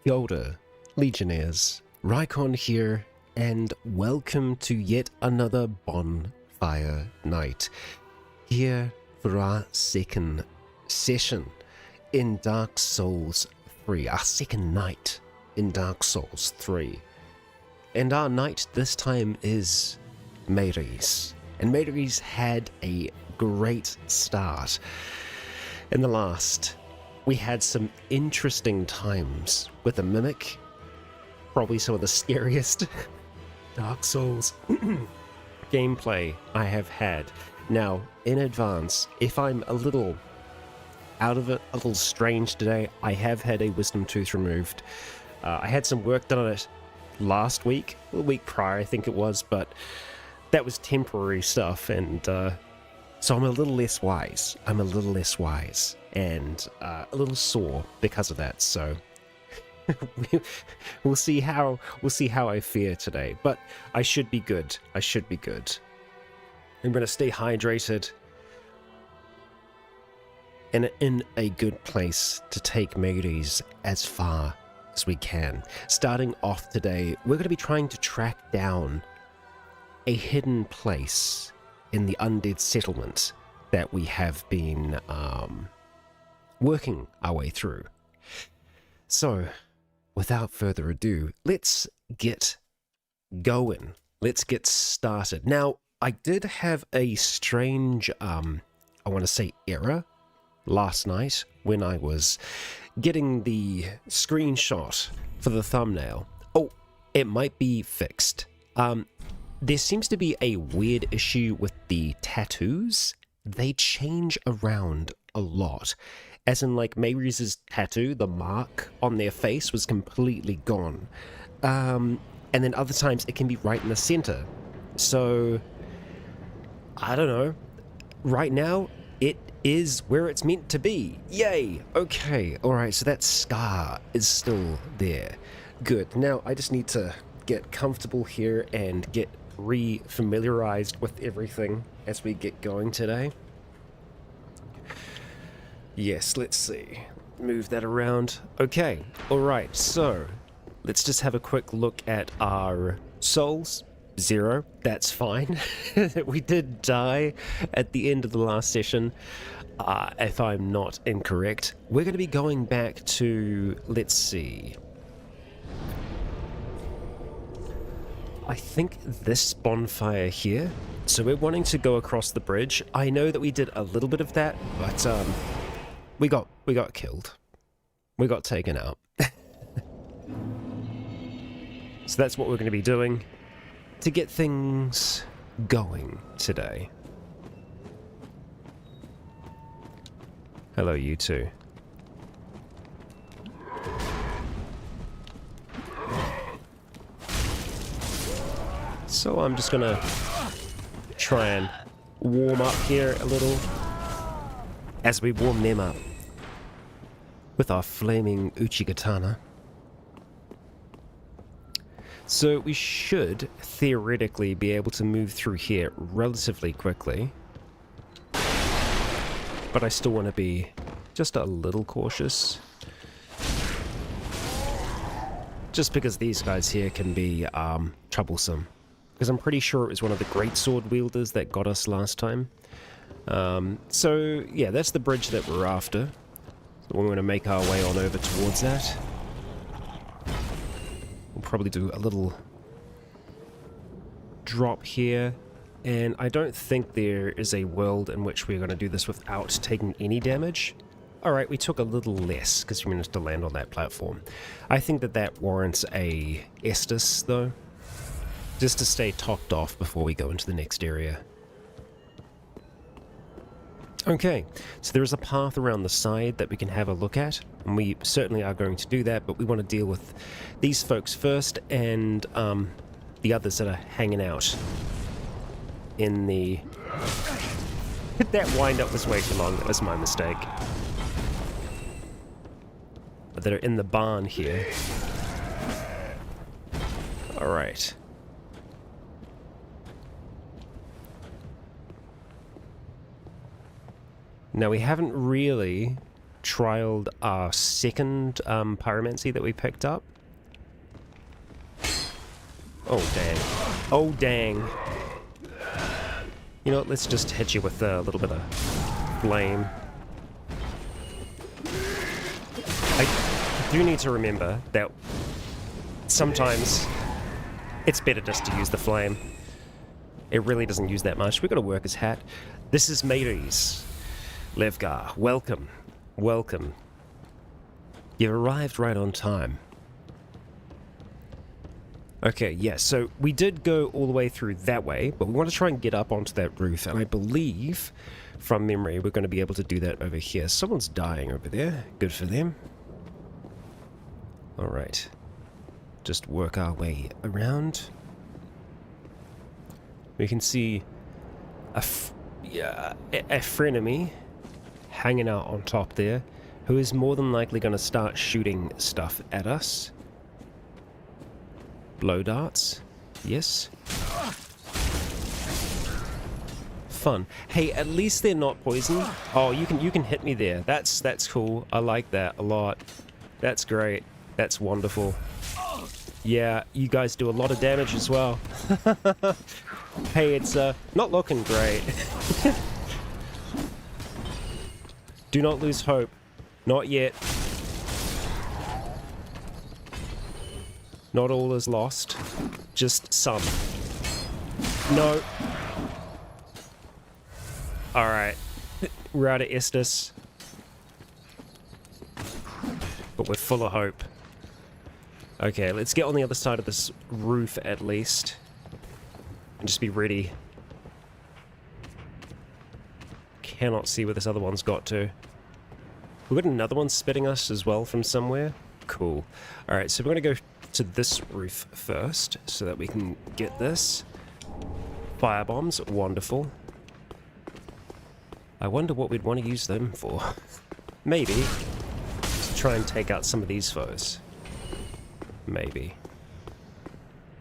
Kia ora, Legionnaires, Rycon here, and welcome to yet another Bonfire Night, here for our second session in Dark Souls 3, our second night in Dark Souls 3. And our knight this time is Mary's, and Mary's had a great start. In the last, we had some interesting times with the Mimic, probably some of the scariest Dark Souls gameplay I have had. Now, in advance, if I'm a little out of it, a little strange today, I have had a wisdom tooth removed. I had some work done on it last week, the week prior I think it was, but that was temporary stuff, and so I'm a little less wise. And a little sore because of that. So we'll see how I fare today. But I should be good. I'm going to stay hydrated and in a good place to take Mary's as far as we can. Starting off today, we're going to be trying to track down a hidden place in the undead settlement that we have been working our way through. So, without further ado, let's get going. Let's get started. Now, I did have a strange, I want to say error last night when I was getting the screenshot for the thumbnail. Oh, it might be fixed. There seems to be a weird issue with the tattoos. They change around a lot. As in, like, Mary's tattoo, the mark on their face was completely gone. And then other times it can be right in the center. So, I don't know. Right now, it is where it's meant to be. Yay! Okay, alright, so that scar is still there. Good. Now, I just need to get comfortable here and get re-familiarized with everything as we get going today. Yes, let's see. Move that around. Okay, alright, so let's just have a quick look at our souls. 0, that's fine. We did die at the end of the last session, if I'm not incorrect. We're going to be going back to, let's see, I think this bonfire here. So we're wanting to go across the bridge. I know that we did a little bit of that, but we got killed. We got taken out. So that's what we're going to be doing to get things going today. Hello, you two. So I'm just gonna try and warm up here a little as we warm them up with our flaming Uchigatana. So we should theoretically be able to move through here relatively quickly, but I still want to be just a little cautious, just because these guys here can be troublesome. Because I'm pretty sure it was one of the great sword wielders that got us last time. So, yeah, that's the bridge that we're after. So we're going to make our way on over towards that. We'll probably do a little drop here. And I don't think there is a world in which we're going to do this without taking any damage. Alright, we took a little less because we managed to land on that platform. I think that that warrants a Estus, though, just to stay topped off before we go into the next area. Okay, so there is a path around the side that we can have a look at, and we certainly are going to do that, but we want to deal with these folks first, and the others that are hanging out in the... That wind-up was way too long, that was my mistake. But that are in the barn here. Alright. Now, we haven't really trialed our second pyromancy that we picked up. Oh, dang. Oh, dang. You know what, let's just hit you with a little bit of flame. I do need to remember that sometimes it's better just to use the flame. It really doesn't use that much. We've got to work his hat. This is Mary's. Levgar, welcome. Welcome. You've arrived right on time. Okay, yeah, so we did go all the way through that way, but we want to try and get up onto that roof, and I believe, from memory, we're going to be able to do that over here. Someone's dying over there. Good for them. Alright. Just work our way around. We can see a frenemy hanging out on top there, who is more than likely going to start shooting stuff at us. Blow darts. Yes. Fun. Hey, at least they're not poison. Oh, you can hit me there. That's cool. I like that a lot. That's great. That's wonderful. Yeah, you guys do a lot of damage as well. Hey, it's not looking great. Do not lose hope. Not yet. Not all is lost. Just some. No. Alright. We're out of Estus. But we're full of hope. Okay, let's get on the other side of this roof at least. And just be ready. Cannot see where this other one's got to. We've got another one spitting us as well from somewhere. Cool. Alright, so we're going to go to this roof first so that we can get this. Firebombs, wonderful. I wonder what we'd want to use them for. Maybe to try and take out some of these foes. Maybe.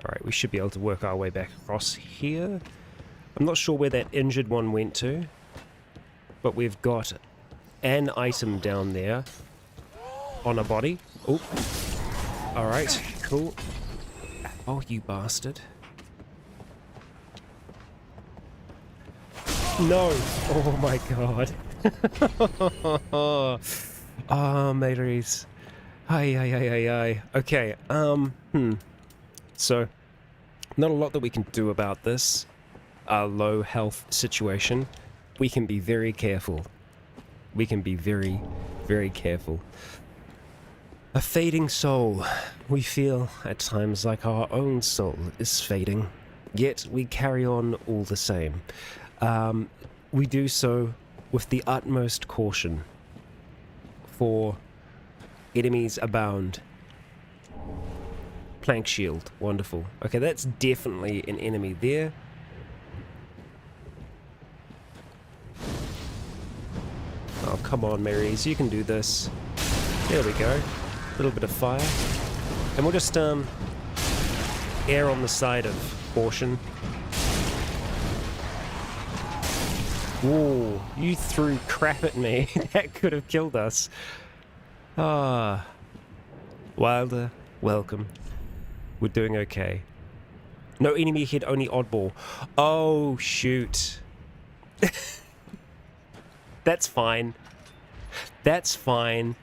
Alright, we should be able to work our way back across here. I'm not sure where that injured one went to, but we've got an item down there on a body. Oh. Alright, cool. Oh, you bastard. No! Oh my god. Oh, materies. Aye. Okay, So, not a lot that we can do about this. Our low health situation. We can be very careful. We can be very, very careful. A fading soul. We feel at times like our own soul is fading. Yet we carry on all the same. We do so with the utmost caution. For enemies abound. Plank shield. Wonderful. Okay, that's definitely an enemy there. Oh, come on, Marys. You can do this. There we go. A little bit of fire. And we'll just, err on the side of caution. Whoa, you threw crap at me. That could have killed us. Ah. Wilder, welcome. We're doing okay. No enemy hit, only oddball. Oh, shoot. That's fine. That's fine.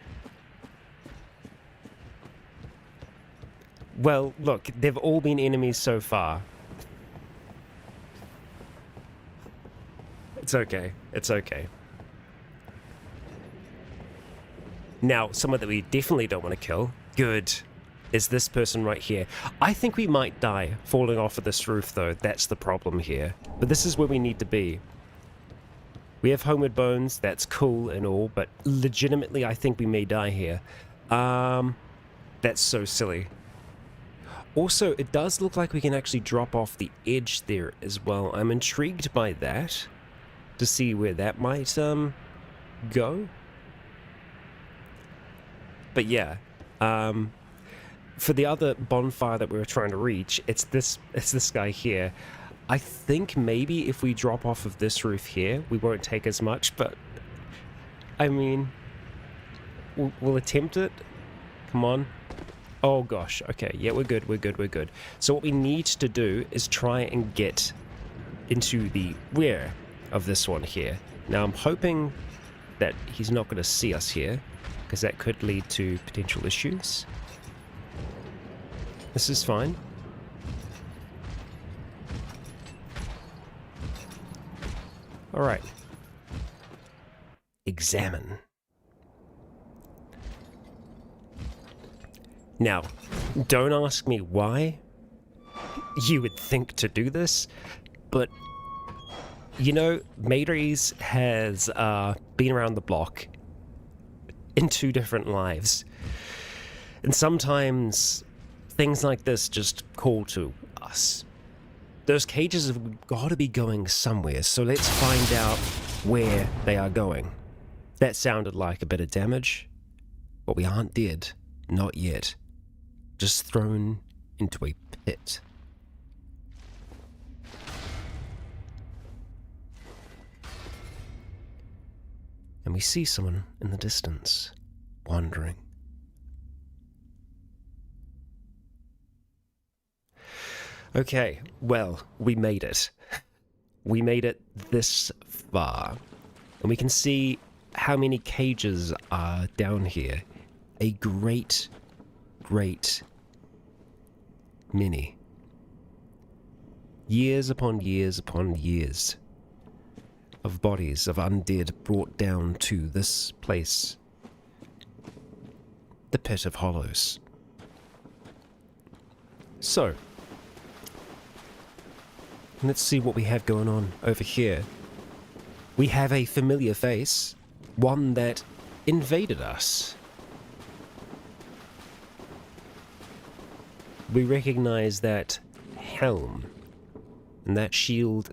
Well, look, they've all been enemies so far. It's okay. It's okay. Now, someone that we definitely don't want to kill, good, is this person right here. I think we might die falling off of this roof, though. That's the problem here. But this is where we need to be. We have homeward bones. That's cool and all, but legitimately, I think we may die here. That's so silly. Also, it does look like we can actually drop off the edge there as well. I'm intrigued by that, to see where that might, go. But yeah, for the other bonfire that we were trying to reach, it's this guy here. I think maybe if we drop off of this roof here, we won't take as much, but I mean, we'll attempt it. Come on. Oh gosh, okay, yeah, we're good. So what we need to do is try and get into the rear of this one here. Now I'm hoping that he's not going to see us here, because that could lead to potential issues. This is fine. Alright. Examine. Now, don't ask me why you would think to do this, but, you know, Maydries has been around the block in 2 different lives, and sometimes things like this just call to us. Those cages have got to be going somewhere, so let's find out where they are going. That sounded like a bit of damage, but we aren't dead. Not yet. Just thrown into a pit. And we see someone in the distance, wandering. Okay, well, we made it. We made it this far. And we can see how many cages are down here. A great many. Years upon years upon years of bodies of undead brought down to this place. The Pit of Hollows. So, let's see what we have going on over here. We have a familiar face, one that invaded us. We recognize that helm, and that shield,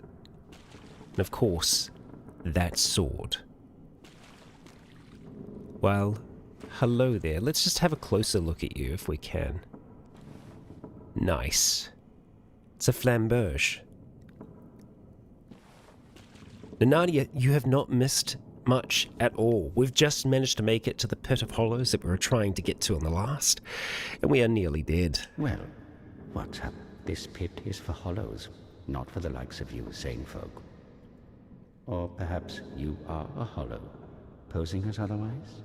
and of course, that sword. Well, hello there. Let's just have a closer look at you if we can. Nice. It's a flamberge. Nadia, you have not missed much at all. We've just managed to make it to the Pit of Hollows that we were trying to get to on the last, and we are nearly dead. Well, what's up? This pit is for hollows, not for the likes of you sane folk. Or perhaps you are a hollow, posing as otherwise?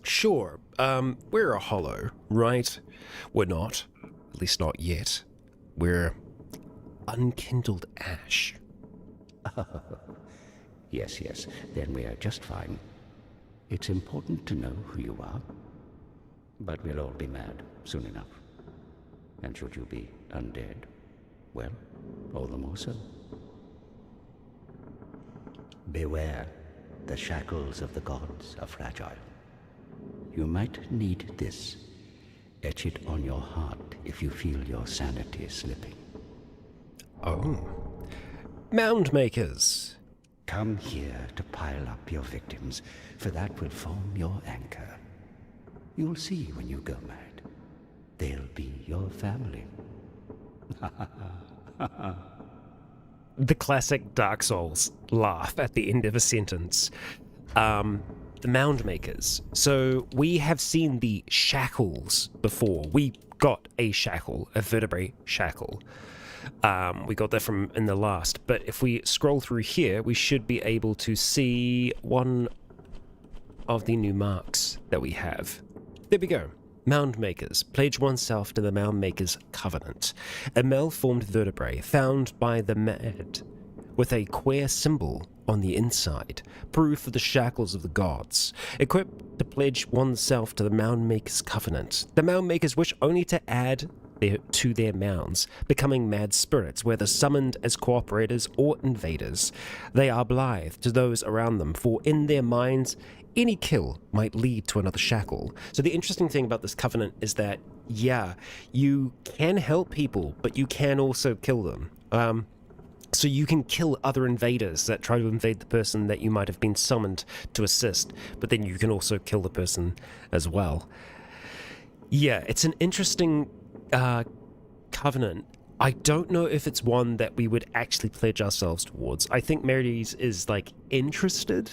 Sure, we're a hollow, right? We're not. At least not yet. We're unkindled ash. Yes, then we are just fine. It's important to know who you are. But we'll all be mad soon enough. And should you be undead, well, all the more so. Beware, the shackles of the gods are fragile. You might need this. Etch it on your heart if you feel your sanity slipping. Oh. Mound makers. Come here to pile up your victims, for that will form your anchor. You'll see when you go mad. They'll be your family. The classic Dark Souls laugh at the end of a sentence. The mound makers. So we have seen the shackles before. We got a shackle, a vertebrae shackle. We got that from in the last, but if we scroll through here, we should be able to see one of the new marks that we have. There we go. Mound makers. Pledge oneself to the Mound Makers Covenant. A malformed vertebrae found by the mad with a queer symbol on the inside. Proof of the shackles of the gods. Equipped to pledge oneself to the Mound Makers Covenant. The Mound Makers wish only to add to their mounds, becoming mad spirits, whether summoned as cooperators or invaders. They are blithe to those around them, for in their minds, any kill might lead to another shackle. So the interesting thing about this covenant is that, yeah, you can help people, but you can also kill them. So you can kill other invaders that try to invade the person that you might have been summoned to assist, but then you can also kill the person as well. Yeah, it's an interesting covenant. I don't know if it's one that we would actually pledge ourselves towards. I think Meredith is like interested,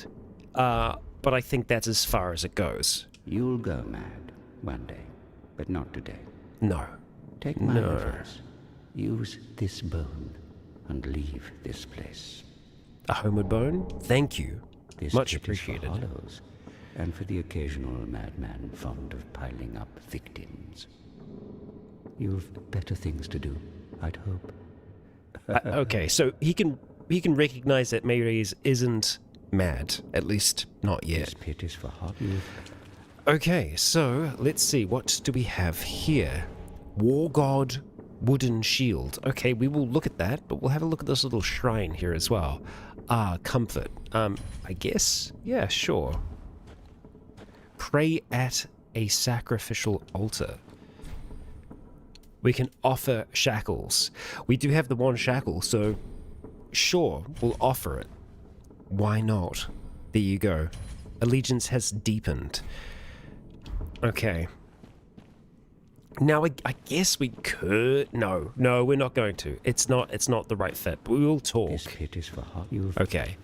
but I think that's as far as it goes. You'll go mad one day, but not today. No. Take my advice. Use this bone and leave this place. A homeward bone? Thank you. This Much pit is for appreciated. hollows, and for the occasional madman fond of piling up victims. You've better things to do, I'd hope. Okay, so he can recognize that Mayres isn't mad, at least not yet. This pit is for hollows. Okay, so let's see, what do we have here? War God wooden shield. Okay, we will look at that, but we'll have a look at this little shrine here as well. Comfort. I guess? Yeah, sure. Pray at a sacrificial altar. We can offer shackles. We do have the one shackle, so sure, we'll offer it. Why not? There you go. Allegiance has deepened. Okay. Now I guess we could. No, we're not going to. It's not the right fit. But we will talk. This pit is for hollows. Okay.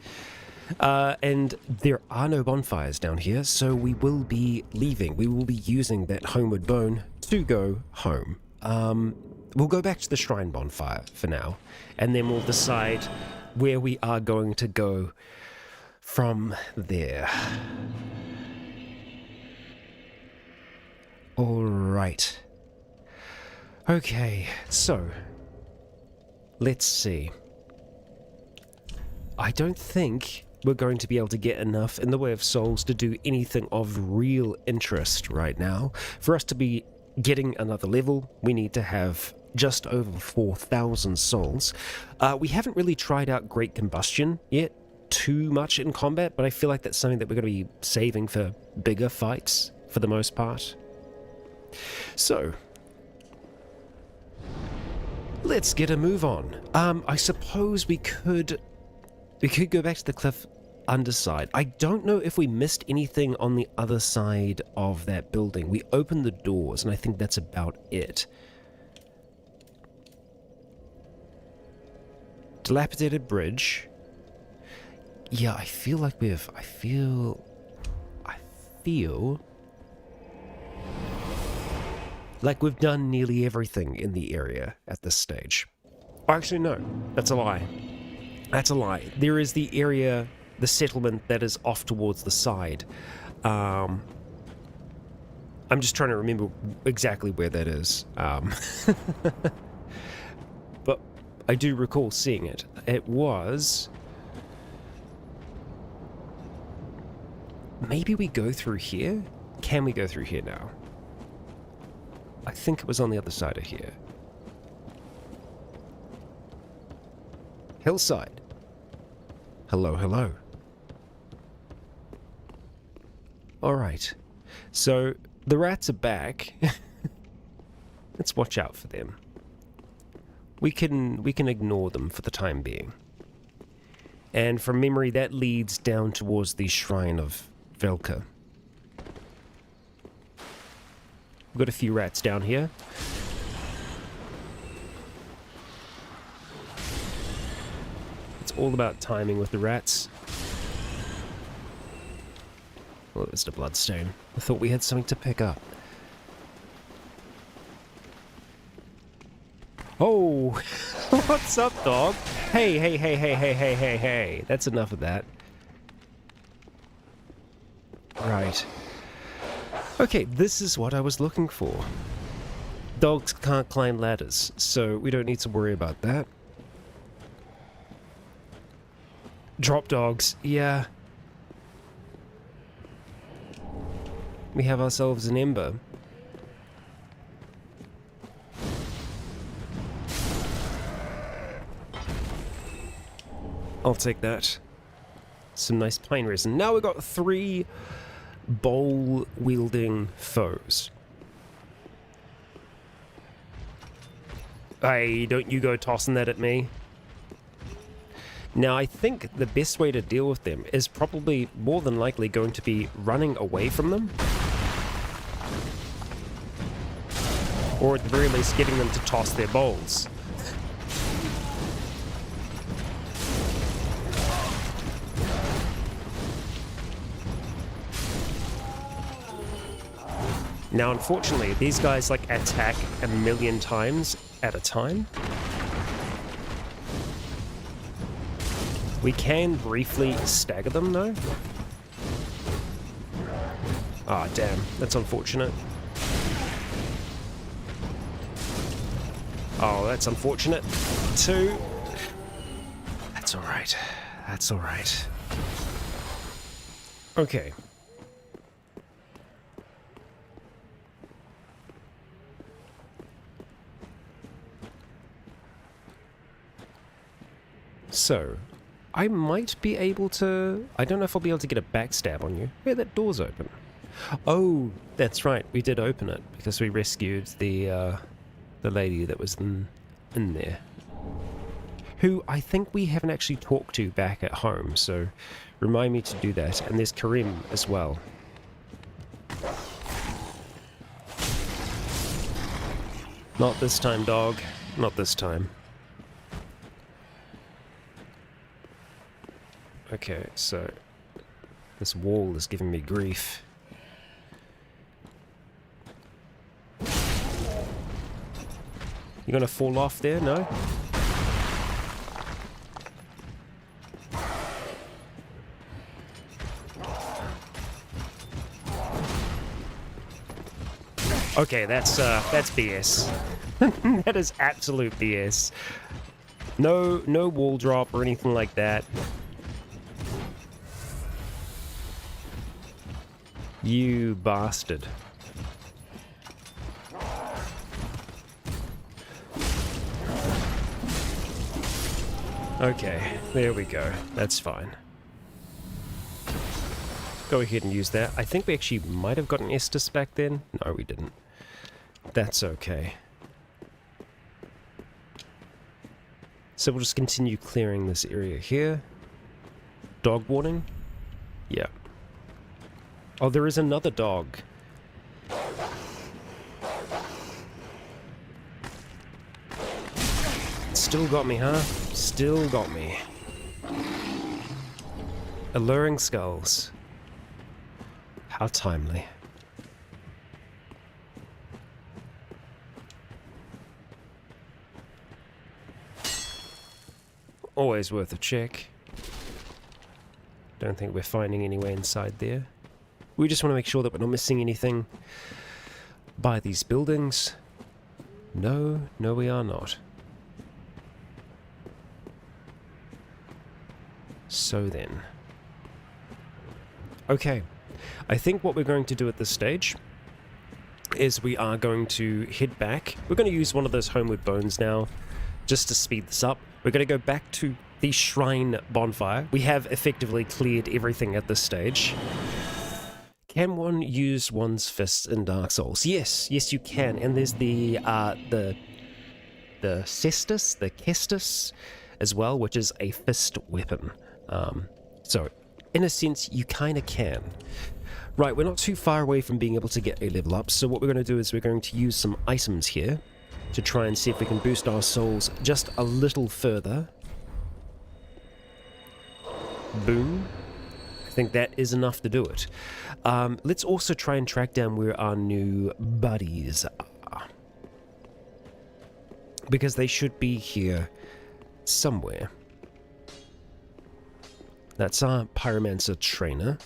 And there are no bonfires down here, so we will be leaving. We will be using that homeward bone to go home. We'll go back to the shrine bonfire for now, and then we'll decide where we are going to go from there. All right. Okay, so let's see. I don't think we're going to be able to get enough in the way of souls to do anything of real interest right now. For us to be getting another level, we need to have just over 4,000 souls. We haven't really tried out Great Combustion yet too much in combat, but I feel like that's something that we're going to be saving for bigger fights for the most part. So, let's get a move on. I suppose we could go back to the cliff underside. I don't know if we missed anything on the other side of that building. We opened the doors, and I think that's about it. Dilapidated bridge. Yeah, I feel like I feel like we've done nearly everything in the area at this stage. Actually, no, that's a lie. That's a lie. There is the area, the settlement that is off towards the side. I'm just trying to remember exactly where that is. But I do recall seeing it. It was... Maybe we go through here? Can we go through here now? I think it was on the other side of here. Hillside. Hello, hello. Alright. So, the rats are back. Let's watch out for them. We can ignore them for the time being. And from memory, that leads down towards the Shrine of Velka. We've got a few rats down here. It's all about timing with the rats. Well, it was the bloodstain. I thought we had something to pick up. Oh! What's up, dog? Hey, hey, hey, hey, hey, hey, hey, hey. That's enough of that. Right. Okay, this is what I was looking for. Dogs can't climb ladders, so we don't need to worry about that. Drop dogs, yeah. We have ourselves an ember. I'll take that. Some nice pine resin. Now we've got 3 bowl-wielding foes. Hey, don't you go tossing that at me. Now, I think the best way to deal with them is probably more than likely going to be running away from them. Or at the very least, getting them to toss their bowls. Now, unfortunately, these guys like attack a million times at a time. We can briefly stagger them though. Ah, damn, that's unfortunate. Oh, that's unfortunate too. That's alright. That's alright. Okay. So, I might be able to... I don't know if I'll be able to get a backstab on you. Yeah, that door's open. Oh, that's right. We did open it because we rescued the lady that was in there. Who I think we haven't actually talked to back at home, so remind me to do that. And there's Karim as well. Not this time, dog. Not this time. Okay, so this wall is giving me grief. You gonna fall off there? No? Okay, that's BS. That is absolute BS. No wall drop or anything like that. You bastard. Okay, there we go. That's fine. Go ahead and use that. I think we actually might have gotten Estus back then. No, we didn't. That's okay. So we'll just continue clearing this area here. Dog warning? Yeah. Oh, there is another dog. Still got me, huh? Still got me. Alluring skulls. How timely. Always worth a check. Don't think we're finding anywhere inside there. We just want to make sure that we're not missing anything by these buildings. No, we are not. So then. Okay. I think what we're going to do at this stage is we are going to head back. We're going to use one of those homeward bones now just to speed this up. We're going to go back to the shrine bonfire. We have effectively cleared everything at this stage. Can one use one's fists in Dark Souls? Yes, you can. And there's the cestus, the kestus as well, which is a fist weapon. So, in a sense, you kind of can. Right, we're not too far away from being able to get a level up, so what we're going to do is we're going to use some items here to try and see if we can boost our souls just a little further. Boom. I think that is enough to do it. Let's also try and track down where our new buddies are, because they should be here somewhere. That's our pyromancer trainer.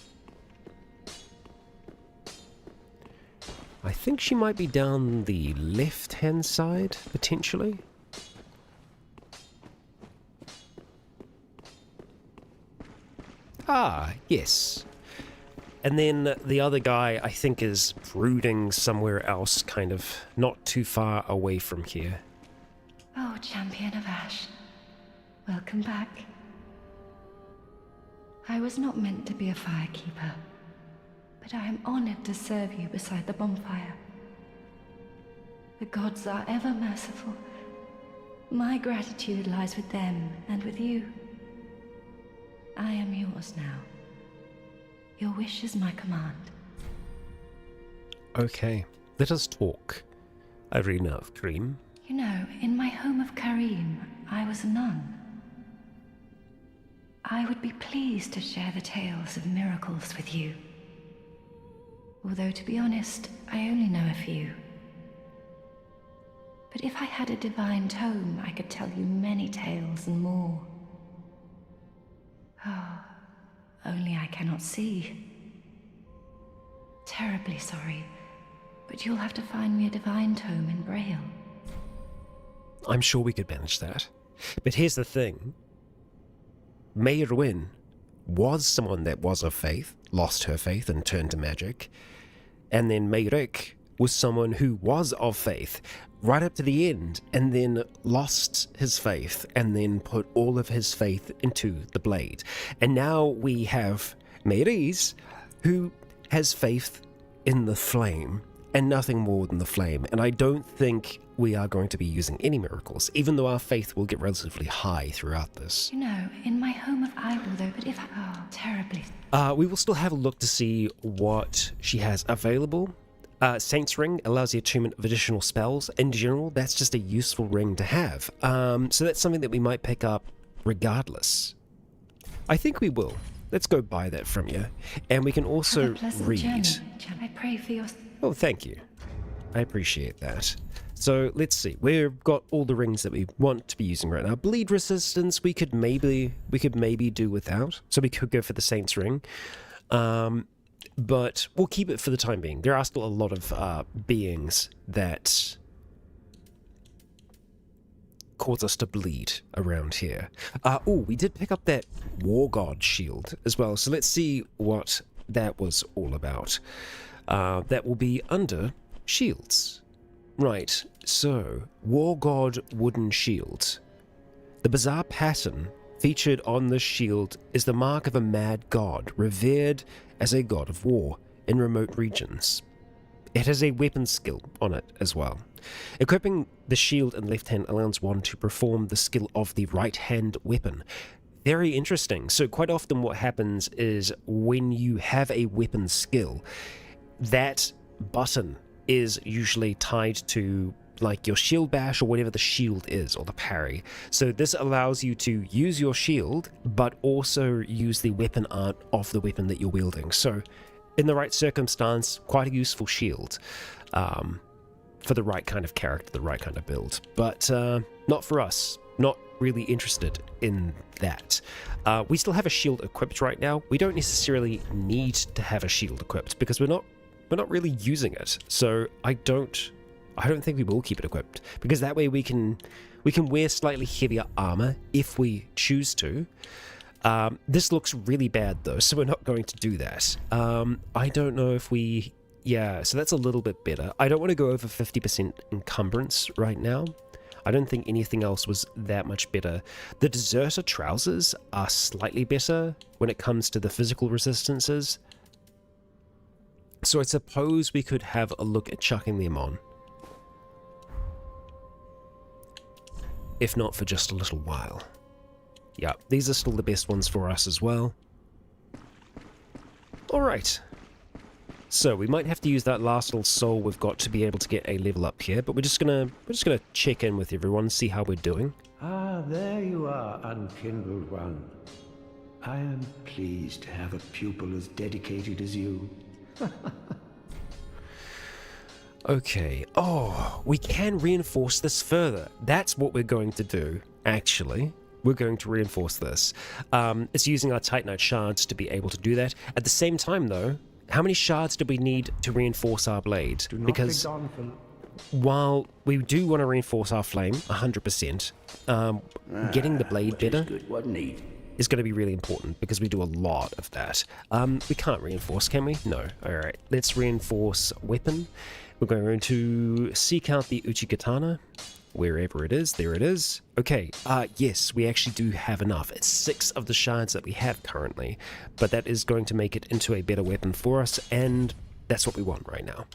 I think she might be down the left-hand side, potentially. Ah, yes. And then the other guy, I think, is brooding somewhere else, kind of not too far away from here. Oh, Champion of Ash. Welcome back. I was not meant to be a firekeeper, but I am honored to serve you beside the bonfire. The gods are ever merciful. My gratitude lies with them and with you. I am yours now. Your wish is my command. Okay, let us talk, Irina of Cream. You know, in my home of Karim, I was a nun. I would be pleased to share the tales of miracles with you. Although, to be honest, I only know a few. But if I had a divine tome, I could tell you many tales and more. Oh, only I cannot see. Terribly sorry, but you'll have to find me a divine tome in Braille. I'm sure we could manage that. But here's the thing. Meyrwyn was someone that was of faith, lost her faith and turned to magic. And then Meyric was someone who was of faith right up to the end and then lost his faith and then put all of his faith into the blade. And now we have Meyris, who has faith in the flame and nothing more than the flame. And I don't think we are going to be using any miracles, even though our faith will get relatively high throughout this. You know, in my home of Idle, though, but if I... Oh, terribly. We will still have a look to see what she has available. Saint's Ring allows the attunement of additional spells. In general, that's just a useful ring to have. So that's something that we might pick up regardless. I think we will. Let's go buy that from you. And we can also Have a pleasant read. journey. I pray for your... Oh, thank you. I appreciate that. So let's see. We've got all the rings that we want to be using right now. Bleed resistance we could maybe do without. So we could go for the Saint's Ring. But we'll keep it for the time being. There are still a lot of beings that cause us to bleed around here. Oh, we did pick up that War God shield as well. So let's see what that was all about. That will be under shields. Right, so War God wooden shield. The bizarre pattern featured on this shield is the mark of a mad god, revered as a god of war in remote regions. It has a weapon skill on it as well. Equipping the shield in left hand allows one to perform the skill of the right hand weapon. Very interesting. So quite often what happens is when you have a weapon skill, that button is usually tied to like your shield bash or whatever the shield is, or the parry. So this allows you to use your shield, but also use the weapon art of the weapon that you're wielding. So in the right circumstance, quite a useful shield for the right kind of character, the right kind of build. But not for us. Not really interested in that. We still have a shield equipped right now. We don't necessarily need to have a shield equipped because we're not really using it. So I don't think we will keep it equipped, because that way we can wear slightly heavier armor if we choose to. This looks really bad though, so we're not going to do that. I don't know if we... Yeah, so that's a little bit better. I don't want to go over 50% encumbrance right now. I don't think anything else was that much better. The Deserter trousers are slightly better when it comes to the physical resistances. So I suppose we could have a look at chucking them on. If not for just a little while. Yeah, these are still the best ones for us as well. Alright. So we might have to use that last little soul we've got to be able to get a level up here, but we're just gonna check in with everyone, see how we're doing. Ah, there you are, unkindled one. I am pleased to have a pupil as dedicated as you. Okay. Oh, we can reinforce this further. That's what we're going to do, actually. We're going to reinforce this. It's using our Titanite shards to be able to do that. At the same time, though, how many shards do we need to reinforce our blade? Because while we do want to reinforce our flame, 100%, getting the blade better is going to be really important, because we do a lot of that. We can't reinforce, can we? No. Alright, let's reinforce weapon. We're going to seek out the Uchigatana, wherever it is. There it is. Okay, yes, we actually do have enough. It's 6 of the shards that we have currently, but that is going to make it into a better weapon for us, and that's what we want right now.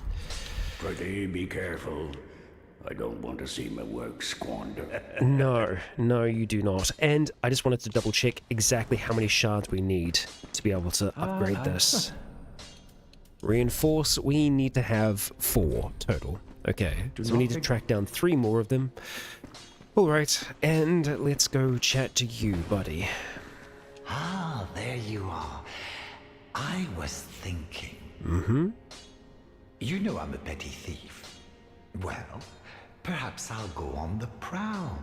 Pretty, be careful. I don't want to see my work squandered. No, you do not. And I just wanted to double check exactly how many shards we need to be able to upgrade this. Reinforce, we need to have 4 total. Okay, so we need to track down 3 more of them. Alright, and let's go chat to you, buddy. Ah, there you are. I was thinking. You know I'm a petty thief. Well, perhaps I'll go on the prowl.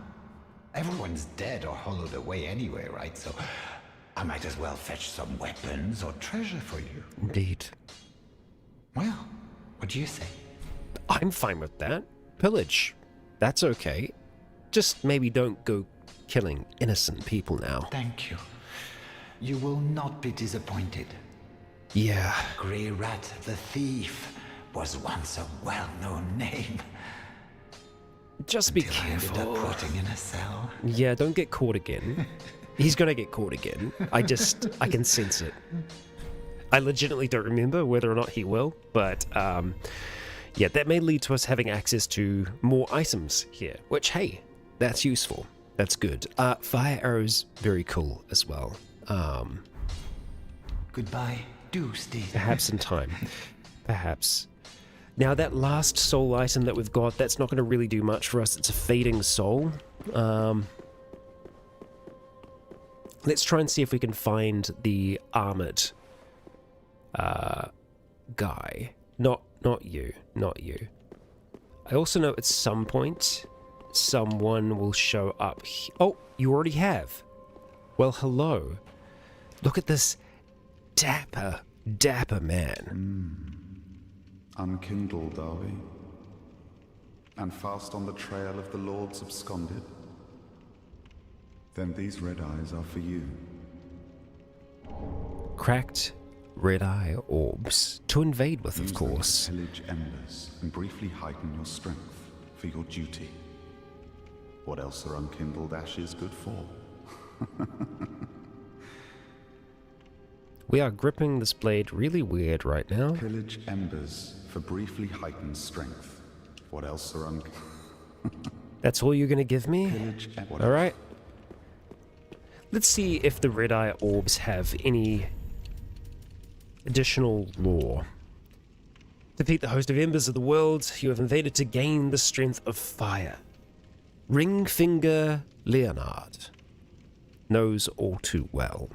Everyone's dead or hollowed away anyway, right? So I might as well fetch some weapons or treasure for you. Indeed. Well, what do you say? I'm fine with that. Pillage. That's okay. Just maybe don't go killing innocent people now. Thank you. You will not be disappointed. Yeah. Grey Rat the Thief was once a well-known name. Just be Until I ended careful. up rotting in a cell. Yeah, don't get caught again. He's gonna get caught again. I can sense it. I legitimately don't remember whether or not he will, but yeah, that may lead to us having access to more items here, which, hey, that's useful. That's good. Fire arrows, very cool as well. Goodbye. Do stay. Perhaps in time. Perhaps. Now, that last soul item that we've got, that's not going to really do much for us. It's a fading soul. Let's try and see if we can find the armored guy. Not you. Not you. I also know at some point someone will show up. Oh, you already have. Well, hello. Look at this dapper man. Unkindled, are we? And fast on the trail of the Lords absconded? Then these red eyes are for you. Cracked red-eye orbs to invade with, of course. Use them to pillage embers and briefly heighten your strength for your duty. What else are unkindled ashes good for? We are gripping this blade really weird right now. Pillage embers for briefly heightened strength. What else are That's all you're gonna give me? Pillage embers. Alright. Let's see if the red-eye orbs have any additional lore. Defeat the host of embers of the world. You have invaded to gain the strength of fire. Ringfinger Leonard knows all too well.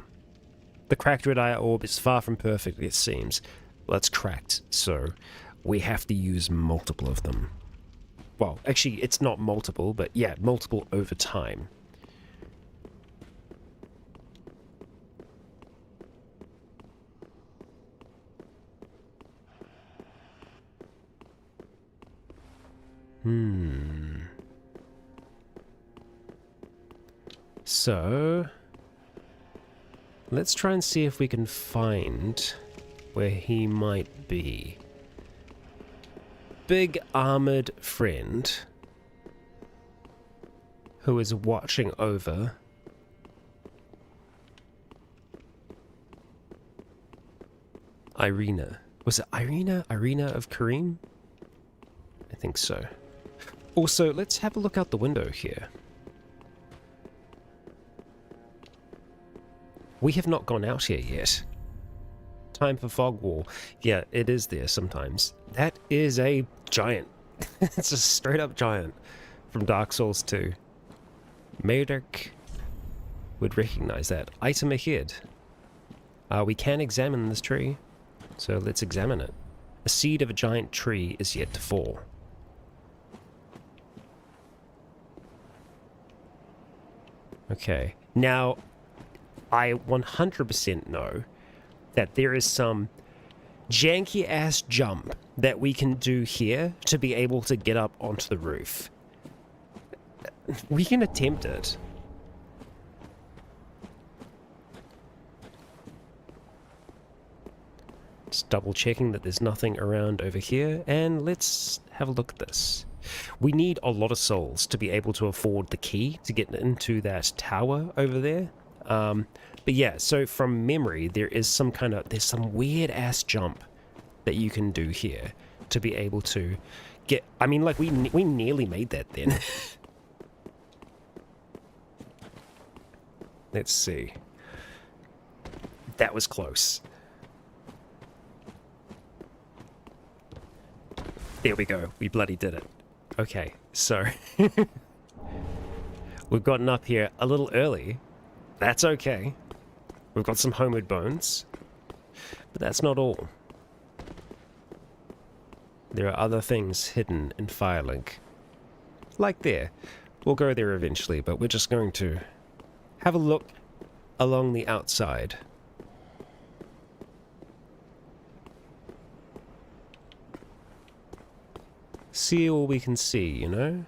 The cracked red-eye orb is far from perfect, it seems. Well, it's cracked, so we have to use multiple of them. Well, actually, it's not multiple, but yeah, multiple over time. So, let's try and see if we can find where he might be. Big armored friend who is watching over Irina. Was it Irina? Irina of Kareem? I think so. Also, let's have a look out the window here. We have not gone out here yet. Time for fog wall. Yeah, it is there sometimes. That is a giant. It's a straight up giant from Dark Souls 2. Murdoch would recognize that. Item ahead. We can examine this tree, so let's examine it. A seed of a giant tree is yet to fall. Okay, now I 100% know that there is some janky ass jump that we can do here to be able to get up onto the roof. We can attempt it. Just double checking that there's nothing around over here, and let's have a look at this. We need a lot of souls to be able to afford the key to get into that tower over there. But yeah, so from memory, there's some weird ass jump that you can do here to be able to get. I mean, like we nearly made that then. Let's see. That was close. There we go. We bloody did it. Okay, so we've gotten up here a little early. That's okay. We've got some homeward bones, but that's not all. There are other things hidden in Firelink. Like there. We'll go there eventually, but we're just going to have a look along the outside. See all we can see, you know?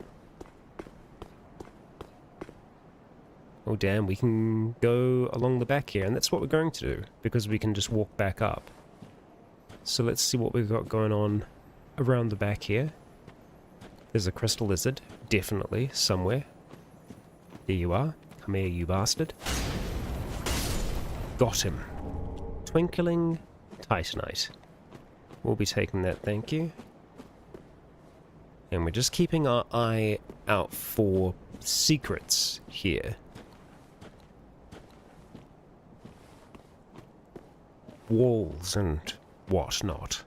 Oh damn, we can go along the back here, and that's what we're going to do, because we can just walk back up. So let's see what we've got going on around the back here. There's a crystal lizard, definitely, somewhere. There you are. Come here, you bastard. Got him. Twinkling Titanite. We'll be taking that, thank you. And we're just keeping our eye out for secrets here. Walls and whatnot.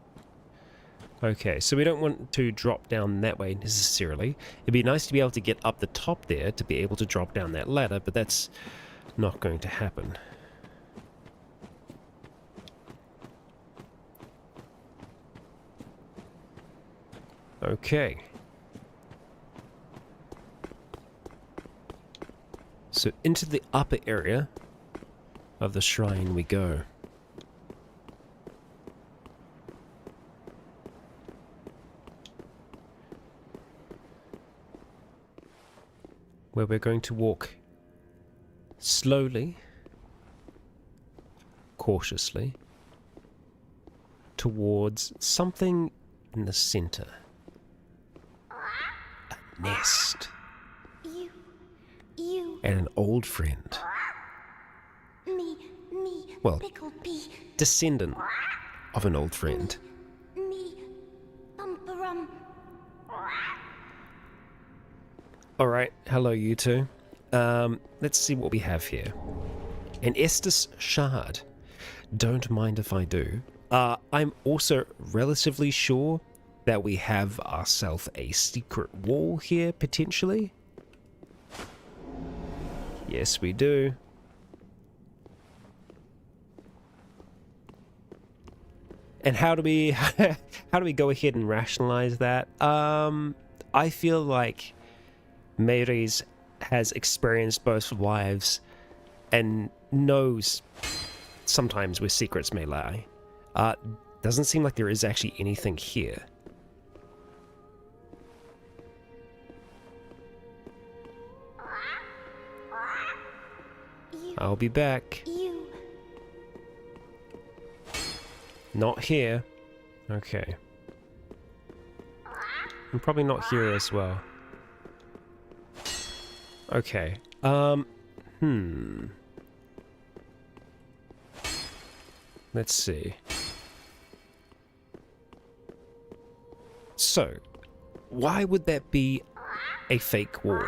Okay, so we don't want to drop down that way necessarily. It'd be nice to be able to get up the top there to be able to drop down that ladder, but that's not going to happen. Okay. So into the upper area of the shrine we go. Where we're going to walk slowly, cautiously, towards something in the center. A nest. You. And an old friend. Me, well, Pickle Pea. Descendant of an old friend. Me, Bumperum. Alright, hello you two. Let's see what we have here. An Estus Shard. Don't mind if I do. I'm also relatively sure that we have ourselves a secret wall here, potentially. Yes, we do. And how do we go ahead and rationalize that? I feel like Meiris has experienced both lives and knows sometimes where secrets may lie. Doesn't seem like there is actually anything here. I'll be back. Not here. Okay. And probably not here as well. Okay. Let's see. So, why would that be a fake wall?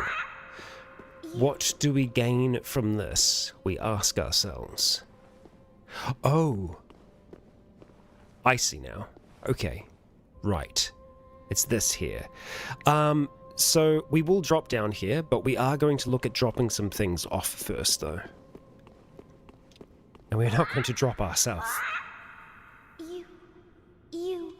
What do we gain from this? We ask ourselves. Oh. I see now. Okay. Right. It's this here. So we will drop down here, but we are going to look at dropping some things off first, though. And we're not going to drop ourselves. You.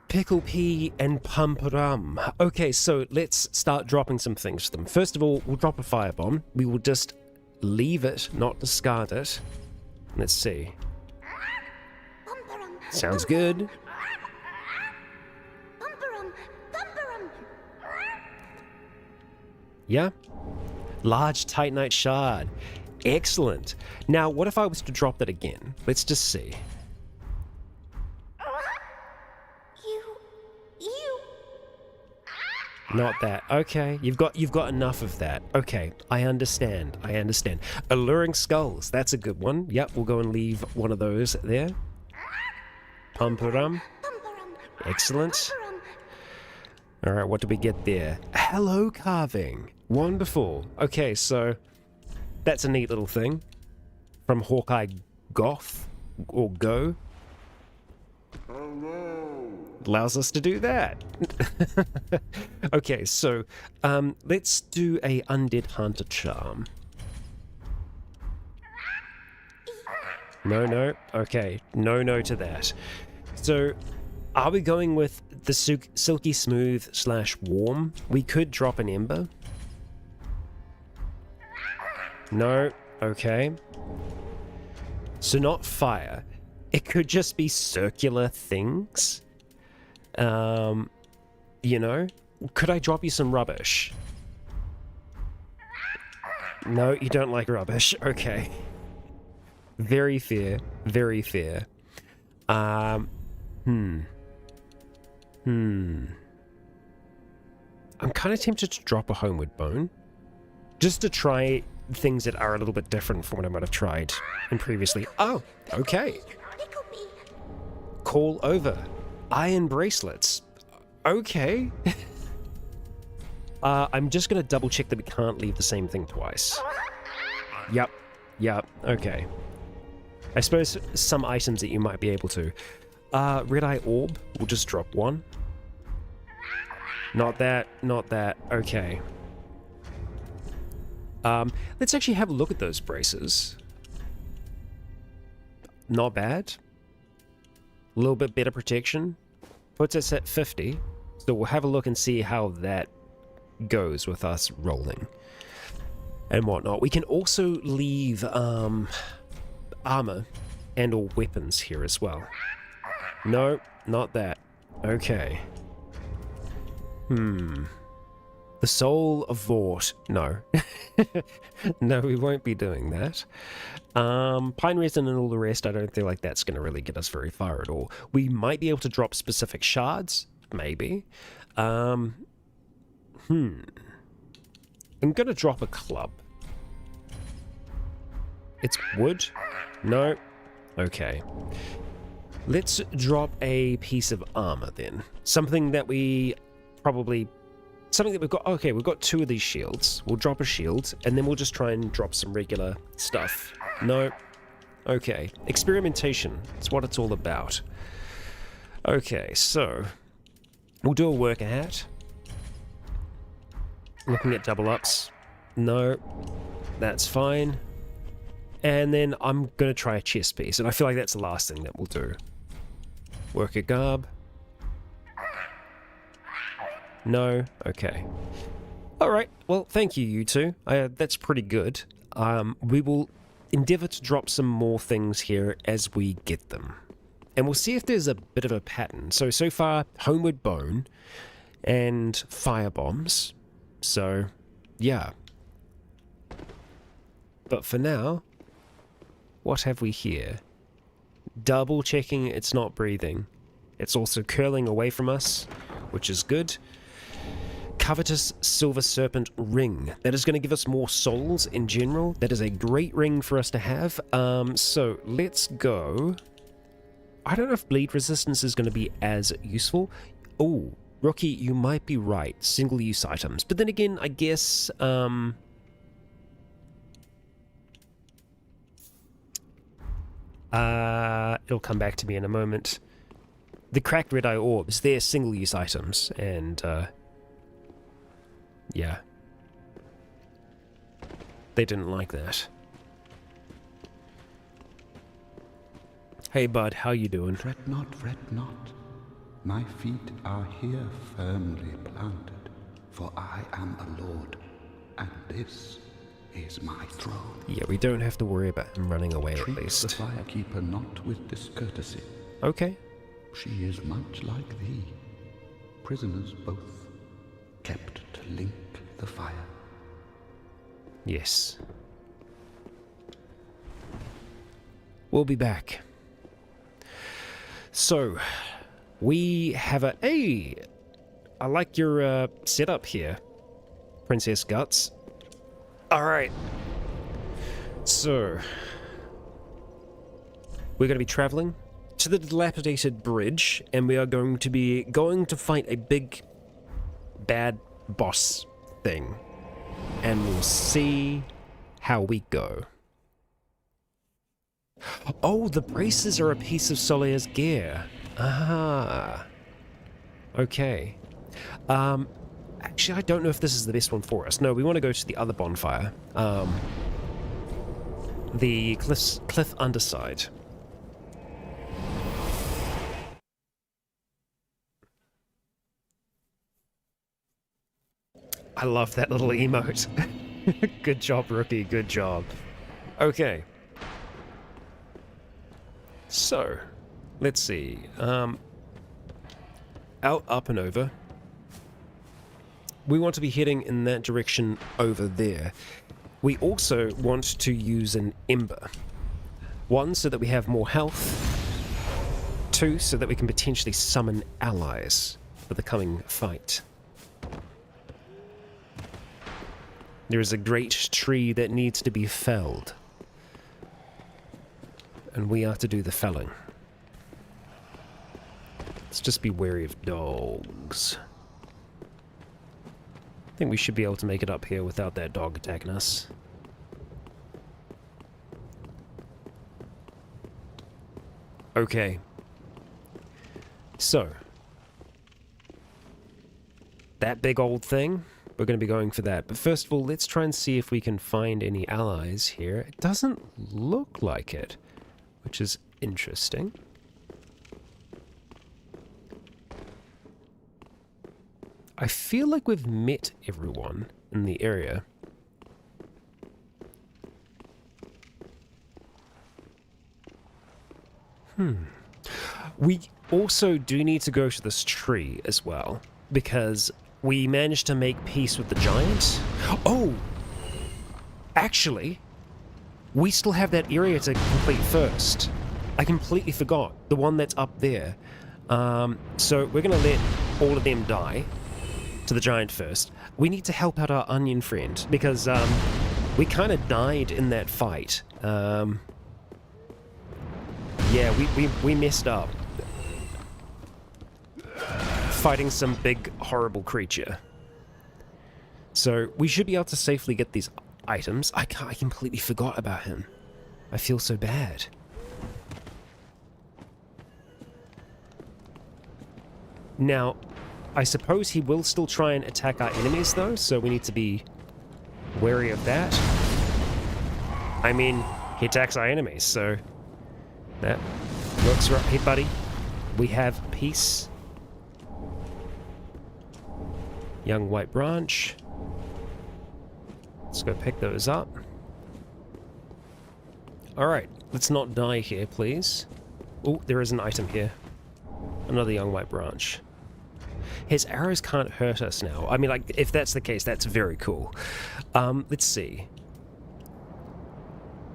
Pickle Pea and Pumperum. Okay, so let's start dropping some things to them. First of all, we'll drop a firebomb. We will just leave it, not discard it. Let's see. Sounds good. Yeah? Large Titanite Shard. Excellent. Now, what if I was to drop that again? Let's just see. You. Not that. Okay, you've got enough of that. Okay, I understand. Alluring Skulls. That's a good one. Yep, we'll go and leave one of those there. Pumperum. Excellent. Alright, what do we get there? Hello Carving. Wonderful. Okay, so that's a neat little thing. From Hawkeye Goth, or Go. Allows us to do that. Okay, so let's do a Undead Hunter Charm. No. Okay, no to that. So Are we going with the silky smooth / warm? We could drop an ember. No. Okay. So not fire. It could just be circular things. You know? Could I drop you some rubbish? No, you don't like rubbish. Okay. Very fair. Very fair. I'm kind of tempted to drop a homeward bone. Just to try things that are a little bit different from what I might have tried in previously. Oh, okay. Call over. Iron bracelets. Okay. I'm just going to double check that we can't leave the same thing twice. Yep. Okay. I suppose some items that you might be able to. Red Eye Orb, we'll just drop one. Not that. Okay. Let's actually have a look at those braces. Not bad. A little bit better protection. Puts us at 50. So we'll have a look and see how that goes with us rolling and whatnot. We can also leave armor and or weapons here as well. No, not that. Okay. The Soul of Vort. No. No, we won't be doing that. Pine resin and all the rest, I don't feel like that's going to really get us very far at all. We might be able to drop specific shards. Maybe. I'm going to drop a club. It's wood? No. Okay. Let's drop a piece of armor then. Something that we probably... Something that we've got... Okay, we've got 2 of these shields. We'll drop a shield, and then we'll just try and drop some regular stuff. No. Okay. Experimentation. It's what it's all about. Okay, so... We'll do a worker hat. Looking at double ups. No. That's fine. And then I'm going to try a chest piece, and I feel like that's the last thing that we'll do. Worker garb. No? Okay. Alright, well, thank you, you two. That's pretty good. We will endeavour to drop some more things here as we get them. And we'll see if there's a bit of a pattern. So far, Homeward Bone and fire bombs. So, yeah. But for now, what have we here? Double checking it's not breathing. It's also curling away from us, which is good. Covetous Silver Serpent Ring. That is going to give us more souls in general. That is a great ring for us to have. So let's go. I don't know if bleed resistance is going to be as useful. Oh, Rookie, you might be right. Single-use items. But then again, I guess... it'll come back to me in a moment. The cracked red eye orbs, they're single-use items, and yeah. They didn't like that. Hey bud, how you doing? Fret not, fret not. My feet are here firmly planted, for I am a lord, and this is my throne. Yeah, we don't have to worry about him running away at Treat least. the firekeeper not with discourtesy. Okay. She is much like thee. Prisoners both, kept to link the fire. Yes. We'll be back. So, we have a... Hey! I like your setup here, Princess Guts. Alright. So, we're going to be traveling to the dilapidated bridge, and we are going to fight a big, bad boss thing. And we'll see how we go. Oh, the braces are a piece of Solaire's gear. Ah. Okay. Actually, I don't know if this is the best one for us. No, we want to go to the other bonfire. The cliff underside. I love that little emote. Good job, rookie. Good job. Okay. So, let's see. Out, up, and over. We want to be heading in that direction over there. We also want to use an ember. 1, so that we have more health. 2, so that we can potentially summon allies for the coming fight. There is a great tree that needs to be felled. And we are to do the felling. Let's just be wary of dogs. I think we should be able to make it up here without that dog attacking us. Okay. So. That big old thing, we're going to be going for that. But first of all, let's try and see if we can find any allies here. It doesn't look like it, which is interesting. I feel like we've met everyone in the area. We also do need to go to this tree as well, because we managed to make peace with the giant. Oh! Actually, we still have that area to complete first. I completely forgot. The one that's up there. So we're going to let all of them die to the giant first. We need to help out our onion friend, because we kind of died in that fight. Yeah, we messed up. Fighting some big, horrible creature. So we should be able to safely get these items. I completely forgot about him. I feel so bad. Now, I suppose he will still try and attack our enemies, though, so we need to be wary of that. I mean, he attacks our enemies, so that works right. Hey, buddy, we have peace. Young white branch. Let's go pick those up. Alright, let's not die here, please. Oh, there is an item here. Another young white branch. His arrows can't hurt us now. I mean, like, if that's the case, that's very cool. Let's see.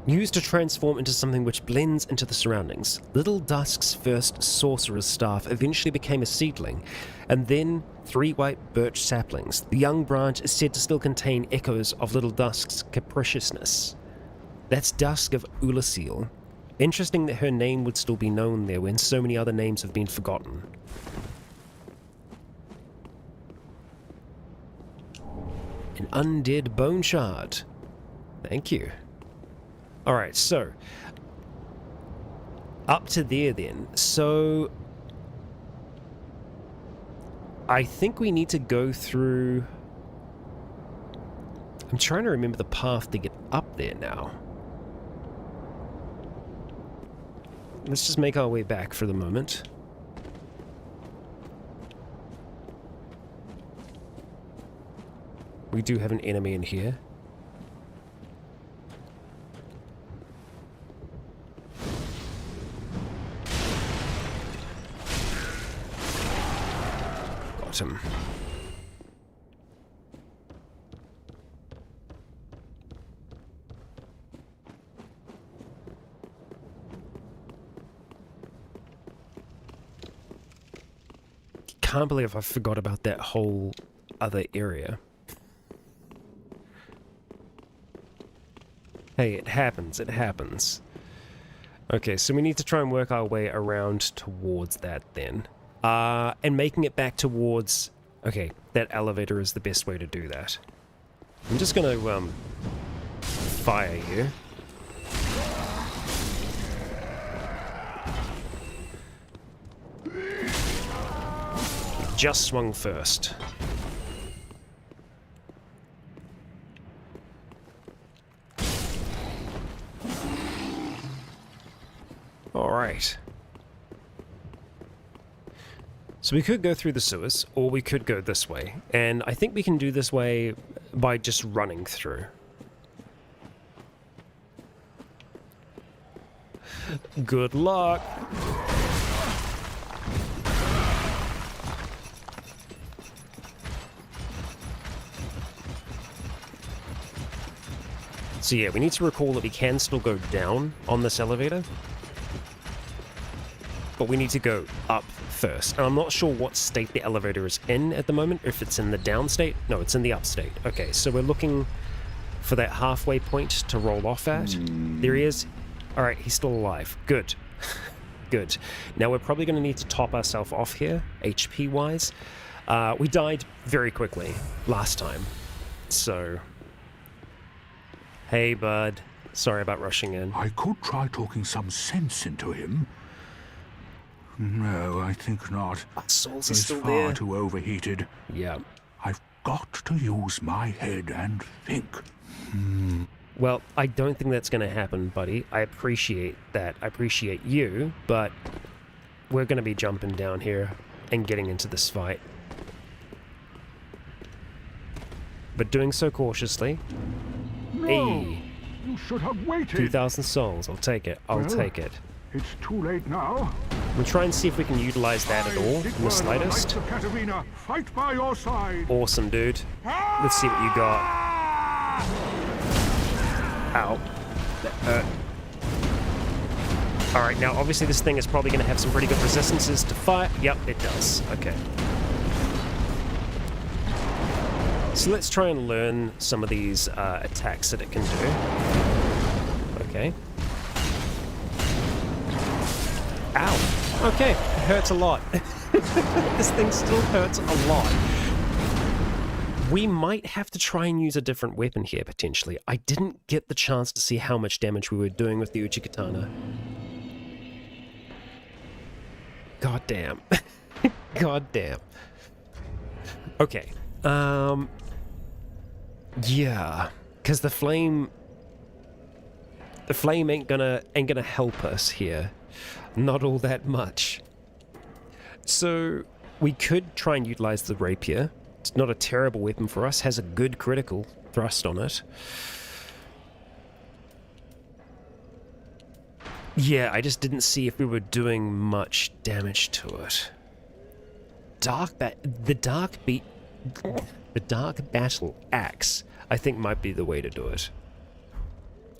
Used to transform into something which blends into the surroundings. Little Dusk's first sorcerer's staff eventually became a seedling, and then 3 white birch saplings. The young branch is said to still contain echoes of Little Dusk's capriciousness. That's Dusk of Ulasil. Interesting that her name would still be known there when so many other names have been forgotten. An undead bone shard. Thank you. Alright, so up to there then. So I think we need to go through... I'm trying to remember the path to get up there now. Let's just make our way back for the moment. We do have an enemy in here. Got him. Can't believe I forgot about that whole other area. Hey, it happens, it happens. Okay, so we need to try and work our way around towards that then. And making it back towards... Okay, that elevator is the best way to do that. I'm just gonna, fire you. Just swung first. Alright. So we could go through the sewers, or we could go this way. And I think we can do this way by just running through. Good luck! So yeah, we need to recall that we can still go down on this elevator. But we need to go up first. And I'm not sure what state the elevator is in at the moment. If it's in the down state. No, it's in the up state. Okay, so we're looking for that halfway point to roll off at. There he is. Alright, he's still alive. Good. Good. Now we're probably going to need to top ourselves off here, HP-wise. We died very quickly last time. So... Hey, bud. Sorry about rushing in. I could try talking some sense into him. No, I think not. Souls are He's still far there. too overheated. Yeah. I've got to use my head and think. Well, I don't think that's going to happen, buddy. I appreciate that. I appreciate you, but we're going to be jumping down here and getting into this fight. But doing so cautiously. No, Hey, you should have waited. 2,000 souls. I'll take it. I'll Well, take it. It's too late now. We'll try and see if we can utilize that at all, in the slightest. Knights of Katarina, fight by your side. Awesome, dude. Let's see what you got. Ow. That hurt. Alright, now obviously this thing is probably going to have some pretty good resistances to fire. Yep, it does. Okay. So let's try and learn some of these attacks that it can do. Okay. Ow. Okay, it hurts a lot. This thing still hurts a lot. We might have to try and use a different weapon here, potentially. I didn't get the chance to see how much damage we were doing with the Uchikatana. God damn. God damn. Okay. Yeah. Because the flame ain't gonna help us here. Not all that much. So we could try and utilize the rapier. It's not a terrible weapon for us. Has a good critical thrust on it. Yeah, I just didn't see if we were doing much damage to it. The dark battle axe, I think, might be the way to do it.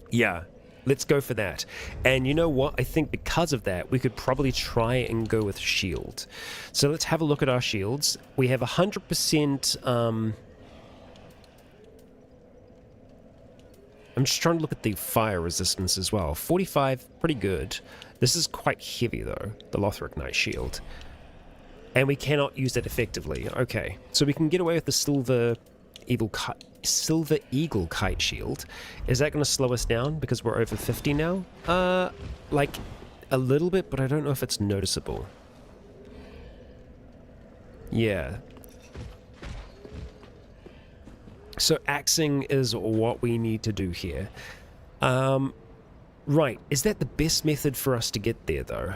Yeah, let's go for that. And you know what? I think because of that, we could probably try and go with shield. So let's have a look at our shields. We have 100%... I'm just trying to look at the fire resistance as well. 45, pretty good. This is quite heavy, though, the Lothric Knight shield. And we cannot use it effectively. Okay, so we can get away with the Silver Eagle Kite shield. Is that going to slow us down because we're over 50 now? Like a little bit, but I don't know if it's noticeable. Yeah. So axing is what we need to do here. Right, is that the best method for us to get there, though?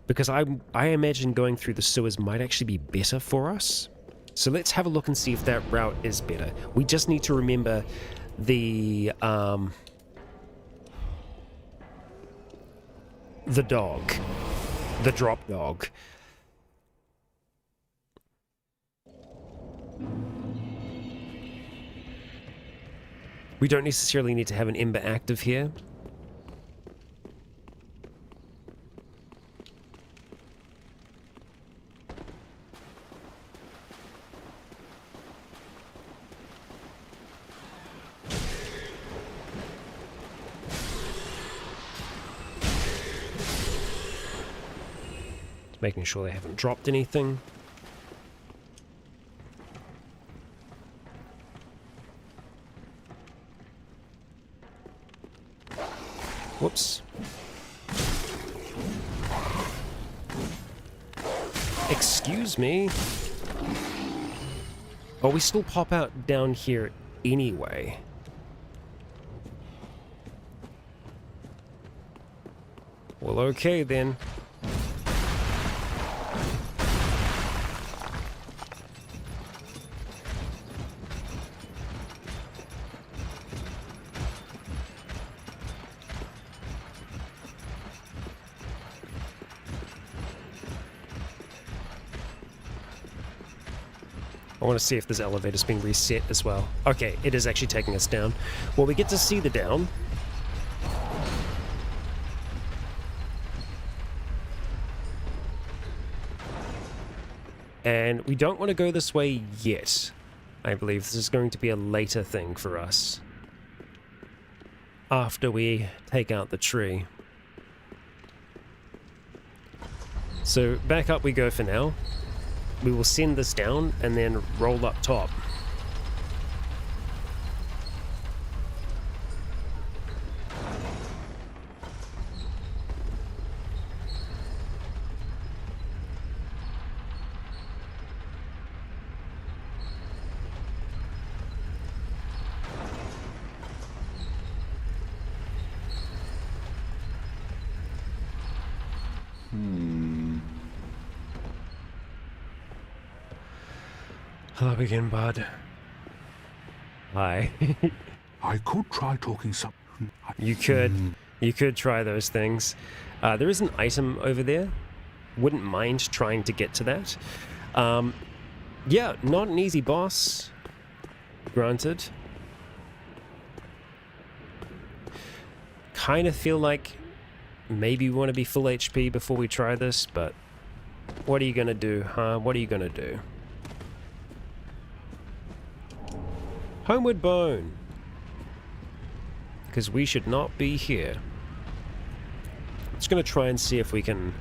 Because I imagine going through the sewers might actually be better for us. So let's have a look and see if that route is better. We just need to remember the dog. The drop dog. We don't necessarily need to have an Ember active here. Making sure they haven't dropped anything. Whoops. Excuse me. Oh, we still pop out down here anyway. Well, okay then. I want to see if this elevator's been reset as well. Okay, it is actually taking us down. Well, we get to see the down. And we don't want to go this way yet. I believe this is going to be a later thing for us. After we take out the tree. So back up we go for now. We will send this down and then roll up top. Hello again, bud. Hi. I could try talking some. You could try those things. There is an item over there. Wouldn't mind trying to get to that. Yeah, not an easy boss. Granted. Kind of feel like maybe we want to be full HP before we try this, but what are you gonna do, huh? What are you gonna do? Homeward Bone. Because we should not be here. Just gonna try and see if we can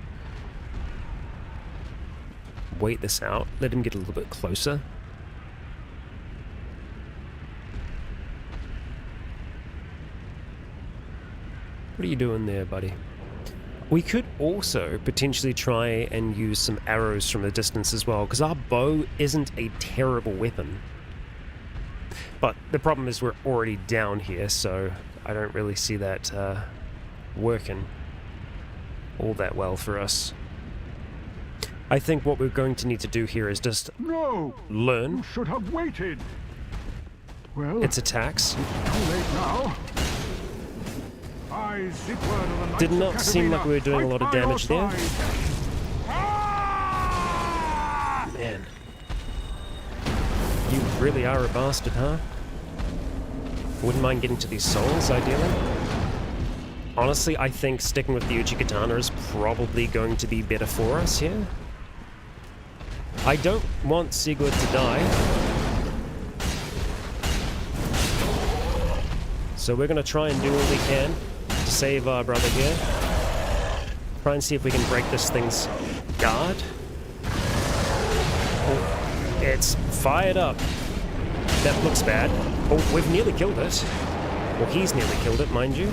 wait this out. Let him get a little bit closer. What are you doing there, buddy? We could also potentially try and use some arrows from a distance as well, because our bow isn't a terrible weapon. But the problem is we're already down here, so I don't really see that working all that well for us. I think what we're going to need to do here is just No! learn You should have waited. Well, its attacks. too late now. I, Sigurd of the Knights Did of not seem like we were doing a lot of Katarina, damage there. fight by your side. Ah! Man. You really are a bastard, huh? Wouldn't mind getting to these souls, ideally. Honestly, I think sticking with the Uchi Katana is probably going to be better for us here. I don't want Sigurd to die. So we're going to try and do all we can to save our brother here. Try and see if we can break this thing's guard. Oh, it's fired up. That looks bad. Oh, we've nearly killed it. Well, he's nearly killed it, mind you.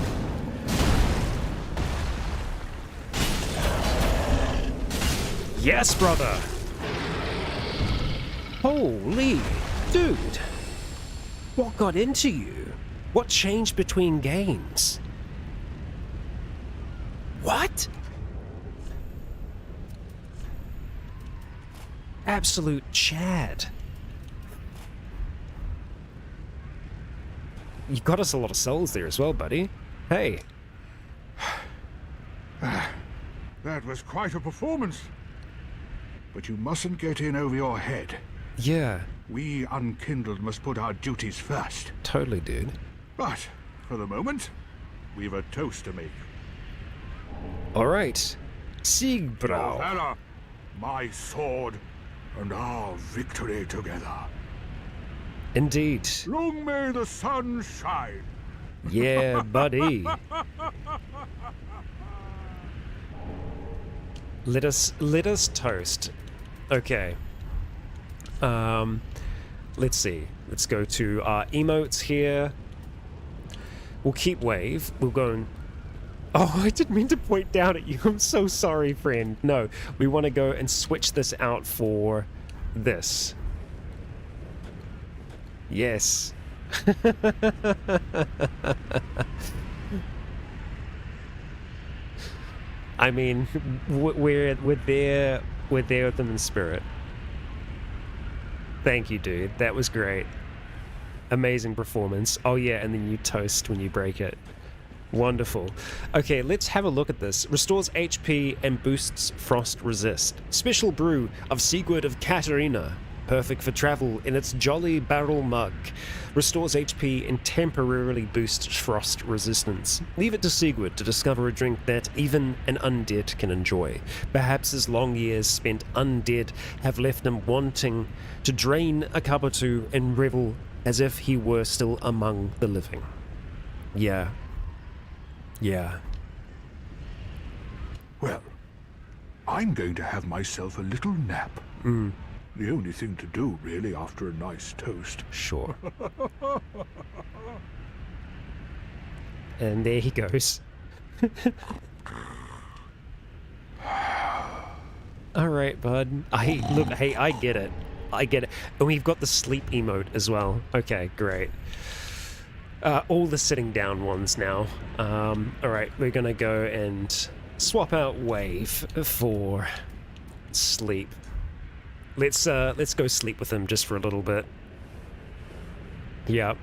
Yes, brother! Holy dude! What got into you? What changed between games? What? Absolute Chad. You got us a lot of souls there as well, buddy. Hey. That was quite a performance. But you mustn't get in over your head. Yeah, We unkindled must put our duties first. totally, dude. But, for the moment, we've a toast to make. Alright. Your Siegbräu. valor, my sword, and our victory together. Indeed. Long may the sun shine. Yeah, buddy. Let us toast. Okay. Let's see. Let's go to our emotes here. We'll keep wave. We'll go and... Oh, I didn't mean to point down at you. I'm so sorry, friend. No, we want to go and switch this out for this. Yes. I mean, we're there with them in spirit. Thank you, dude. That was great. Amazing performance. Oh yeah, and then you toast when you break it. Wonderful. Okay, let's have a look at this. Restores HP and boosts frost resist. Special brew of Sigurd of Katarina. perfect for travel in its jolly barrel mug. Restores HP and temporarily boosts frost resistance. Leave it to Sigurd to discover a drink that even an undead can enjoy. Perhaps his long years spent undead have left him wanting to drain a cup or two and revel as if he were still among the living. Yeah. Yeah. Well, I'm going to have myself a little nap. The only thing to do, really, after a nice toast. Sure. And there he goes. Alright, bud. Look, hey, I get it. I get it. And we've got the sleep emote as well. Okay, great. All the sitting down ones now. Alright, we're gonna go and swap out Wave for sleep. Let's go sleep with him just for a little bit. Yeah.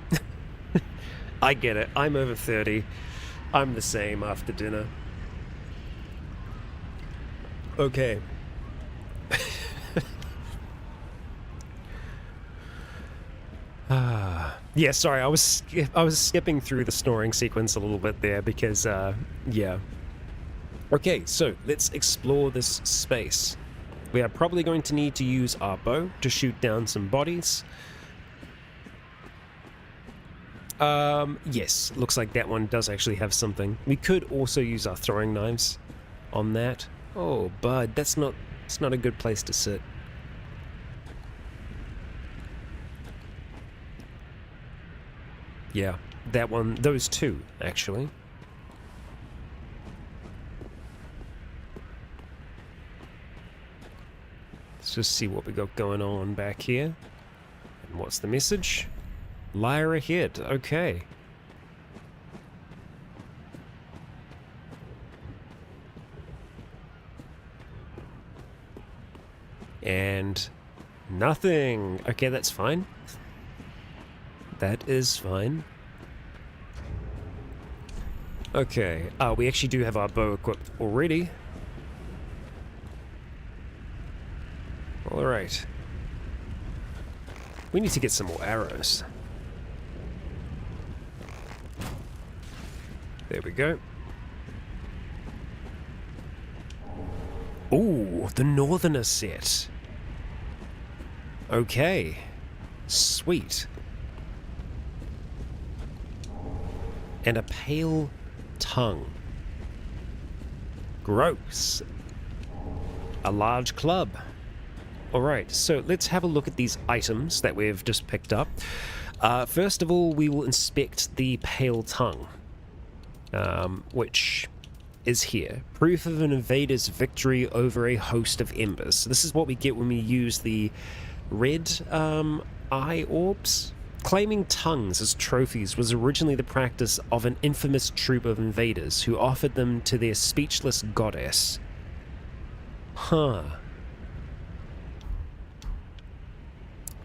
I get it. I'm over 30. I'm the same after dinner. Okay. Yeah, sorry, I was skipping through the snoring sequence a little bit there because, yeah. Okay, so let's explore this space. We are probably going to need to use our bow to shoot down some bodies. Yes, looks like that one does actually have something. We could also use our throwing knives on that. Oh, bud, it's not a good place to sit. Yeah, that one, those two, actually. Let's just see what we got going on back here. And what's the message? Liar ahead, okay. And nothing. Okay, that's fine. That is fine. Okay, we actually do have our bow equipped already. Alright. We need to get some more arrows. There we go. Ooh, the Northerner set. Okay. Sweet. And a pale tongue. Gross. A large club. Alright, so let's have a look at these items that we've just picked up. First of all, we will inspect the pale tongue, which is here. Proof of an invader's victory over a host of embers. So this is what we get when we use the red eye orbs. Claiming tongues as trophies was originally the practice of an infamous troop of invaders who offered them to their speechless goddess. Huh.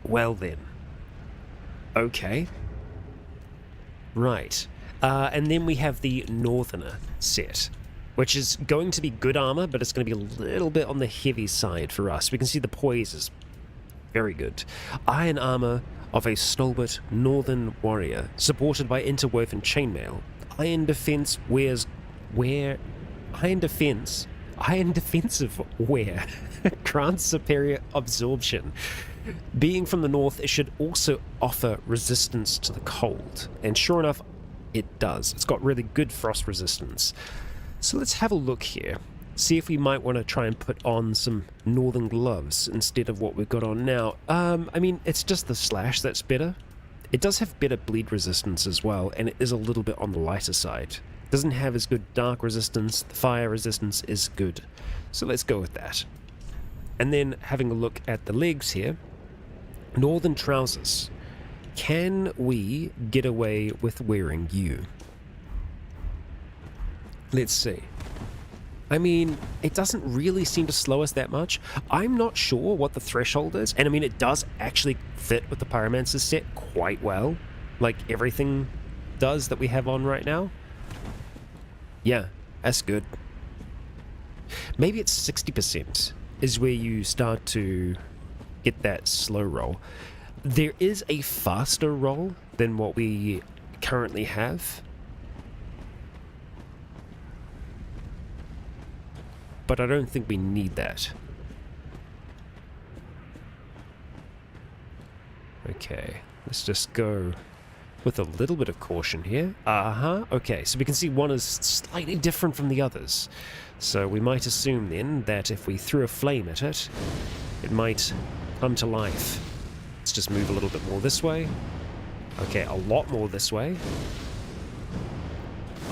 Well then. Okay. Right. And then we have the Northerner set, which is going to be good armor, but it's going to be a little bit on the heavy side for us. We can see the poise is very good. Iron armor of a stalwart northern warrior, supported by interwoven chainmail. Iron defensive wear grants superior absorption. Being from the north, it should also offer resistance to the cold. And sure enough, it does. It's got really good frost resistance. So let's have a look here. See if we might want to try and put on some northern gloves instead of what we've got on now. I mean, it's just the slash that's better. It does have better bleed resistance as well, and it is a little bit on the lighter side. Doesn't have as good dark resistance. The fire resistance is good. So let's go with that. And then having a look at the legs here. Northern trousers. Can we get away with wearing you? Let's see. I mean, it doesn't really seem to slow us that much. I'm not sure what the threshold is. And I mean, it does actually fit with the Pyromancer's set quite well. Like everything does that we have on right now. Yeah, that's good. Maybe it's 60% is where you start to get that slow roll. There is a faster roll than what we currently have, but I don't think we need that. Okay, let's just go with a little bit of caution here. Okay, so we can see one is slightly different from the others. So we might assume then that if we threw a flame at it, it might come to life. Let's just move a little bit more this way. Okay, a lot more this way.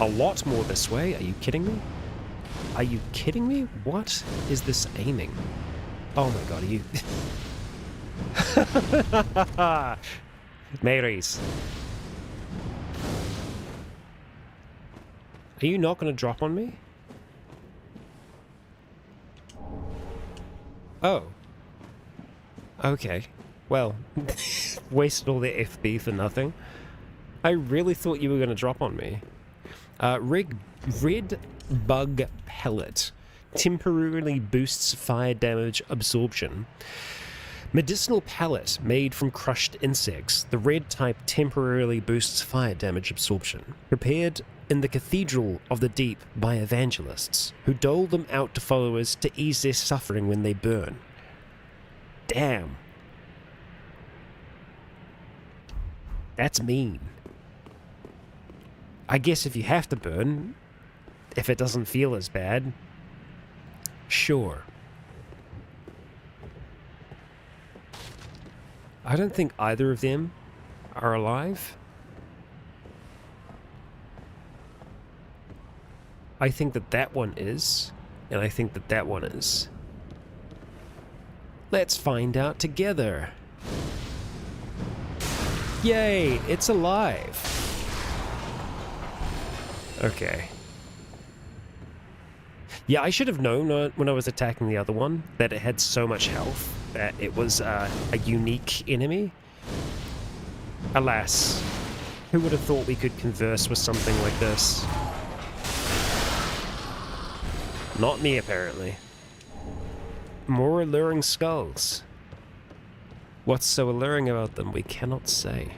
A lot more this way. Are you kidding me? Are you kidding me? What is this aiming? Oh my god, are you... Marys. Are you not going to drop on me? Oh. Okay. Well, wasted all the FB for nothing. I really thought you were going to drop on me. Red Bug Pellet. Temporarily boosts fire damage absorption. Medicinal pellet made from crushed insects. The red type temporarily boosts fire damage absorption. Prepared in the Cathedral of the Deep by evangelists, who dole them out to followers to ease their suffering when they burn. Damn. That's mean. I guess if you have to burn, if it doesn't feel as bad, sure. I don't think either of them are alive. I think that that one is, and I think that that one is. Let's find out together. Yay, it's alive. Okay. Yeah, I should have known when I was attacking the other one that it had so much health that it was a unique enemy. Alas, who would have thought we could converse with something like this? Not me, apparently. More alluring skulls. What's so alluring about them, we cannot say.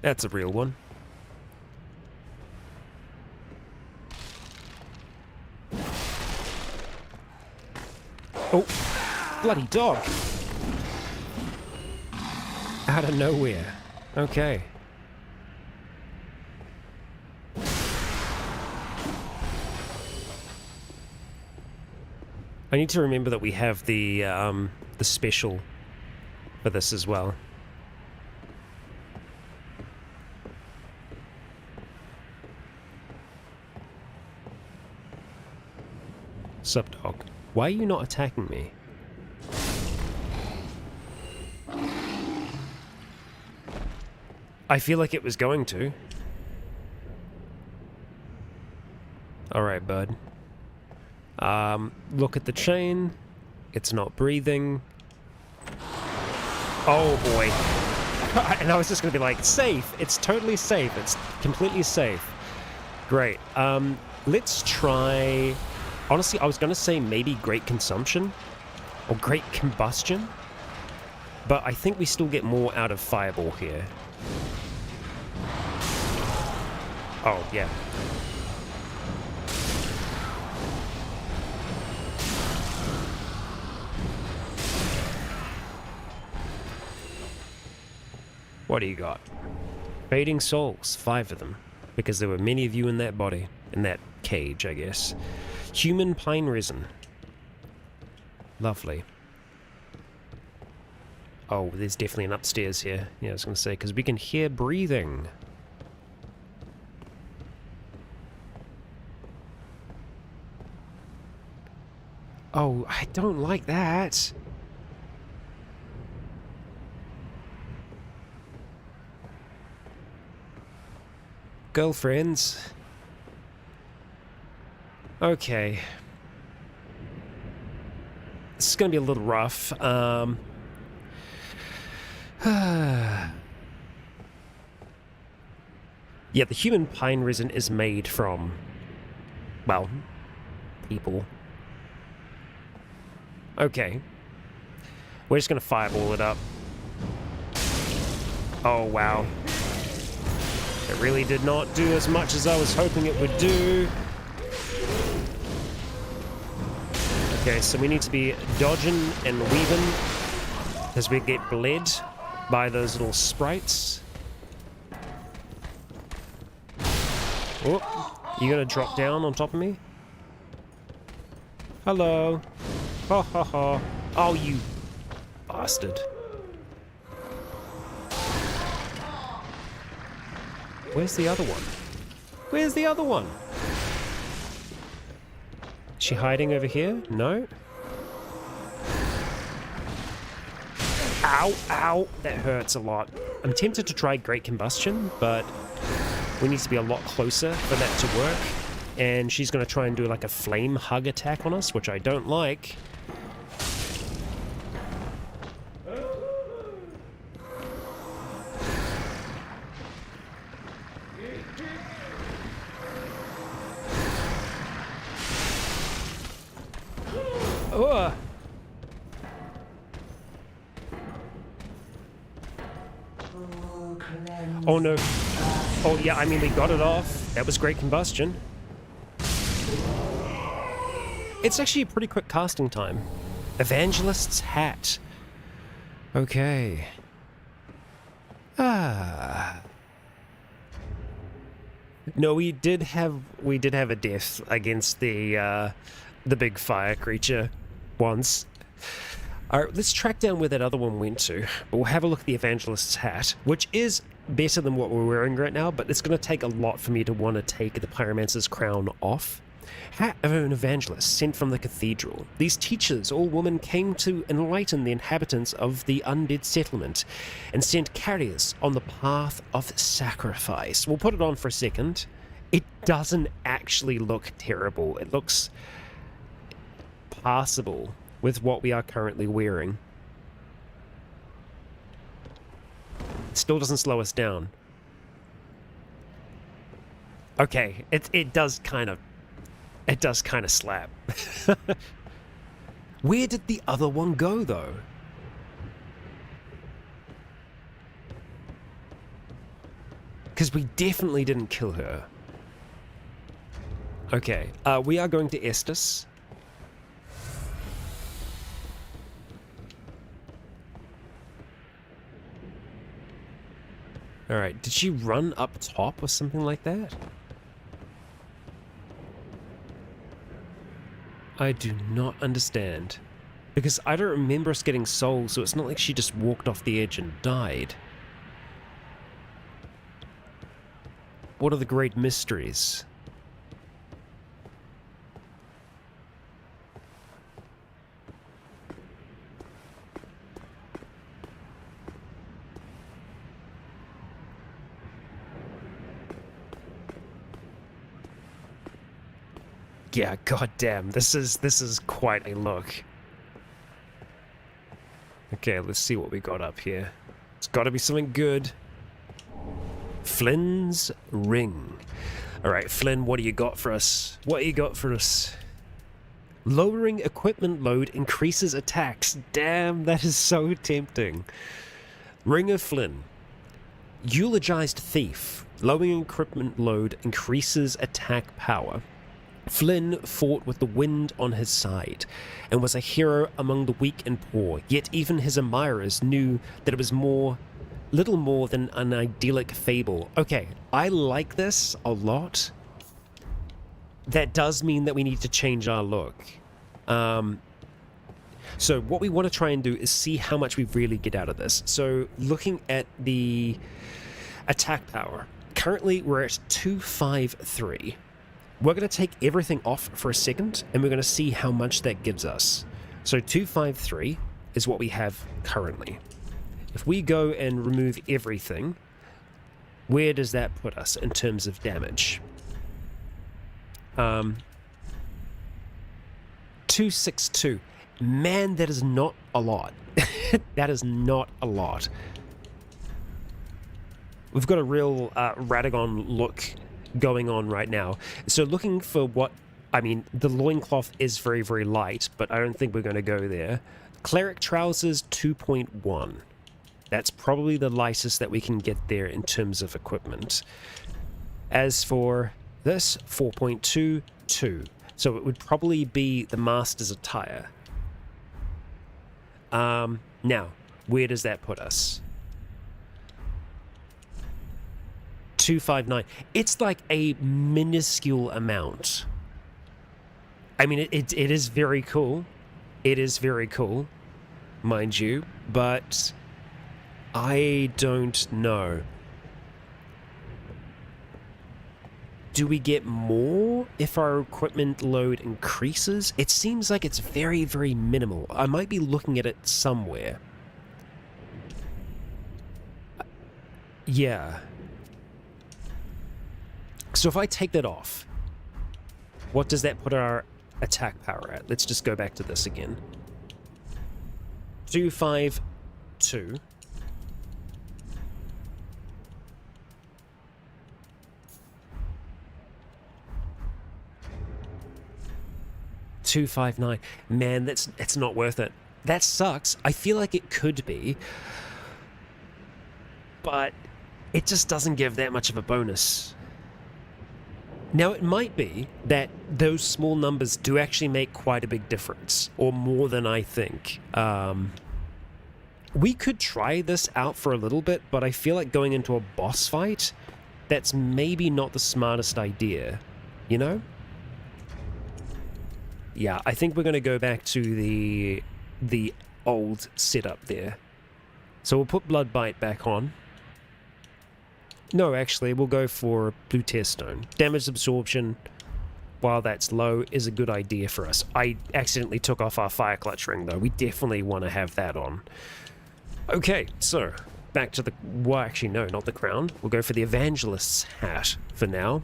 That's a real one. Oh, bloody dog. Out of nowhere. Okay. I need to remember that we have the special for this as well. Sup, dog? Why are you not attacking me? I feel like it was going to. Alright, bud. Look at the chain. It's not breathing. Oh boy. And I was just gonna be like, safe! It's totally safe. It's completely safe. Great. Let's try... Honestly, I was going to say maybe great consumption or great combustion, but I think we still get more out of Fireball here. Oh, yeah. What do you got? Fading souls, 5 of them, because there were many of you in that body, in that cage, I guess. Human pine resin. Lovely. Oh, there's definitely an upstairs here. Yeah, I was going to say, because we can hear breathing. Oh, I don't like that. Girlfriends. Okay. This is going to be a little rough. Yeah, the human pine resin is made from, well, people. Okay. We're just going to fireball it up. Oh, wow. It really did not do as much as I was hoping it would do. Okay, so we need to be dodging and weaving as we get bled by those little sprites. Oh, you gonna drop down on top of me? Hello. Ha ha ha. Oh, you bastard. Where's the other one? Where's the other one? Is she hiding over here? No? Ow, ow, that hurts a lot. I'm tempted to try Great Combustion, but we need to be a lot closer for that to work. And she's going to try and do like a flame hug attack on us, which I don't like. Oh no. Oh yeah, I mean, we got it off. That was Great Combustion. It's actually a pretty quick casting time. Evangelist's Hat. Okay. Ah. No, we did have a death against the big fire creature once. Alright, let's track down where that other one went to. But we'll have a look at the Evangelist's Hat, which is better than what we're wearing right now, but it's going to take a lot for me to want to take the Pyromancer's crown off. Hat of an evangelist sent from the cathedral. These teachers, all women, came to enlighten the inhabitants of the undead settlement and sent carriers on the path of sacrifice. We'll put it on for a second. It doesn't actually look terrible. It looks passable with what we are currently wearing. It still doesn't slow us down. Okay, it does kind of slap. Where did the other one go, though? Because we definitely didn't kill her. Okay, we are going to Estus. Alright, did she run up top or something like that? I do not understand. Because I don't remember us getting souls, so it's not like she just walked off the edge and died. What are the great mysteries? Yeah, goddamn, this is quite a look. Okay, let's see what we got up here. It's got to be something good. Flynn's Ring. All right, Flynn, what do you got for us? What do you got for us? Lowering equipment load increases attacks. Damn, that is so tempting. Ring of Flynn. Eulogized Thief. Lowering equipment load increases attack power. Flynn fought with the wind on his side, and was a hero among the weak and poor, yet even his admirers knew that it was little more than an idyllic fable. Okay, I like this a lot. That does mean that we need to change our look. So what we want to try and do is see how much we really get out of this. So looking at the attack power, currently we're at 253. We're going to take everything off for a second, and we're going to see how much that gives us. So 253 is what we have currently. If we go and remove everything, where does that put us in terms of damage? 262. Man, that is not a lot. That is not a lot. We've got a real Radagon look going on right now. So looking for what... I mean, the loincloth is very, very light, but I don't think we're going to go there. Cleric trousers, 2.1. That's probably the lightest that we can get there in terms of equipment. As for this, 4.2, 2. So it would probably be the master's attire. Now, where does that put us? 259. It's like a minuscule amount. I mean, it is very cool. It is very cool, mind you, but I don't know. Do we get more if our equipment load increases? It seems like it's very, very minimal. I might be looking at it somewhere. Yeah. So if I take that off, what does that put our attack power at? Let's just go back to this again. 252. $259. Man, it's not worth it. That sucks. I feel like it could be, but it just doesn't give that much of a bonus. Now, it might be that those small numbers do actually make quite a big difference, or more than I think. We could try this out for a little bit, but I feel like going into a boss fight, that's maybe not the smartest idea, you know? Yeah, I think we're going to go back to the old setup there. So we'll put Blood Bite back on. No, actually, we'll go for Blue Tear Stone. Damage absorption, while that's low, is a good idea for us. I accidentally took off our Fire Clutch ring, though. We definitely want to have that on. Okay, so back to the... Well, actually, no, not the crown. We'll go for the Evangelist's hat for now.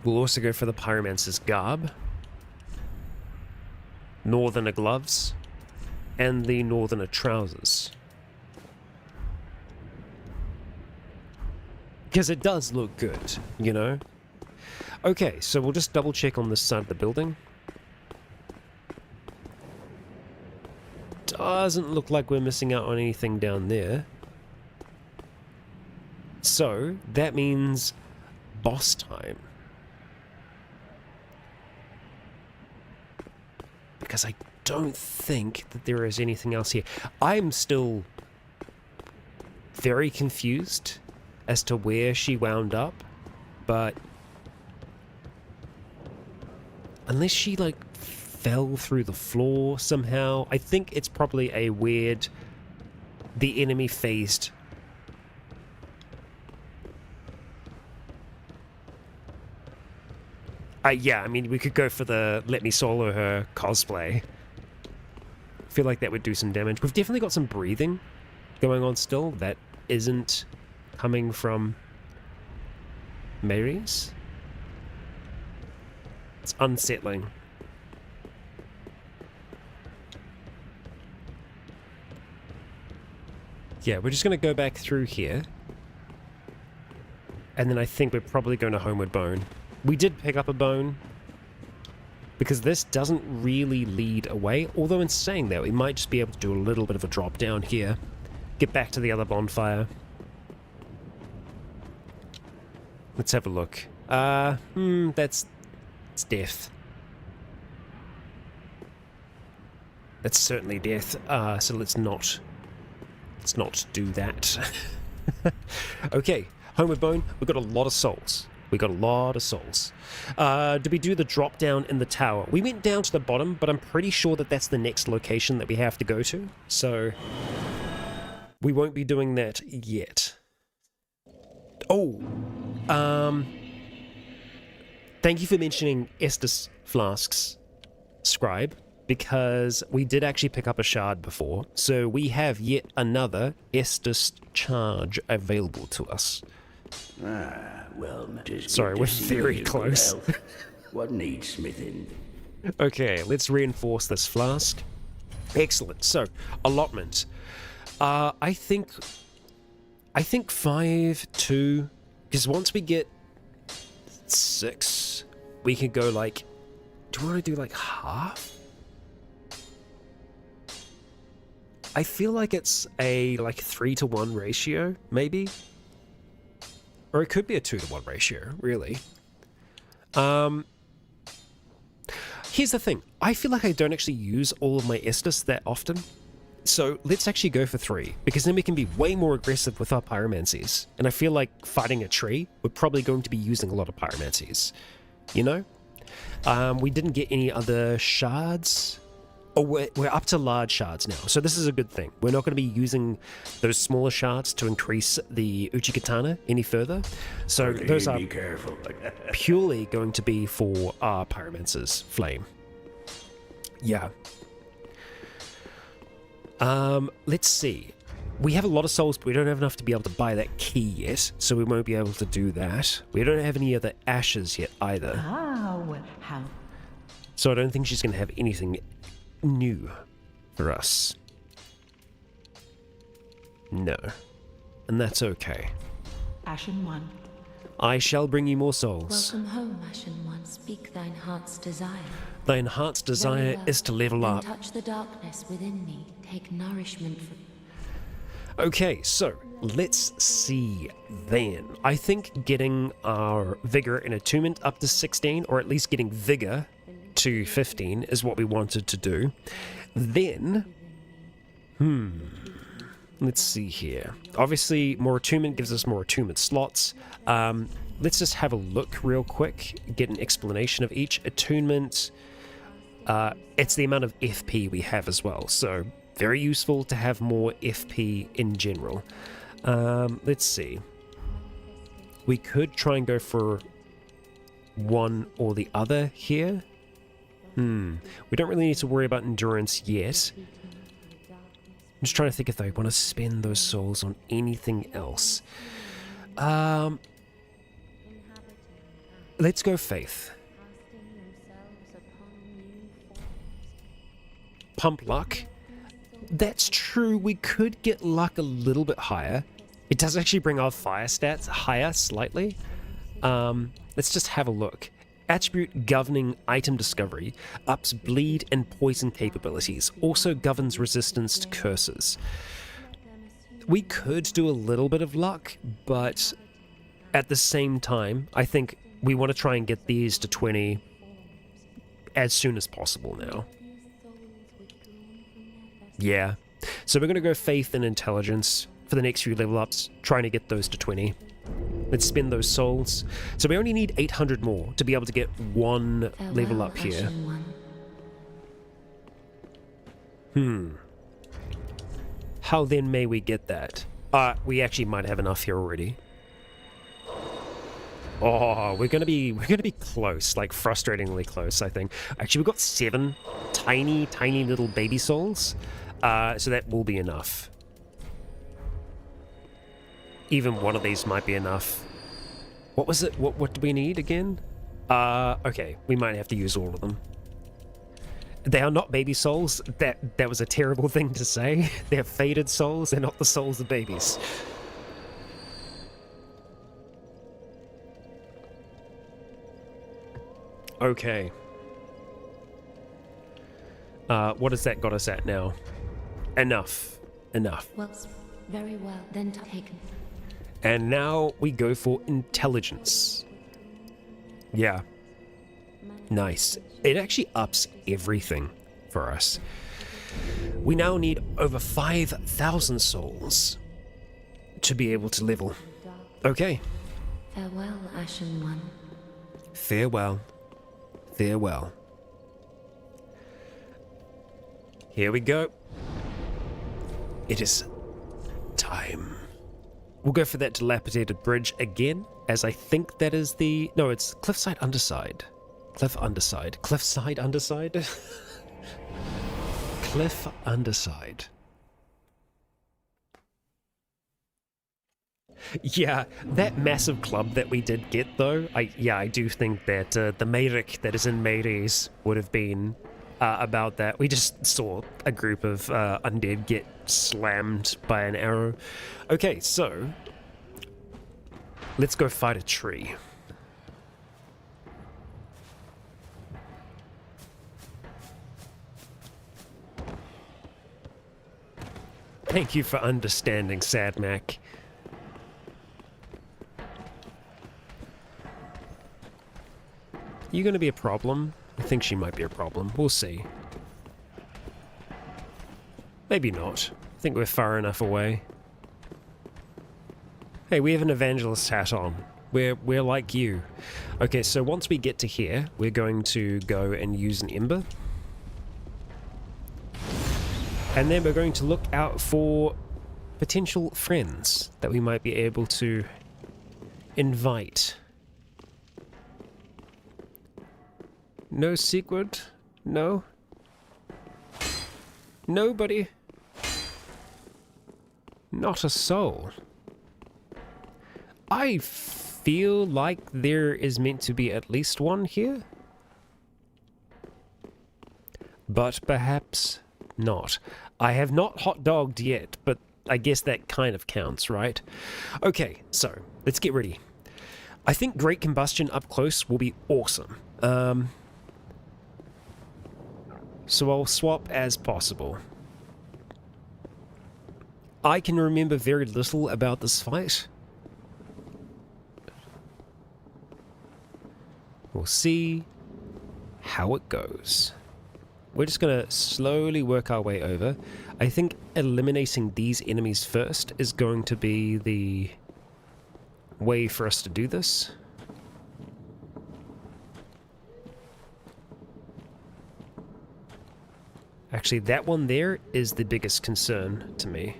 We'll also go for the Pyromancer's garb, Northerner gloves, and the Northerner trousers. Because it does look good, you know? Okay, so we'll just double check on this side of the building. Doesn't look like we're missing out on anything down there. So, that means boss time. Because I don't think that there is anything else here. I'm still very confused as to where she wound up, but unless she like fell through the floor somehow, I think it's probably a weird, the enemy phased. Yeah, I mean, we could go for the Let Me Solo Her cosplay. I feel like that would do some damage. We've definitely got some breathing going on still that isn't coming from Mary's. It's unsettling. Yeah, we're just going to go back through here. And then I think we're probably going to Homeward Bone. We did pick up a bone, because this doesn't really lead away, although in saying that, we might just be able to do a little bit of a drop down here. Get back to the other bonfire. Let's have a look. That's death. That's certainly death. So let's not do that. Okay, Homeward Bone, we've got a lot of souls. We got a lot of souls. Did we do the drop down in the tower? We went down to the bottom, but I'm pretty sure that that's the next location that we have to go to. So we won't be doing that yet. Oh, thank you for mentioning Estus Flasks, Scribe, because we did actually pick up a shard before. So we have yet another Estus charge available to us. Well, sorry, we're very close. What needs smithing? Okay, let's reinforce this flask. Excellent. So, allotment. I think 5, 2, because once we get 6, we can go like, do you want to do like half? I feel like it's a like 3-to-1 ratio, maybe? Or it could be a 2-to-1 ratio, really. Here's the thing. I feel like I don't actually use all of my Estus that often. So let's actually go for 3, because then we can be way more aggressive with our pyromancies. And I feel like fighting a tree, we're probably going to be using a lot of pyromancies. You know? We didn't get any other shards. Oh, we're up to large shards now, so this is a good thing. We're not going to be using those smaller shards to increase the Uchikatana any further. So those are purely going to be for our Pyromancer's Flame. Yeah. Let's see. We have a lot of souls, but we don't have enough to be able to buy that key yet, so we won't be able to do that. We don't have any other ashes yet either. How? So I don't think she's going to have anything new for us. No. And that's okay. Ashen One. I shall bring you more souls. Welcome home, Ashen One. Speak thine heart's desire. Thine heart's desire is to level up. Touch the darkness within me. Take nourishment from... Okay, so let's see then. I think getting our vigor and attunement up to 16, or at least getting vigor to 15 is what we wanted to do. Then, let's see here. Obviously, more attunement gives us more attunement slots. Let's just have a look real quick, get an explanation of each. Attunement, it's the amount of FP we have as well, so very useful to have more FP in general. Let's see. We could try and go for one or the other here. We don't really need to worry about endurance yet. I'm just trying to think if I want to spend those souls on anything else. Let's go faith. Pump luck. That's true, we could get luck a little bit higher. It does actually bring our fire stats higher slightly. Let's just have a look. Attribute governing item discovery ups bleed and poison capabilities, also governs resistance to curses. We could do a little bit of luck, but at the same time, I think we want to try and get these to 20 as soon as possible now. Yeah, so we're going to go faith and intelligence for the next few level ups, trying to get those to 20. Let's spend those souls. So we only need 800 more to be able to get one level up here. How then may we get that? We actually might have enough here already. Oh, we're gonna be close, like frustratingly close, I think. Actually, we've got 7 tiny little baby souls, so that will be enough. Even one of these might be enough. What was it? What do we need again? Okay, we might have to use all of them. They are not baby souls. That was a terrible thing to say. They're faded souls. They're not the souls of babies. Okay. What has that got us at now? Enough. Well, very well, then taken. And now we go for intelligence. Yeah. Nice. It actually ups everything for us. We now need over 5,000 souls to be able to level. Okay. Farewell, Ashen One. Farewell. Farewell. Here we go. It is time. We'll go for that dilapidated bridge again, as I think that is the... No, it's cliffside underside. Cliff underside. Cliffside underside? Cliff underside. Yeah, that massive club that we did get, though, I do think that the Mayrick that is in Mayres would have been about that. We just saw a group of undead get slammed by an arrow. Okay, so let's go fight a tree. Thank you for understanding, Sad Mac. You gonna be a problem? I think she might be a problem. We'll see. Maybe not. I think we're far enough away. Hey, we have an evangelist hat on. We're like you. Okay, so once we get to here, we're going to go and use an ember. And then we're going to look out for potential friends that we might be able to invite. No Sigurd? No? Nobody? Not a soul. I feel like there is meant to be at least one here. But perhaps not. I have not hot dogged yet, but I guess that kind of counts, right? Okay, so let's get ready. I think Great Combustion up close will be awesome. So I'll swap as possible. I can remember very little about this fight. We'll see how it goes. We're just going to slowly work our way over. I think eliminating these enemies first is going to be the way for us to do this. Actually, that one there is the biggest concern to me.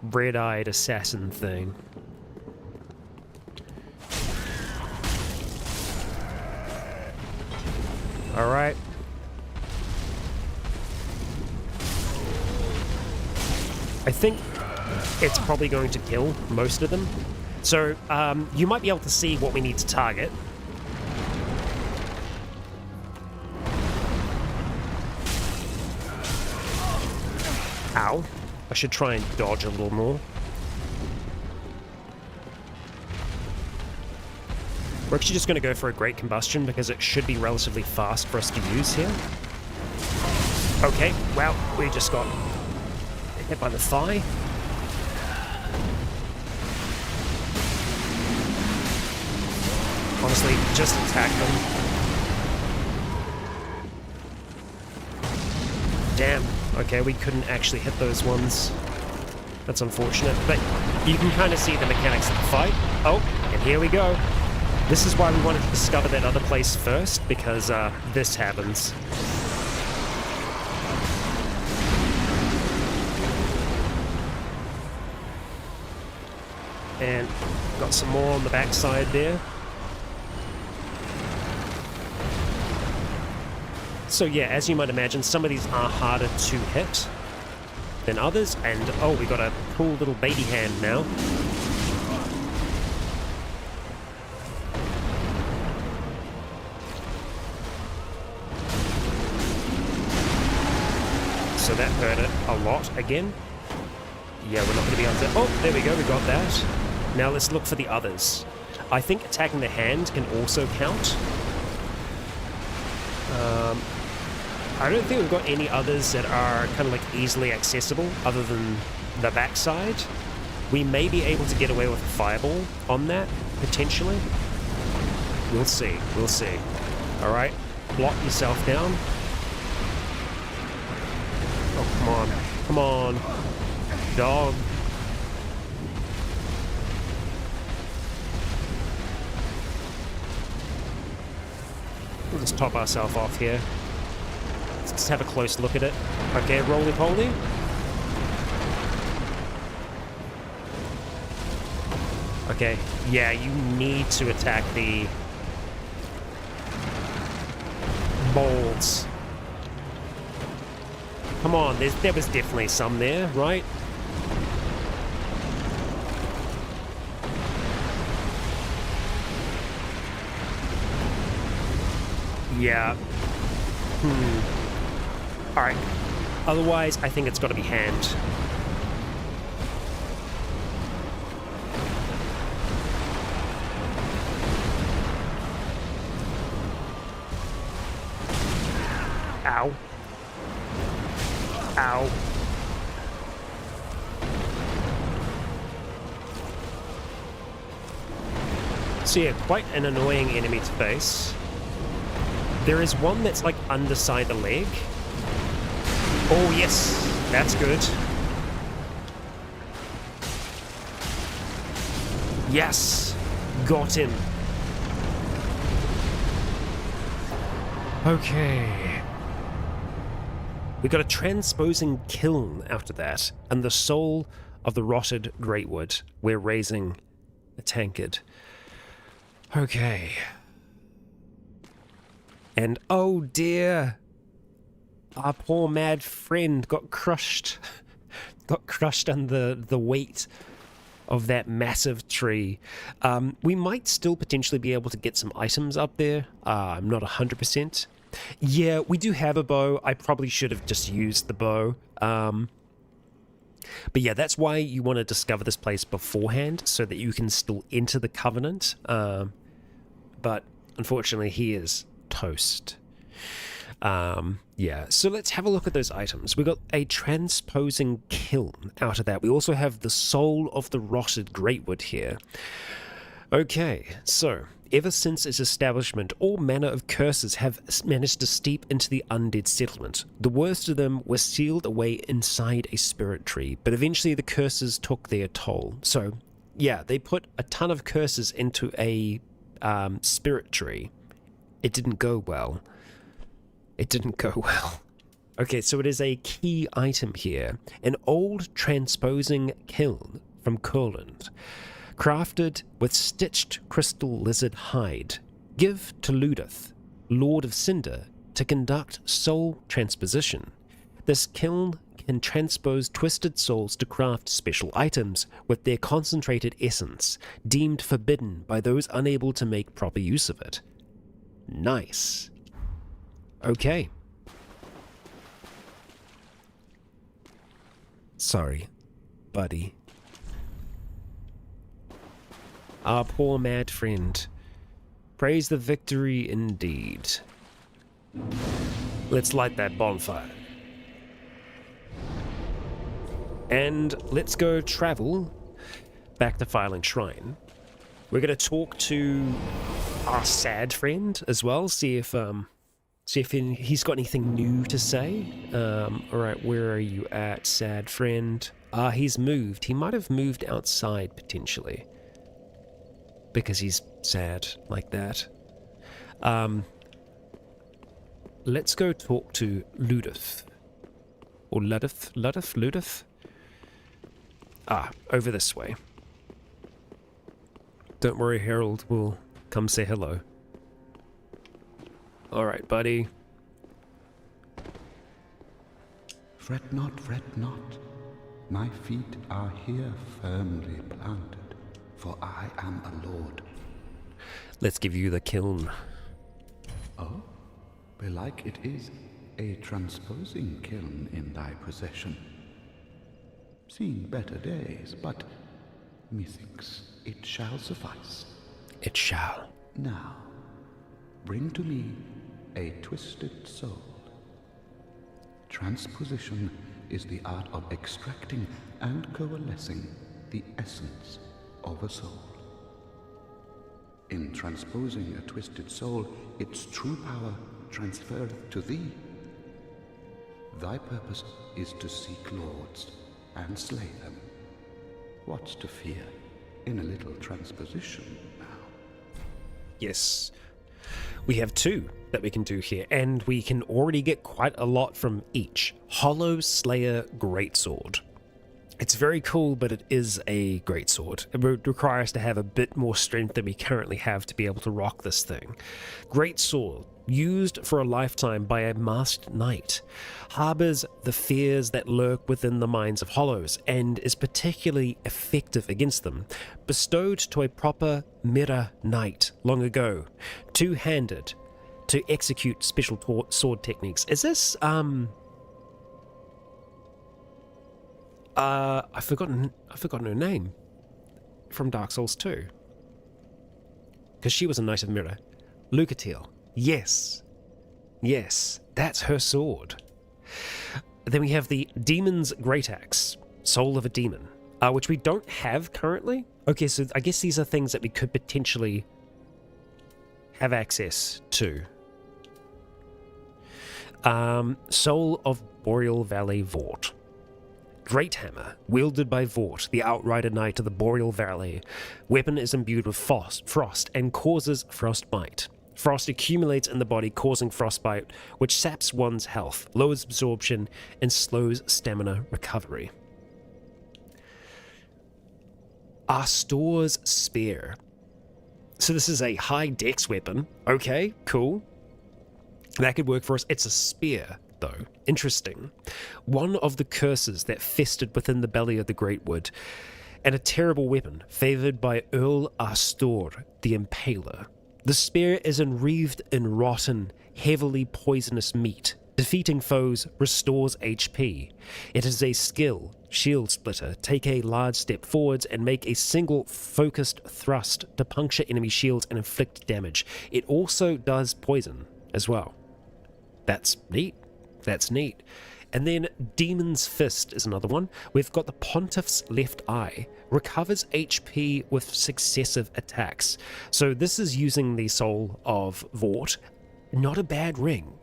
Red-eyed assassin thing. Alright. I think it's probably going to kill most of them. So, you might be able to see what we need to target. Ow. I should try and dodge a little more. We're actually just going to go for a Great Combustion because it should be relatively fast for us to use here. Okay, well, we just got hit by the thigh. Honestly, just attack them. Damn. Okay, we couldn't actually hit those ones. That's unfortunate, but you can kind of see the mechanics of the fight. Oh, and here we go. This is why we wanted to discover that other place first, because this happens. And got some more on the backside there. So yeah, as you might imagine, some of these are harder to hit than others, and oh, we got a cool little baby hand now. So that hurt it a lot again. Yeah, we're not going to be able to... Oh, there we go, we got that. Now let's look for the others. I think attacking the hand can also count. I don't think we've got any others that are kind of like easily accessible other than the backside. We may be able to get away with a fireball on that, potentially. We'll see, we'll see. Alright, block yourself down. Oh, come on. Come on. Dog. We'll just top ourselves off here. Let's just have a close look at it. Okay, roly-poly. Okay, yeah, you need to attack the balls. Come on, there was definitely some there, right? Yeah. Alright. Otherwise, I think it's got to be hand. Ow. Ow. So yeah, quite an annoying enemy to face. There is one that's like underside the leg. Oh yes, that's good. Yes, got him. Okay. We got a transposing kiln after that, and the soul of the rotted greatwood. We're raising a tankard. Okay. And oh dear, our poor mad friend got crushed. Got crushed under the weight of that massive tree. We might still potentially be able to get some items up there. I'm not 100%. Yeah, we do have a bow. I probably should have just used the bow. But yeah, that's why you want to discover this place beforehand, so that you can still enter the Covenant. But unfortunately, he is toast. Yeah, so let's have a look at those items. We got a transposing kiln out of that. We also have the soul of the rotted greatwood here. Okay, so ever since its establishment, all manner of curses have managed to steep into the undead settlement. The worst of them were sealed away inside a spirit tree, but eventually the curses took their toll. So yeah, they put a ton of curses into a spirit tree. It didn't go well. It didn't go well. Okay, so it is a key item here. An old transposing kiln from Kurland, crafted with stitched crystal lizard hide. Give to Ludith, Lord of Cinder, to conduct soul transposition. This kiln can transpose twisted souls to craft special items with their concentrated essence, deemed forbidden by those unable to make proper use of it. Nice. Okay. Sorry, buddy. Our poor mad friend. Praise the victory indeed. Let's light that bonfire. And let's go travel back to Filing Shrine. We're going to talk to our sad friend as well, see if he's got anything new to say. Alright, where are you at, sad friend? He's moved. He might have moved outside, potentially. Because he's sad like that. Let's go talk to Ludith. Or Ludith? Over this way. Don't worry, Harold will come say hello. Alright, buddy. Fret not, fret not. My feet are here firmly planted, for I am a lord. Let's give you the kiln. Oh, belike it is a transposing kiln in thy possession. Seen better days, but methinks it shall suffice. It shall. Now, bring to me a twisted soul. Transposition is the art of extracting and coalescing the essence of a soul. In transposing a twisted soul, its true power transferreth to thee. Thy purpose is to seek lords and slay them. What's to fear in a little transposition now? Yes. We have two that we can do here, and we can already get quite a lot from each. Hollow Slayer Greatsword. It's very cool, but it is a greatsword. It would require us to have a bit more strength than we currently have to be able to rock this thing. Greatsword, used for a lifetime by a masked knight, harbors the fears that lurk within the minds of hollows, and is particularly effective against them. Bestowed to a proper Mira knight long ago, two-handed, to execute special sword techniques. Is this I've forgotten her name from Dark Souls 2. Because she was a Knight of Mirror. Lucatiel. Yes. Yes, that's her sword. Then we have the Demon's Great Axe, Soul of a Demon, which we don't have currently. Okay, so I guess these are things that we could potentially have access to. Soul of Boreal Valley Vort. Great Hammer, wielded by Vort, the Outrider Knight of the Boreal Valley. Weapon is imbued with frost and causes frostbite. Frost accumulates in the body, causing frostbite, which saps one's health, lowers absorption, and slows stamina recovery. Astor's Spear. So this is a high dex weapon. Okay, cool. That could work for us. It's a spear, though. Interesting. One of the curses that festered within the belly of the Great Wood, and a terrible weapon favored by Earl Astor, the Impaler. The spear is enwreathed in rotten, heavily poisonous meat. Defeating foes restores HP. It is a skill, Shield Splitter. Take a large step forwards and make a single focused thrust to puncture enemy shields and inflict damage. It also does poison as well. That's neat. That's neat. And then Demon's Fist is another one. We've got the Pontiff's Left Eye. Recovers HP with successive attacks. So this is using the Soul of Vort. Not a bad ring.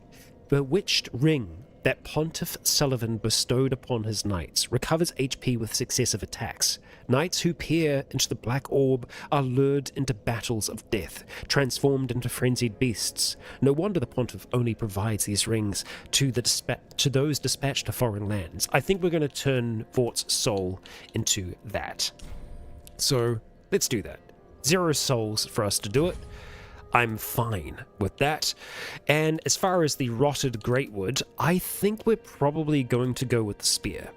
Bewitched Ring that Pontiff Sullivan bestowed upon his knights. Recovers HP with successive attacks. Knights who peer into the black orb are lured into battles of death, transformed into frenzied beasts. No wonder the Pontiff only provides these rings to those dispatched to foreign lands. I think we're going to turn Vort's soul into that. So let's do that. 0 souls for us to do it. I'm fine with that. And as far as the rotted Greatwood, I think we're probably going to go with the spear.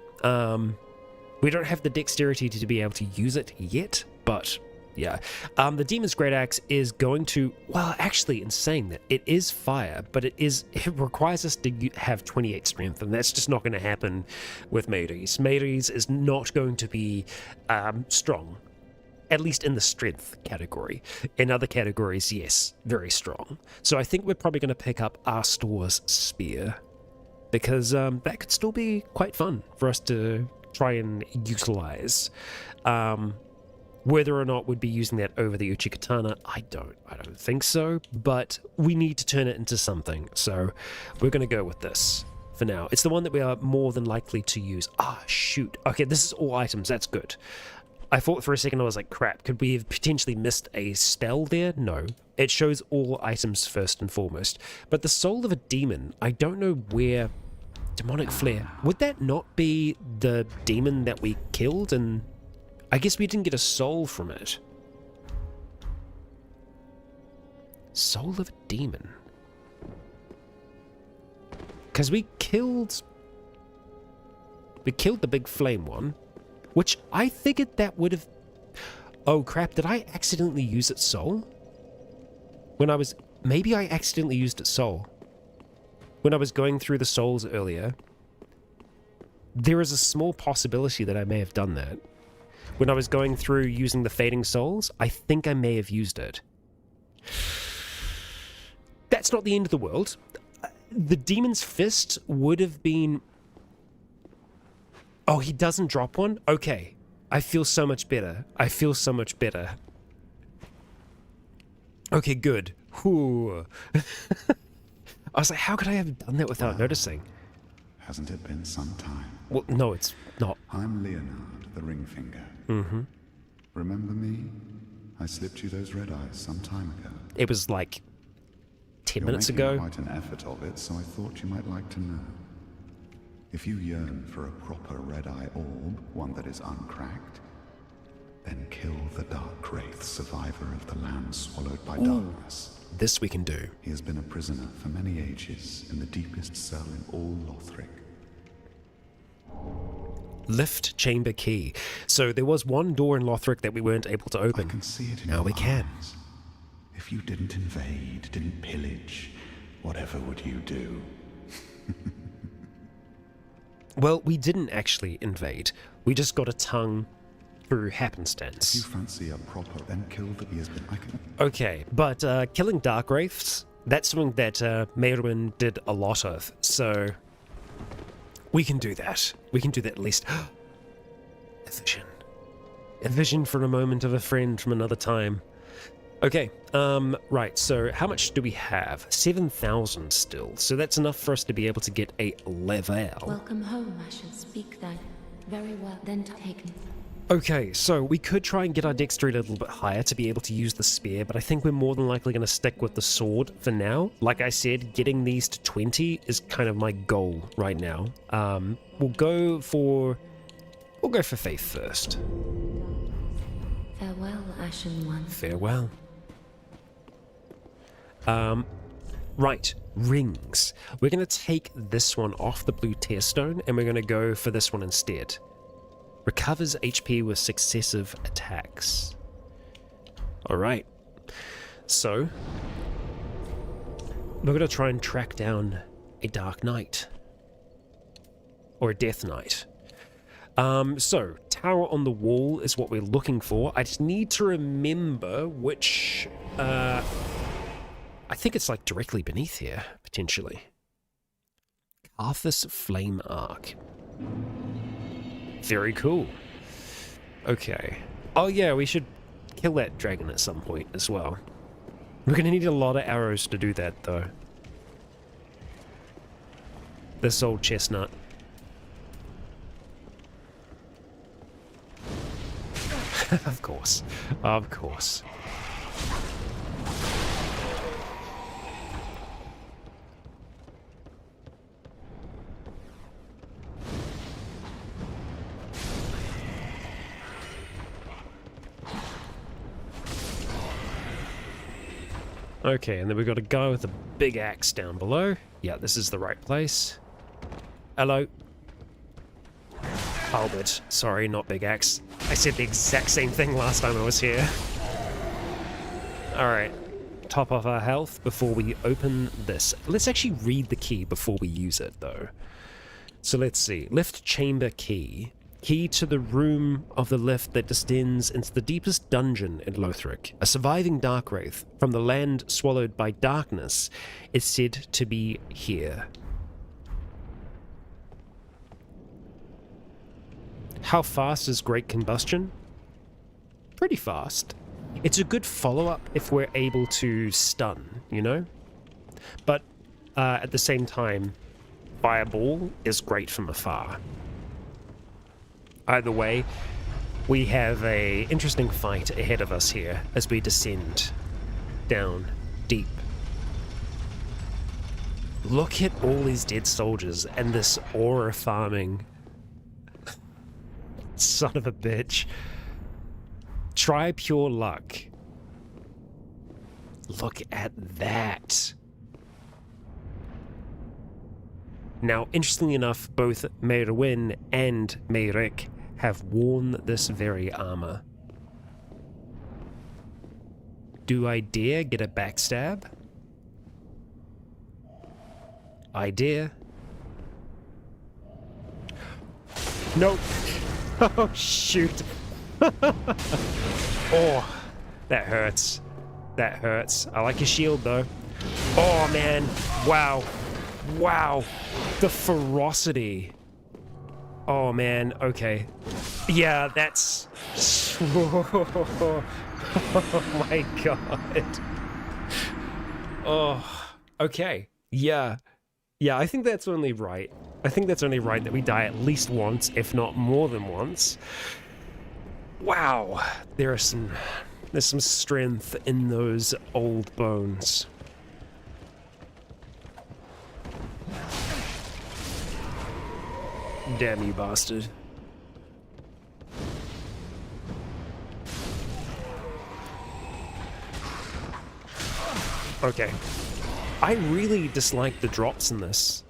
We don't have the dexterity to be able to use it yet, but yeah. The Demon's Great Axe is going to, well, actually, in saying that, it is fire, but it requires us to have 28 strength, and that's just not going to happen with Mares. Mares is not going to be strong. At least in the strength category. In other categories, yes, very strong. So I think we're probably going to pick up Astor's Spear, because that could still be quite fun for us to try and utilize. Whether or not we'd be using that over the Uchikatana, I don't think so, but we need to turn it into something, so we're going to go with this for now. It's the one that we are more than likely to use. Shoot. Okay, this is all items, that's good. I thought for a second, I was like, crap, could we have potentially missed a spell there? No. It shows all items first and foremost. But the Soul of a Demon, I don't know where... Demonic Flare. Would that not be the demon that we killed? And I guess we didn't get a soul from it. Soul of a Demon. Because we killed the big flame one. Which I figured that would have... Oh crap, did I accidentally use its soul? Maybe I accidentally used its soul. When I was going through the souls earlier. There is a small possibility that I may have done that. When I was going through using the Fading Souls, I think I may have used it. That's not the end of the world. The Demon's Fist would have been... Oh, he doesn't drop one? Okay. I feel so much better. Okay, good. Whew. I was like, how could I have done that without noticing? Hasn't it been some time? Well, no, it's not. I'm Leonard, the Ringfinger. Mm-hmm. Remember me? I slipped you those red eyes some time ago. It was like 10 minutes You're making ago. quite an effort of it, so I thought you might like to know. If you yearn for a proper red-eye orb, one that is uncracked, then kill the Dark Wraith, survivor of the land swallowed by darkness. This we can do. He has been a prisoner for many ages in the deepest cell in all Lothric. Lift chamber key. So there was one door in Lothric that we weren't able to open. I can see it in now your we can. eyes. If you didn't invade, didn't pillage, Whatever would you do? Well, we didn't actually invade. We just got a tongue through If you happenstance. fancy a proper, then kill the beast. I can. Okay, but killing Dark Wraiths, that's something that Meruin did a lot of, so we can do that. We can do that at least. A vision. A vision for a moment of a friend from another time. Okay, right, so how much do we have? 7,000 still, so that's enough for us to be able to get a level. Welcome home, Ashen. Speak thine. Very well, then taken. Okay, so we could try and get our dexterity a little bit higher to be able to use the spear, but I think we're more than likely going to stick with the sword for now. Like I said, getting these to 20 is kind of my goal right now. We'll go for faith first. Farewell, Ashen One. Farewell. Right, rings. We're going to take this one off the blue tear stone, and we're going to go for this one instead. Recovers HP with successive attacks. Alright. So, we're going to try and track down a Dark Knight. Or a Death Knight. So, tower on the wall is what we're looking for. I just need to remember which... I think it's like directly beneath here, potentially. Arthas Flame Arc. Very cool. Okay. Oh yeah, we should kill that dragon at some point as well. We're gonna need a lot of arrows to do that though. This old chestnut. Of course. Of course. Okay, and then we've got a guy with a big axe down below. Yeah, this is the right place. Hello. Albert. Sorry, not big axe. I said the exact same thing last time I was here. Alright. Top off our health before we open this. Let's actually read the key before we use it, though. So let's see. Lift chamber key. Key to the room of the lift that descends into the deepest dungeon in Lothric. A surviving dark wraith from the land swallowed by darkness is said to be here. How fast is Great Combustion? Pretty fast. It's a good follow-up if we're able to stun, you know? But at the same time, Fireball is great from afar. Either way, we have a interesting fight ahead of us here as we descend down deep. Look at all these dead soldiers and this aura farming. Son of a bitch. Try pure luck. Look at that. Now, interestingly enough, both Meruin and Meyric have worn this very armor. Do I dare get a backstab? I dare. Nope. Oh, shoot. Oh, that hurts. That hurts. I like your shield, though. Oh, man. Wow. Wow. The ferocity. Oh, man. Okay. Yeah, that's... Oh, my God. Oh, okay. Yeah. Yeah, I think that's only right. I think that's only right that we die at least once, if not more than once. Wow. There's some strength in those old bones. Damn you, bastard. Okay. I really dislike the drops in this.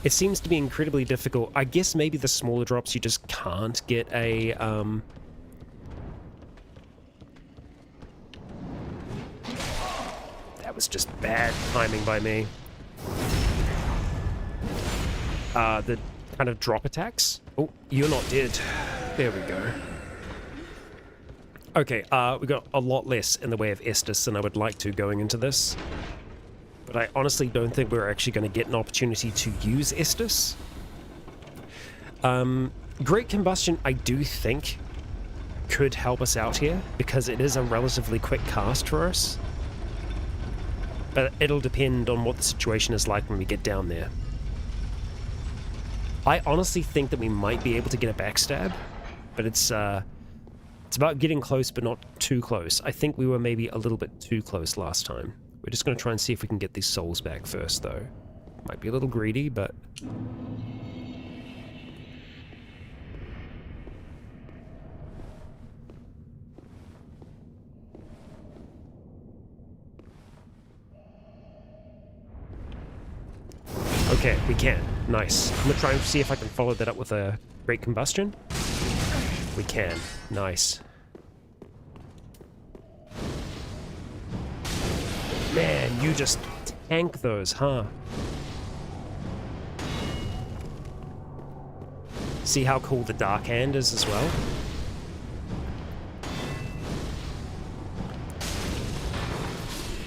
It seems to be incredibly difficult. I guess maybe the smaller drops you just can't get a, That was just bad timing by me. The kind of drop attacks. Oh, you're not dead. There we go. Okay, we got a lot less in the way of Estus than I would like to going into this. But I honestly don't think we're actually going to get an opportunity to use Estus. Great Combustion, I do think, could help us out here, because it is a relatively quick cast for us. But it'll depend on what the situation is like when we get down there. I honestly think that we might be able to get a backstab, but it's about getting close but not too close. I think we were maybe a little bit too close last time. We're just going to try and see if we can get these souls back first, though. Might be a little greedy, but... Okay, we can. Nice. I'm going to try and see if I can follow that up with a Great Combustion. We can. Nice. Man, you just tank those, huh? See how cool the Dark Hand is as well?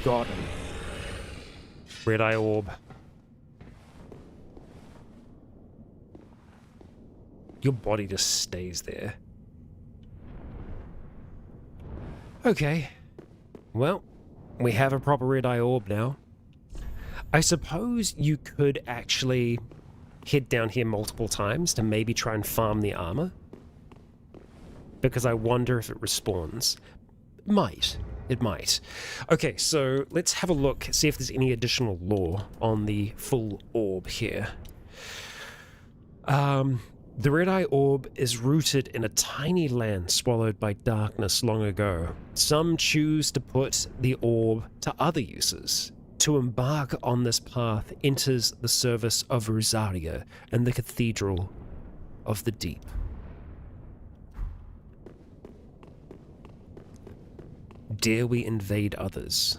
Got him. Red Eye Orb. Your body just stays there. Okay. Well, we have a proper Red Eye Orb now. I suppose you could actually head down here multiple times to maybe try and farm the armor. Because I wonder if it respawns. It might. It might. Okay, so let's have a look, see if there's any additional lore on the full orb here. The Red Eye Orb is rooted in a tiny land swallowed by darkness long ago. Some choose to put the orb to other uses. To embark on this path enters the service of Rosaria and the Cathedral of the Deep. Dare we invade others?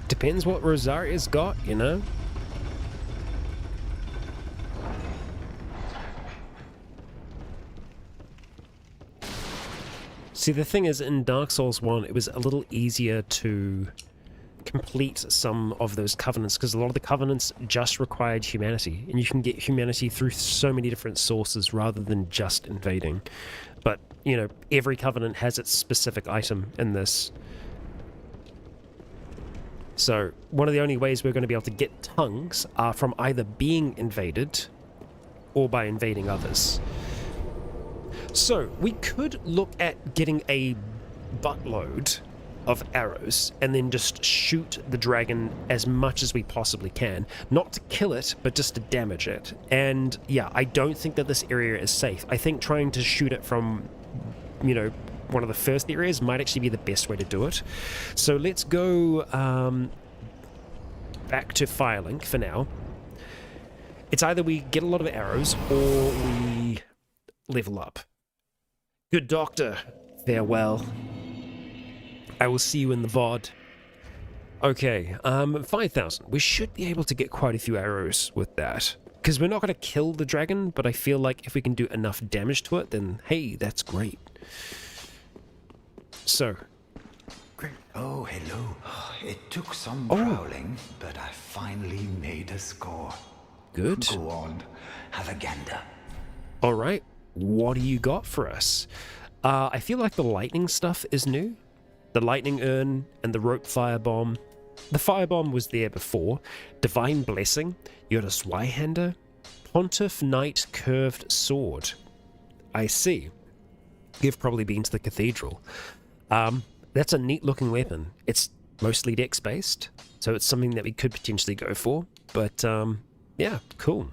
Depends what Rosaria's got, you know? See, the thing is, in Dark Souls 1, it was a little easier to complete some of those covenants, because a lot of the covenants just required humanity, and you can get humanity through so many different sources rather than just invading. But, you know, every covenant has its specific item in this. So, one of the only ways we're going to be able to get tongues are from either being invaded or by invading others. So, we could look at getting a buttload of arrows and then just shoot the dragon as much as we possibly can. Not to kill it, but just to damage it. And yeah, I don't think that this area is safe. I think trying to shoot it from, you know, one of the first areas might actually be the best way to do it. So let's go back to Firelink for now. It's either we get a lot of arrows or we level up. Good doctor, farewell. I will see you in the VOD. Okay, 5,000. We should be able to get quite a few arrows with that. Because we're not going to kill the dragon, but I feel like if we can do enough damage to it, then hey, that's great. So. Great. Oh, hello. It took some prowling, but I finally made a score. Good. Go on, have a gander. Alright, what do you got for us? I feel like the lightning stuff is new. The lightning urn and the rope firebomb. The firebomb was there before. Divine blessing. You got a Zweihander. Pontiff Knight curved sword. I see. You've probably been to the cathedral. That's a neat looking weapon. It's mostly dex based, so it's something that we could potentially go for. But yeah, cool.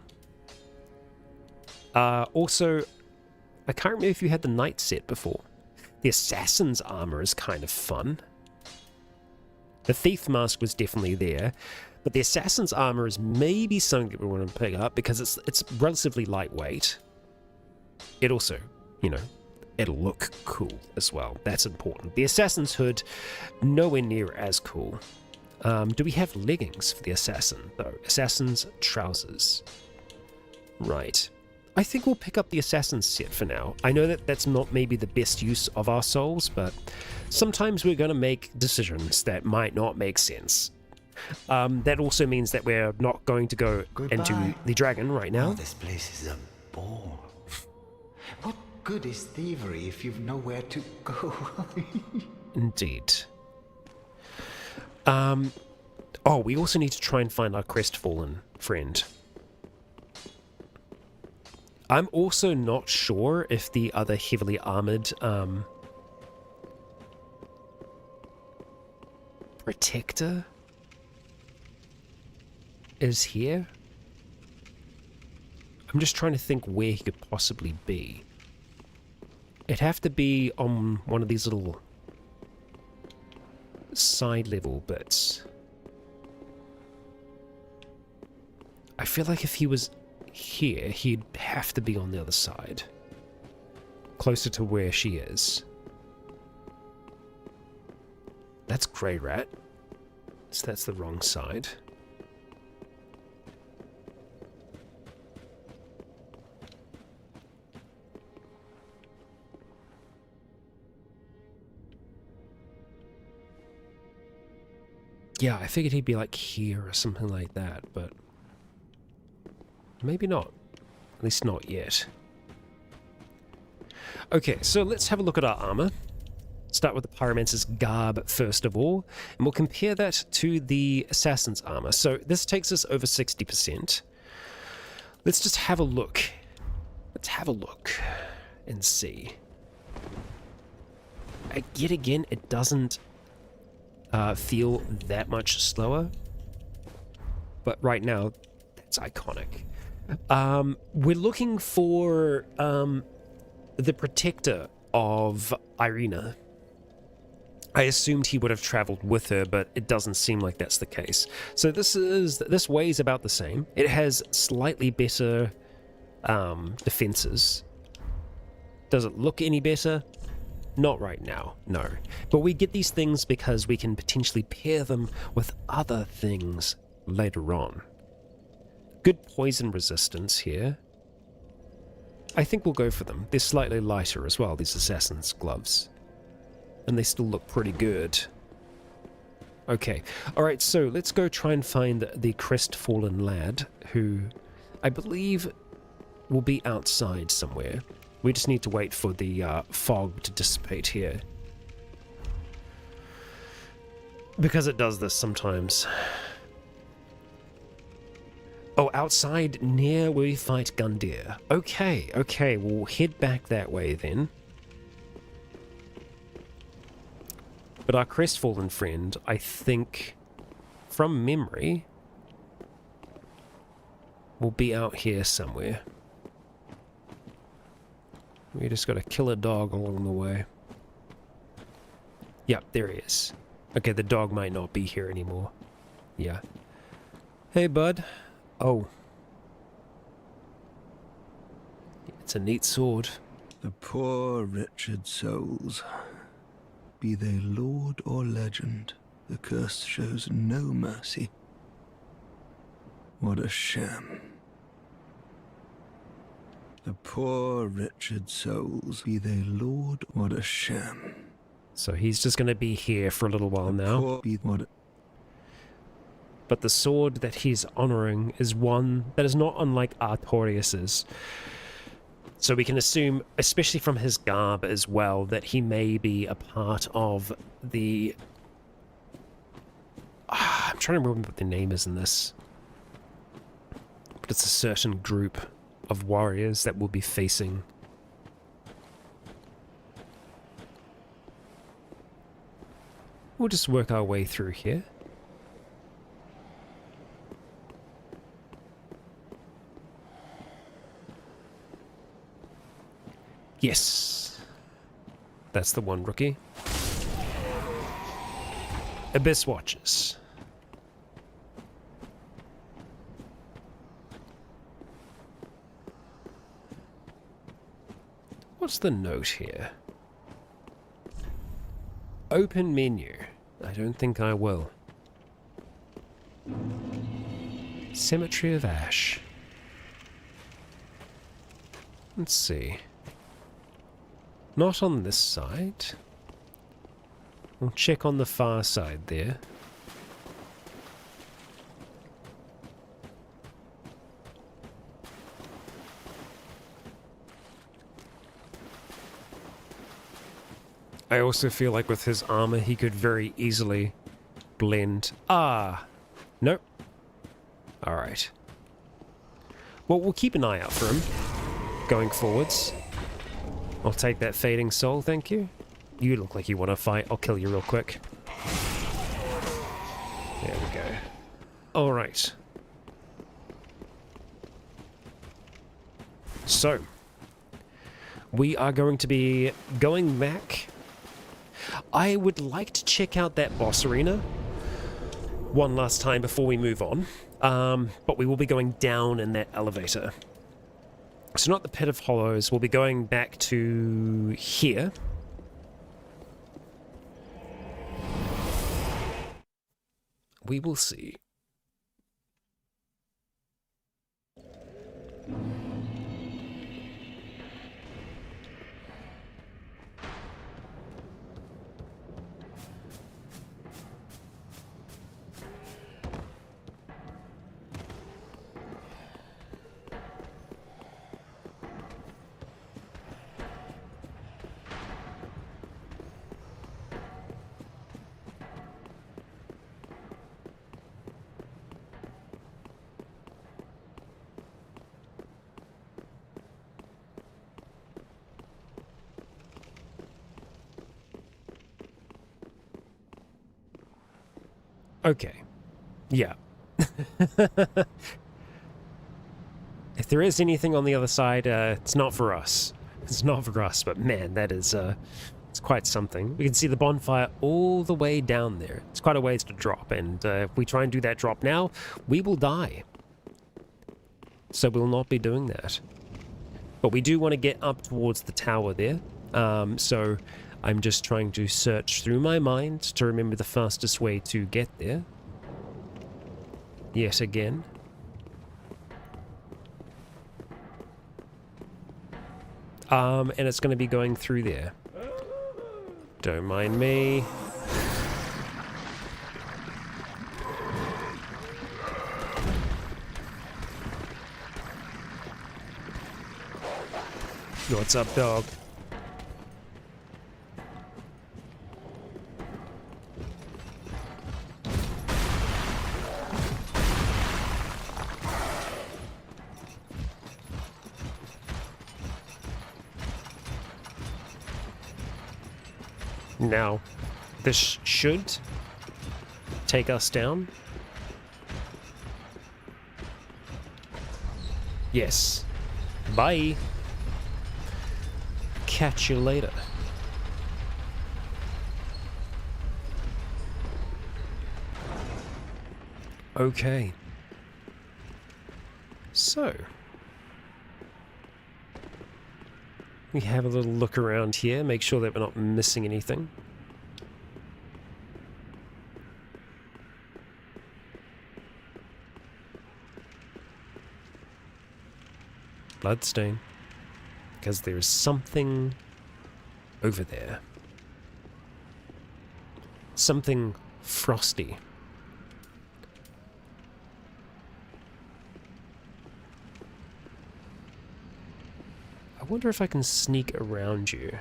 Also, I can't remember if you had the knight set before. The assassin's armor is kind of fun. The thief mask was definitely there, but the assassin's armor is maybe something that we want to pick up because it's relatively lightweight. It also, you know, it'll look cool as well. That's important. The assassin's hood, nowhere near as cool. Do we have leggings for the assassin, though? Assassin's trousers. Right. I think we'll pick up the assassin's set for now. I know that that's not maybe the best use of our souls, but sometimes we're going to make decisions that might not make sense. That also means that we're not going to go into the dragon right now. Oh, this place is a bore. What good is thievery if you've nowhere to go? Indeed. Oh, we also need to try and find our crestfallen friend. I'm also not sure if the other heavily armored protector is here. I'm just trying to think where he could possibly be. It'd have to be on one of these little side level bits. I feel like if he was here, he'd have to be on the other side, closer to where she is. That's Grey Rat, so that's the wrong side. Yeah, I figured he'd be like here or something like that, but maybe not. At least not yet. Okay, so let's have a look at our armor. Start with the Pyromancer's garb first of all, and we'll compare that to the Assassin's armor. So this takes us over 60%. Let's just have a look. Let's have a look and see. Yet again, it doesn't feel that much slower, but right now, that's iconic. We're looking for the protector of Irina. I assumed he would have traveled with her, but it doesn't seem like that's the case. So this weighs about the same. It has slightly better defenses. Does it look any better? Not right now, no. But we get these things because we can potentially pair them with other things later on. Good poison resistance here. I think we'll go for them. They're slightly lighter as well, these assassin's gloves. And they still look pretty good. Okay, alright, so let's go try and find the crestfallen lad, who I believe will be outside somewhere. We just need to wait for the fog to dissipate here. Because it does this sometimes. Oh, outside near where we fight Gundyr. Okay, okay, we'll head back that way then. But our crestfallen friend, I think, from memory, will be out here somewhere. We just gotta kill a dog along the way. Yep, there he is. Okay, the dog might not be here anymore. Yeah. Hey, bud. Oh. It's a neat sword. The poor wretched souls. Be they lord or legend, the curse shows no mercy. What a sham. The poor wretched souls, be they lord, what a sham. So he's just going to be here for a little while now. But the sword that he's honoring is one that is not unlike Artorius's. So we can assume, especially from his garb as well, that he may be a part of the... I'm trying to remember what the name is in this. But it's a certain group of warriors that will be facing... We'll just work our way through here. Yes. That's the one, rookie. Abyss Watchers. what's the note here? Open menu. I don't think I will. Cemetery of Ash. Let's see. Not on this side. We'll check on the far side there. I also feel like with his armor, he could very easily blend. Ah! Nope. Alright. Well, we'll keep an eye out for him going forwards. I'll take that fading soul, thank you. You look like you want to fight. I'll kill you real quick. There we go. Alright. So, we are going to be going back. I would like to check out that boss arena one last time before we move on. But we will be going down in that elevator. So not the Pit of Hollows, we'll be going back to here. We will see. Okay. Yeah. If there is anything on the other side, it's not for us. It's not for us, but man, that is, it's quite something. We can see the bonfire all the way down there. It's quite a ways to drop, and if we try and do that drop now, we will die. So we'll not be doing that. But we do want to get up towards the tower there, so I'm just trying to search through my mind to remember the fastest way to get there. Yet again. And it's going to be going through there. Don't mind me. What's up, dog? Now, this should take us down. Yes. Bye. Catch you later. Okay. So, we have a little look around here, make sure that we're not missing anything. Bloodstain. Because there is something over there. Something frosty. I wonder if I can sneak around you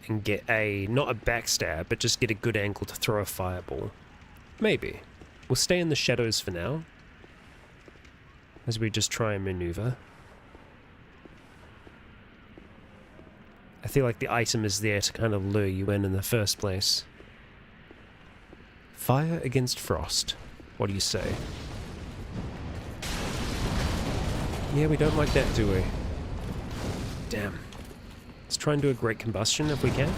and get a, not a backstab, but just get a good angle to throw a fireball. Maybe. We'll stay in the shadows for now, as we just try and maneuver. I feel like the item is there to kind of lure you in the first place. Fire against frost. What do you say? Yeah, we don't like that, do we? Damn. Let's try and do a great combustion if we can.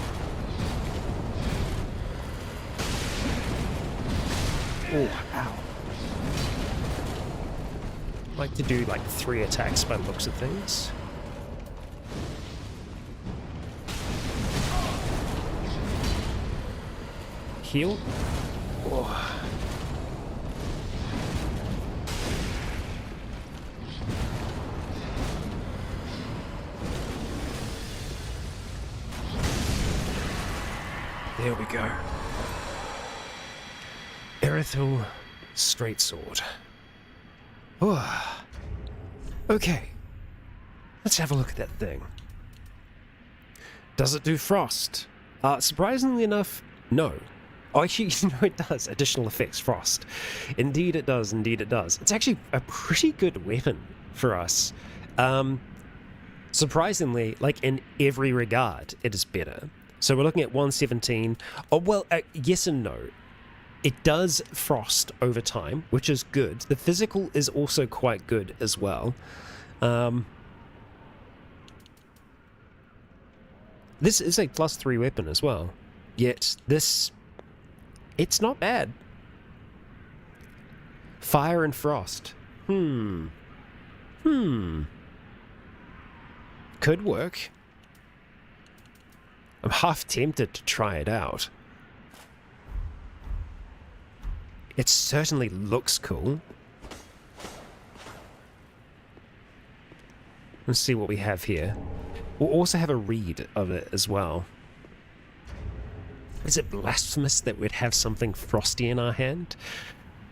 Oh, ow. Like to do like 3 attacks by the looks of things. heal. Oh. There we go. Erithal Straight Sword. Oh. Okay. Let's have a look at that thing. Does it do frost? Surprisingly enough, no. Oh, actually, no, it does. Additional effects, frost. Indeed it does, indeed it does. It's actually a pretty good weapon for us. Surprisingly, like in every regard, it is better. So we're looking at 117. Oh, well, yes and no. It does frost over time, which is good. The physical is also quite good as well. This is a +3 weapon as well. Yet this, it's not bad. Fire and frost. Could work. I'm half tempted to try it out. It certainly looks cool. Let's see what we have here. We'll also have a read of it as well. Is it blasphemous that we'd have something frosty in our hand?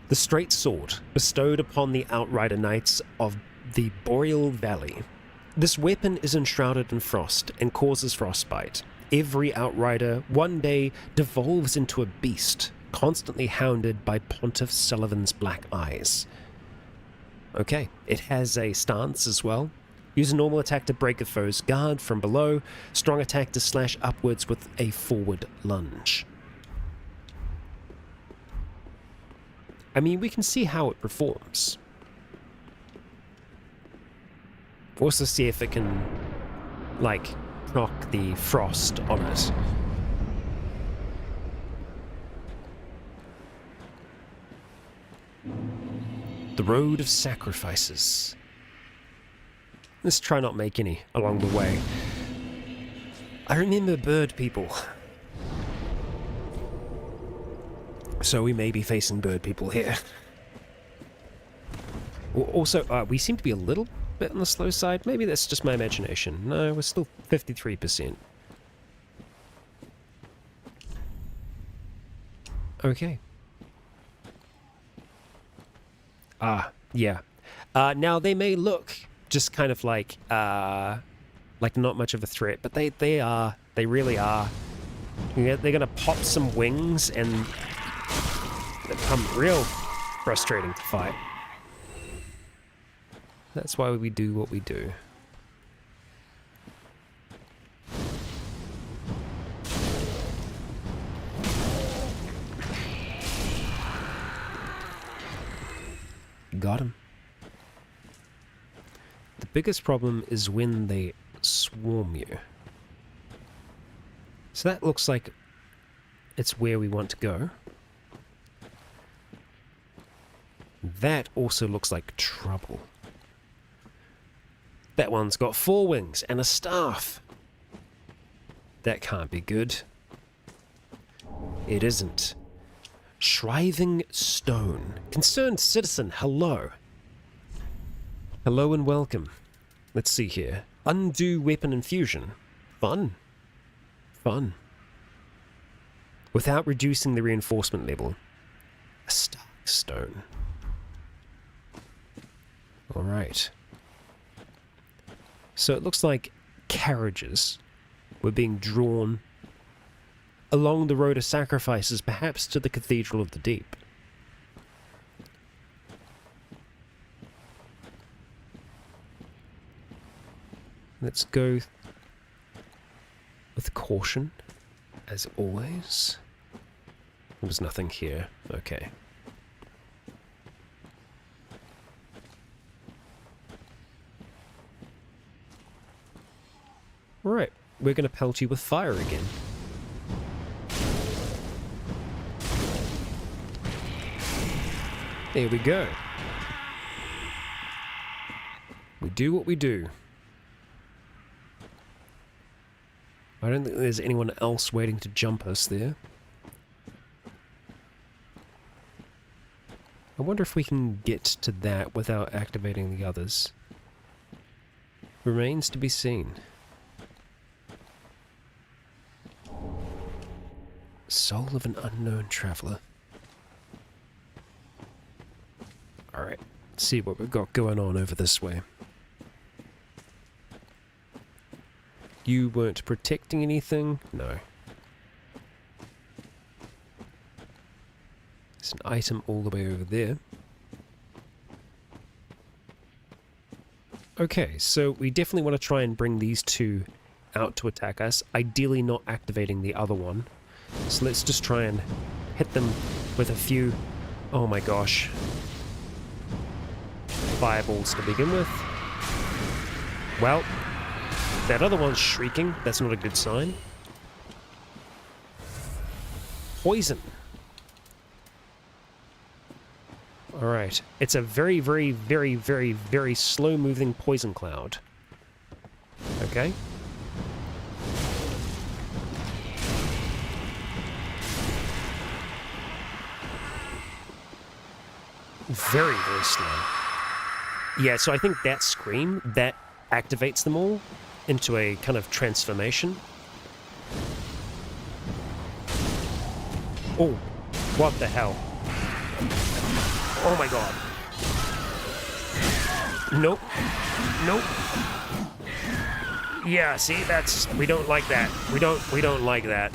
The Straight Sword, bestowed upon the Outrider Knights of the Boreal Valley. This weapon is enshrouded in frost and causes frostbite. Every Outrider one day devolves into a beast, constantly hounded by Pontiff Sullivan's black eyes. Okay, it has a stance as well. Use a normal attack to break a foe's guard from below. Strong attack to slash upwards with a forward lunge. I mean, we can see how it performs. Also see if it can, like, knock the frost on it. The Road of Sacrifices. Let's try not make any along the way. I remember bird people. So we may be facing bird people here. Also, we seem to be a little bit on the slow side. Maybe that's just my imagination. No, we're still 53%. Okay. Yeah. Now they may look just kind of like not much of a threat, but they really are. They're gonna pop some wings and they become real frustrating to fight. That's why we do what we do. Got him. The biggest problem is when they swarm you. So that looks like it's where we want to go. That also looks like trouble. That one's got 4 wings and a staff. That can't be good. It isn't. Shriving Stone. Concerned citizen, hello. Hello and welcome. Let's see here. Undo weapon infusion. Fun. Fun. Without reducing the reinforcement level. A stark stone. Alright. So it looks like carriages were being drawn along the road of sacrifices, perhaps to the Cathedral of the Deep. Let's go with caution, as always. There's nothing here. Okay. Right, we're going to pelt you with fire again. There we go. We do what we do. I don't think there's anyone else waiting to jump us there. wonder if we can get to that without activating the others. Remains to be seen. Soul of an unknown traveler. Alright, let's see what we've got going on over this way. You weren't protecting anything? No. There's an item all the way over there. Okay, so we definitely want to try and bring these two out to attack us, ideally not activating the other one. So let's just try and hit them with a few, oh my gosh, fireballs to begin with. Well, that other one's shrieking, that's not a good sign. Poison. Alright, it's a very, very, very, very, very slow-moving poison cloud. Okay. Very, very slow. Yeah, so I think that scream, that activates them all into a kind of transformation. Oh, what the hell? Oh my god. Nope. Nope. Yeah, see, that's, we don't like that. We don't like that.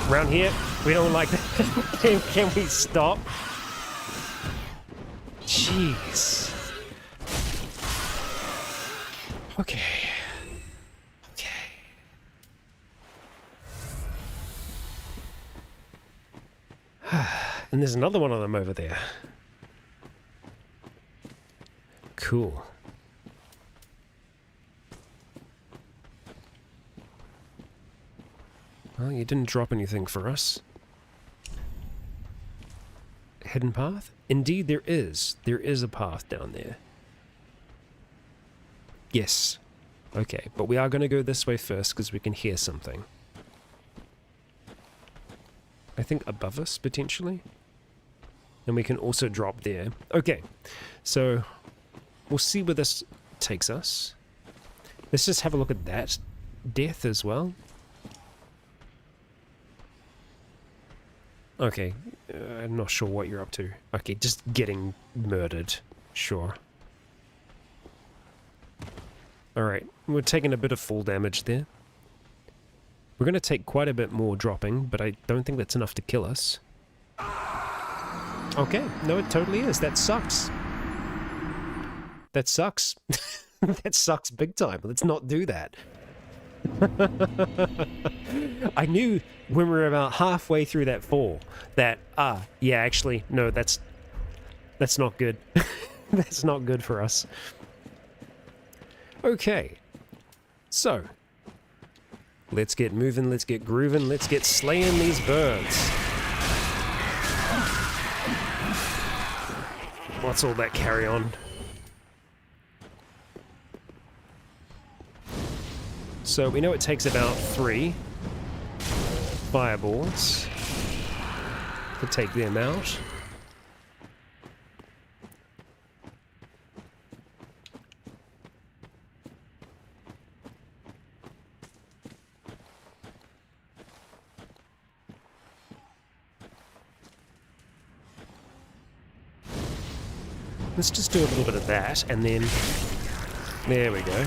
Around here, we don't like that. Can we stop? Jeez. Okay. Okay. And there's another one of them over there. Cool. Well, you didn't drop anything for us. Hidden path? Indeed there is. There is a path down there. Yes. Okay, but we are going to go this way first because we can hear something. I think above us, potentially. And we can also drop there. Okay, so we'll see where this takes us. Let's just have a look at that death as well. Okay, I'm not sure what you're up to. Okay, just getting murdered. Sure. Alright, we're taking a bit of full damage there. We're going to take quite a bit more dropping, but I don't think that's enough to kill us. Okay, no, it totally is. That sucks. That sucks. That sucks big time. Let's not do that. I knew when we were about halfway through that fall that, yeah, actually, no, that's not good. That's not good for us. Okay, so let's get moving, let's get grooving, let's get slaying these birds. What's all that carry on? So we know it takes about 3 fireballs to take them out. Let's just do a little bit of that, and then... There we go.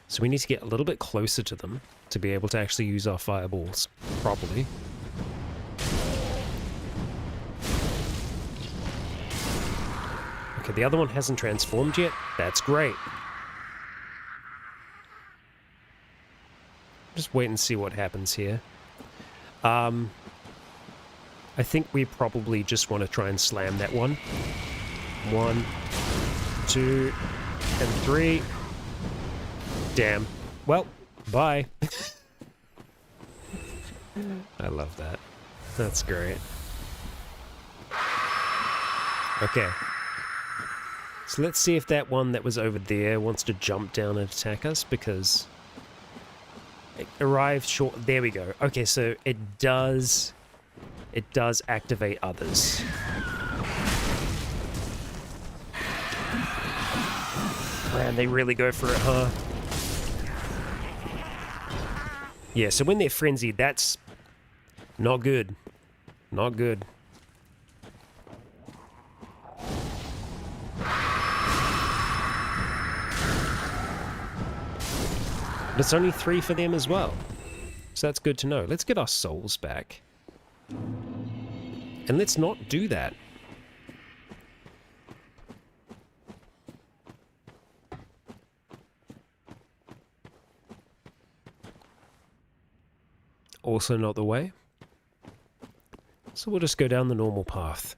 So we need to get a little bit closer to them to be able to actually use our fireballs properly. Okay, the other one hasn't transformed yet. That's great. Just wait and see what happens here. I think we probably just want to try and slam that one. 1, 2, and 3. Damn. Well, bye. I love that. That's great. Okay. So let's see if that one that was over there wants to jump down and attack us, because it arrived short. There we go. Okay, so it does activate others. Man, they really go for it, huh? Yeah, so when they're frenzied, that's not good. Not good. But it's only 3 for them as well. So that's good to know. Let's get our souls back. And let's not do that. Also not the way. So we'll just go down the normal path.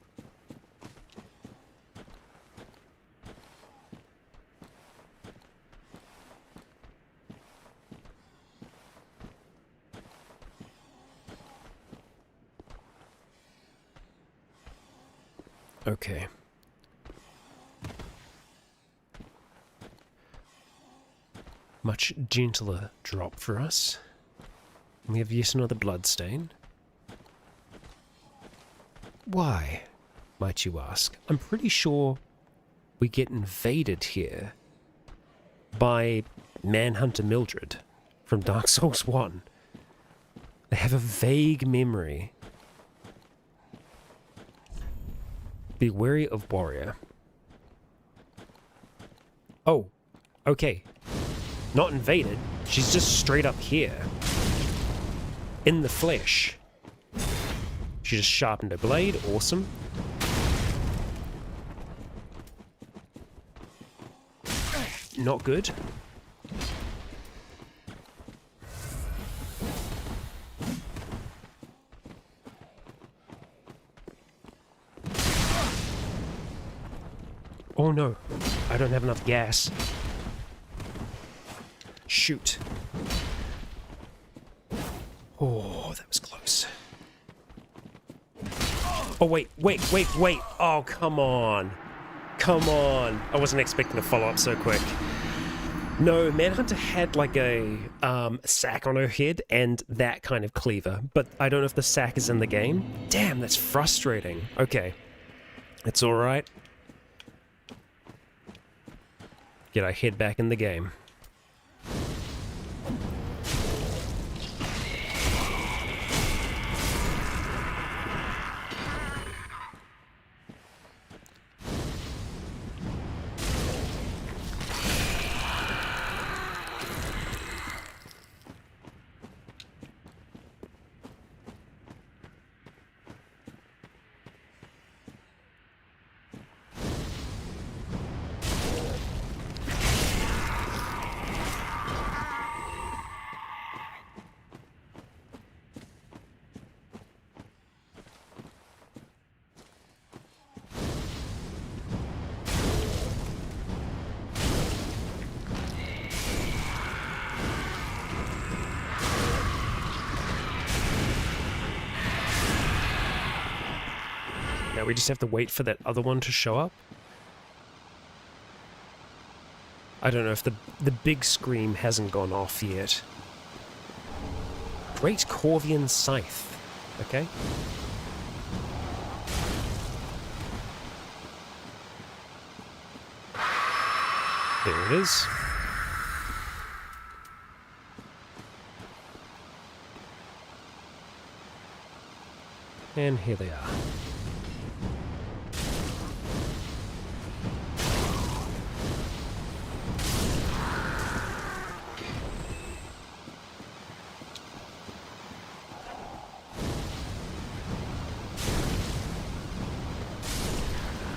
Okay. Much gentler drop for us. We have yet another bloodstain. Why, might you ask? I'm pretty sure we get invaded here by Manhunter Mildred from Dark Souls 1. I have a vague memory. Be wary of warrior. Oh, okay. Not invaded. She's just straight up here. In the flesh. She just sharpened her blade. Awesome. Not good. Oh no, I don't have enough gas. Shoot. Oh, that was close. Oh, wait. Oh, come on. Come on. I wasn't expecting to follow up so quick. No, Manhunter had like a sack on her head and that kind of cleaver, but I don't know if the sack is in the game. Damn, that's frustrating. Okay. It's alright. Get our head back in the game. Now we just have to wait for that other one to show up. I don't know if the big scream hasn't gone off yet. Great Corvian Scythe. Okay. There it is. And here they are.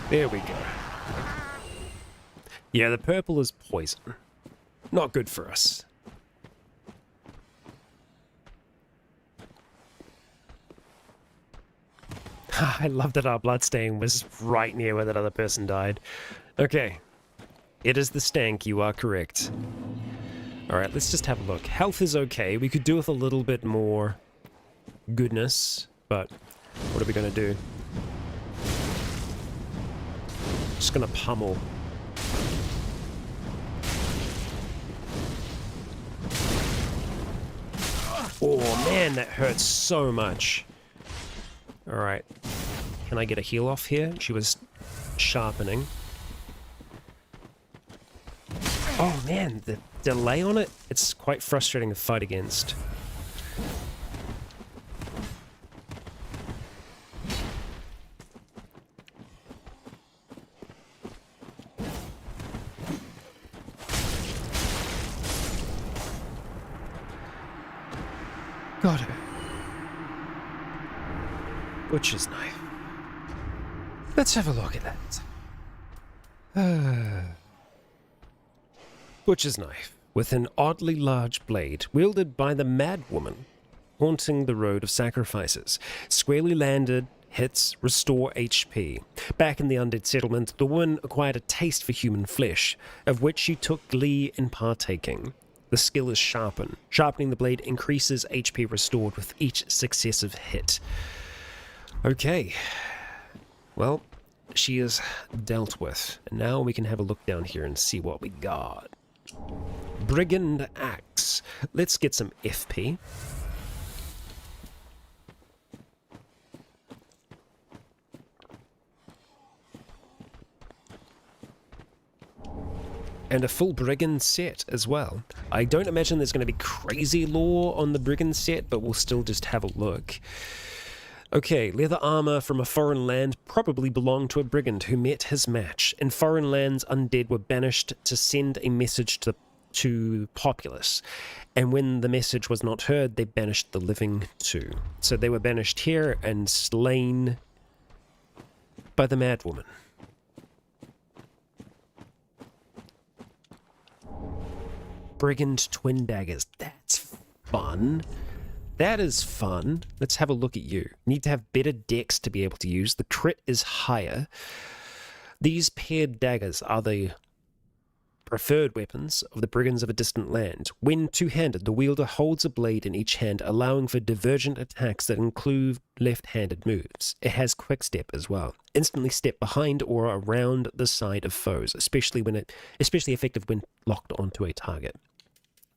There we go. Yeah, the purple is poison. Not good for us. I love that our bloodstain was right near where that other person died. Okay. It is the stank, you are correct. Alright, let's just have a look. Health is okay. We could do with a little bit more goodness, but what are we going to do? Just gonna pummel. Oh man, that hurts so much. Alright. Can I get a heal off here? She was sharpening. Oh man, the delay on it, it's quite frustrating to fight against. Got her. Butcher's knife. Let's have a look at that. Butcher's knife, with an oddly large blade, wielded by the mad woman, haunting the road of sacrifices. Squarely landed hits restore HP. Back in the undead settlement, the woman acquired a taste for human flesh, of which she took glee in partaking. The skill is sharpen. Sharpening the blade increases HP restored with each successive hit. Okay. Well, she is dealt with. And now we can have a look down here and see what we got. Brigand Axe. Let's get some FP. And a full Brigand set as well. I don't imagine there's going to be crazy lore on the Brigand set, but we'll still just have a look. Okay, leather armor from a foreign land probably belonged to a brigand who met his match. In foreign lands, undead were banished to send a message to populace. And when the message was not heard, they banished the living too. So they were banished here and slain by the mad woman. Brigand twin daggers. That's fun. That is fun. Let's have a look at you. Need to have better dex to be able to use. The crit is higher. These paired daggers are the preferred weapons of the brigands of a distant land. When two-handed, the wielder holds a blade in each hand, allowing for divergent attacks that include left-handed moves. It has quick step as well. Instantly step behind or around the side of foes, especially effective when locked onto a target.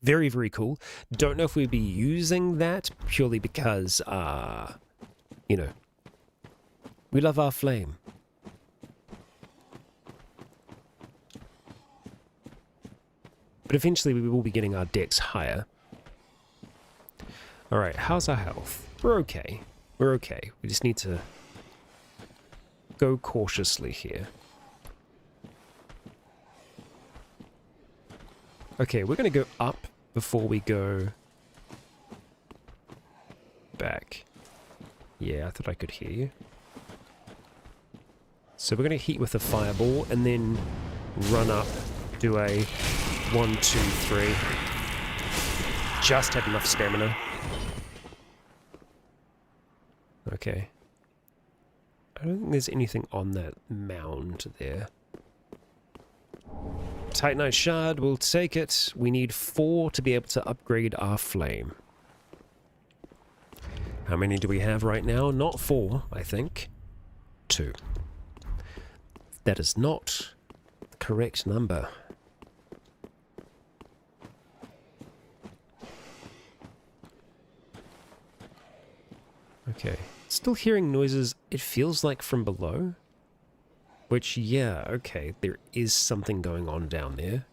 Very, very cool. Don't know if we'd be using that purely because, you know, we love our flame. But eventually we will be getting our dex higher. Alright, how's our health? We're okay. We're okay. We just need to go cautiously here. Okay, we're going to go up before we go back. Yeah, I thought I could hear you. So we're going to hit with a fireball and then run up, do a 1, 2, 3. Just had enough stamina. Okay. I don't think there's anything on that mound there. Titanite shard, we'll take it. We need 4 to be able to upgrade our flame. How many do we have right now? Not 4, I think. 2. That is not the correct number. Okay. Still hearing noises, it feels like from below. Which, yeah, okay, there is something going on down there.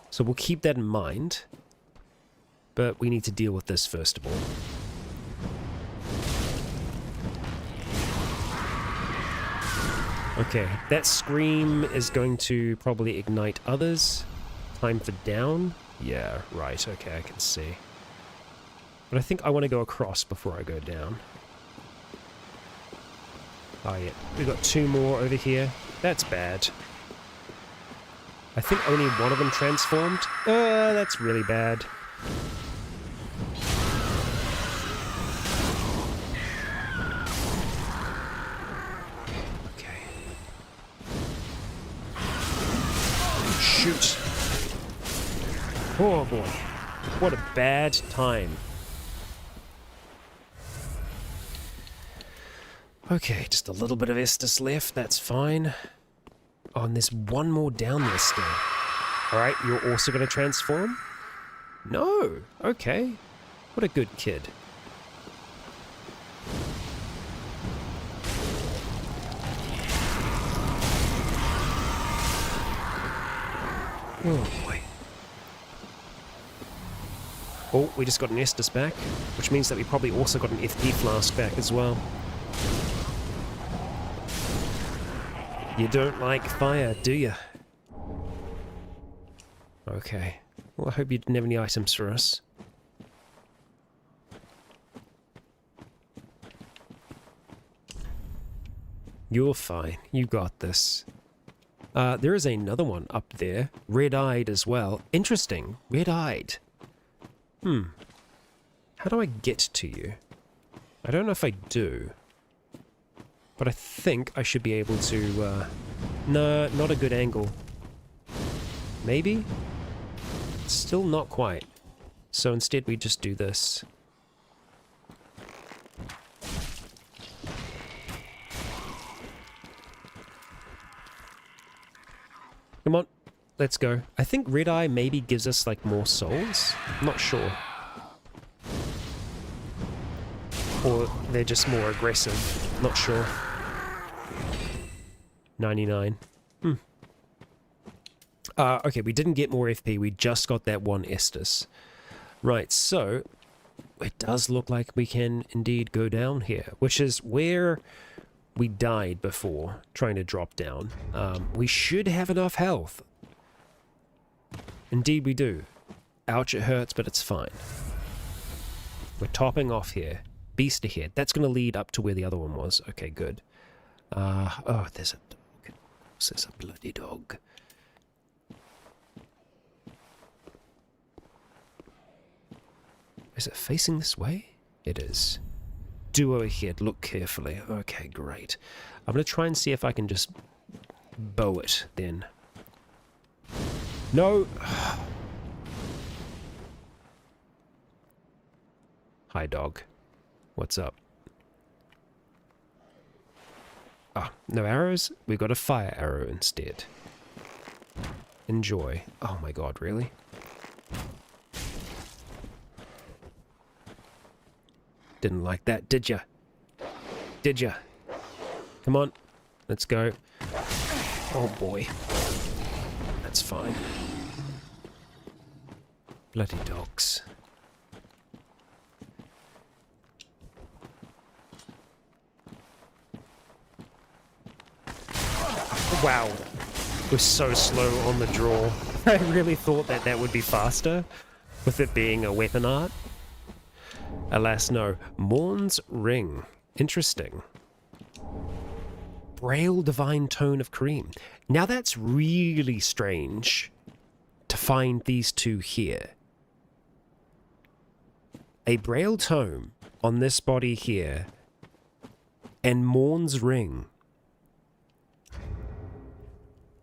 So we'll keep that in mind. But we need to deal with this first of all. Okay, that scream is going to probably ignite others. Time for down. Yeah, right, okay, I can see. But I think I want to go across before I go down. Oh yeah, we've got 2 more over here. That's bad. I think only one of them transformed. That's really bad. Okay. Shoot. Oh boy. What a bad time. Okay, just a little bit of Estus left, that's fine. Oh, and there's one more down there still. Alright, you're also going to transform? No! Okay. What a good kid. Oh boy. Oh, we just got an Estus back, which means that we probably also got an FP flask back as well. You don't like fire, do you? Okay. Well, I hope you didn't have any items for us. You're fine. You got this. There is another one up there. Red-eyed as well. Interesting. Red-eyed. How do I get to you? I don't know if I do. But I think I should be able to, no, not a good angle. Maybe? Still not quite. So instead we just do this. Come on, let's go. I think Red Eye maybe gives us like more souls. I'm not sure. Or they're just more aggressive. Not sure. 99. Okay, we didn't get more FP. We just got that one Estus. Right, so it does look like we can indeed go down here, which is where we died before, trying to drop down. We should have enough health. Indeed we do. Ouch, it hurts, but it's fine. We're topping off here. Beast ahead. That's going to lead up to where the other one was. Okay, good. Oh, there's a dog. There's a bloody dog. Is it facing this way? It is. Duo ahead. Look carefully. Okay, great. I'm going to try and see if I can just bow it then. No! Hi, dog. What's up? Ah, no arrows? We got a fire arrow instead. Enjoy. Oh my god, really? Didn't like that, did ya? Did ya? Come on, let's go. Oh boy. That's fine. Bloody dogs. Wow. We're so slow on the draw. I really thought that that would be faster, with it being a weapon art. Alas, no. Morn's Ring. Interesting. Braille Divine Tone of Cream. Now that's really strange to find these two here. A Braille Tome on this body here, and Morn's Ring.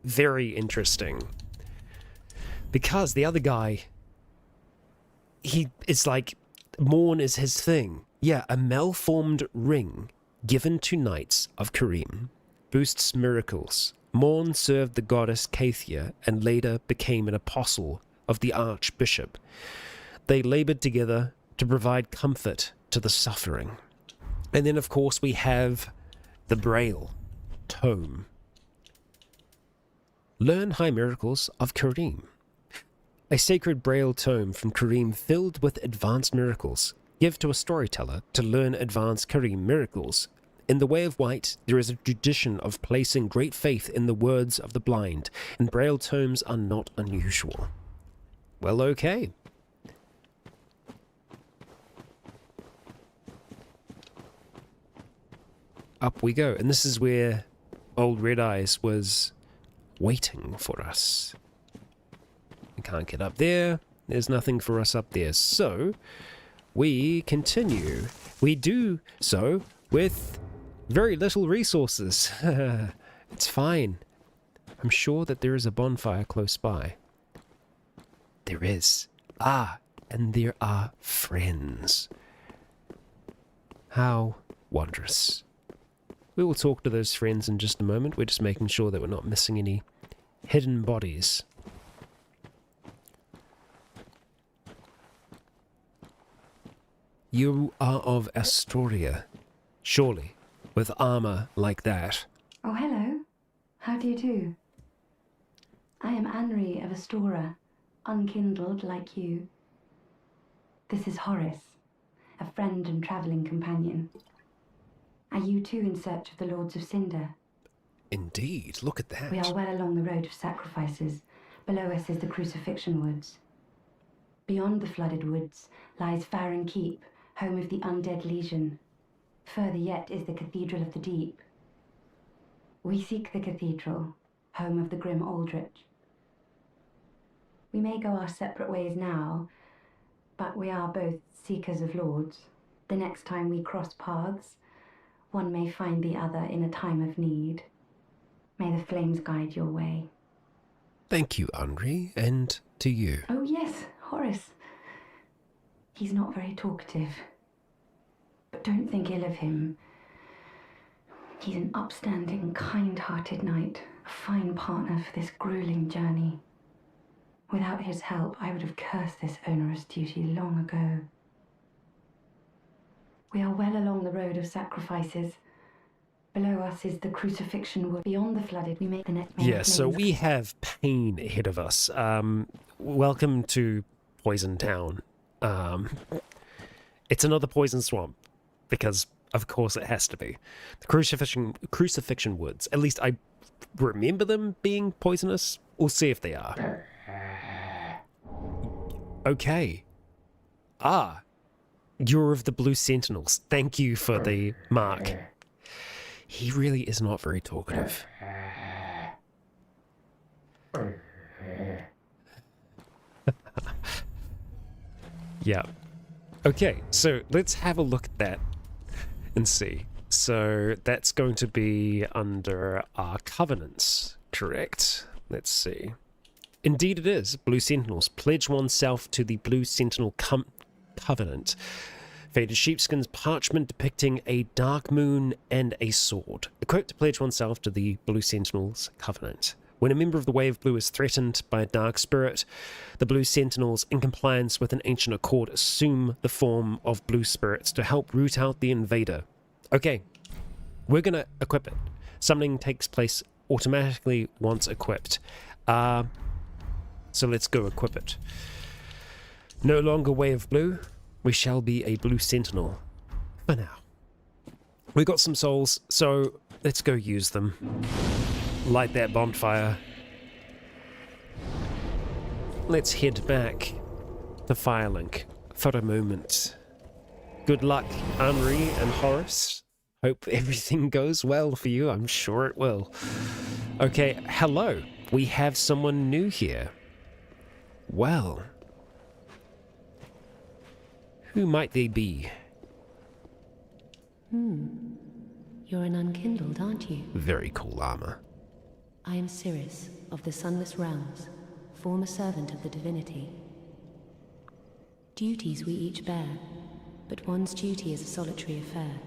Very interesting. Because the other guy, it's like, Morn is his thing. Yeah, a malformed ring given to knights of Karim boosts miracles. Morn served the goddess Kathia and later became an apostle of the archbishop. They labored together to provide comfort to the suffering. And then, of course, we have the Braille Tome. Learn High Miracles of Karim. A sacred Braille tome from Karim filled with advanced miracles. Give to a storyteller to learn advanced Karim miracles. In the Way of White, there is a tradition of placing great faith in the words of the blind, and Braille tomes are not unusual. Well, okay. Up we go, and this is where old Red Eyes was waiting for us. We can't get up there. There's nothing for us up there. So, we continue. We do so with very little resources. It's fine. I'm sure that there is a bonfire close by. There is. Ah, and there are friends. How wondrous. We will talk to those friends in just a moment. We're just making sure that we're not missing any hidden bodies. You are of Astoria, surely, with armor like that. Oh, hello. How do you do? I am Anri of Astora, unkindled like you. This is Horace, a friend and travelling companion. Are you too in search of the Lords of Cinder? Indeed, look at that. We are well along the road of sacrifices. Below us is the Crucifixion Woods. Beyond the flooded woods lies Farron Keep, home of the Undead Legion. Further yet is the Cathedral of the Deep. We seek the cathedral, home of the grim Aldrich. We may go our separate ways now, but we are both seekers of lords. The next time we cross paths, one may find the other in a time of need. May the flames guide your way. Thank you, Henri, and to you. Oh yes, Horace. He's not very talkative. But don't think ill of him. He's an upstanding, kind-hearted knight, a fine partner for this grueling journey. Without his help, I would have cursed this onerous duty long ago. We are well along the road of sacrifices. Below us is the Crucifixion Wood. Beyond the flooded, we make the next. Yeah, so we have pain ahead of us. Welcome to Poison Town. It's another poison swamp, because of course it has to be. The Crucifixion Woods. At least I remember them being poisonous. We'll see if they are. Okay. You're of the Blue Sentinels. Thank you for the mark. He really is not very talkative. Yeah. Okay, so let's have a look at that and see. So that's going to be under our covenants, correct? Let's see. Indeed it is. Blue Sentinels. Pledge oneself to the Blue Sentinel Covenant. Faded sheepskins parchment depicting a dark moon and a sword. Equipped to pledge oneself to the Blue Sentinels Covenant. When a member of the Way of Blue is threatened by a dark spirit, the Blue Sentinels, in compliance with an ancient accord, assume the form of blue spirits to help root out the invader. Okay, we're going to equip it. Summoning takes place automatically once equipped. So let's go equip it. No longer Way of Blue. We shall be a Blue Sentinel. For now. We got some souls, so let's go use them. Light that bonfire. Let's head back to Firelink for a moment. Good luck, Henri and Horace. Hope everything goes well for you. I'm sure it will. Okay, hello. We have someone new here. Well, who might they be? You're an unkindled, aren't you? Very cool armor. I am Cirrus, of the Sunless Realms, former servant of the divinity. Duties we each bear, but one's duty is a solitary affair.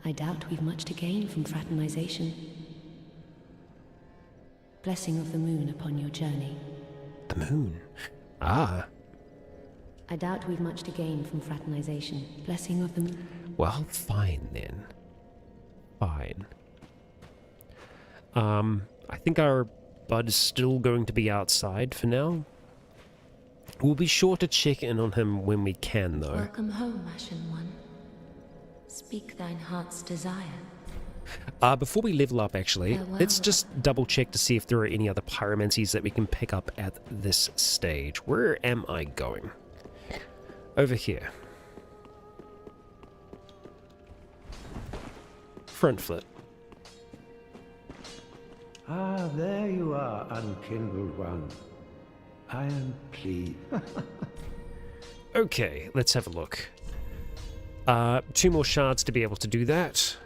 I doubt we've much to gain from fraternization. Blessing of the moon upon your journey. The moon? Ah. I doubt we've much to gain from fraternization. Blessing of the moon. Well, fine then. Fine. I think our bud is still going to be outside for now. We'll be sure to check in on him when we can, though. Welcome home, Ashen One. Speak thine heart's desire. Before we level up, actually, let's just double check to see if there are any other pyromancies that we can pick up at this stage. Where am I going? Over here. Front foot. Ah, there you are, unkindled one. I am pleased. Okay, let's have a look. 2 more shards to be able to do that.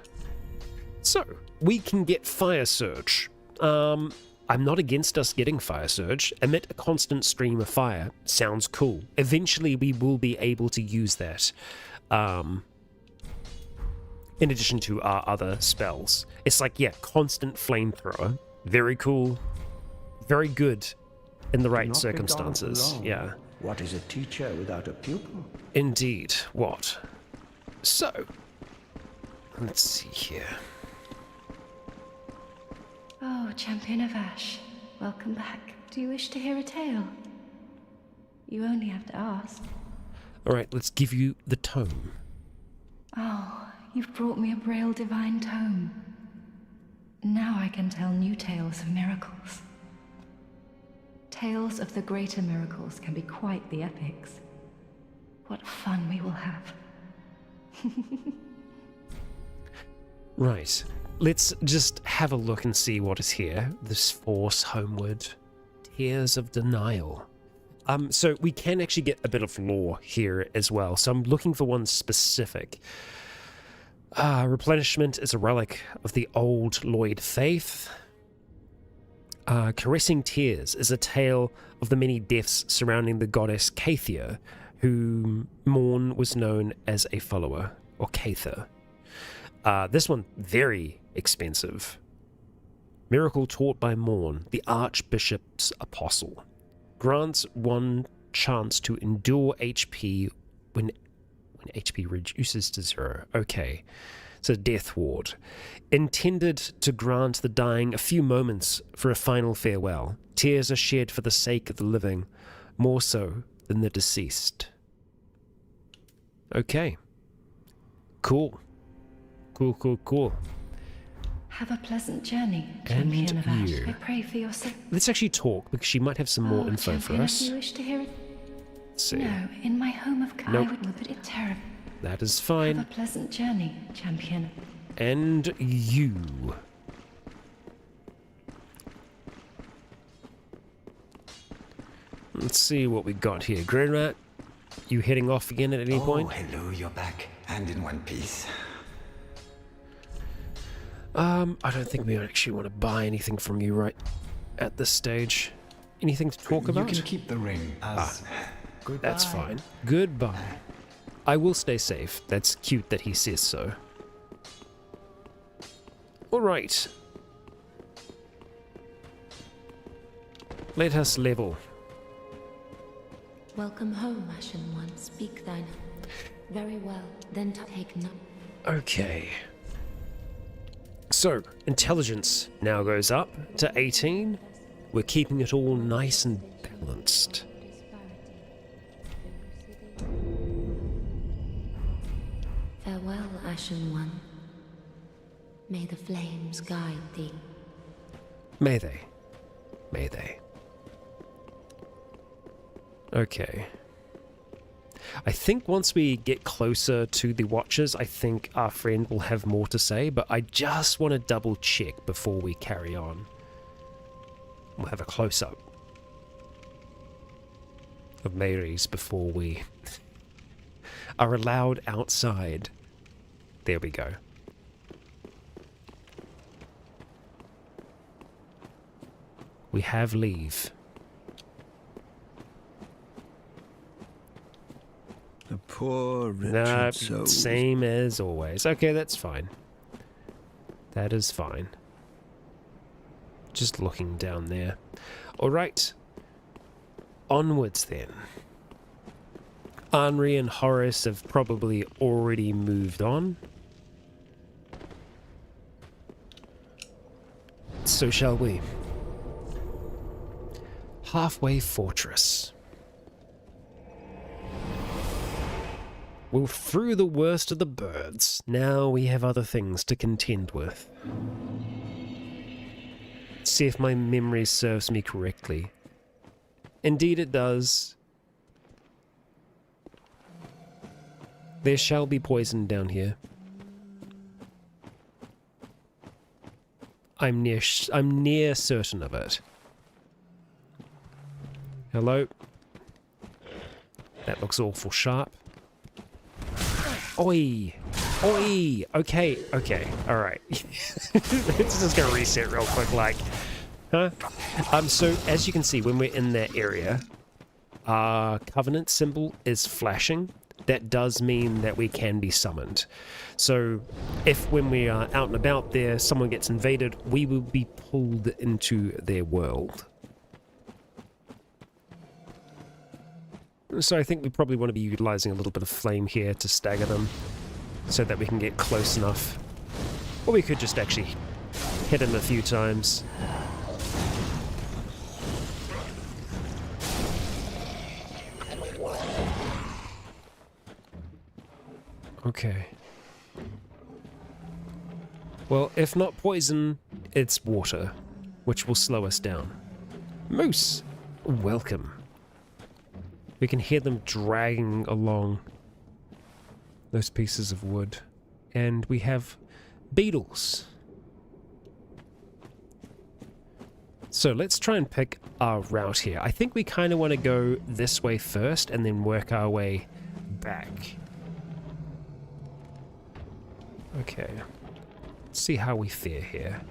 So, we can get Fire Surge. I'm not against us getting Fire Surge. Emit a constant stream of fire. Sounds cool. Eventually we will be able to use that. in addition to our other spells. It's like, yeah, constant flamethrower. Very cool. Very good in the right Not been gone circumstances. long. Yeah. What is a teacher without a pupil? Indeed. What? So, let's see here. Oh, Champion of Ash, welcome back. Do you wish to hear a tale? You only have to ask. Alright, let's give you the tome. Oh, you've brought me a Braille Divine Tome. Now I can tell new tales of miracles. Tales of the greater miracles can be quite the epics. What fun we will have. Right. Let's just have a look and see what is here. This force homeward. Tears of denial. So we can actually get a bit of lore here as well. So I'm looking for one specific. Replenishment is a relic of the old Lloyd faith. Caressing Tears is a tale of the many deaths surrounding the goddess Cathia, whom Morn was known as a follower, or Cather. This one, very expensive. Miracle taught by Morn, the Archbishop's apostle. Grants one chance to endure HP when HP reduces to 0. Okay. It's a death ward. Intended to grant the dying a few moments for a final farewell. Tears are shed for the sake of the living, more so than the deceased. Okay. Cool. Cool. Have a pleasant journey, Champion of Ash. I pray for your sake. Let's actually talk, because she might have some more info for us. If you wish to hear it. Let's see. No, in my home of Kai, Nope. I would look at it terrible. That is Have fine. a pleasant journey, Champion. And you. Let's see what we got here. Grandrat, you heading off again at any point? Oh, hello, you're back. And in one piece. I don't think we actually want to buy anything from you right at this stage. Anything to talk about? You can keep the ring as... Goodbye. That's fine. Goodbye. I will stay safe. That's cute that he says so. Alright. Let us level. Welcome home, Ashen One. Speak thine. Very well, then take none. Okay. So, intelligence now goes up to 18. We're keeping it all nice and balanced. Farewell, Ashen One. May the flames guide thee. May they. May they. Okay. I think once we get closer to the Watchers, I think our friend will have more to say, but I just want to double check before we carry on. We'll have a close-up of Mary's before we are allowed outside. There we go. We have leave. The poor wretched Nah, soul. same as always. Okay, that's fine. That is fine. Just looking down there. Alright. Onwards then. Henri and Horace have probably already moved on. So shall we. Halfway Fortress. We're through the worst of the birds. Now we have other things to contend with. See if my memory serves me correctly. Indeed it does. There shall be poison down here. I'm near certain of it. Hello? That looks awful sharp. Oi! Oi! Okay, alright. It's just gonna reset real quick, like... Huh? So, as you can see, when we're in that area, our Covenant symbol is flashing. that does mean that we can be summoned. So if when we are out and about there, someone gets invaded, we will be pulled into their world. So I think we probably want to be utilizing a little bit of flame here to stagger them so that we can get close enough. Or we could just actually hit him a few times. Okay. Well, if not poison, it's water, which will slow us down. Moose, welcome. We can hear them dragging along those pieces of wood. And we have beetles. So let's try and pick our route here. I think we kind of want to go this way first and then work our way back. Okay. Let's see how we fare here.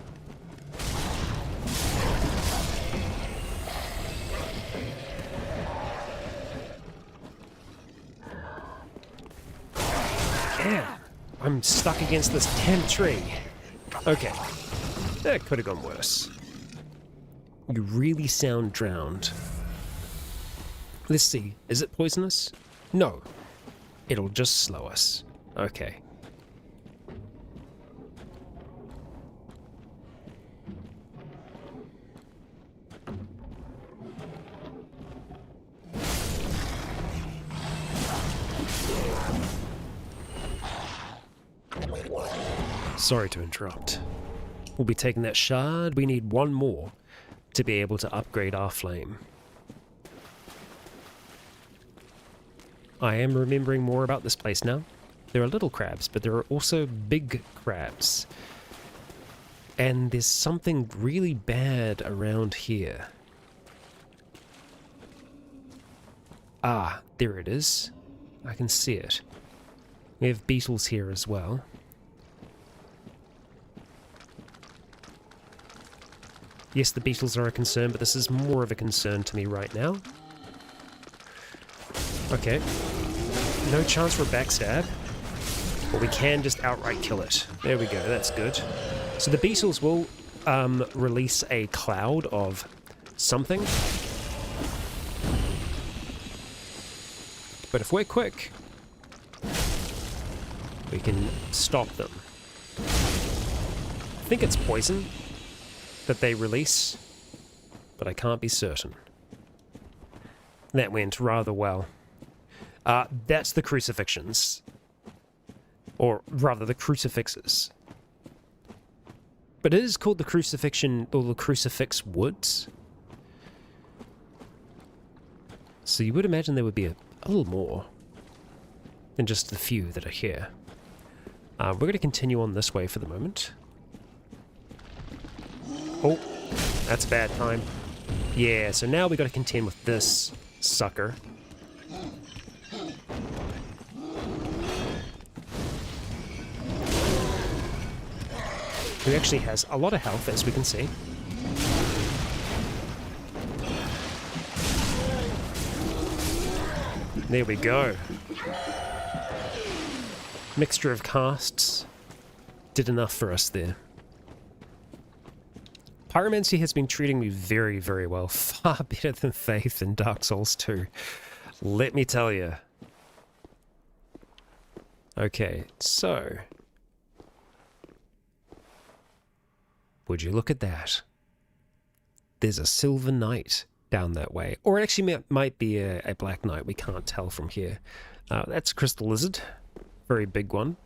Yeah, I'm stuck against this damn tree. Okay, that could have gone worse. You really sound drowned. Let's see, is it poisonous? No, it'll just slow us. Okay. Sorry to interrupt. We'll be taking that shard. We need one more to be able to upgrade our flame. I am remembering more about this place now. There are little crabs, but there are also big crabs. And there's something really bad around here. Ah, there it is. I can see it. We have beetles here as well. Yes, the beetles are a concern, but this is more of a concern to me right now. Okay. No chance for a backstab. But we can just outright kill it. There we go, that's good. So the beetles will release a cloud of something. But if we're quick, we can stop them. I think it's poison that they release, but I can't be certain. That went rather well. That's the crucifixions. Or rather, the crucifixes. But it is called the crucifixion, or the crucifix woods. So you would imagine there would be a little more than just the few that are here. We're going to continue on this way for the moment. Oh, that's a bad time. Yeah, so now we got to contend with this sucker. Who actually has a lot of health, as we can see. There we go. Mixture of casts did enough for us there. Pyromancy has been treating me very, very well. Far better than Faith in Dark Souls 2. Let me tell you. Okay, so... would you look at that? There's a silver knight down that way. Or it actually might be a black knight. We can't tell from here. That's a crystal lizard. Very big one.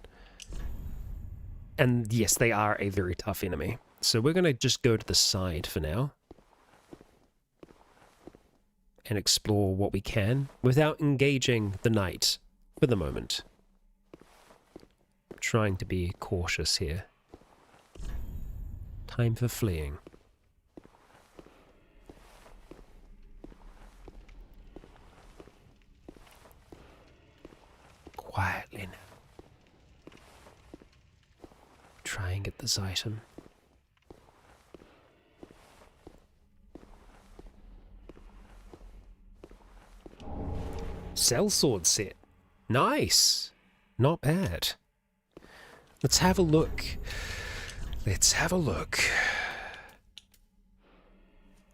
And yes, they are a very tough enemy. So we're going to just go to the side for now. And explore what we can without engaging the knight for the moment. I'm trying to be cautious here. Time for fleeing. Quietly now. Try and get this item. Sellsword set. Nice. Not bad. Let's have a look. Let's have a look.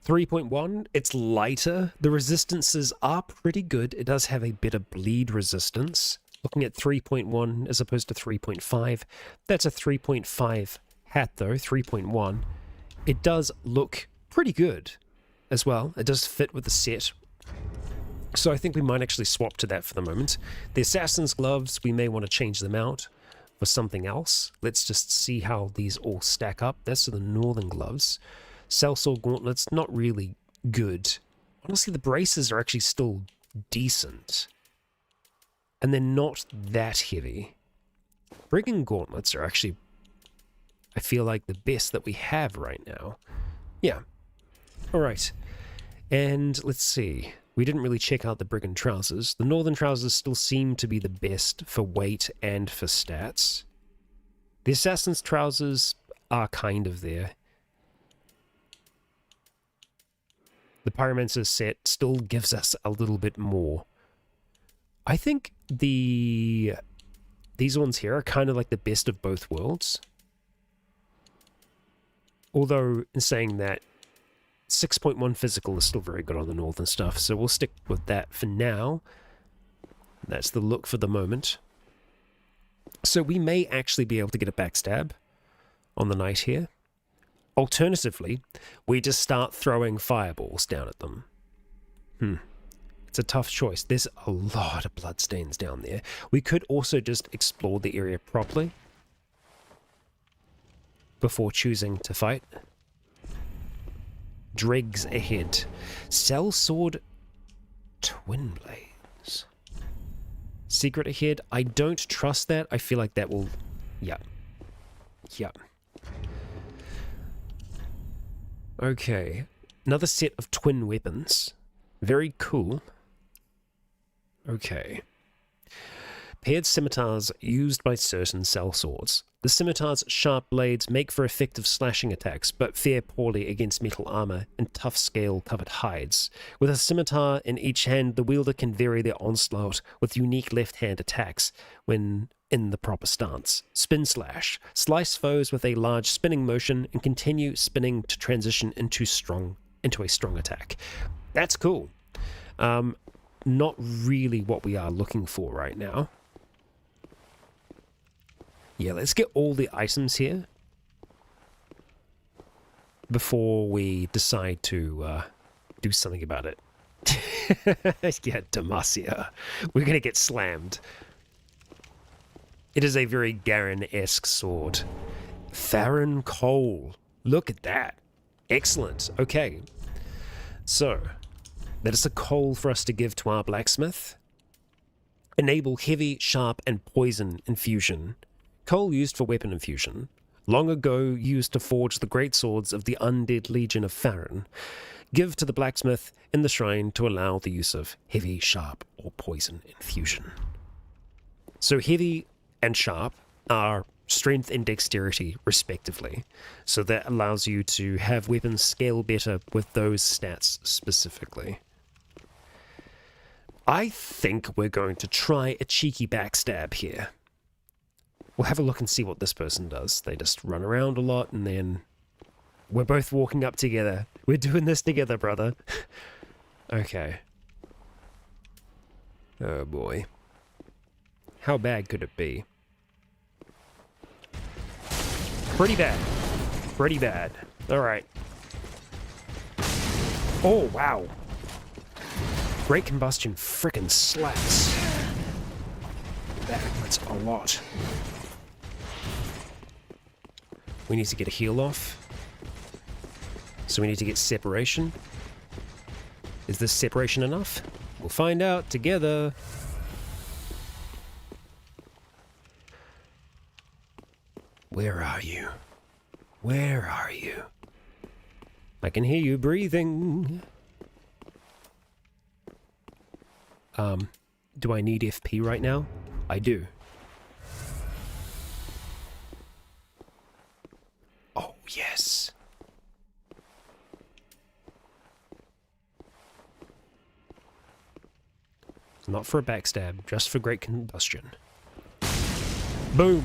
3.1, it's lighter. The resistances are pretty good. It does have a better bleed resistance. Looking at 3.1 as opposed to 3.5. That's a 3.5 hat though, 3.1. It does look pretty good as well. It does fit with the set. So I think we might actually swap to that for the moment. The Assassin's Gloves, we may want to change them out for something else. Let's just see how these all stack up. That's the Northern Gloves. Sellsword Gauntlets, not really good. Honestly, the braces are actually still decent. And they're not that heavy. Brigand Gauntlets are actually, I feel like, the best that we have right now. Yeah. Alright. And let's see. We didn't really check out the Brigand Trousers. The Northern Trousers still seem to be the best for weight and for stats. The Assassin's Trousers are kind of there. The Pyromancer's set still gives us a little bit more. I think these ones here are kind of like the best of both worlds. Although, in saying that, 6.1 physical is still very good on the Northern stuff, so we'll stick with that for now. That's the look for the moment. So we may actually be able to get a backstab on the knight here. Alternatively, we just start throwing fireballs down at them. It's a tough choice. There's a lot of bloodstains down there. We could also just explore the area properly before choosing to fight. Dregs ahead. Sellsword Twin Blades. Secret ahead. I don't trust that. I feel like that will... Yeah. Yeah. Okay, another set of twin weapons. Very cool. Okay. Paired scimitars used by certain sellswords. The scimitar's sharp blades make for effective slashing attacks, but fare poorly against metal armor and tough scale-covered hides. With a scimitar in each hand, the wielder can vary their onslaught with unique left-hand attacks when in the proper stance. Spin slash. Slice foes with a large spinning motion and continue spinning to transition into a strong attack. That's cool. Not really what we are looking for right now. Yeah, let's get all the items here before we decide to do something about it. Yeah, Demacia. We're going to get slammed. It is a very Garen-esque sword. Farron Cole. Look at that. Excellent. Okay. So, that is a coal for us to give to our blacksmith. Enable heavy, sharp, and poison infusion. Coal used for weapon infusion. Long ago used to forge the great swords of the undead legion of Farron. Give to the blacksmith in the shrine to allow the use of heavy, sharp, or poison infusion. So heavy and sharp are strength and dexterity, respectively. So that allows you to have weapons scale better with those stats specifically. I think we're going to try a cheeky backstab here. We'll have a look and see what this person does. They just run around a lot and then we're both walking up together. We're doing this together, brother. Okay. Oh boy. How bad could it be? Pretty bad. Pretty bad. Alright. Oh, wow. Great Combustion frickin' slaps. That's a lot. We need to get a heal off. So we need to get separation. Is this separation enough? We'll find out together. Where are you? Where are you? I can hear you breathing. Do I need FP right now? I do. Oh, yes. Not for a backstab, just for great combustion. Boom!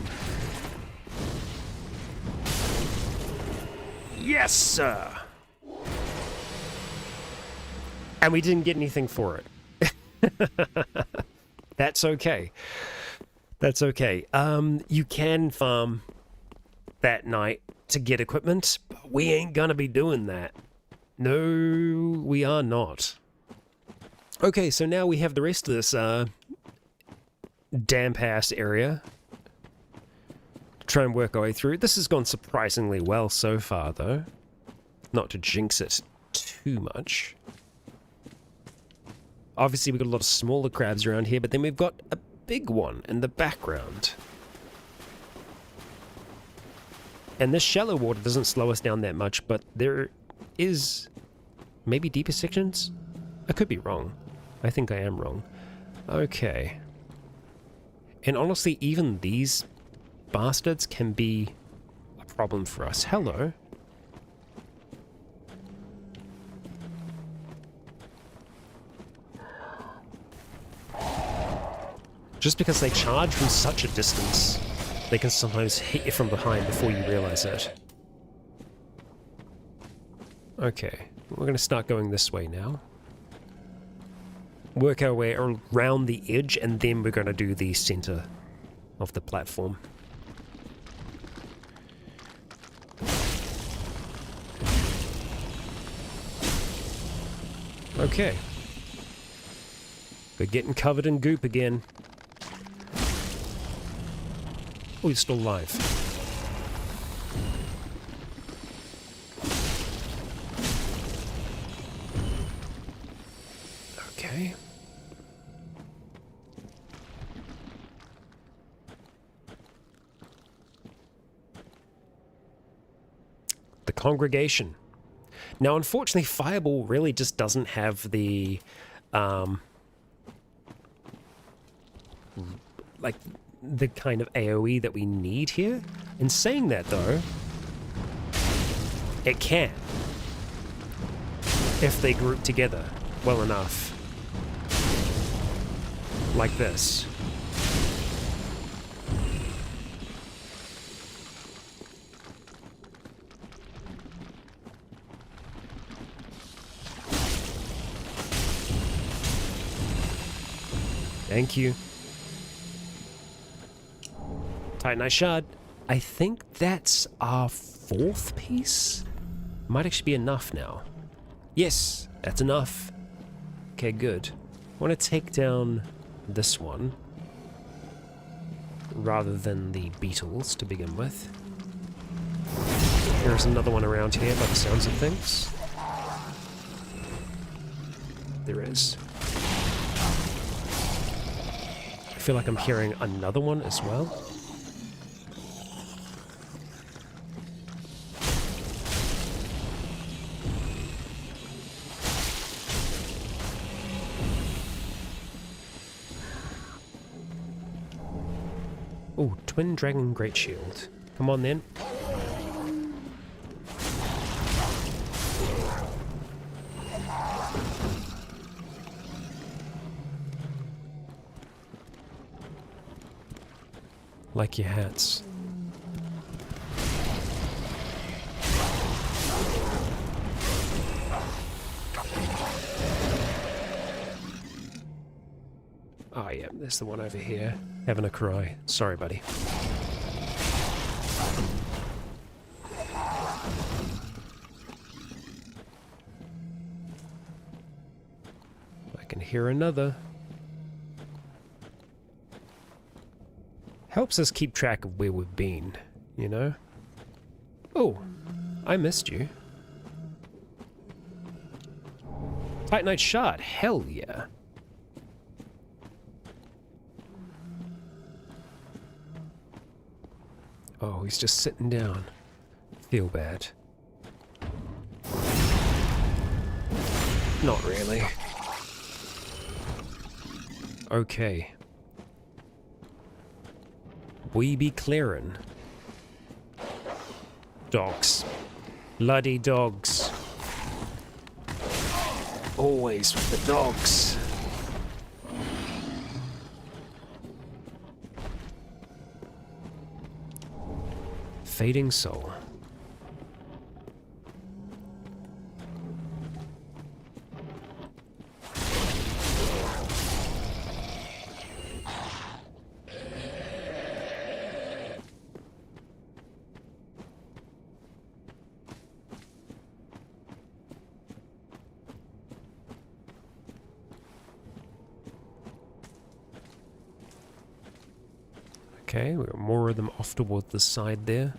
Yes, sir! And we didn't get anything for it. That's okay. That's okay. You can farm that night to get equipment, but we ain't gonna be doing that. No, we are not. Okay, so now we have the rest of this damp-ass area to try and work our way through. This has gone surprisingly well so far, though. Not to jinx it too much. Obviously, we've got a lot of smaller crabs around here, but then we've got a big one in the background. And this shallow water doesn't slow us down that much, but there is maybe deeper sections? I could be wrong. I think I am wrong. Okay. And honestly, even these bastards can be a problem for us. Hello. Just because they charge from such a distance, they can sometimes hit you from behind before you realize it. Okay, we're going to start going this way now. Work our way around the edge, and then we're going to do the center of the platform. Okay. We're getting covered in goop again. Oh, he's still alive. Okay. The congregation. Now, unfortunately, Fireball really just doesn't have the, like, the kind of AoE that we need here. In saying that, though, it can. If they group together well enough. Like this. Thank you. Titanite shard. I think that's our 4th piece. Might actually be enough now. Yes, that's enough. Okay, good. I want to take down this one rather than the beetles to begin with. There's another one around here by the sounds of things. There is. I feel like I'm hearing another one as well. Oh, Twin Dragon Great Shield. Come on then. Like your hats. Oh yeah, there's the one over here. Having a cry. Sorry, buddy. I can hear another. Helps us keep track of where we've been, you know? Oh, I missed you. Titanite shard, hell yeah. Oh, he's just sitting down. Feel bad. Not really. Okay. We be clearing. Dogs. Bloody dogs. Always with the dogs. Fading soul. Okay, we got more of them off toward the side there.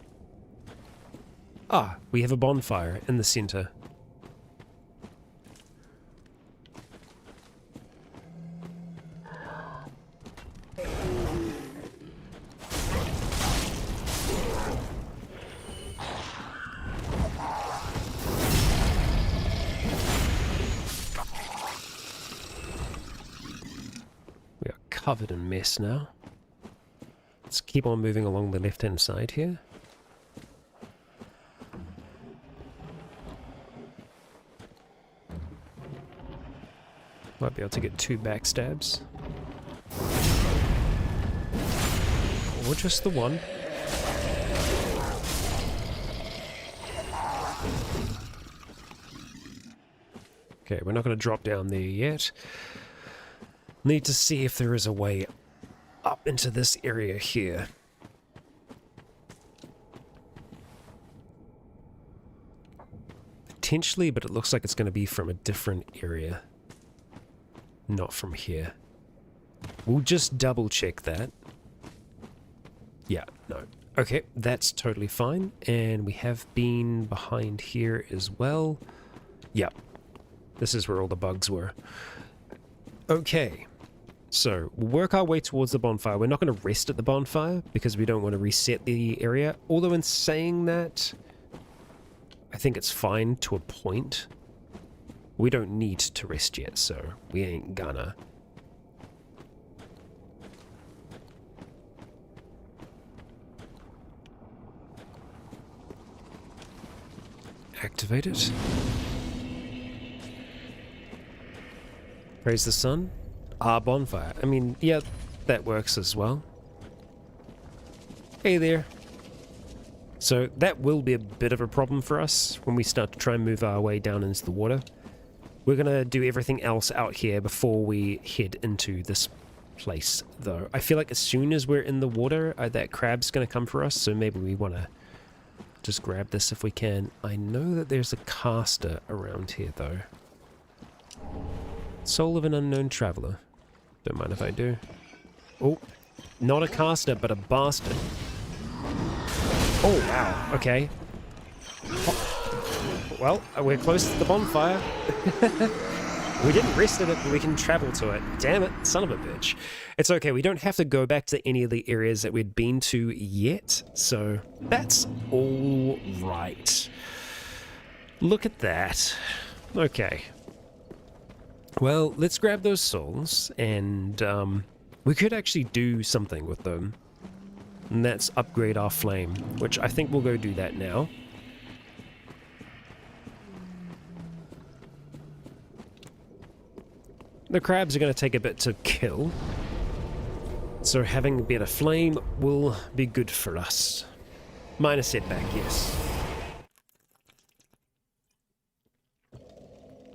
Ah, we have a bonfire in the center. We are covered in mess now. Let's keep on moving along the left-hand side here. Might be able to get 2 backstabs. Or just the one. Okay, we're not going to drop down there yet. Need to see if there is a way up into this area here. Potentially, but it looks like it's going to be from a different area. Not from here. We'll just double check that. Yeah, no. Okay, that's totally fine. And we have been behind here as well. Yep. This is where all the bugs were. Okay. So, we'll work our way towards the bonfire. We're not going to rest at the bonfire because we don't want to reset the area. Although in saying that, I think it's fine to a point. We don't need to rest yet, so we ain't gonna. Activate it. Praise the sun. Ah, bonfire. I mean, yeah, that works as well. Hey there. So that will be a bit of a problem for us when we start to try and move our way down into the water. We're going to do everything else out here before we head into this place, though. I feel like as soon as we're in the water, that crab's going to come for us, so maybe we want to just grab this if we can. I know that there's a caster around here, though. Soul of an unknown traveler. Don't mind if I do. Oh, not a caster, but a bastard. Oh, wow. Okay. Well, we're close to the bonfire. We didn't rest at it, but we can travel to it. Damn it, son of a bitch. It's okay, we don't have to go back to any of the areas that we'd been to yet, so that's all right. Look at that. Okay. Well, let's grab those souls, and we could actually do something with them. And that's upgrade our flame, which I think we'll go do that now. The crabs are going to take a bit to kill, so having a better flame will be good for us. Minor setback, yes.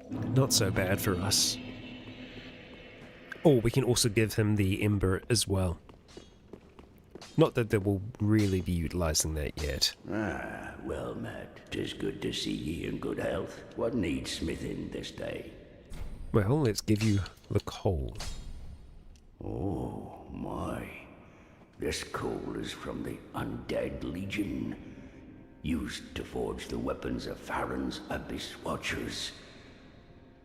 Not so bad for us. Oh, we can also give him the ember as well. Not that they will really be utilizing that yet. Ah, well met. 'Tis good to see ye in good health. What needs smithing this day? Well, let's give you the coal. Oh, my. This coal is from the Undead Legion, used to forge the weapons of Farron's Abyss Watchers.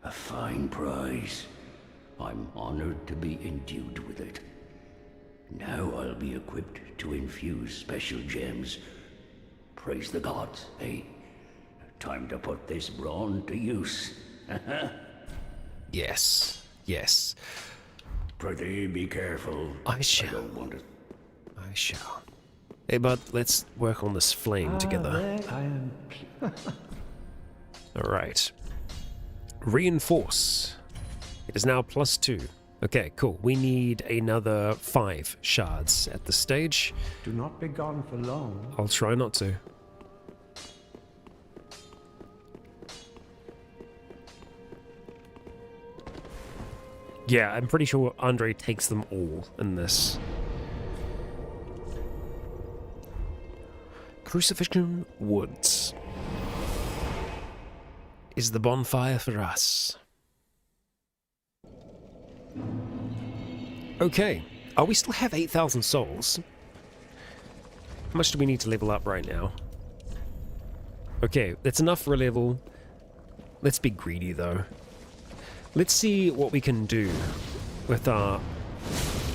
A fine prize. I'm honored to be endued with it. Now I'll be equipped to infuse special gems. Praise the gods, eh? Time to put this brawn to use. Yes, yes. Prithee, be careful. I shall. I don't want it. I shall. Hey, bud, let's work on this flame together. Alright. Reinforce. It is now +2. Okay, cool. We need another 5 shards at this stage. Do not be gone for long. I'll try not to. Yeah, I'm pretty sure Andre takes them all in this. Crucifixion Woods is the bonfire for us. Okay. Oh, we still have 8,000 souls. How much do we need to level up right now? Okay, that's enough for a level. Let's be greedy, though. Let's see what we can do with our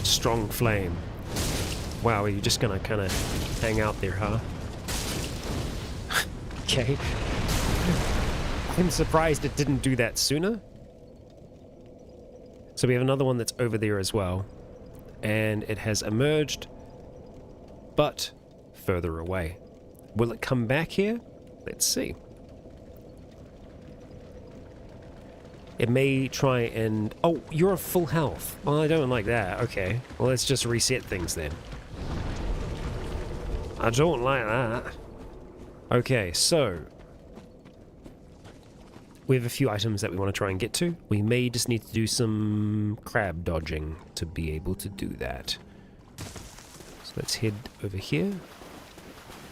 strong flame. Wow, are you just gonna kind of hang out there, huh? Okay. I'm surprised it didn't do that sooner. So we have another one that's over there as well. And it has emerged, but further away. Will it come back here? Let's see. It may try and... Oh, you're at full health. Well, I don't like that. Okay. Well, let's just reset things then. I don't like that. Okay, so... we have a few items that we want to try and get to. We may just need to do some crab dodging to be able to do that. So let's head over here.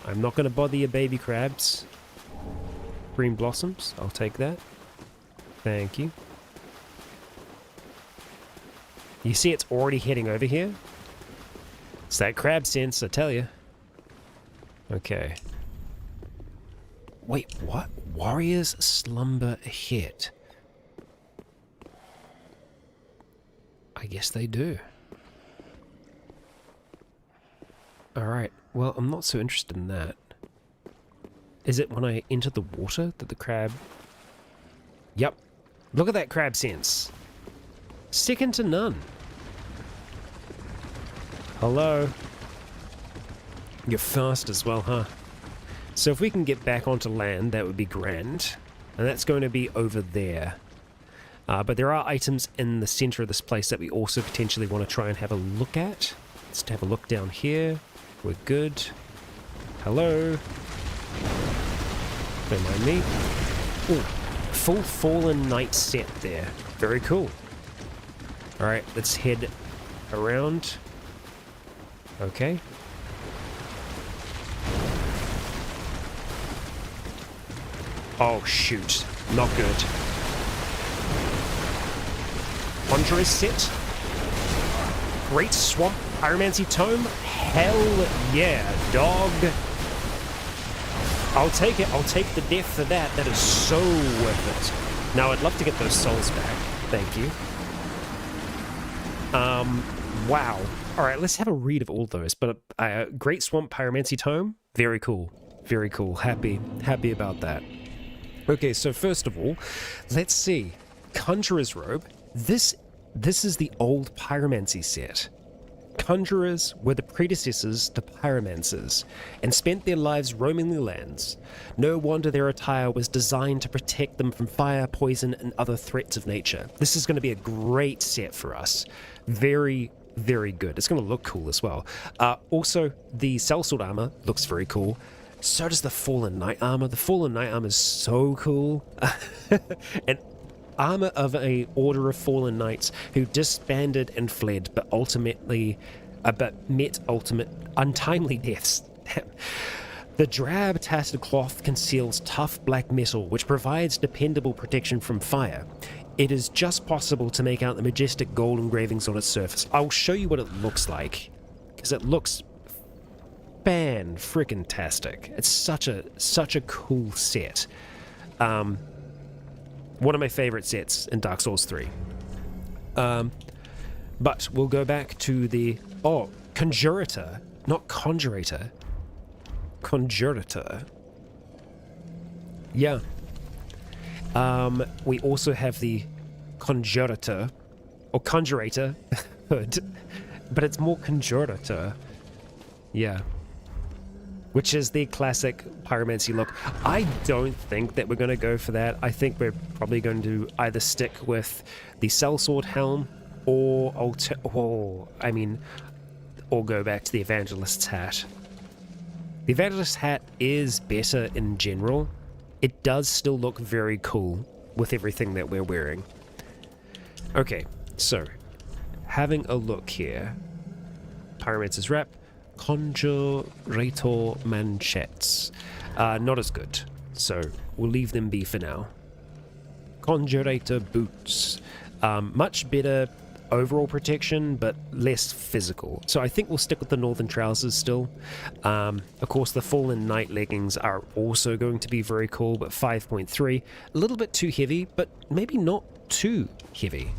I'm not going to bother your baby crabs. Green blossoms, I'll take that. Thank you. You see it's already heading over here? It's that crab sense, I tell you. Okay. Wait, what? Warriors slumber ahead. I guess they do. Alright, well, I'm not so interested in that. Is it when I enter the water that the crab... Yep. Look at that crab sense. Second to none. Hello. You're fast as well, huh? So if we can get back onto land, that would be grand. And that's going to be over there. But there are items in the center of this place that we also potentially want to try and have a look at. Let's have a look down here. We're good. Hello. Don't mind me. Ooh, full Fallen Knight set there. Very cool. Alright, let's head around. Okay. Oh, shoot. Not good. Conjurer's set. Great Swamp Pyromancy Tome. Hell yeah, dog. I'll take it. I'll take the death for that. That is so worth it. Now, I'd love to get those souls back. Thank you. Wow. Alright, let's have a read of all those. But Great Swamp Pyromancy Tome. Very cool. Very cool. Happy about that. Okay, so first of all, let's see. Conjurer's Robe. This is the old Pyromancy set. Conjurers were the predecessors to pyromancers and spent their lives roaming the lands. No wonder their attire was designed to protect them from fire, poison, and other threats of nature. This is going to be a great set for us. Very, very good. It's going to look cool as well. Also, the sellsword armor looks very cool. So does the Fallen Knight armor. The Fallen Knight armor is so cool. And armor of a order of fallen knights who disbanded and fled, but met ultimate untimely deaths. The drab tattered cloth conceals tough black metal, which provides dependable protection from fire. It is just possible to make out the majestic gold engravings on its surface. I'll show you what it looks like, because it looks fan-frickin-tastic. It's such a cool set. One of my favorite sets in Dark Souls 3. But we'll go back to the... Oh, Conjurator. Not Conjurator. Conjurator. Yeah. We also have the Conjurator. Or Conjurator. But it's more Conjurator. Yeah. Which is the classic pyromancy look. I don't think that we're going to go for that. I think we're probably going to either stick with the sellsword helm or or go back to the Evangelist's hat. The Evangelist's hat is better in general. It does still look very cool with everything that we're wearing. Okay, so having a look here. Pyromancer's Wrap, Conjurator Manchettes. Not as good, so we'll leave them be for now. Conjurator Boots. Much better overall protection, but less physical. So I think we'll stick with the Northern Trousers still. Of course, the Fallen Knight leggings are also going to be very cool, but 5.3. A little bit too heavy, but maybe not too heavy.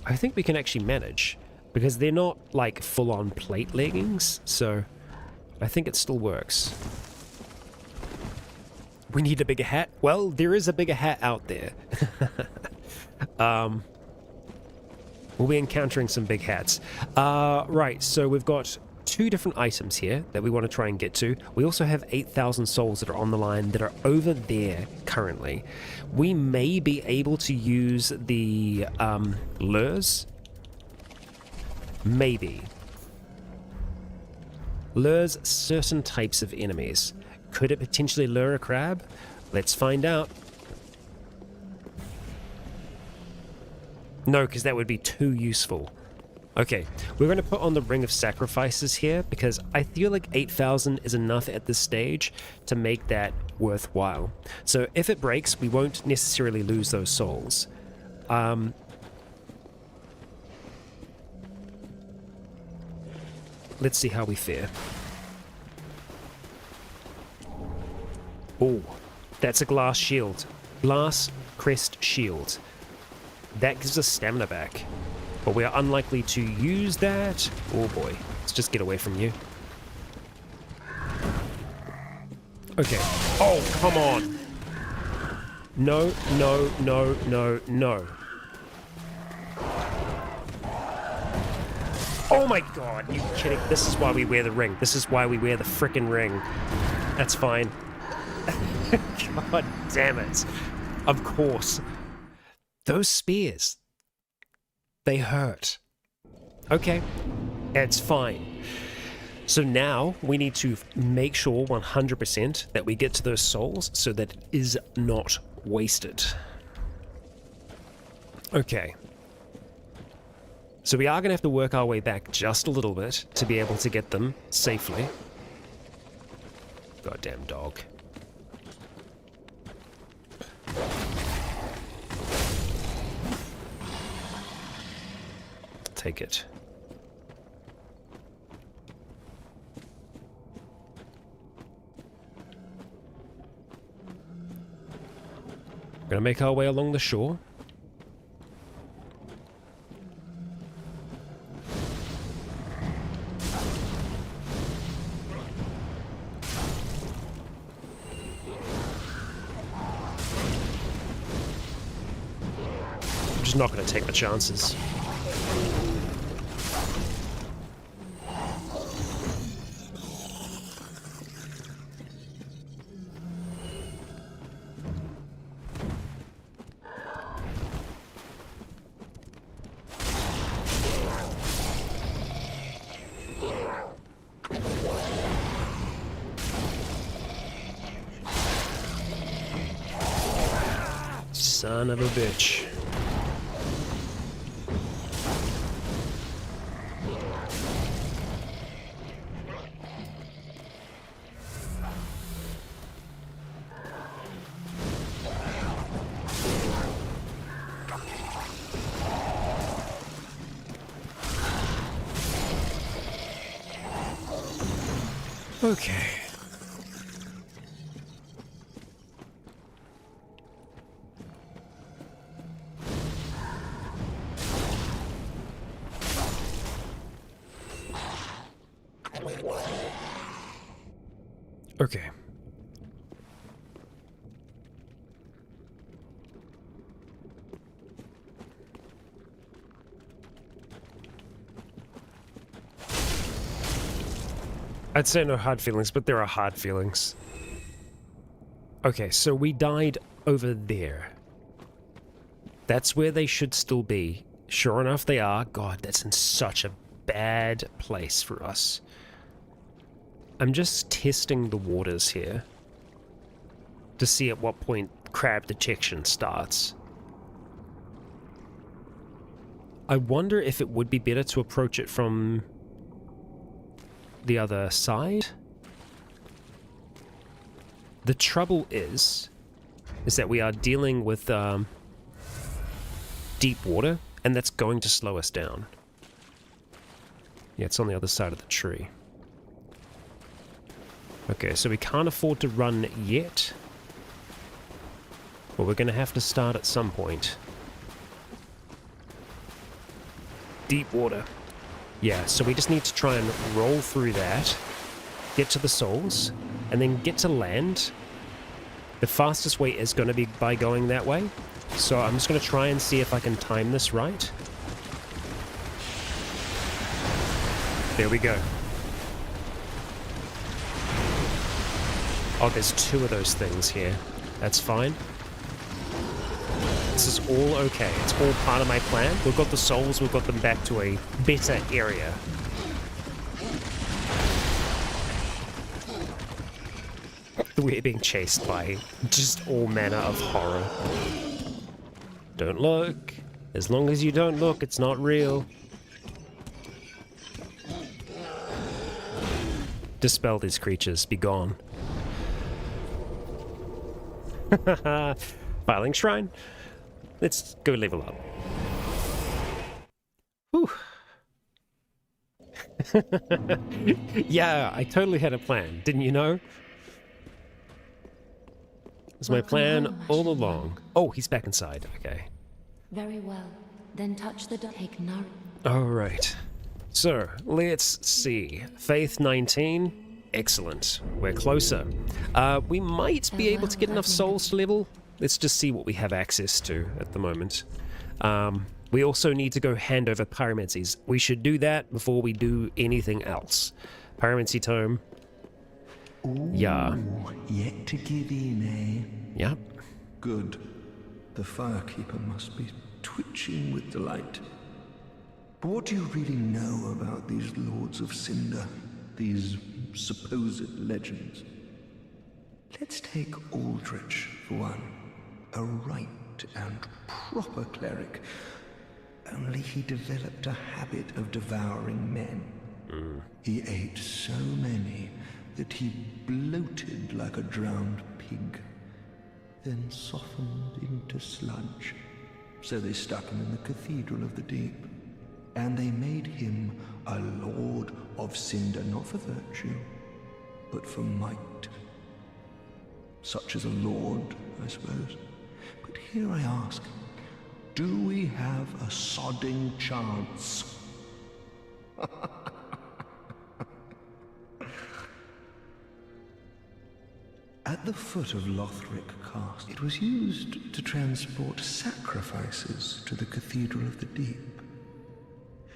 I think we can actually manage, because they're not like full-on plate leggings, so I think it still works. We need a bigger hat? Well, there is a bigger hat out there. We'll be encountering some big hats. Right, so we've got 2 different items here that we want to try and get to. We also have 8,000 souls that are on the line that are over there currently. We may be able to use the lures. Maybe. Lures certain types of enemies. Could it potentially lure a crab? Let's find out. No, because that would be too useful. Okay, we're going to put on the Ring of Sacrifices here, because I feel like 8,000 is enough at this stage to make that worthwhile. So if it breaks, we won't necessarily lose those souls. Let's see how we fare. Oh, that's a glass shield. Glass crest shield. That gives us stamina back. But we are unlikely to use that. Oh boy, let's just get away from you. Okay. Oh, come on. No, no, no, no, no. Oh my god, you kidding? This is why we wear the ring. This is why we wear the frickin' ring. That's fine. God damn it. Of course. Those spears. They hurt. Okay. It's fine. So now we need to make sure 100% that we get to those souls so that it is not wasted. Okay. So we are going to have to work our way back just a little bit to be able to get them safely. Goddamn dog. Take it. We're gonna make our way along the shore. I'm just not gonna take the chances. Son of a bitch. Okay. Okay. I'd say no hard feelings, but there are hard feelings. Okay, so we died over there. That's where they should still be. Sure enough, they are. God, that's in such a bad place for us. I'm just testing the waters here to see at what point crab detection starts. I wonder if it would be better to approach it from the other side. The trouble is that we are dealing with deep water, and that's going to slow us down. Yeah, it's on the other side of the tree. Okay, so we can't afford to run yet. But we're going to have to start at some point. Deep water. Yeah, so we just need to try and roll through that, get to the souls, and then get to land. The fastest way is going to be by going that way. So I'm just going to try and see if I can time this right. There we go. Oh, there's two of those things here. That's fine. This is all okay. It's all part of my plan. We've got the souls, we've got them back to a better area. We're being chased by just all manner of horror. Don't look. As long as you don't look, it's not real. Dispel these creatures. Be gone. Filing shrine. Let's go level up. Whew. Yeah, I totally had a plan. Didn't you know? It was my plan all along. Oh, he's back inside. Okay. Very well. Then touch the take note. Alright. So, let's see. Faith 19. Excellent. We're closer. We might be able to get enough souls to level. Let's just see what we have access to at the moment. We also need to go hand over pyromancies. We should do that before we do anything else. Pyromancy tome. Ooh, yeah. Yet to give in, eh? Yep. Good. The Firekeeper must be twitching with delight. But what do you really know about these Lords of Cinder? These supposed legends? Let's take Aldrich for one. A right and proper cleric. Only he developed a habit of devouring men. He ate so many that he bloated like a drowned pig, then softened into sludge. So they stuck him in the Cathedral of the Deep, and they made him a Lord of Cinder, not for virtue, but for might. Such as a lord, I suppose. But here I ask, do we have a sodding chance? At the foot of Lothric Castle, it was used to transport sacrifices to the Cathedral of the Deep.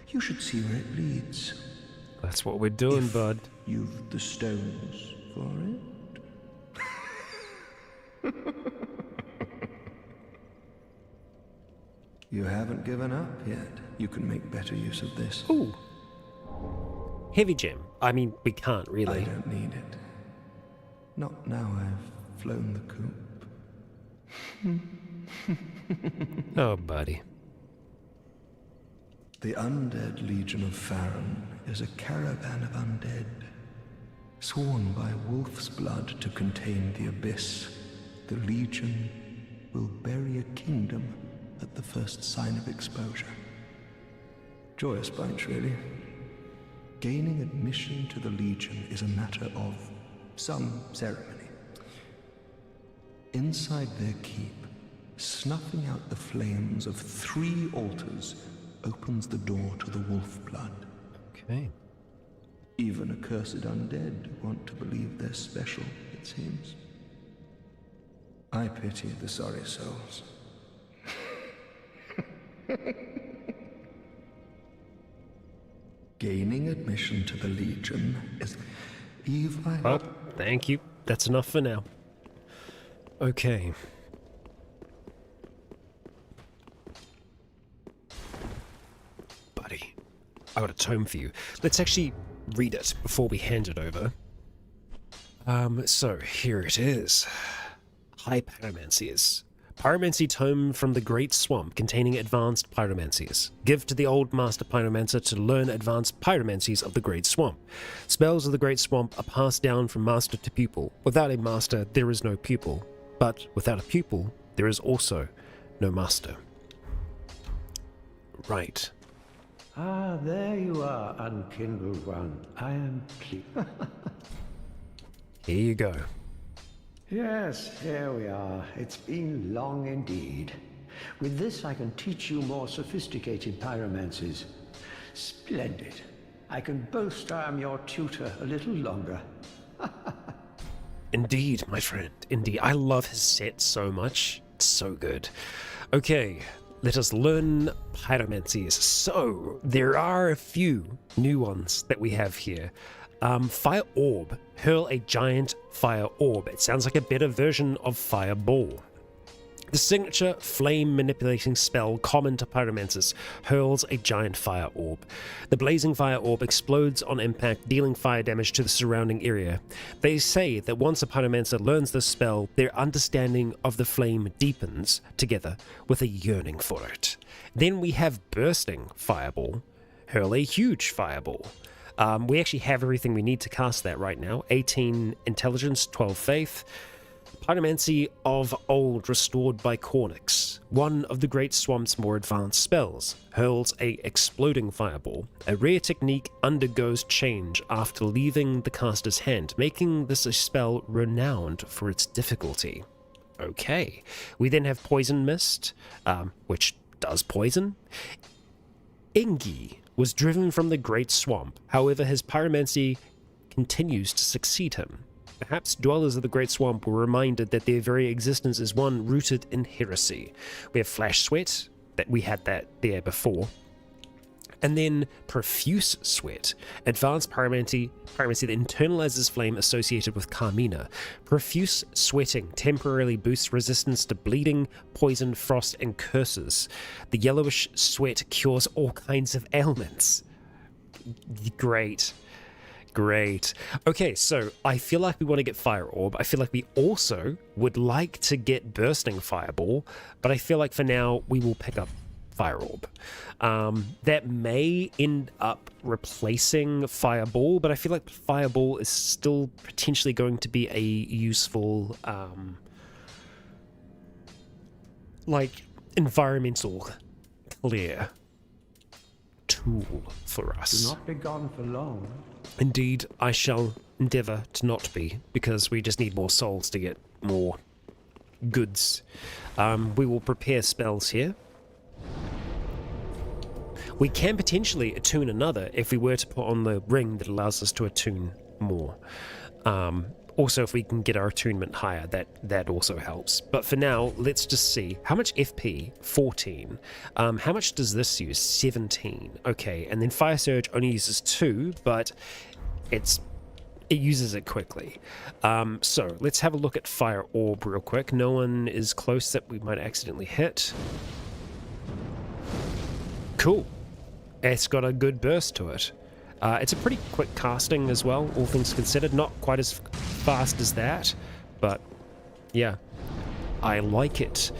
You should see where it leads. That's what we're doing, If bud. you've the stones for it. You haven't given up yet. You can make better use of this. Ooh. Heavy gem. I mean, we can't really. I don't need it. Not now I've flown the coop. Oh, buddy. The Undead Legion of Farron is a caravan of undead, sworn by wolf's blood to contain the abyss. The Legion will bury a kingdom at the first sign of exposure. Joyous bunch, really. Gaining admission to the Legion is a matter of some ceremony. Inside their keep, snuffing out the flames of 3 altars opens the door to the wolf blood. Okay. Even accursed undead want to believe they're special, it seems. I pity the sorry souls. Gaining admission to the Legion is... Eve, Oh, thank you. That's enough for now. Okay. I got a tome for you. Let's actually read it before we hand it over. So here it is. High Pyromancies. Pyromancy tome from the Great Swamp containing advanced pyromancies. Give to the old master pyromancer to learn advanced pyromancies of the Great Swamp. Spells of the Great Swamp are passed down from master to pupil. Without a master, there is no pupil. But without a pupil, there is also no master. Right. Ah, there you are, unkindled one. I am pleased. Here you go. Yes, here we are. It's been long indeed. With this, I can teach you more sophisticated pyromancies. Splendid. I can boast I am your tutor a little longer. Indeed, my friend. Indeed. I love his set so much. It's so good. Okay, let us learn pyromancies. So, there are a few new ones that we have here. Fire Orb. Hurl a giant fire orb. It sounds like a better version of Fireball. The signature flame manipulating spell common to pyromancers hurls a giant fire orb. The blazing fire orb explodes on impact, dealing fire damage to the surrounding area. They say that once a pyromancer learns this spell, their understanding of the flame deepens, together with a yearning for it. Then we have Bursting Fireball. Hurl a huge fireball. We actually have everything we need to cast that right now. 18 Intelligence, 12 Faith. Pyromancy of Old restored by Cornix. One of the Great Swamp's more advanced spells. Hurls a exploding fireball. A rare technique undergoes change after leaving the caster's hand, making this a spell renowned for its difficulty. Okay. We then have Poison Mist, which does poison. Engi was driven from the Great Swamp. However, his pyromancy continues to succeed him. Perhaps dwellers of the Great Swamp were reminded that their very existence is one rooted in heresy. We have Flash Sweat, that we had that there before. And then Profuse Sweat, advanced pyromancy that internalizes flame associated with Carmina. Profuse sweating temporarily boosts resistance to bleeding, poison, frost, and curses. The yellowish sweat cures all kinds of ailments. Great. Okay, so I feel like we want to get Fire Orb. I feel like we also would like to get Bursting Fireball, but I feel like for now we will pick up Fire Orb. That may end up replacing Fireball, but I feel like Fireball is still potentially going to be a useful environmental clear tool for us. Do not be gone for long. Indeed, I shall endeavour to not be, because we just need more souls to get more goods. We will prepare spells here. We can potentially attune another if we were to put on the ring that allows us to attune more. Also, if we can get our attunement higher, that also helps. But for now, let's just see. How much FP? 14. How much does this use? 17. Okay, and then Fire Surge only uses 2, but it uses it quickly. So let's have a look at Fire Orb real quick. No one is close that we might accidentally hit. Cool. It's got a good burst to it. It's a pretty quick casting as well, all things considered. Not quite as fast as that, but yeah, I like it.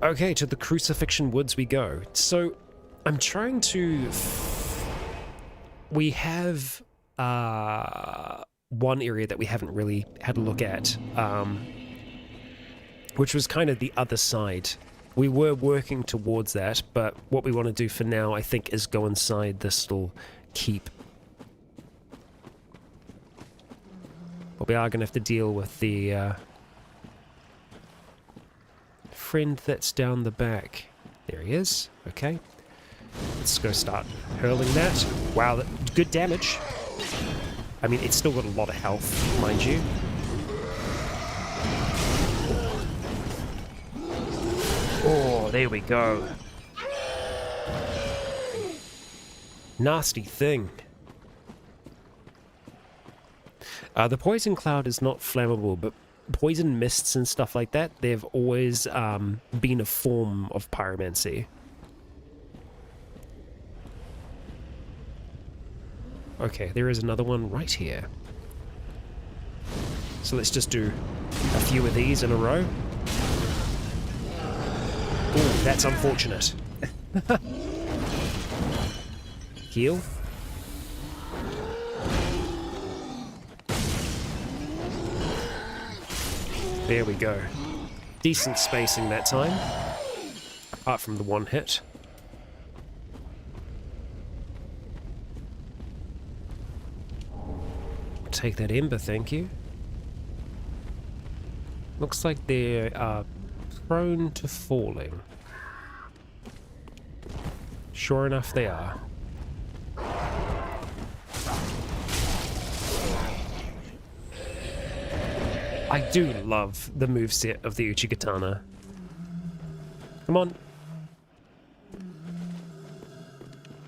Okay, to the Crucifixion Woods we go. So I'm trying to... We have one area that we haven't really had a look at, which was kind of the other side. We were working towards that, but what we want to do for now, I think, is go inside this little keep. But we are going to have to deal with the friend that's down the back. There he is. Okay. Let's go start hurling that. Wow, good damage. I mean, it's still got a lot of health, mind you. Oh, there we go. Nasty thing. The poison cloud is not flammable, but poison mists and stuff like that, they've always been a form of pyromancy. Okay, there is another one right here. So let's just do a few of these in a row. Ooh, that's unfortunate. Heal. There we go. Decent spacing that time. Apart from the one hit. Take that ember, thank you. Looks like they are prone to falling. Sure enough, they are. I do love the moveset of the Uchigatana. Come on.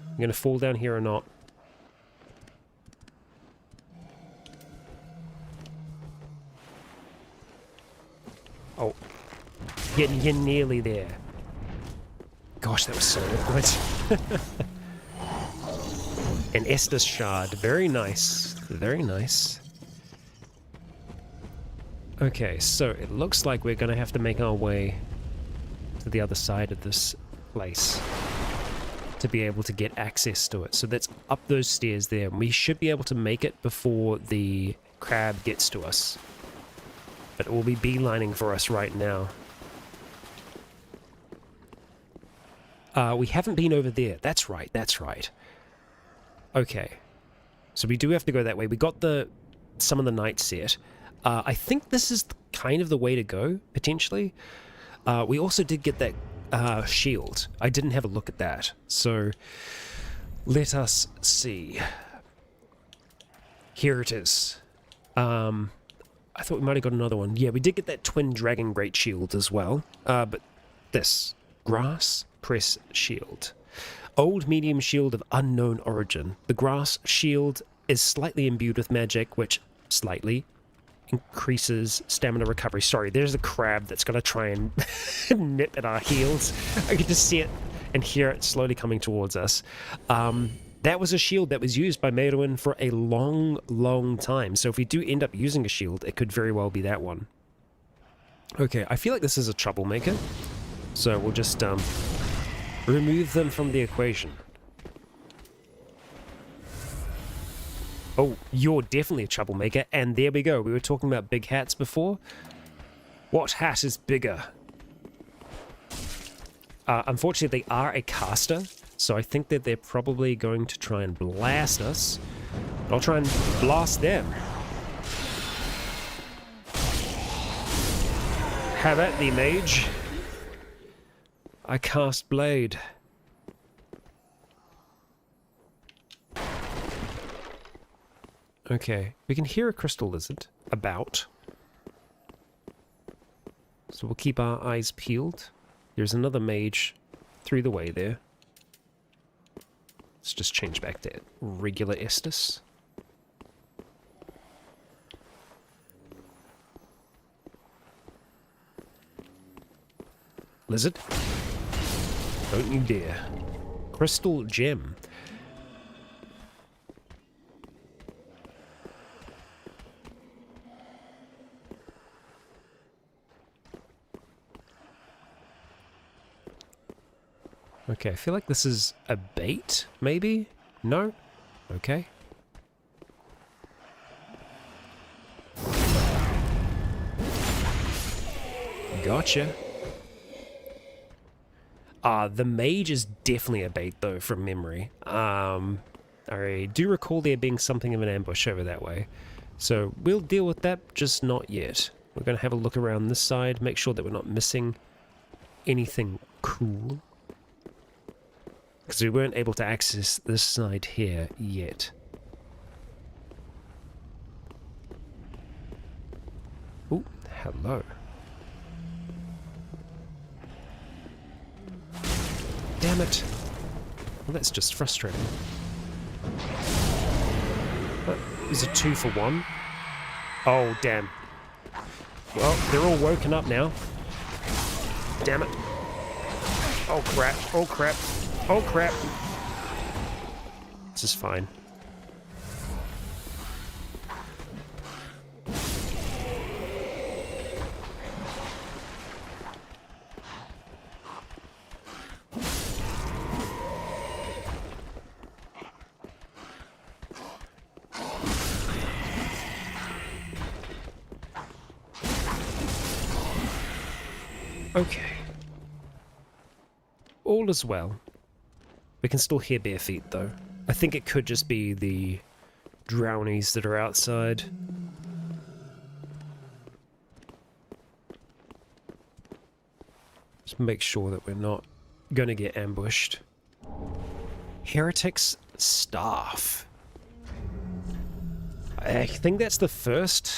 I'm gonna fall down here or not. Oh. You're nearly there. Gosh, that was so awkward. An Estus shard. Very nice. Very nice. Okay, so it looks like we're going to have to make our way to the other side of this place to be able to get access to it. So that's up those stairs there. We should be able to make it before the crab gets to us. But it will be beelining for us right now. We haven't been over there. That's right, that's right. Okay. So we do have to go that way. We got the Some of the Night set. I think this is kind of the way to go, potentially. We also did get that shield. I didn't have a look at that. So, let us see. Here it is. I thought we might have got another one. Yeah, we did get that Twin Dragon Great Shield as well. But this. Grass Press Shield. Old medium shield of unknown origin. The grass shield is slightly imbued with magic, which slightly increases stamina recovery. Sorry, there's a crab that's going to try and nip at our heels. I can just see it and hear it slowly coming towards us. That was a shield that was used by Meruem for a long, long time. So if we do end up using a shield, it could very well be that one. Okay, I feel like this is a troublemaker. So we'll just remove them from the equation. Oh, you're definitely a troublemaker, and there we go. We were talking about big hats before. What hat is bigger? Unfortunately, they are a caster, so I think that they're probably going to try and blast us. I'll try and blast them. Have at thee, mage. I cast blade. Okay, we can hear a crystal lizard about. So we'll keep our eyes peeled. There's another mage through the way there. Let's just change back to regular Estus. Lizard. Don't you dare. Crystal gem. Okay, I feel like this is a bait, maybe? No? Okay. Gotcha. The mage is definitely a bait, though, from memory. I do recall there being something of an ambush over that way. So we'll deal with that, just not yet. We're going to have a look around this side, make sure that we're not missing anything cool. Because we weren't able to access this side here yet. Ooh, hello. Damn it. Well, that's just frustrating. What? Is it 2 for 1? Oh, damn. Well, they're all woken up now. Damn it. Oh, crap. Oh, crap. Oh, crap. This is fine. Okay. All is well. We can still hear bare feet, though. I think it could just be the drownies that are outside. Just make sure that we're not going to get ambushed. Heretic's Staff. I think that's the first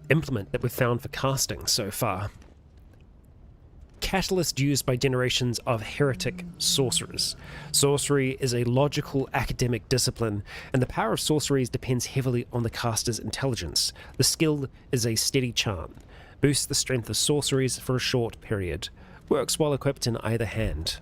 implement that we've found for casting so far. Catalyst used by generations of heretic sorcerers. Sorcery is a logical academic discipline, and the power of sorceries depends heavily on the caster's intelligence. The skill is a steady charm. Boosts the strength of sorceries for a short period. Works while equipped in either hand.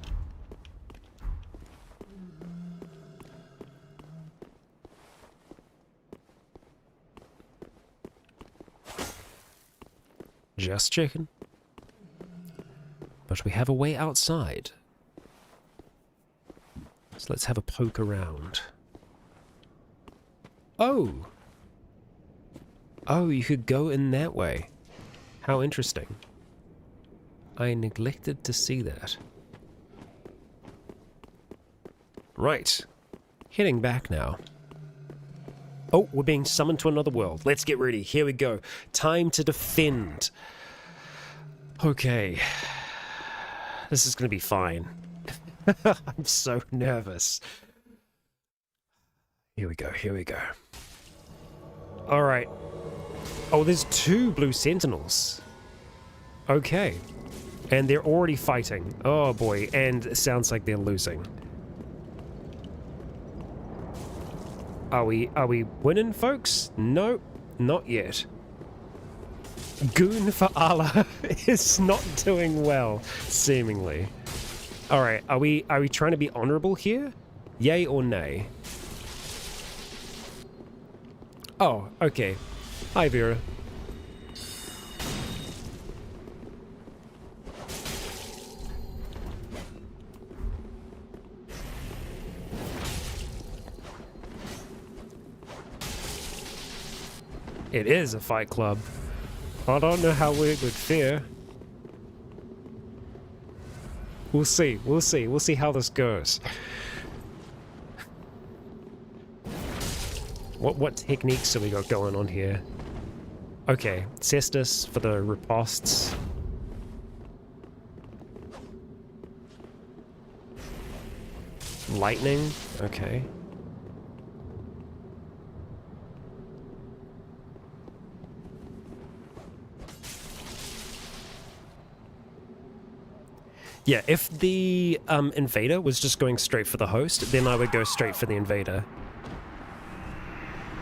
Just checking. But we have a way outside. So let's have a poke around. Oh! Oh, you could go in that way. How interesting. I neglected to see that. Right. Heading back now. Oh, we're being summoned to another world. Let's get ready. Here we go. Time to defend. Okay. This is going to be fine. I'm so nervous. Here we go, here we go. Alright. Oh, there's 2 blue sentinels. Okay. And they're already fighting. Oh boy, and it sounds like they're losing. Are we winning, folks? No, not yet. Goon for Allah is not doing well, seemingly. Alright, are we trying to be honorable here? Yay or nay? Oh, okay. Hi, Vera. It is a fight club. I don't know how we would fare. We'll see, we'll see. We'll see how this goes. What techniques have we got going on here? Okay, Cestus for the riposts. Lightning, okay. Yeah, if the invader was just going straight for the host, then I would go straight for the invader.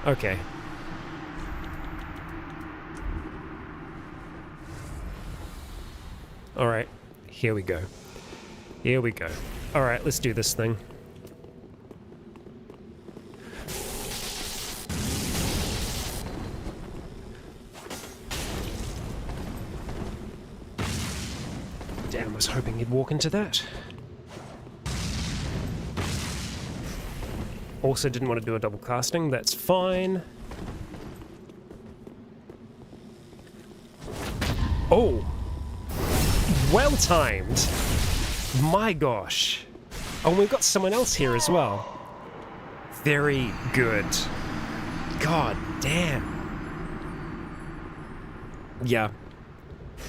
Okay. Alright, here we go. Here we go. Alright, let's do this thing. Damn, I was hoping he'd walk into that. Also didn't want to do a double casting, that's fine. Oh! Well timed! My gosh. Oh, we've got someone else here as well. Very good. God damn. Yeah.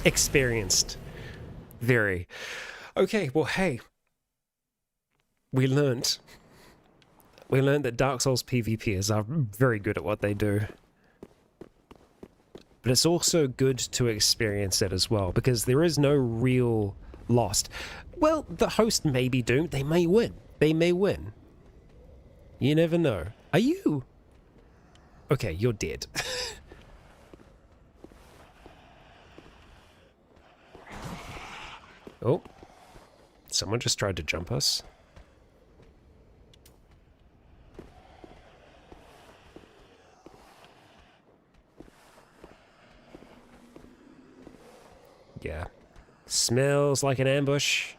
Experienced. Very. Okay, well, hey. We learnt that Dark Souls PvPers are very good at what they do. But it's also good to experience it as well, because there is no real loss. Well, the host may be doomed. They may win. They may win. You never know. Are you? Okay, you're dead. Oh. Someone just tried to jump us. Yeah. Smells like an ambush.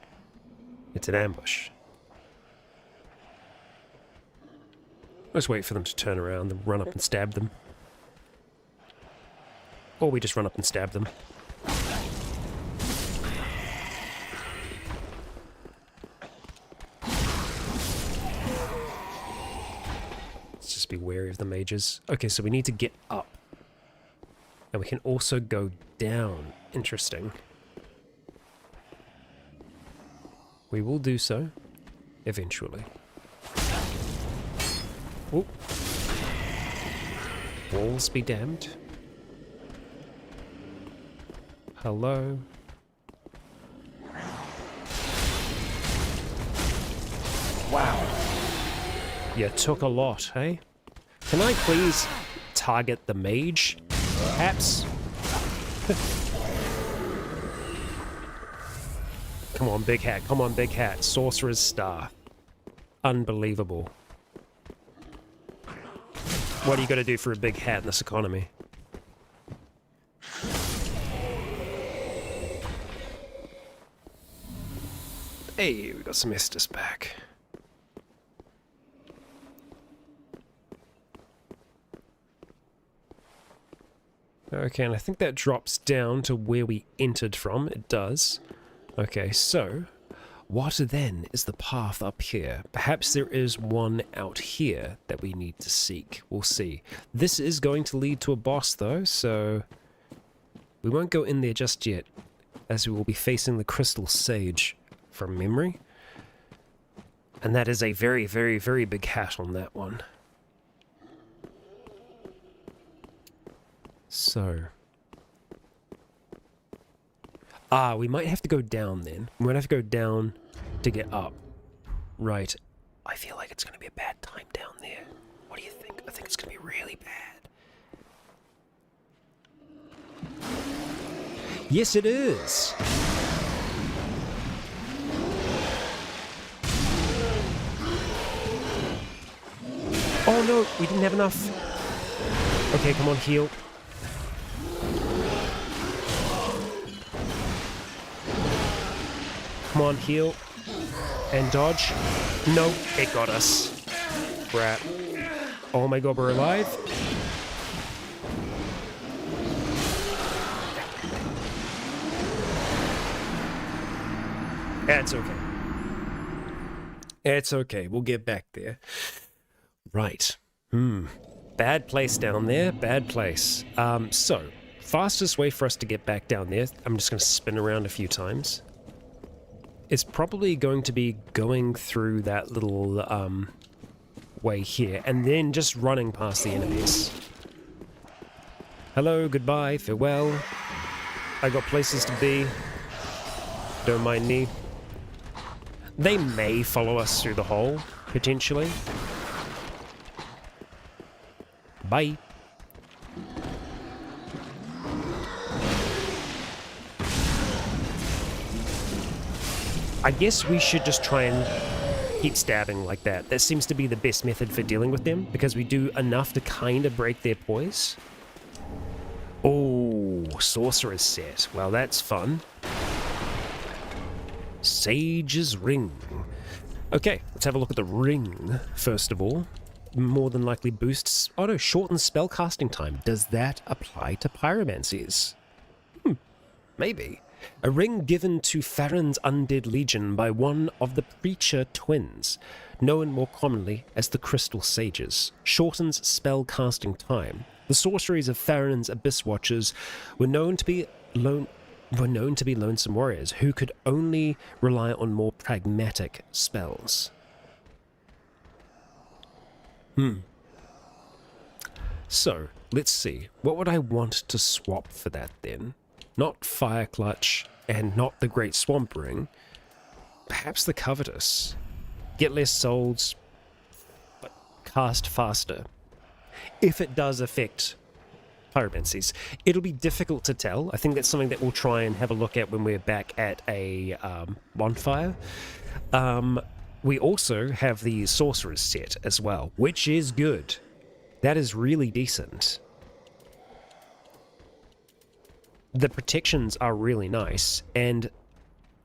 It's an ambush. Let's wait for them to turn around and run up and stab them. Or we just run up and stab them. wary of the mages. Okay, so we need to get up. And we can also go down. Interesting. We will do so eventually. Oh. Walls be damned. Hello. Wow. You took a lot, hey? Can I please target the mage? Perhaps? Come on, big hat. Come on, big hat. Sorcerer's Star. Unbelievable. What do you got to do for a big hat in this economy? Hey, we got some Estus back. Okay, and I think that drops down to where we entered from. It does. Okay, so what then is the path up here? Perhaps there is one out here that we need to seek. We'll see. This is going to lead to a boss, though, so we won't go in there just yet, as we will be facing the Crystal Sage from memory. And that is a very, very, very big hat on that one. So... we might have to go down then. We might have to go down to get up. Right. I feel like it's going to be a bad time down there. What do you think? I think it's going to be really bad. Yes, it is! Oh no, we didn't have enough. Okay, come on, heal. Come on, heal. And dodge. No, it got us. Crap. Oh my god, we're alive. It's okay. It's okay, we'll get back there. Right. Bad place down there, bad place. So, fastest way for us to get back down there, I'm just going to spin around a few times. It's probably going to be going through that little way here, and then just running past the enemies. Hello, goodbye, farewell. I got places to be. Don't mind me. They may follow us through the hole, potentially. Bye. I guess we should just try and keep stabbing like that. That seems to be the best method for dealing with them, because we do enough to kind of break their poise. Oh, Sorcerer's Set. Well, that's fun. Sage's Ring. Okay, let's have a look at the ring, first of all. More than likely boosts... Oh no, shortens spellcasting time. Does that apply to pyromancies? Maybe. A ring given to Farron's undead legion by one of the Preacher twins, known more commonly as the Crystal Sages, shortens spell-casting time. The sorceries of Farron's Abyss Watchers were known to be lonesome warriors who could only rely on more pragmatic spells. So, let's see. What would I want to swap for that then? Not Fire Clutch, and not the Great Swamp Ring. Perhaps the Covetous. Get less souls, but cast faster. If it does affect pyromancies. It'll be difficult to tell. I think that's something that we'll try and have a look at when we're back at a bonfire. We also have the Sorcerer's Set as well, which is good. That is really decent. The protections are really nice, and,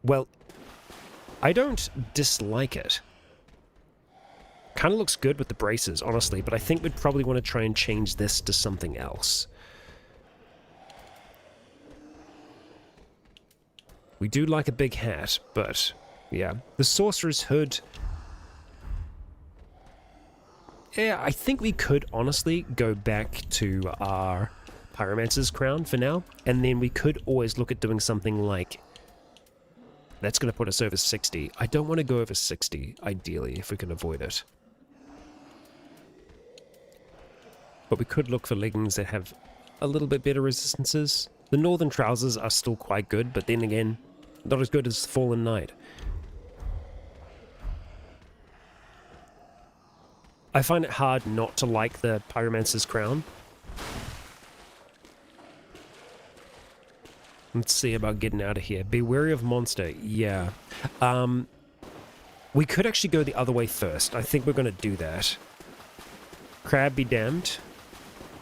well, I don't dislike it. Kind of looks good with the braces, honestly, but I think we'd probably want to try and change this to something else. We do like a big hat, but, yeah. The Sorcerer's Hood Yeah, I think we could honestly go back to our Pyromancer's Crown for now, and then we could always look at doing something like... That's going to put us over 60. I don't want to go over 60, ideally, if we can avoid it. But we could look for leggings that have a little bit better resistances. The Northern Trousers are still quite good, but then again, not as good as the Fallen Knight. I find it hard not to like the Pyromancer's Crown. Let's see about getting out of here. Be wary of monster. Yeah. We could actually go the other way first. I think we're going to do that. Crab be damned.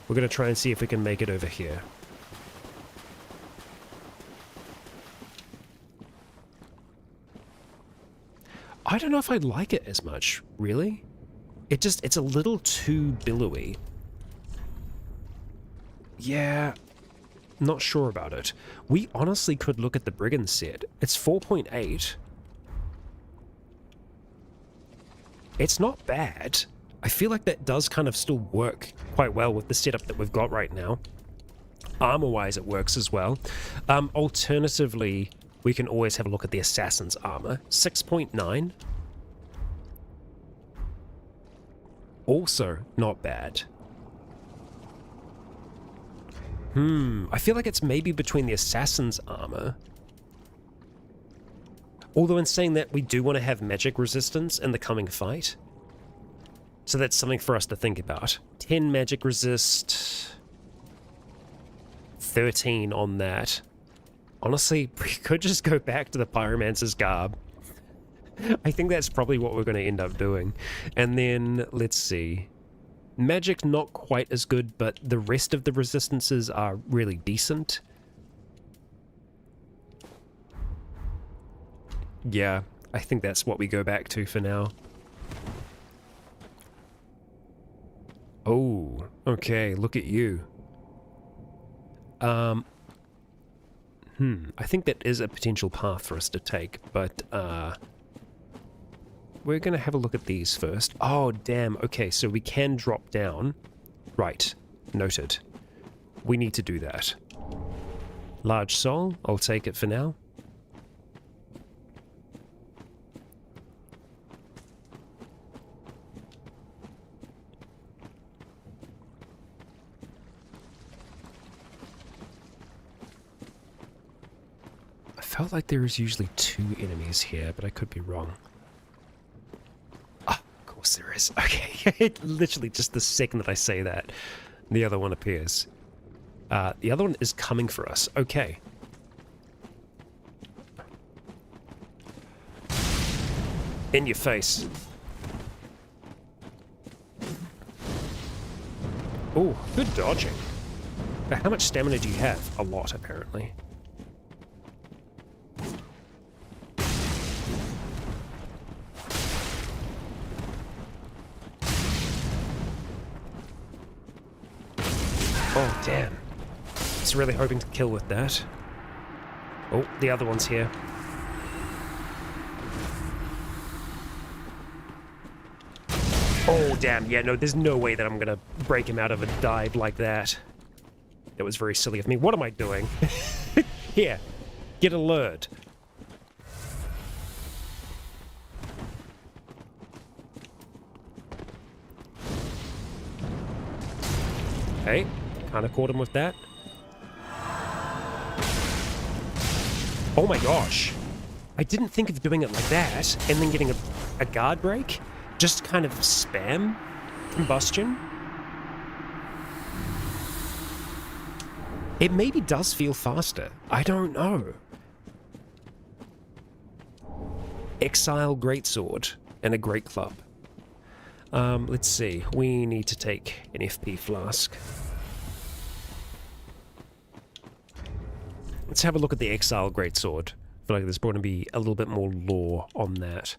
We're going to try and see if we can make it over here. I don't know if I like it as much, really. It's a little too billowy. Yeah, not sure about it. We honestly could look at the Brigand set. It's 4.8. It's not bad. I feel like that does kind of still work quite well with the setup that we've got right now. Armor-wise, it works as well. Alternatively, we can always have a look at the Assassin's Armor. 6.9. Also not bad. I feel like it's maybe between the Assassin's Armor. Although in saying that, we do want to have magic resistance in the coming fight. So that's something for us to think about. 10 magic resist. 13 on that. Honestly, we could just go back to the Pyromancer's Garb. I think that's probably what we're going to end up doing. And then, let's see. Magic not quite as good, but the rest of the resistances are really decent. Yeah, I think that's what we go back to for now. Oh, okay, look at you. I think that is a potential path for us to take, but we're going to have a look at these first. Oh, damn. Okay, so we can drop down. Right. Noted. We need to do that. Large soul. I'll take it for now. I felt like there was usually 2 enemies here, but I could be wrong. There is. Okay, literally just the second that I say that, the other one appears. The other one is coming for us. Okay. In your face. Oh, good dodging. How much stamina do you have? A lot, apparently. Oh, damn. I was really hoping to kill with that. Oh, the other one's here. Oh, damn. Yeah, no, there's no way that I'm gonna break him out of a dive like that. That was very silly of me. What am I doing? Here, get alert. Hey. Kind of caught him with that. Oh my gosh. I didn't think of doing it like that and then getting a guard break. Just kind of spam combustion. It maybe does feel faster. I don't know. Exile Greatsword and a Great Club. Let's see. We need to take an FP flask. Let's have a look at the Exile Greatsword. I feel like there's going to be a little bit more lore on that.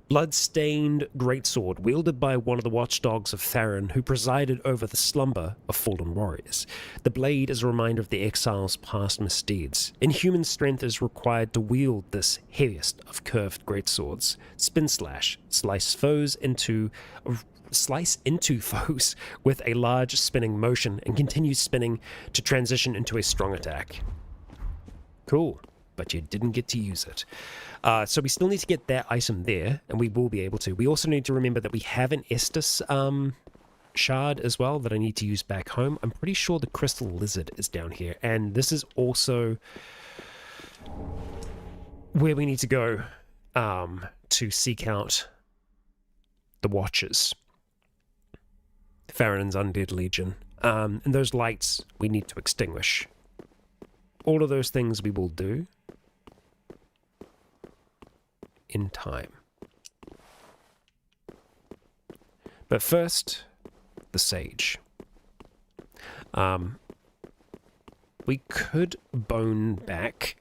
Blood-stained Greatsword, wielded by one of the watchdogs of Theron, who presided over the slumber of fallen warriors. The blade is a reminder of the exile's past misdeeds. Inhuman strength is required to wield this heaviest of curved greatswords. Spin slash, slice foes into slice into foes with a large spinning motion and continues spinning to transition into a strong attack. Cool, but you didn't get to use it. So we still need to get that item there, and we will be able to. We also need to remember that we have an Estus shard as well that I need to use back home. I'm pretty sure the crystal lizard is down here, and this is also where we need to go to seek out the Watchers, Farron's Undead Legion, and those lights we need to extinguish. All of those things we will do in time. But first, the Sage. We could bone back.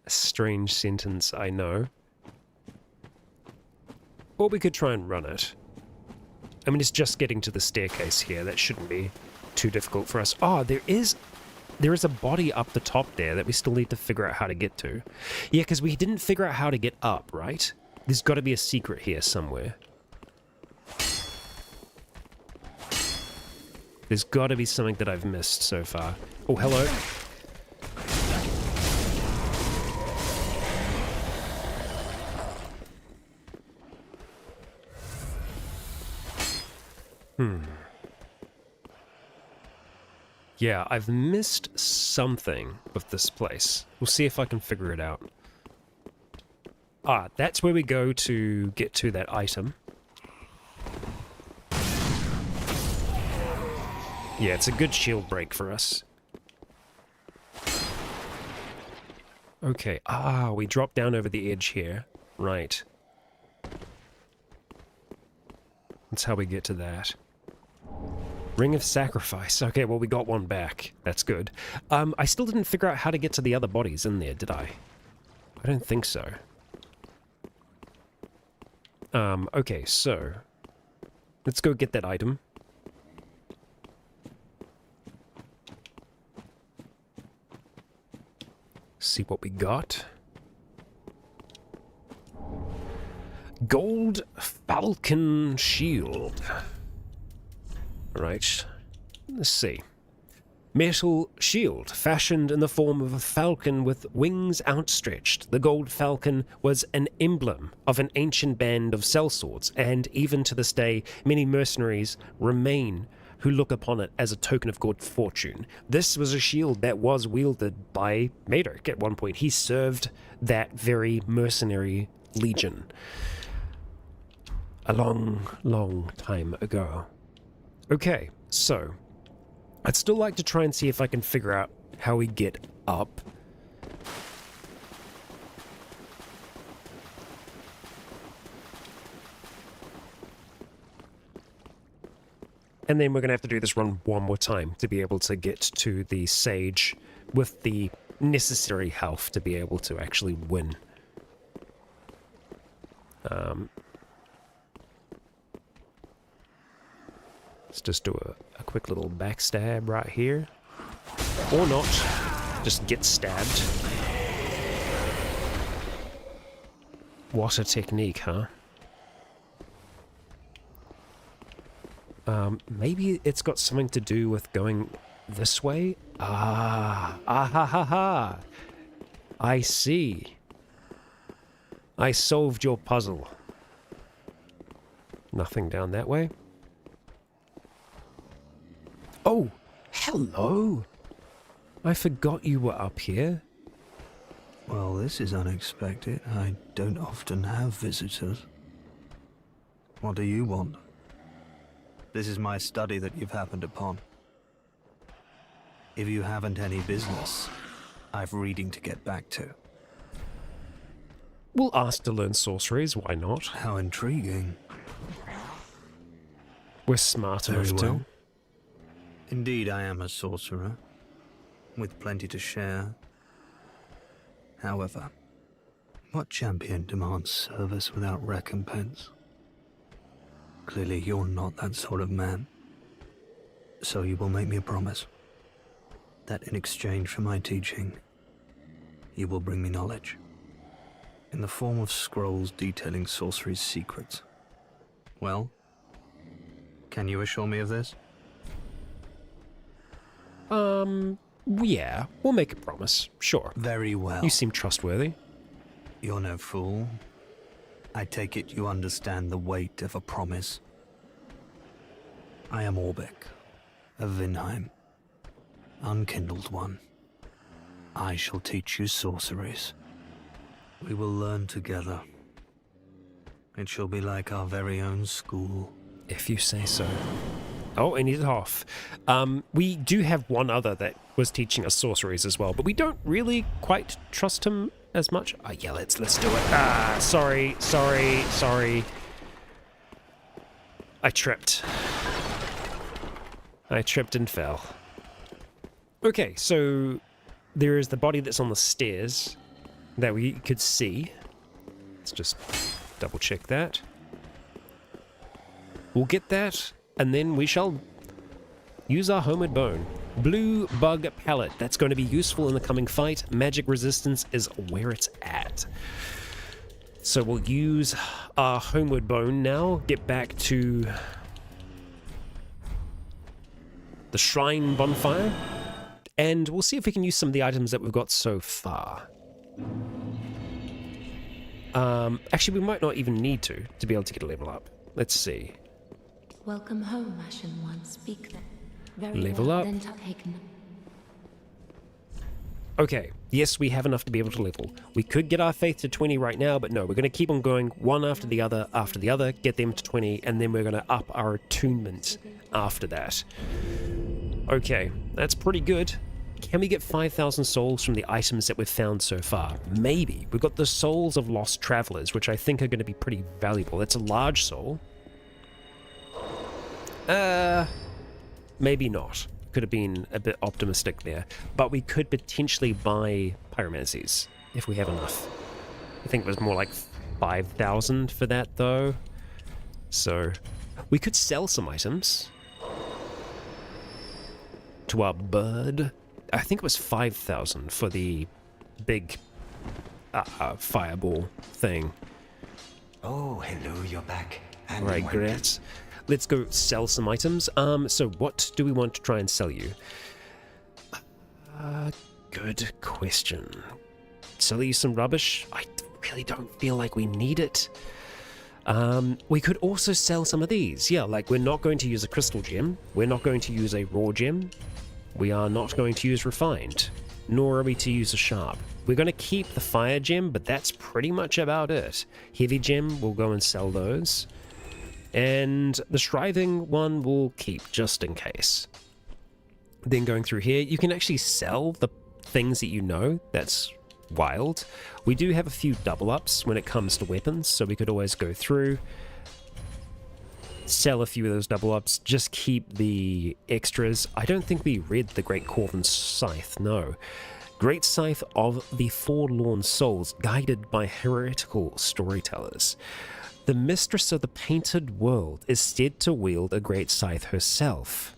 A strange sentence, I know. Or we could try and run it. I mean, it's just getting to the staircase here. That shouldn't be too difficult for us. Oh, there is a body up the top there that we still need to figure out how to get to. Yeah, because we didn't figure out how to get up, right? There's got to be a secret here somewhere. There's got to be something that I've missed so far. Oh, hello. Yeah, I've missed something with this place. We'll see if I can figure it out. Ah, that's where we go to get to that item. Yeah, it's a good shield break for us. Okay, we drop down over the edge here. Right. That's how we get to that. Ring of Sacrifice. Okay, well, we got one back. That's good. I still didn't figure out how to get to the other bodies in there, did I? I don't think so. Okay, so let's go get that item. See what we got. Gold Falcon Shield. Right, let's see. Metal shield, fashioned in the form of a falcon with wings outstretched. The gold falcon was an emblem of an ancient band of sellswords, and even to this day, many mercenaries remain who look upon it as a token of good fortune. This was a shield that was wielded by Madoc at one point. He served that very mercenary legion a long, long time ago. Okay, so I'd still like to try and see if I can figure out how we get up. And then we're going to have to do this run one more time to be able to get to the Sage with the necessary health to be able to actually win. Let's just do a quick little backstab right here. Or not. Just get stabbed. What a technique, huh? Maybe it's got something to do with going this way? Ha ha. I see. I solved your puzzle. Nothing down that way. Oh, hello. I forgot you were up here. Well, this is unexpected. I don't often have visitors. What do you want? This is my study that you've happened upon. If you haven't any business, I've reading to get back to. We'll ask to learn sorceries, why not? How intriguing. We're smart enough to. Indeed, I am a sorcerer, with plenty to share. However, what champion demands service without recompense? Clearly, you're not that sort of man. So you will make me a promise that in exchange for my teaching, you will bring me knowledge. in the form of scrolls detailing sorcery's secrets. Well, can you assure me of this? Yeah, we'll make a promise, sure. Very well. You seem trustworthy. You're no fool. I take it you understand the weight of a promise. I am Orbeck, of Vinheim, unkindled one. I shall teach you sorceries. We will learn together. It shall be like our very own school. If you say so. Oh, and he's off. We do have one other that was teaching us sorceries as well, but we don't really quite trust him as much. Yeah, let's do it. Sorry. I tripped and fell. Okay, so there is the body that's on the stairs that we could see. Let's just double check that. We'll get that, and then we shall use our homeward bone. Blue bug pellet. That's going to be useful in the coming fight. Magic resistance is where it's at. So we'll use our homeward bone now. Get back to the shrine bonfire. And we'll see if we can use some of the items that we've got so far. Actually, we might not even need to be able to get a level up. Let's see. Welcome home, Ashen One. Speak then. Very Level well, up. then taken. Okay, yes, we have enough to be able to level. We could get our faith to 20 right now, but no, we're going to keep on going one after the other, get them to 20, and then we're going to up our attunement after that. Okay, that's pretty good. Can we get 5,000 souls from the items that we've found so far? Maybe. We've got the souls of lost travelers, which I think are going to be pretty valuable. That's a large soul. Maybe not. Could have been a bit optimistic there. But we could potentially buy pyromancies if we have enough. I think it was more like 5,000 for that, though. So we could sell some items to our bird. I think it was 5,000 for the big fireball thing. Oh, hello, you're back. And Right, great. Let's go sell some items. So what do we want to try and sell you? Good question. Sell you some rubbish? I really don't feel like we need it. We could also sell some of these. Yeah, like we're not going to use a crystal gem. We're not going to use a raw gem. We are not going to use refined. Nor are we to use a sharp. We're going to keep the fire gem, but that's pretty much about it. Heavy gem, we'll go and sell those. And the Shriving one we'll keep, just in case. Then going through here, you can actually sell the things that you know. That's wild. We do have a few double ups when it comes to weapons, so we could always go through, sell a few of those double ups, just keep the extras. I don't think we read the Great Corvin Scythe, no. Great Scythe of the Forlorn Souls, guided by heretical storytellers. The mistress of the painted world is said to wield a great scythe herself.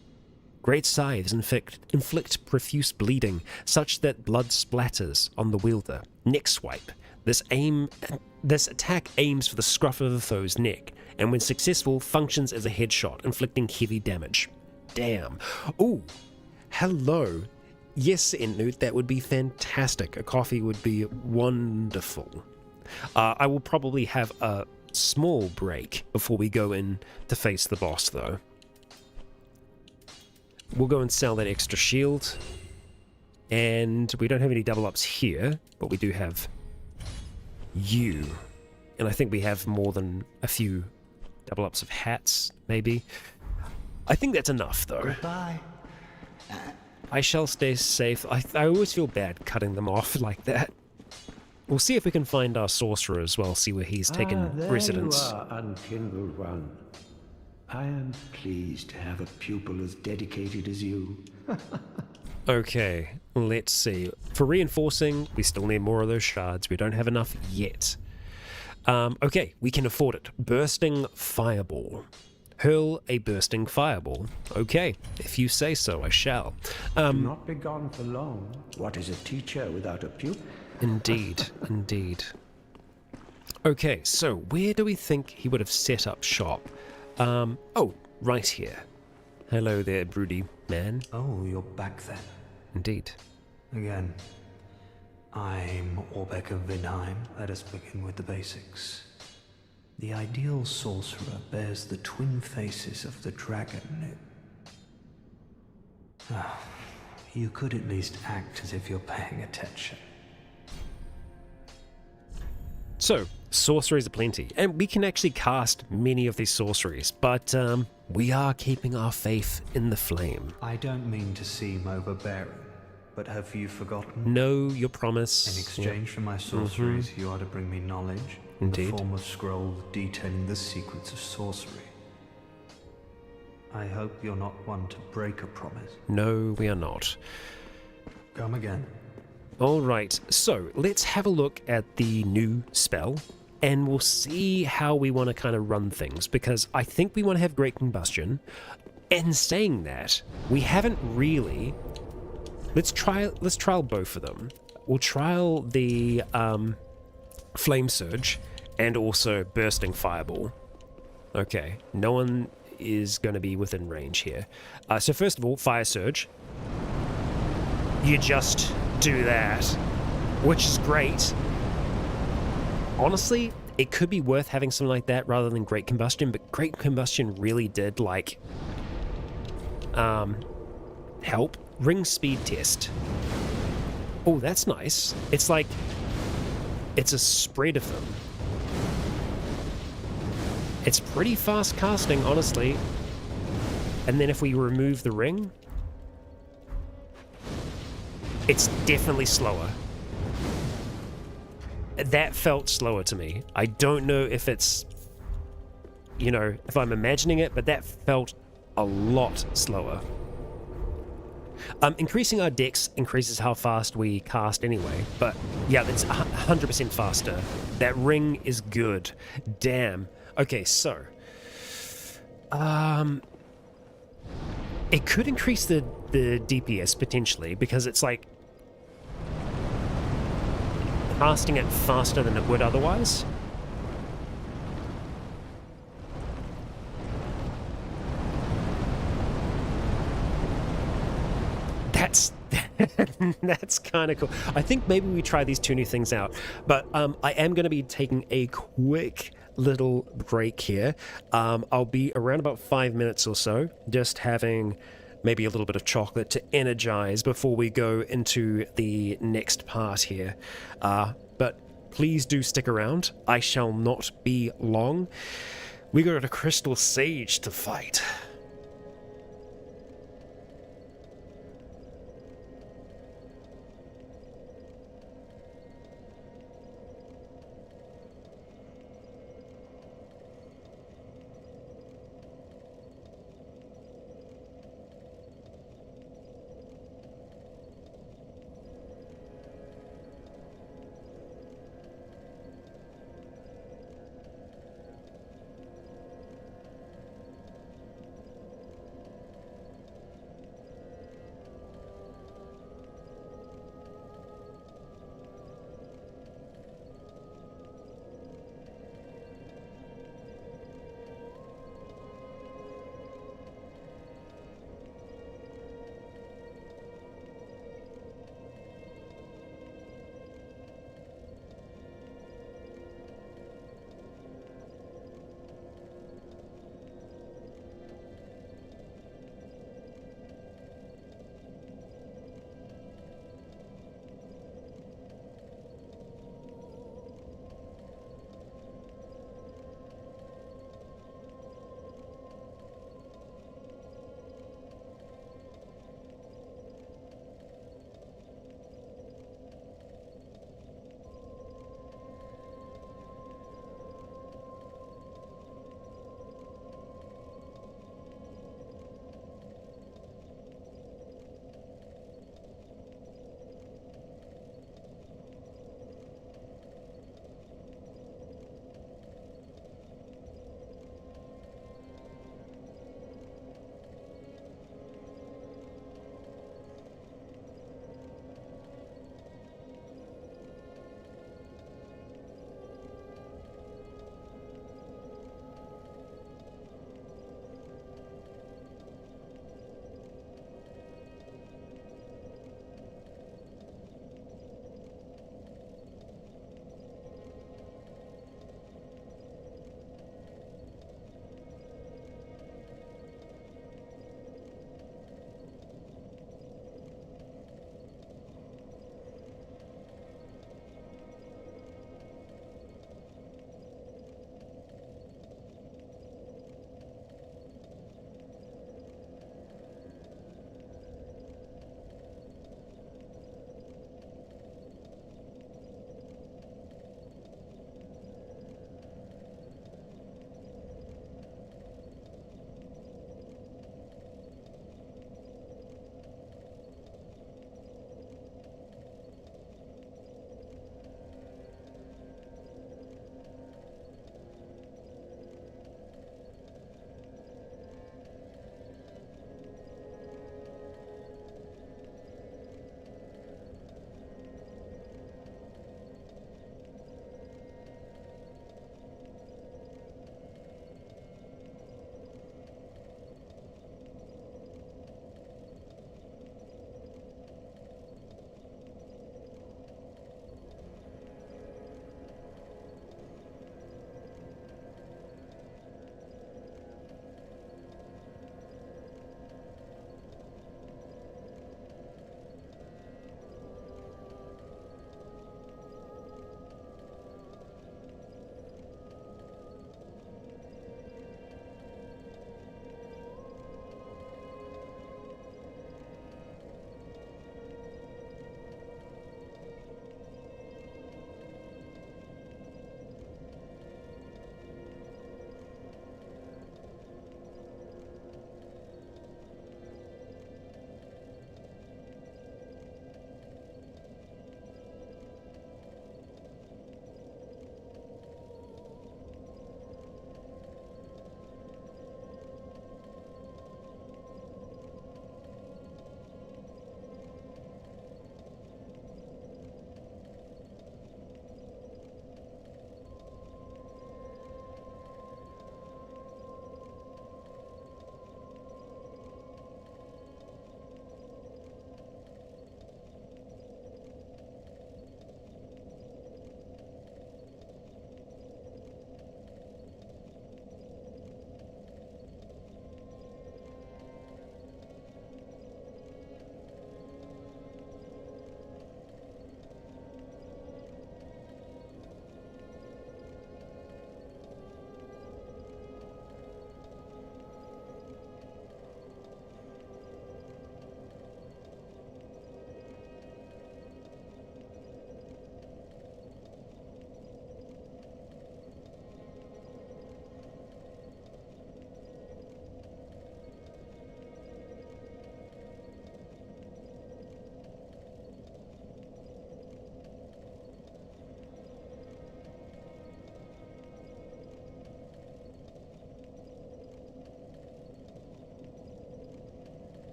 Great scythes inflict profuse bleeding, such that blood splatters on the wielder. Neck swipe. This attack aims for the scruff of the foe's neck, and when successful, functions as a headshot, inflicting heavy damage. Damn. Ooh, hello. Yes, Entnute, that would be fantastic. A coffee would be wonderful. I will probably have a small break before we go in to face the boss, though. We'll go and sell that extra shield. And we don't have any double ups here, but we do have you. And I think we have more than a few double ups of hats, maybe. I think that's enough, though. Goodbye. I shall stay safe. I always feel bad cutting them off like that. We'll see if we can find our sorcerer as well, see where he's taken residence. There you are, unkindled one. I am pleased to have a pupil as dedicated as you. Okay, let's see. For reinforcing, we still need more of those shards. We don't have enough yet. Okay, we can afford it. Bursting Fireball. Hurl a bursting fireball. Okay, if you say so, I shall. Do not be gone for long. What is a teacher without a pupil? Indeed, indeed. Okay, so where do we think he would have set up shop? Oh, right here. Hello there, broody man. Oh, you're back then. Indeed. Again. I'm Orbeck of Vinheim. Let us begin with the basics. The ideal sorcerer bears the twin faces of the dragon. You could at least act as if you're paying attention. So, sorceries are plenty, and we can actually cast many of these sorceries, but we are keeping our faith in the flame. I don't mean to seem overbearing, but have you forgotten? No, your promise. In exchange for my sorceries, you are to bring me knowledge in the form of scrolls detailing the secrets of sorcery. I hope you're not one to break a promise. No, we are not. Come again. Alright, so let's have a look at the new spell, and we'll see how we want to kind of run things, because I think we want to have Great Combustion. And saying that, we haven't really... Let's trial both of them. We'll trial the Flame Surge and also Bursting Fireball. Okay, no one is going to be within range here. So first of all, Fire Surge. You just do that, which is great. Honestly, it could be worth having something like that rather than Great Combustion, but Great Combustion really did, like, help. Ring Speed Test. Oh, that's nice. It's like, it's a spread of them. It's pretty fast casting, honestly. And then if we remove the ring, it's definitely slower. That felt slower to me. I don't know if it's, you know, if I'm imagining it, but that felt a lot slower. Increasing our dex increases how fast we cast anyway, but yeah, that's 100% faster. That ring is good. Damn. Okay, so... it could increase the DPS potentially, because it's like casting it faster than it would otherwise. That's kind of cool. I think maybe we try these two new things out, but I am going to be taking a quick little break here. I'll be around about 5 minutes or so, just having maybe a little bit of chocolate to energize before we go into the next part here. But please do stick around. I shall not be long. We got a Crystal Sage to fight.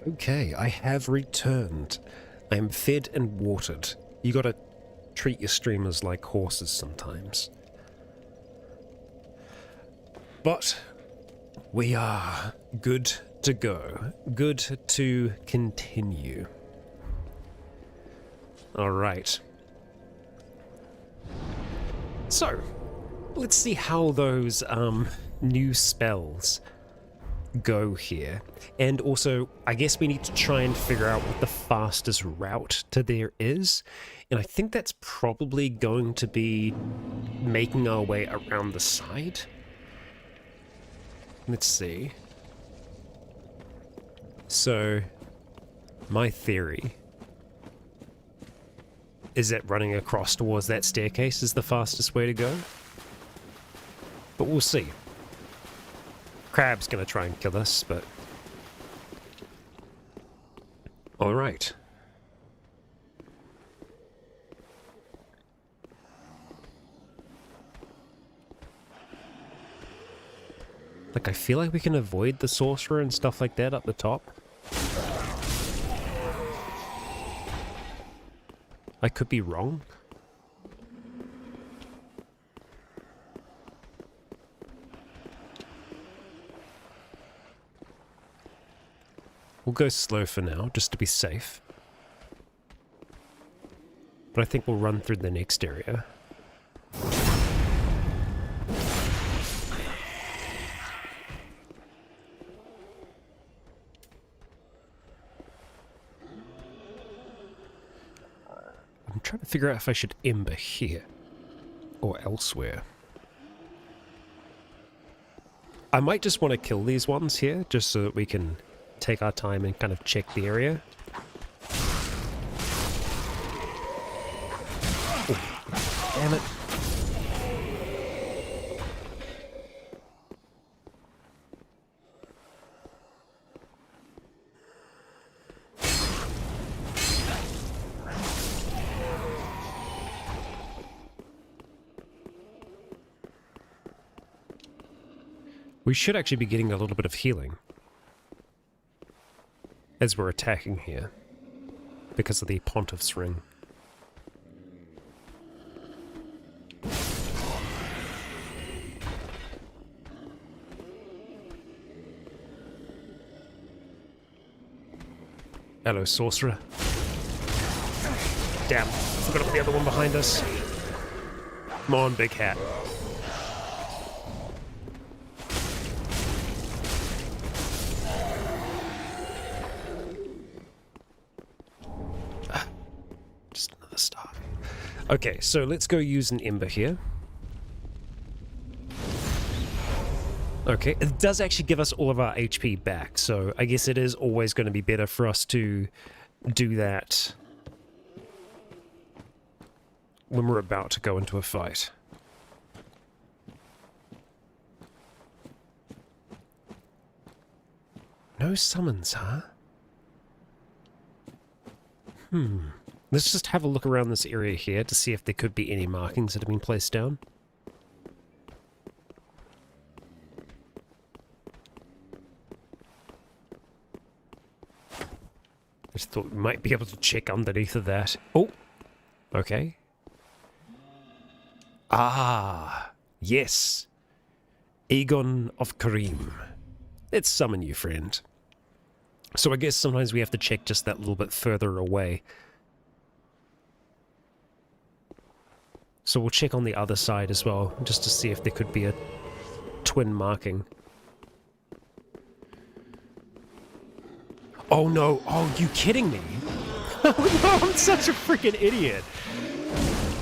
Okay, I have returned. I am fed and watered. You gotta treat your streamers like horses sometimes. But we are good to go. Good to continue. Alright. So, let's see how those new spells go here. And also, I guess we need to try and figure out what the fastest route to there is. And I think that's probably going to be making our way around the side. Let's see. So, my theory is that running across towards that staircase is the fastest way to go. But we'll see. Crab's gonna try and kill us, but... Alright. Like, I feel like we can avoid the sorcerer and stuff like that up the top. I could be wrong. We'll go slow for now, just to be safe. But I think we'll run through the next area. I'm trying to figure out if I should ember here or elsewhere. I might just want to kill these ones here, just so that we can take our time and kind of check the area. Oh, damn it. We should actually be getting a little bit of healing as we're attacking here because of the Pontiff's Ring. Hello, sorcerer. Damn, I forgot about the other one behind us. Come on, big hat. Okay, so let's go use an ember here. Okay, it does actually give us all of our HP back, so I guess it is always going to be better for us to do that when we're about to go into a fight. No summons, huh? Let's just have a look around this area here to see if there could be any markings that have been placed down. I just thought we might be able to check underneath of that. Oh! Okay. Ah! Yes! Aegon of Karim. Let's summon you, friend. So I guess sometimes we have to check just that little bit further away. So we'll check on the other side as well, just to see if there could be a twin marking. Oh no, oh, you kidding me? Oh no, I'm such a freaking idiot.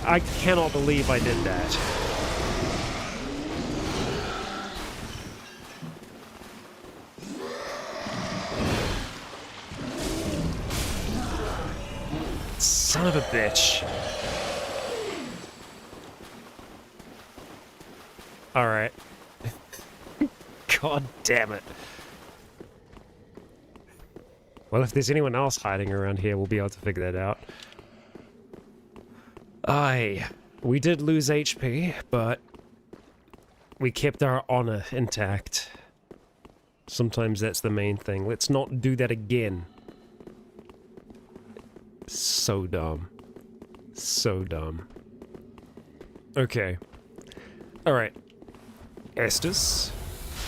I cannot believe I did that. Son of a bitch. Alright. God damn it. Well, if there's anyone else hiding around here, we'll be able to figure that out. Aye. We did lose HP, but we kept our honor intact. Sometimes that's the main thing. Let's not do that again. So dumb. So dumb. Okay. Alright. Estus.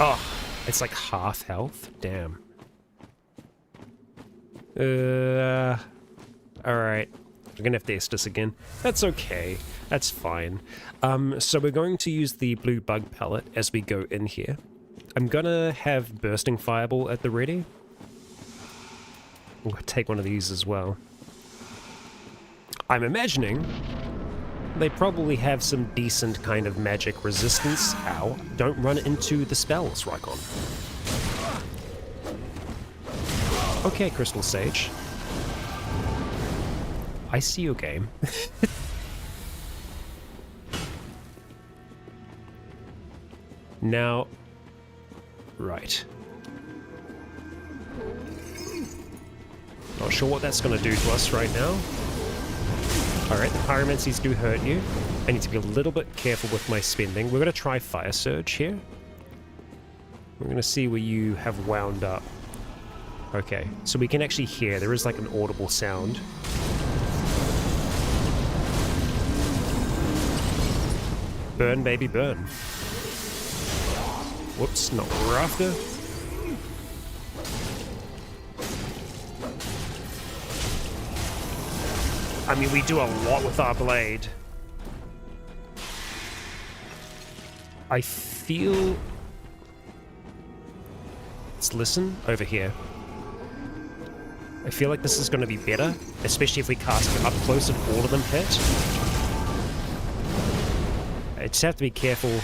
Oh, it's like half health? Damn. Alright. We're gonna have to Estus again. That's okay. That's fine. So we're going to use the blue bug pellet as we go in here. I'm gonna have Bursting Fireball at the ready. We'll take one of these as well. I'm imagining they probably have some decent kind of magic resistance. Ow. Don't run into the spells, Rycon. Okay, Crystal Sage. I see your game. Now... Right. Not sure what that's going to do to us right now. Alright, the pyromancies do hurt you. I need to be a little bit careful with my spending. We're going to try Fire Surge here. We're going to see where you have wound up. Okay, so we can actually hear. There is like an audible sound. Burn, baby, burn. Whoops, not what we're after. I mean, we do a lot with our blade. I feel... Let's listen over here. I feel like this is going to be better, especially if we cast it up close and all of them hit. I just have to be careful.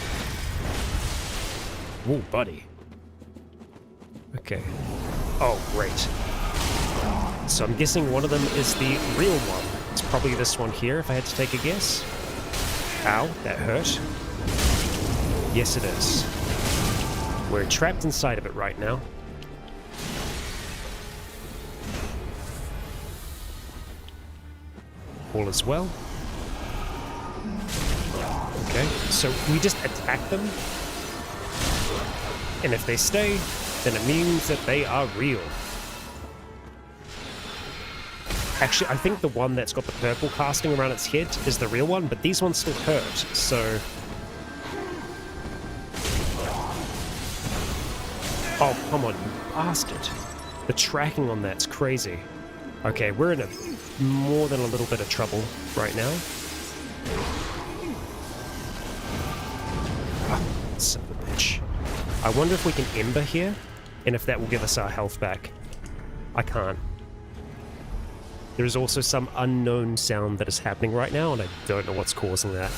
Ooh, buddy. Okay. Oh, great. So I'm guessing one of them is the real one. It's probably this one here, if I had to take a guess. Ow, that hurt. Yes, it is. We're trapped inside of it right now. All is well. Okay, so we just attack them. And if they stay, then it means that they are real. Actually, I think the one that's got the purple casting around its head is the real one, but these ones still hurt, so... Oh, come on, you bastard. The tracking on that's crazy. Okay, we're in more than a little bit of trouble right now. Ah, son of a bitch. I wonder if we can Ember here, and if that will give us our health back. I can't. There is also some unknown sound that is happening right now, and I don't know what's causing that.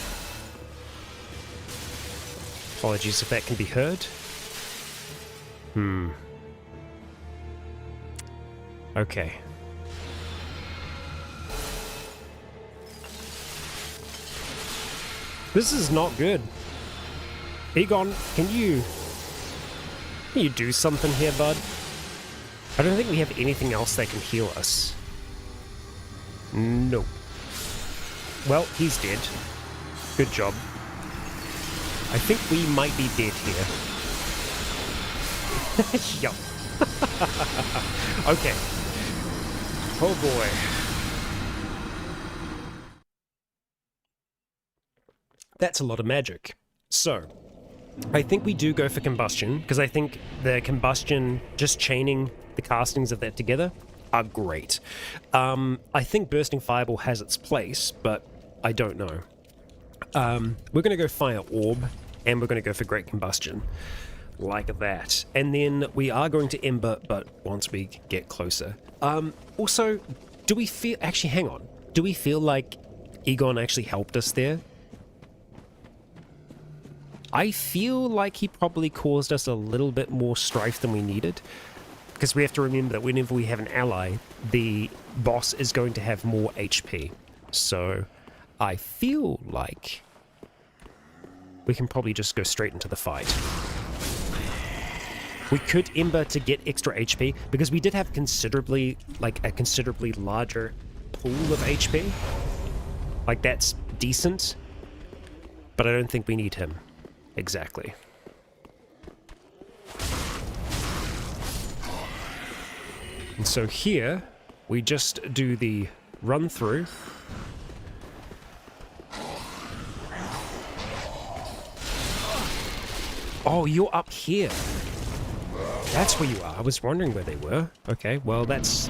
Apologies if that can be heard. Okay. This is not good. Egon, can you do something here, bud? I don't think we have anything else that can heal us. Nope. Well, he's dead. Good job. I think we might be dead here. Yup. Okay. Oh boy. That's a lot of magic. So, I think we do go for combustion, because I think the combustion, just chaining the castings of that together, are great. I think Bursting Fireball has its place, but I don't know. We're going to go Fire Orb, and we're going to go for Great Combustion. Like that. And then we are going to Ember, but once we get closer. Also, do we feel... Actually, hang on. Do we feel like Egon actually helped us there? I feel like he probably caused us a little bit more strife than we needed. Because we have to remember that whenever we have an ally, the boss is going to have more HP. So, I feel like we can probably just go straight into the fight. We could Ember to get extra HP, because we did have considerably, like, a considerably larger pool of HP. Like, that's decent, but I don't think we need him. Exactly. And so here, we just do the run through. Oh, you're up here. That's where you are. I was wondering where they were. Okay, well, that's...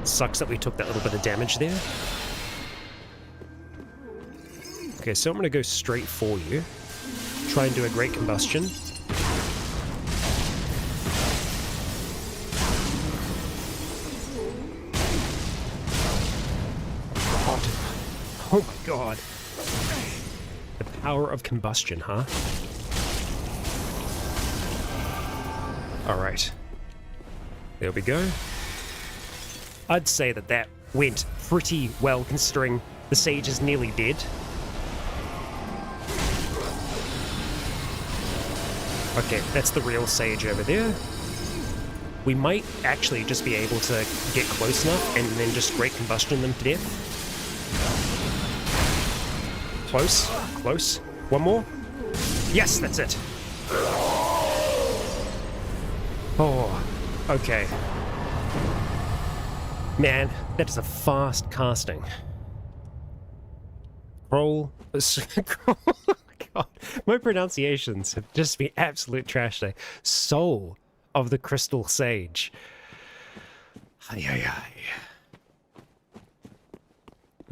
sucks that we took that little bit of damage there. Okay, so I'm going to go straight for you. Try and do a great combustion. God. Oh my god. The power of combustion, huh? Alright. There we go. I'd say that that went pretty well considering the sage is nearly dead. Okay, that's the real sage over there. We might actually just be able to get close enough and then just great combustion them to death. Close, close. One more. Yes, that's it. Oh, okay. Man, that is a fast casting. Roll. God, my pronunciations have just been absolute trash today. Soul of the Crystal Sage. Ay, ay, ay.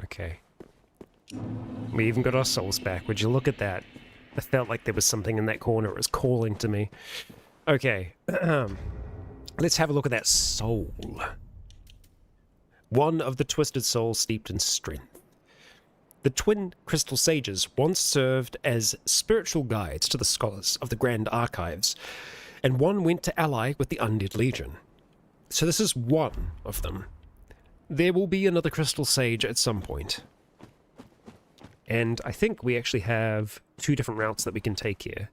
Okay. We even got our souls back. Would you look at that? I felt like there was something in that corner. It was calling to me. Okay. Let's have a look at that soul. One of the twisted souls steeped in strength. The twin crystal sages once served as spiritual guides to the scholars of the Grand Archives, and one went to ally with the Undead Legion. So this is one of them. There will be another crystal sage at some point. And I think we actually have 2 different routes that we can take here.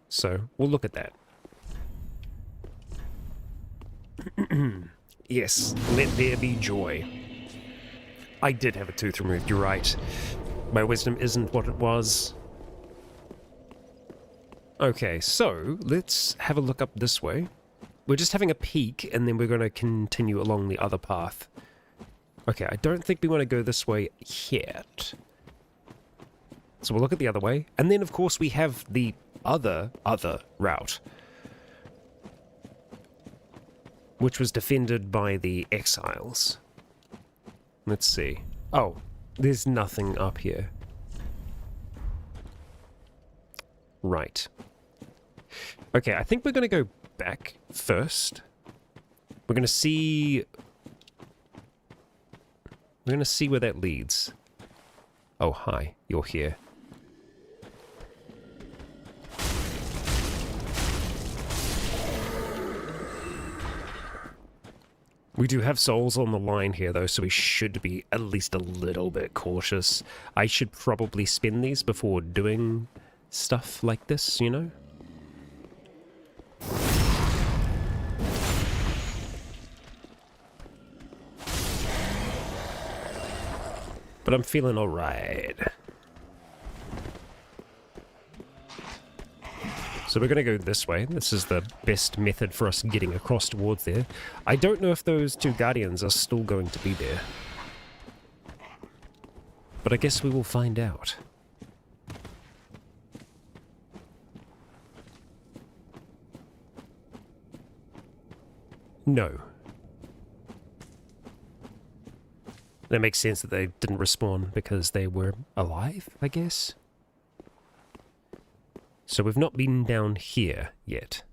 So we'll look at that. Yes, let there be joy. I did have a tooth removed, you're right. My wisdom isn't what it was. Okay, so let's have a look up this way. We're just having a peek, and then we're going to continue along the other path. Okay, I don't think we want to go this way yet. So we'll look at the other way. And then, of course, we have the other route, which was defended by the exiles. Let's see. Oh, there's nothing up here. Right. Okay, I think we're going to go back first. We're going to see... We're going to see where that leads. Oh, hi. You're here. We do have souls on the line here, though, so we should be at least a little bit cautious. I should probably spin these before doing stuff like this, you know? But I'm feeling alright. So we're going to go this way. This is the best method for us getting across towards there. I don't know if those 2 guardians are still going to be there. But I guess we will find out. No. That makes sense that they didn't respawn because they were alive, I guess? So we've not been down here yet.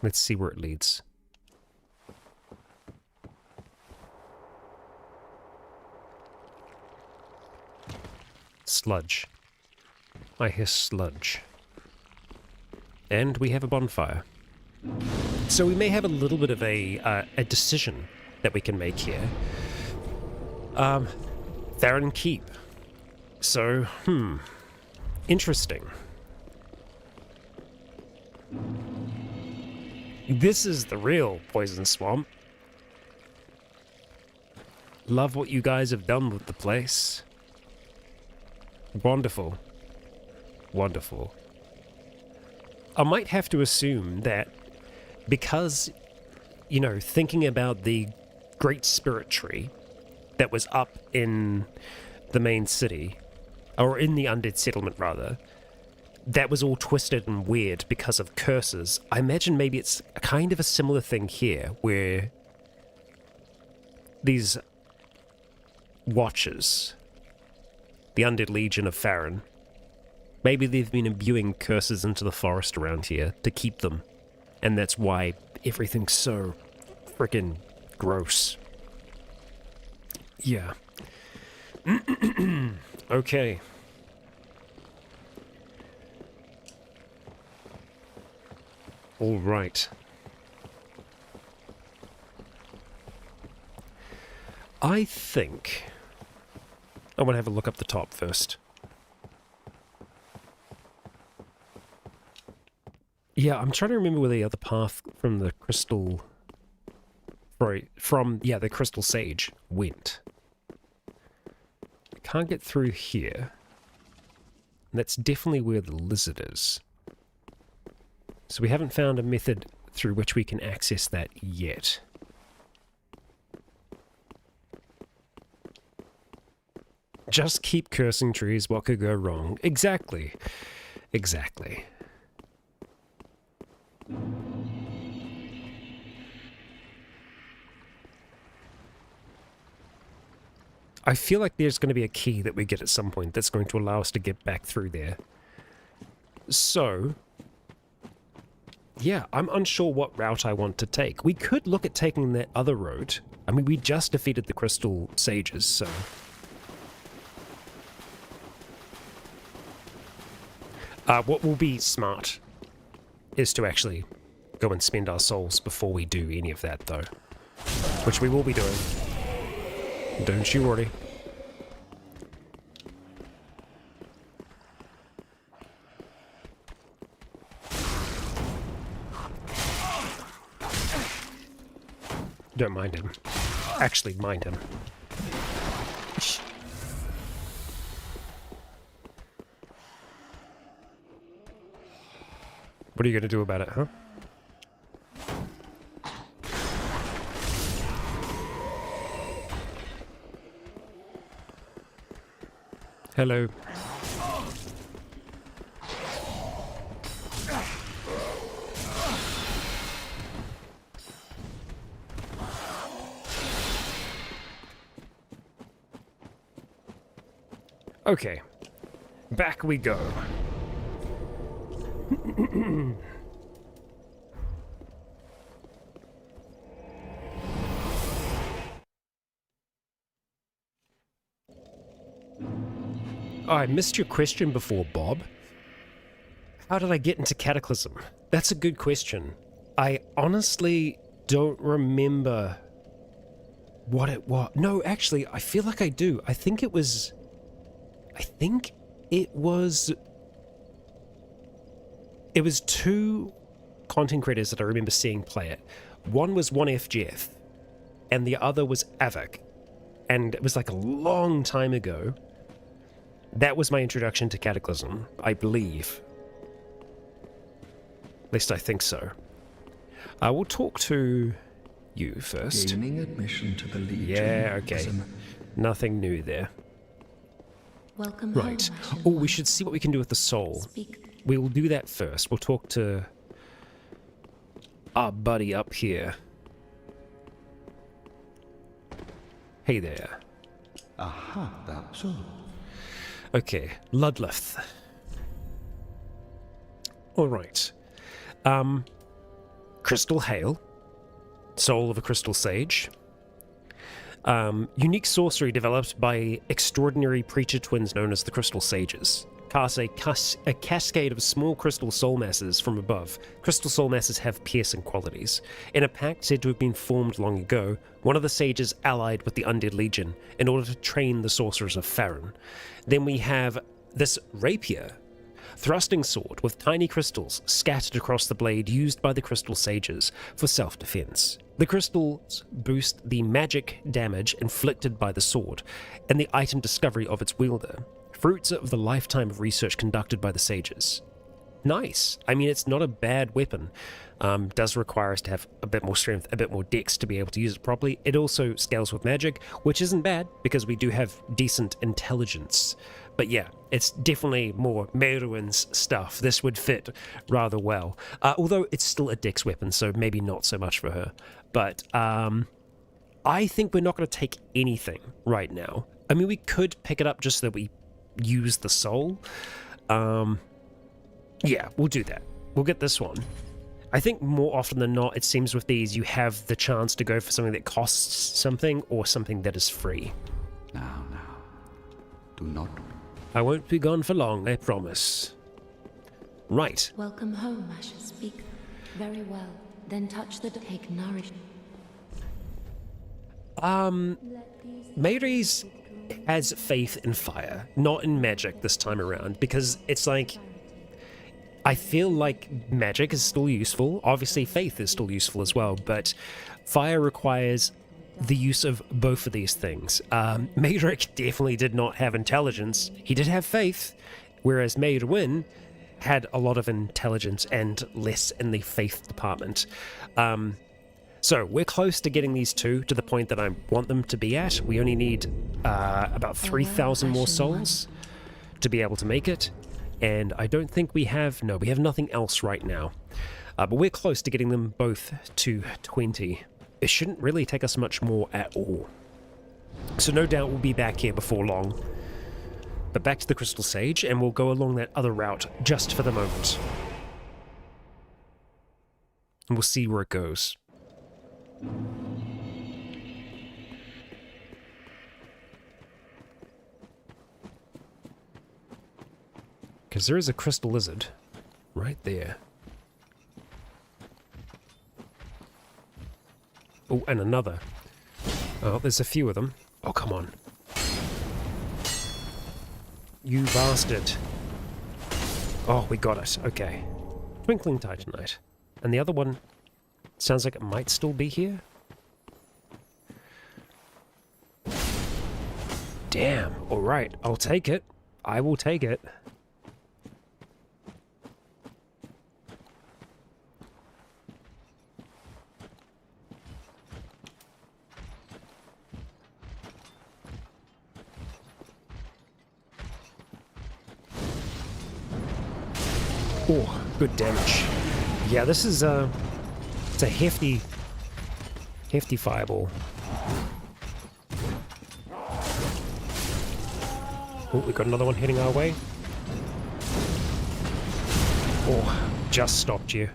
Let's see where it leads. Sludge. I hear sludge. And we have a bonfire. So we may have a little bit of a decision that we can make here. Theron Keep. So, interesting. This is the real Poison Swamp. Love what you guys have done with the place. Wonderful. Wonderful. I might have to assume that because you know, thinking about the Great Spirit Tree that was up in the main city, or in the undead settlement rather, that was all twisted and weird because of curses. I imagine maybe it's kind of a similar thing here, where these watchers, the Undead Legion of Farron, maybe they've been imbuing curses into the forest around here to keep them, and that's why everything's so freaking gross. Yeah. Okay. All right. I think I want to have a look up the top first. Yeah, I'm trying to remember where the other path from the crystal... the crystal sage went. I can't get through here. That's definitely where the lizard is. So we haven't found a method through which we can access that yet. Just keep cursing trees, what could go wrong? Exactly. Exactly. I feel like there's going to be a key that we get at some point that's going to allow us to get back through there. So, yeah, I'm unsure what route I want to take. We could look at taking that other road. I mean, we just defeated the Crystal Sages, so... what will be smart is to actually go and spend our souls before we do any of that, though. Which we will be doing. Don't you worry. Don't mind him. Actually, mind him. What are you going to do about it, huh? Hello. Okay. Back we go. Oh, I missed your question before, Bob. How did I get into Cataclysm? That's a good question. I honestly don't remember what it was. No, actually, I feel like I do. I think it was... It was two content creators that I remember seeing play it. One was 1FGF, and the other was Avik. And it was like a long time ago. That was my introduction to Cataclysm, I believe. At least I think so. I will talk to you first. Gaining admission to the Legion. Yeah, okay. Nothing new there. Welcome right. home, Oh, we should see what we can do with the soul. We will do that first. We'll talk to our buddy up here. Hey there. Aha, that's all. Okay, Ludleth. Alright. Crystal Hail. Soul of a Crystal Sage. Unique sorcery developed by extraordinary preacher twins known as the Crystal Sages. Cast a cascade of small crystal soul masses from above. Crystal soul masses have piercing qualities. In a pact said to have been formed long ago, one of the sages allied with the Undead Legion in order to train the sorcerers of Farron. Then we have this rapier, thrusting sword with tiny crystals scattered across the blade used by the Crystal Sages for self-defense. The crystals boost the magic damage inflicted by the sword and the item discovery of its wielder, fruits of the lifetime of research conducted by the sages. nice. I mean, it's not a bad weapon. Does require us to have a bit more strength, a bit more dex to be able to use it properly. It also scales with magic, which isn't bad because we do have decent intelligence. But yeah, it's definitely more Meruen's stuff. This would fit rather well. Although it's still a dex weapon, so maybe not so much for her. But I think we're not going to take anything right now. I mean, we could pick it up just so that we use the soul. Yeah, we'll do that. We'll get this one. I think more often than not, it seems with these, you have the chance to go for something that costs something or something that is free. Now, do not. I won't be gone for long, I promise. Right. Welcome home, Asher. Speak very well. Then touch the take nourishment. Mayres has faith in fire, not in magic this time around, because it's like, I feel like magic is still useful. Obviously, faith is still useful as well, but fire requires the use of both of these things. Maedric definitely did not have intelligence. He did have faith, whereas Maedwin had a lot of intelligence and less in the faith department. So we're close to getting these two to the point that I want them to be at. We only need about 3,000 more souls to be able to make it. And I don't think we have nothing else right now. But we're close to getting them both to 20. It shouldn't really take us much more at all. So no doubt we'll be back here before long. But back to the Crystal Sage, and we'll go along that other route just for the moment. And we'll see where it goes. Because there is a crystal lizard right there. Oh, and another. Oh, there's a few of them. Oh, come on. You bastard. Oh, we got it. Okay. Twinkling Titanite. And the other one sounds like it might still be here. Damn. Alright, I'll take it. I will take it. Oh, good damage. Yeah, this is it's a hefty fireball. Oh, we got another one heading our way. Oh, just stopped you.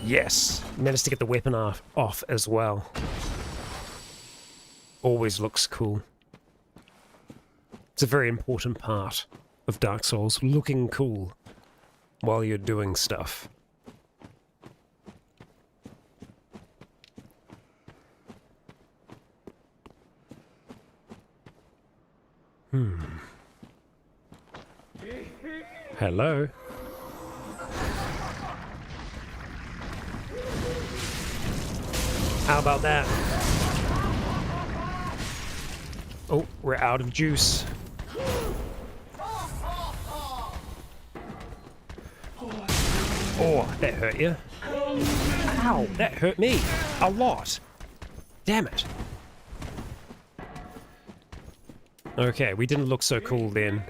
Yes, managed to get the weapon off as well. Always looks cool. It's a very important part of Dark Souls, looking cool while you're doing stuff. Hello? How about that? Oh, we're out of juice. Oh, that hurt you. Ow, that hurt me. A lot. Damn it. Okay, we didn't look so cool then.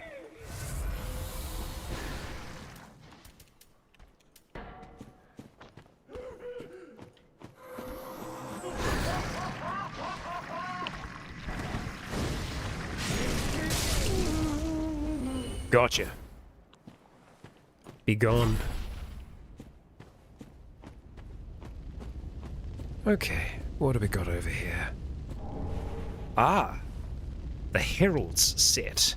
Gotcha. Be gone. Okay, what do we got over here? Ah, the Herald's set.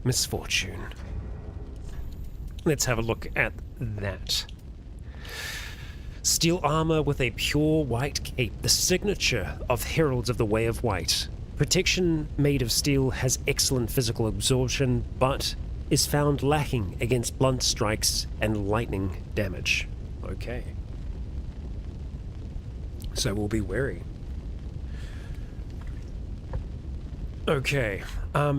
Misfortune. Let's have a look at that. Steel armor with a pure white cape, the signature of Heralds of the Way of White. Protection made of steel has excellent physical absorption, but is found lacking against blunt strikes and lightning damage. Okay. So we'll be wary. Okay,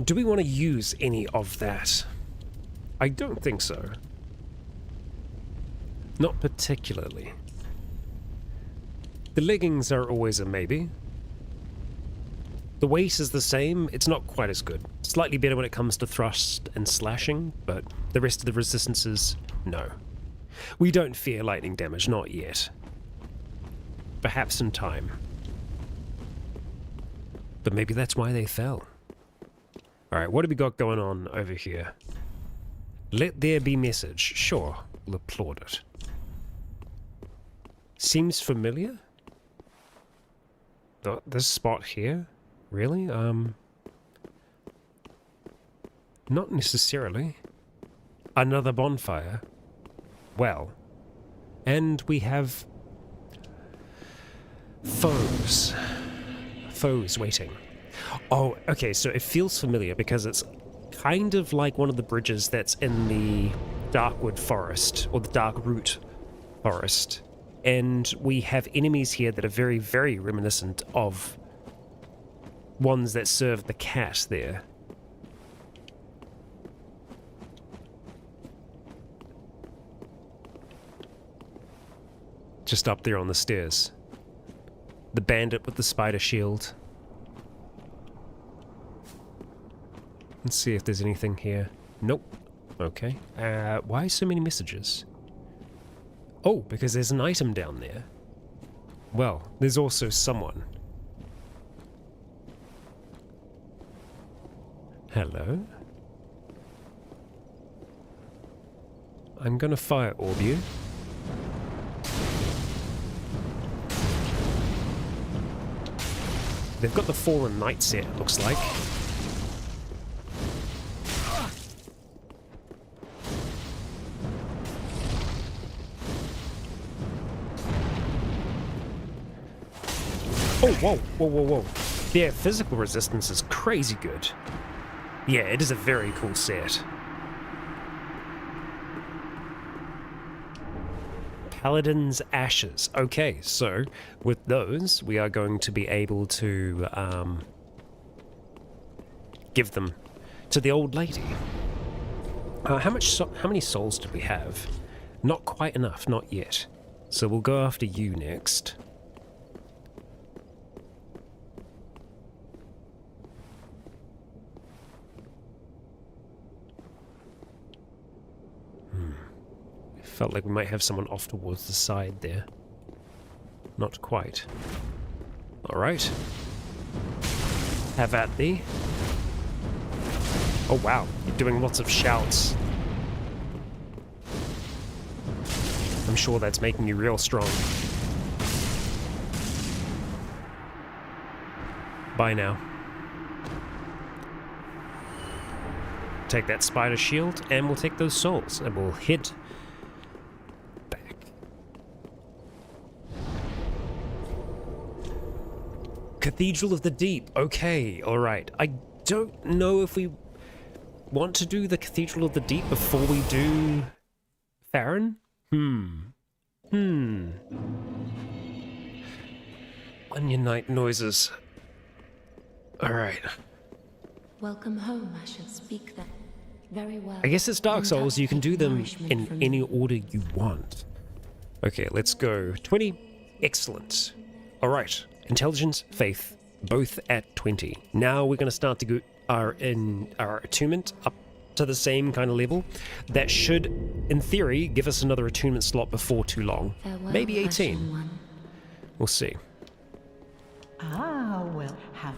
do we want to use any of that? I don't think so. Not particularly. The leggings are always a maybe. The weight is the same, it's not quite as good. Slightly better when it comes to thrust and slashing, but the rest of the resistances, no. We don't fear lightning damage, not yet. Perhaps in time. But maybe that's why they fell. Alright, what have we got going on over here? Let there be message. Sure, we'll applaud it. Seems familiar? This spot here? Really? Not necessarily. Another bonfire. Well. And we have foes. Foes waiting. Oh, okay, so it feels familiar because it's kind of like one of the bridges that's in the Darkwood Forest, or the Darkroot Forest. And we have enemies here that are very, very reminiscent of ones that serve the cat there. Just up there on the stairs. The bandit with the spider shield. Let's see if there's anything here. Nope. Okay. Why so many messages? Oh, because there's an item down there. Well, there's also someone. Hello? I'm gonna fire orb you. They've got the Fallen Knight set, it looks like. Oh, whoa, whoa, whoa, whoa. Their physical resistance is crazy good. Yeah, it is a very cool set. Paladin's Ashes. Okay, so with those, we are going to be able to give them to the old lady. How many souls did we have? Not quite enough, not yet. So we'll go after you next. Felt like we might have someone off towards the side there. Not quite. Alright. Have at thee. Oh wow, you're doing lots of shouts. I'm sure that's making you real strong. Bye now. Take that spider shield, and we'll take those souls, and we'll hit back. Cathedral of the Deep. Okay, alright. I don't know if we want to do the Cathedral of the Deep before we do Farron? Onion Knight noises. Alright. Welcome home, I shall speak then. Very well. I guess it's Dark Souls, you can do them in any order you want. Okay, let's go. 20. Excellent. Alright. Intelligence, faith, both at 20. Now we're going to start to go our attunement up to the same kind of level. That should, in theory, give us another attunement slot before too long. Farewell, maybe 18. Ashen One. We'll see. Ah, well, how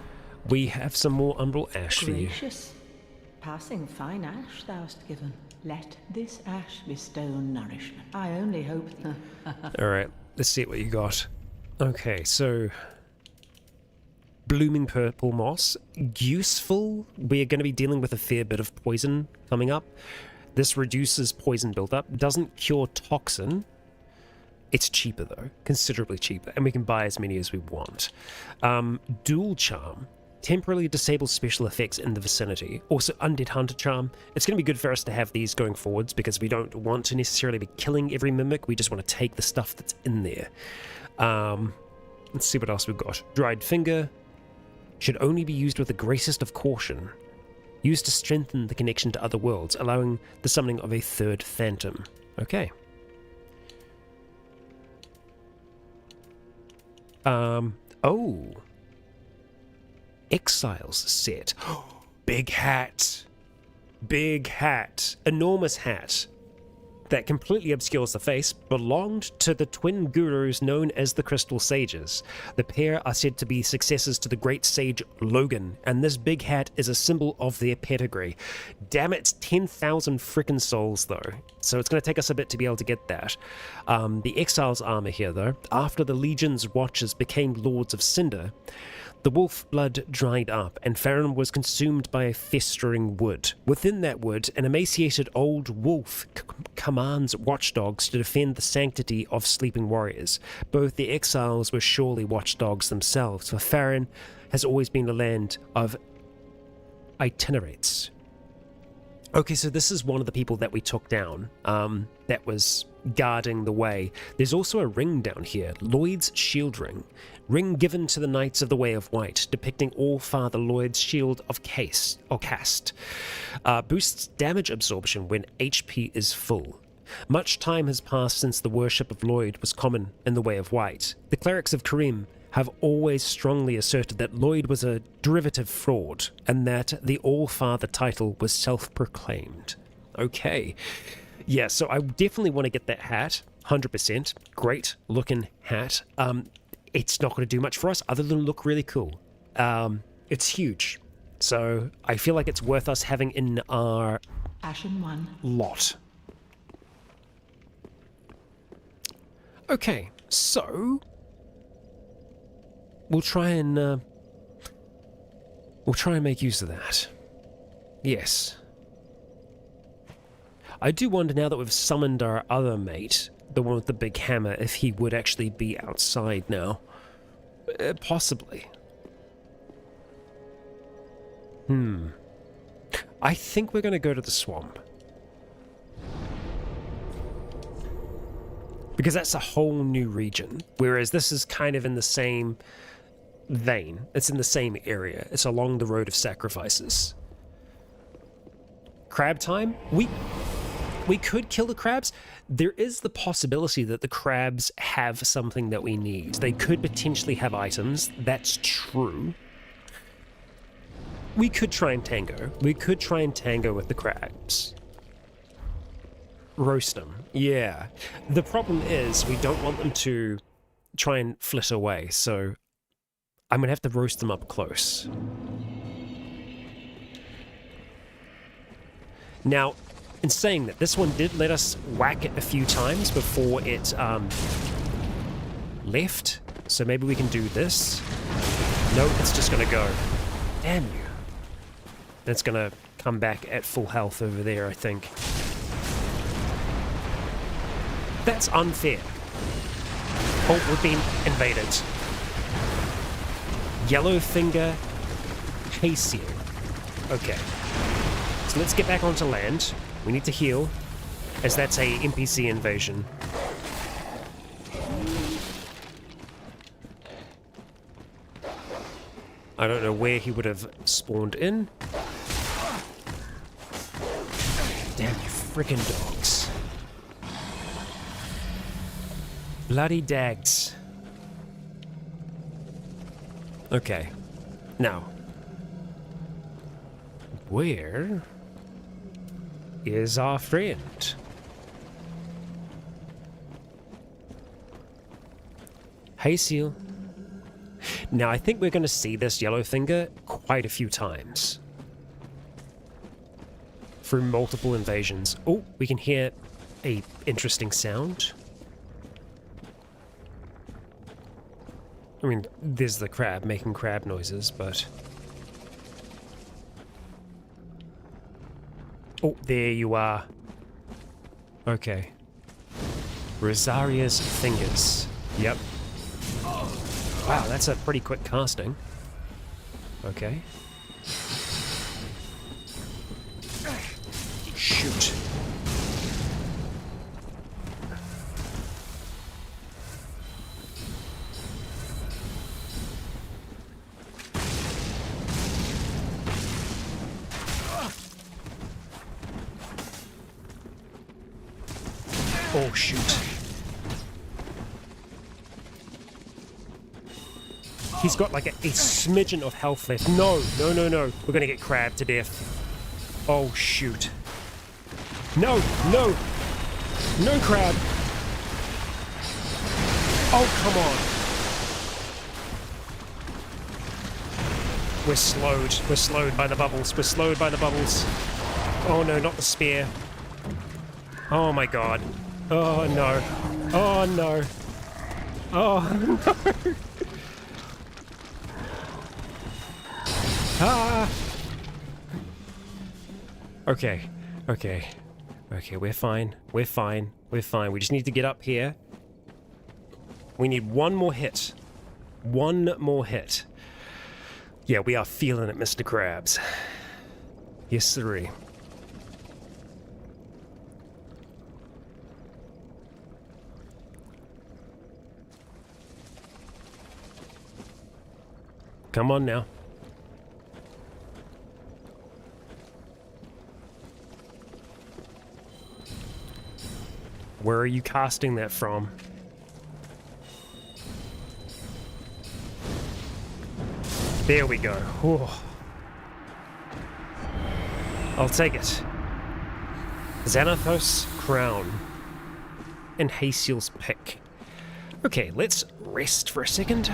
We have some more Umbral Ash for you. gracious. Passing fine ash thou'st given. Let this ash bestow nourishment. I only hope... Alright, let's see what you got. Okay, so... Blooming Purple Moss. Useful. We're going to be dealing with a fair bit of poison coming up. This reduces poison buildup. Doesn't cure toxin. It's cheaper though. Considerably cheaper. And we can buy as many as we want. Dual Charm. Temporarily disables special effects in the vicinity. Also Undead Hunter Charm. It's going to be good for us to have these going forwards because we don't want to necessarily be killing every mimic. We just want to take the stuff that's in there. Let's see what else we've got. Dried Finger. should only be used with the greatest of caution. Used to strengthen the connection to other worlds, allowing the summoning of a third phantom. Okay. Oh. Exiles set. Big hat. Big hat. Enormous hat. That completely obscures the face, belonged to the twin gurus known as the Crystal Sages. The pair are said to be successors to the great sage Logan, and this big hat is a symbol of their pedigree. Damn it, 10,000 frickin' souls though. So it's going to take us a bit to be able to get that. The Exile's armor here though, after the Legion's Watchers became Lords of Cinder, the wolf blood dried up, and Farron was consumed by a festering wood. Within that wood, an emaciated old wolf commands watchdogs to defend the sanctity of sleeping warriors. Both the exiles were surely watchdogs themselves, for Farron has always been a land of itinerates. Okay, so this is one of the people that we took down, that was guarding the way. There's also a ring down here, Lloyd's shield ring. Ring given to the Knights of the Way of White, depicting All-Father Lloyd's shield of cast. Boosts damage absorption when HP is full. Much time has passed since the worship of Lloyd was common in the Way of White. The clerics of Karim have always strongly asserted that Lloyd was a derivative fraud, and that the All-Father title was self-proclaimed. Okay. Yeah, so I definitely want to get that hat, 100%. Great looking hat. It's not going to do much for us other than look really cool. It's huge. So I feel like it's worth us having in our Ashen one. lot. Okay, so we'll try and make use of that. Yes. I do wonder, now that we've summoned our other mate, the one with the big hammer, if he would actually be outside now. Possibly. I think we're going to go to the swamp. Because that's a whole new region, whereas this is kind of in the same vein. It's in the same area. It's along the road of sacrifices. Crab time? We could kill the crabs. There is the possibility that the crabs have something that we need. They could potentially have items. That's true. We could try and tango. We could try and tango with the crabs. Roast them. Yeah. The problem is we don't want them to try and flit away, so I'm going to have to roast them up close. Now, in saying that, this one did let us whack it a few times before it left, so maybe we can do this. No, it's just going to go. Damn you. It's going to come back at full health over there, I think. That's unfair. Oh, we've been invaded. Yellowfinger Hayseal. Okay. So let's get back onto land. We need to heal, as that's a NPC invasion. I don't know where he would have spawned in. Damn you frickin' dogs. Bloody dags. Okay. Now, where is our friend? Hayseal. Now, I think we're going to see this Yellowfinger quite a few times. Through multiple invasions. Oh, we can hear a interesting sound. I mean, there's the crab making crab noises, but... Oh, there you are. Okay. Rosaria's fingers. Yep. Wow, that's a pretty quick casting. Okay. Shoot. Oh, shoot. He's got like a smidgen of health left. No, no, no, no. We're gonna get crabbed to death. Oh, shoot. No, no. No crab. Oh, come on. We're slowed. We're slowed by the bubbles. We're slowed by the bubbles. Oh, no, not the spear. Oh, my God. Oh, no. Oh, no. Oh, no. Ah! Okay, okay, okay, we're fine, we're fine, we're fine. We just need to get up here. We need one more hit. One more hit. Yeah, we are feeling it, Mr. Krabs. Yes, sirree. Come on now. Where are you casting that from? There we go. Whew. I'll take it. Xanathos' crown and Haseel's pick. Okay, let's rest for a second.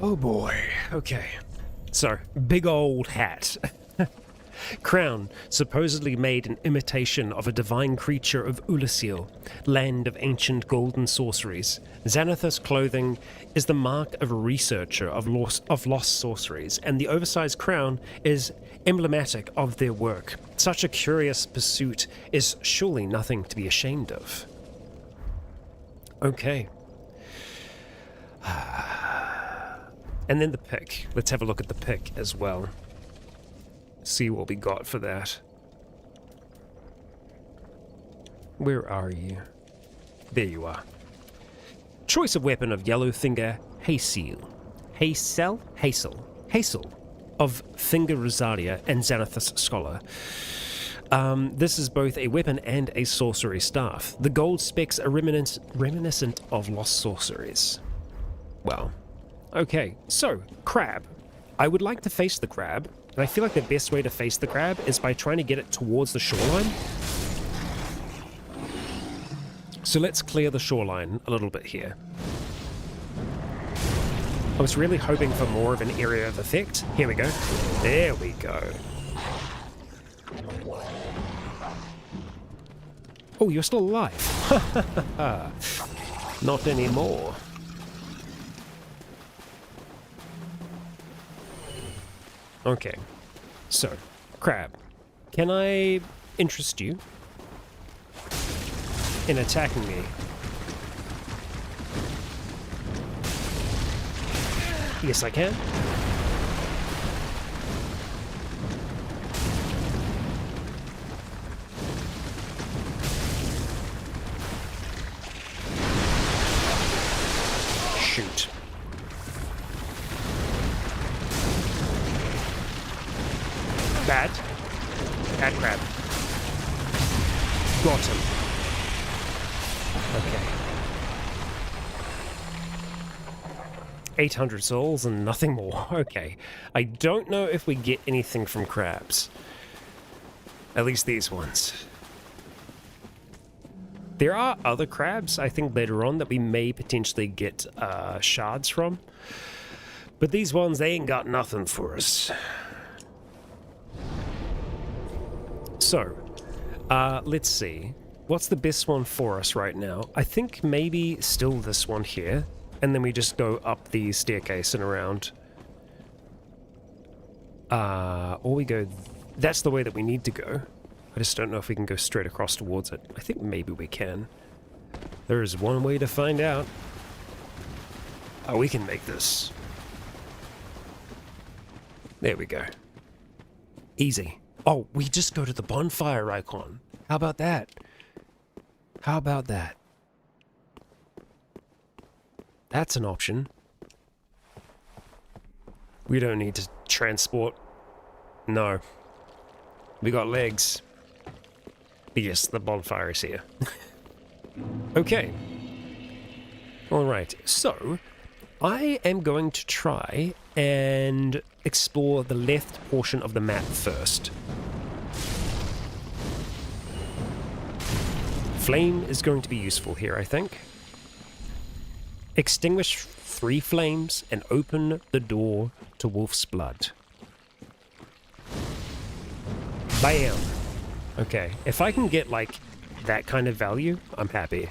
Oh boy. Okay. So, big old hat. Crown, supposedly made in imitation of a divine creature of Ulasil, land of ancient golden sorceries. Xanathos' clothing is the mark of a researcher of lost sorceries, and the oversized crown is emblematic of their work. Such a curious pursuit is surely nothing to be ashamed of. Okay. And then the pick. Let's have a look at the pick as well. See what we got for that. Where are you? There you are. Choice of weapon of Yellowfinger Haseel. Hasel of Finger Rosaria and Xanathos Scholar. This is both a weapon and a sorcery staff. The gold specks are reminiscent of lost sorceries. Well, okay, so, crab. I would like to face the crab. And I feel like the best way to face the crab is by trying to get it towards the shoreline. So let's clear the shoreline a little bit here. I was really hoping for more of an area of effect. Here we go. There we go. Oh, you're still alive. Not anymore. Okay, so, crab, can I interest you in attacking me? Yes, I can. Shoot. Bad. Bad crab. Got him. Okay. 800 souls and nothing more. Okay. I don't know if we get anything from crabs. At least these ones. There are other crabs, I think, later on that we may potentially get shards from. But these ones, they ain't got nothing for us. So, let's see. What's the best one for us right now? I think maybe still this one here. And then we just go up the staircase and around. Or we go... That's the way that we need to go. I just don't know if we can go straight across towards it. I think maybe we can. There is one way to find out. Oh, we can make this. There we go. Easy. Oh, we just go to the bonfire Rycon. How about that? How about that? That's an option. We don't need to transport. No. We got legs. Yes, the bonfire is here. Okay. Alright, so I am going to try and explore the left portion of the map first. Flame is going to be useful here, I think. Extinguish 3 flames and open the door to Wolf's Blood. Bam! Okay, if I can get, like, that kind of value, I'm happy.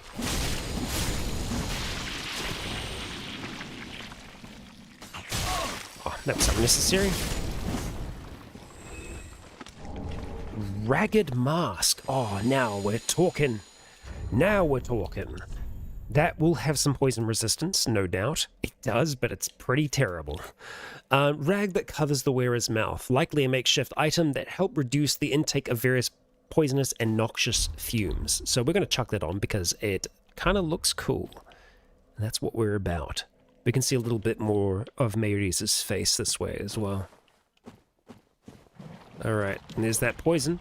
Oh, that was unnecessary. Ragged Mask. Oh, now we're talking. Now we're talking. That will have some poison resistance, no doubt. It does, but it's pretty terrible. Rag that covers the wearer's mouth. Likely a makeshift item that help reduce the intake of various poisonous and noxious fumes. So we're going to chuck that on because it kind of looks cool. And that's what we're about. We can see a little bit more of Mayri's face this way as well. Alright, and there's that poison.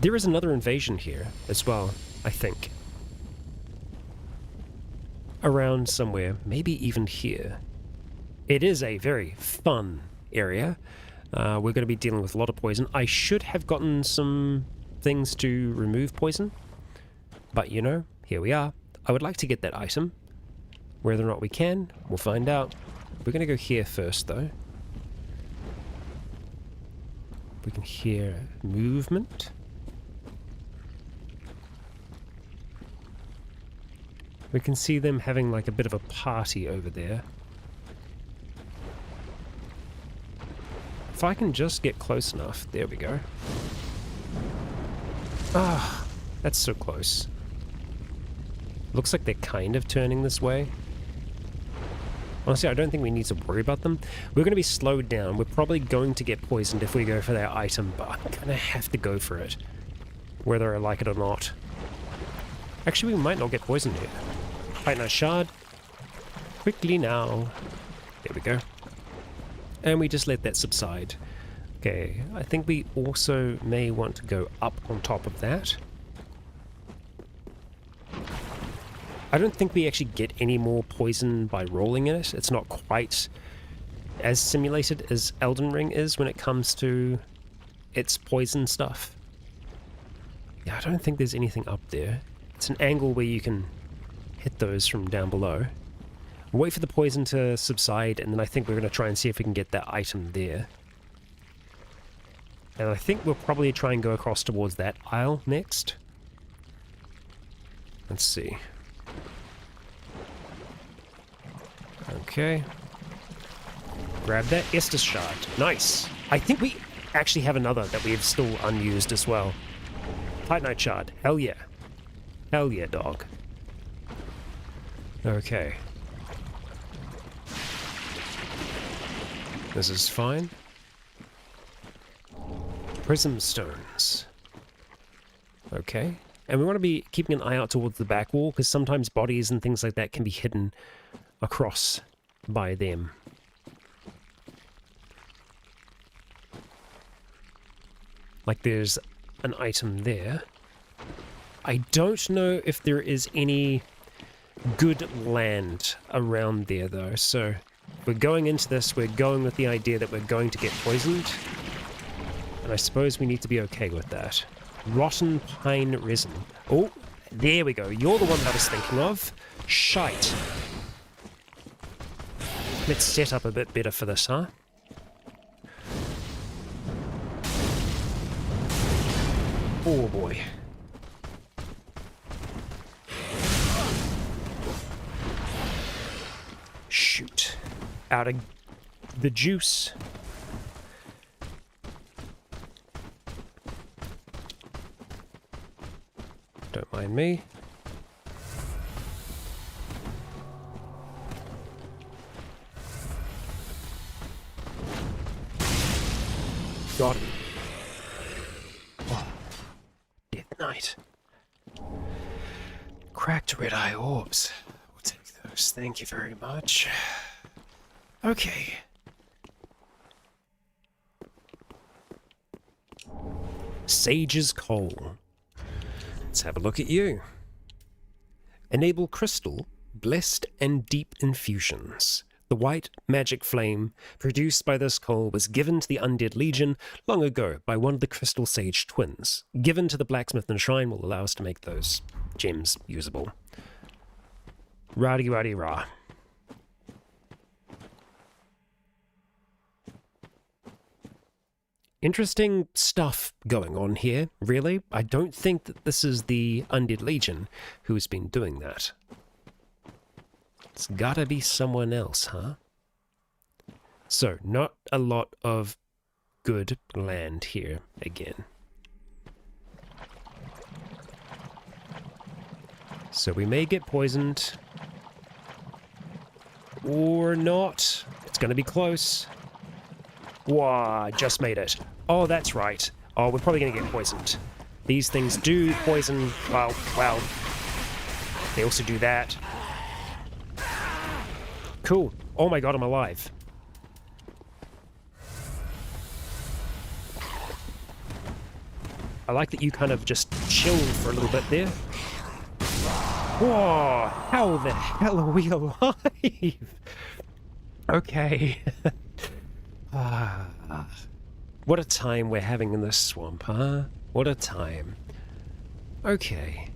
There is another invasion here as well, I think. Around somewhere, maybe even here. It is a very fun area. We're going to be dealing with a lot of poison. I should have gotten some things to remove poison. But, you know, here we are. I would like to get that item. Whether or not we can, we'll find out. We're going to go here first, though. We can hear movement. We can see them having like a bit of a party over there. If I can just get close enough, there we go. Ah, that's so close. Looks like they're kind of turning this way. Honestly, I don't think we need to worry about them. We're going to be slowed down. We're probably going to get poisoned if we go for that item, but I'm going to have to go for it. Whether I like it or not. Actually, we might not get poisoned here. Tight Knight Shard. Quickly now. There we go. And we just let that subside. Okay, I think we also may want to go up on top of that. I don't think we actually get any more poison by rolling in it. It's not quite as simulated as Elden Ring is when it comes to its poison stuff. Yeah, I don't think there's anything up there. It's an angle where you can hit those from down below. Wait for the poison to subside, and then I think we're going to try and see if we can get that item there. And I think we'll probably try and go across towards that aisle next. Let's see. Okay. Grab that Estus Shard. Nice. I think we actually have another that we have still unused as well. Tight Knight Shard. Hell yeah. Hell yeah, dog. Okay. This is fine. Prism stones. Okay. And we want to be keeping an eye out towards the back wall, because sometimes bodies and things like that can be hidden across by them. Like there's an item there. I don't know if there is any good land around there though, so we're going into this, we're going with the idea that we're going to get poisoned, and I suppose we need to be okay with that. Rotten pine resin. Oh, there we go. You're the one that I was thinking of. Shite. Let's set up a bit better for this, huh? Oh boy. Shoot. Out of the juice. Don't mind me. Got him. Oh. Death Knight. Cracked red eye orbs. We'll take those. Thank you very much. Okay. Sage's Coal. Let's have a look at you. Enable crystal, blessed and deep infusions. The white magic flame produced by this coal was given to the Undead Legion long ago by one of the Crystal Sage twins. Given to the blacksmith and shrine will allow us to make those gems usable. Rah-de-rah-de-rah. Interesting stuff going on here, really. I don't think that this is the Undead Legion who's been doing that. It's gotta be someone else, huh? So, not a lot of good land here again. So we may get poisoned. Or not. It's gonna be close. Whoa, just made it. Oh, that's right. Oh, we're probably gonna get poisoned. These things do poison. Well. They also do that. Cool. Oh my god, I'm alive. I like that you kind of just chilled for a little bit there. Whoa! How the hell are we alive? Okay. What a time we're having in this swamp, huh? What a time. Okay.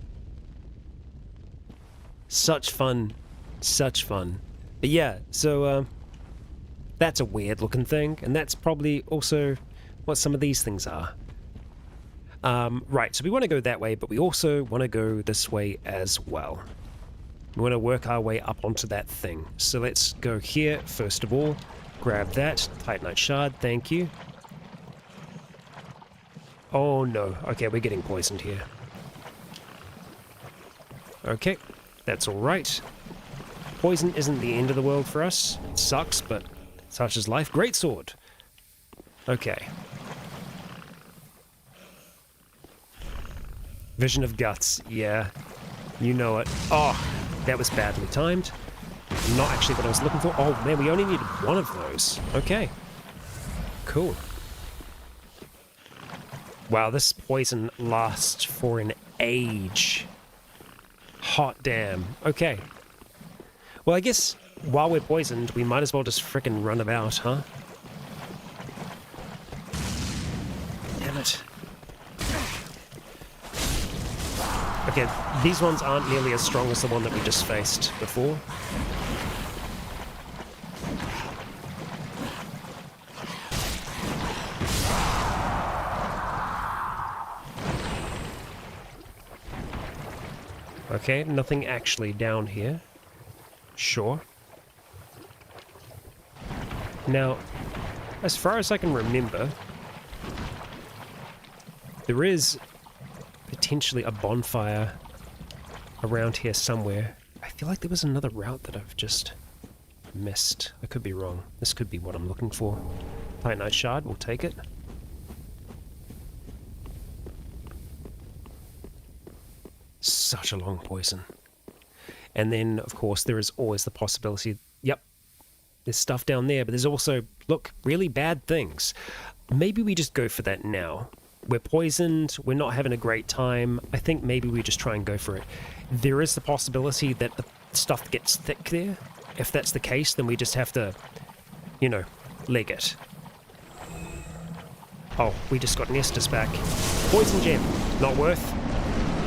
Such fun. Such fun. But yeah, so, that's a weird looking thing, and that's probably also what some of these things are. Right, so we want to go that way, but we also want to go this way as well. We want to work our way up onto that thing. So let's go here, first of all. Grab that. Titanite shard, thank you. Oh no. Okay, we're getting poisoned here. Okay, that's alright. Poison isn't the end of the world for us. It sucks, but such is life. Great sword. Okay. Vision of Guts, yeah. You know it. Oh, that was badly timed. Not actually what I was looking for. Oh man, we only needed one of those. Okay. Cool. Wow, this poison lasts for an age. Hot damn. Okay. Well, I guess while we're poisoned, we might as well just frickin' run about, huh? Damn it. Okay, these ones aren't nearly as strong as the one that we just faced before. Okay, nothing actually down here. Sure. Now, as far as I can remember, there is potentially a bonfire around here somewhere. I feel like there was another route that I've just missed. I could be wrong. This could be what I'm looking for. Titanite shard, we'll take it. Such a long poison. And then, of course, there is always the possibility, yep, there's stuff down there, but there's also, look, really bad things. Maybe we just go for that now. We're poisoned, we're not having a great time. I think maybe we just try and go for it. There is the possibility that the stuff gets thick there. If that's the case, then we just have to, you know, leg it. Oh, we just got Nestus back. Poison gem. Not worth.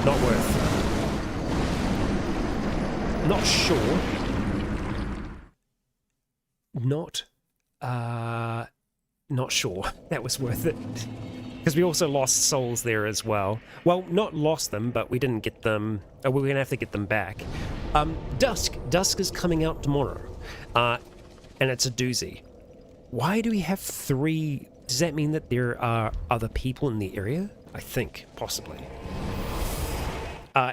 Not worth. Not sure. Not sure that was worth it. Because we also lost souls there as well. Well, not lost them, but we didn't get them. We're going to have to get them back. Dusk. Dusk is coming out tomorrow. And it's a doozy. Why do we have 3? Does that mean that there are other people in the area? I think, possibly.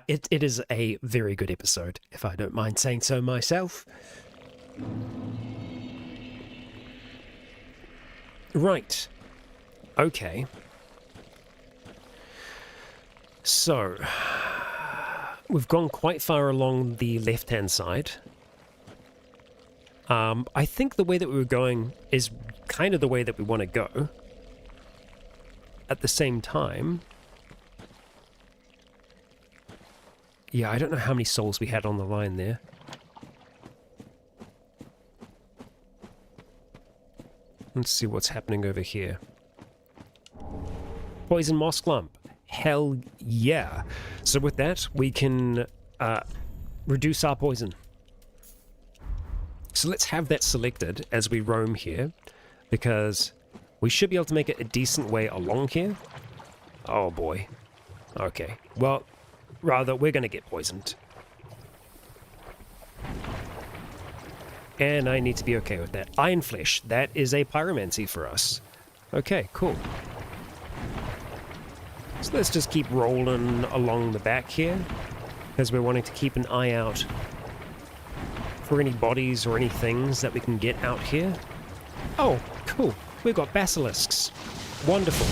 It is a very good episode, if I don't mind saying so myself. Right. Okay. So, we've gone quite far along the left-hand side. I think the way that we were going is kind of the way that we want to go. At the same time, yeah, I don't know how many souls we had on the line there. Let's see what's happening over here. Poison moss clump. Hell yeah. So with that, we can reduce our poison. So let's have that selected as we roam here, because we should be able to make it a decent way along here. Oh boy. Okay. Well, rather, we're going to get poisoned. And I need to be okay with that. Iron Flesh, that is a pyromancy for us. Okay, cool. So let's just keep rolling along the back here, because we're wanting to keep an eye out for any bodies or any things that we can get out here. Oh, cool. We've got basilisks. Wonderful.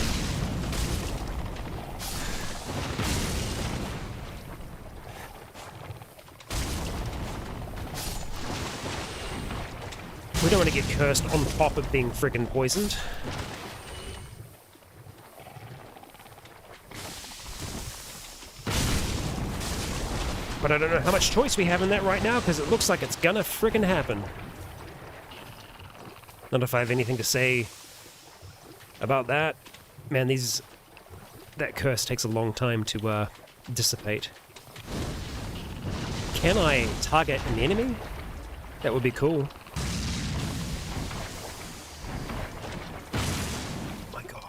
We don't want to get cursed on top of being friggin' poisoned. But I don't know how much choice we have in that right now, because it looks like it's gonna friggin' happen. Not if I have anything to say about that. Man, that curse takes a long time to dissipate. Can I target an enemy? That would be cool. My God,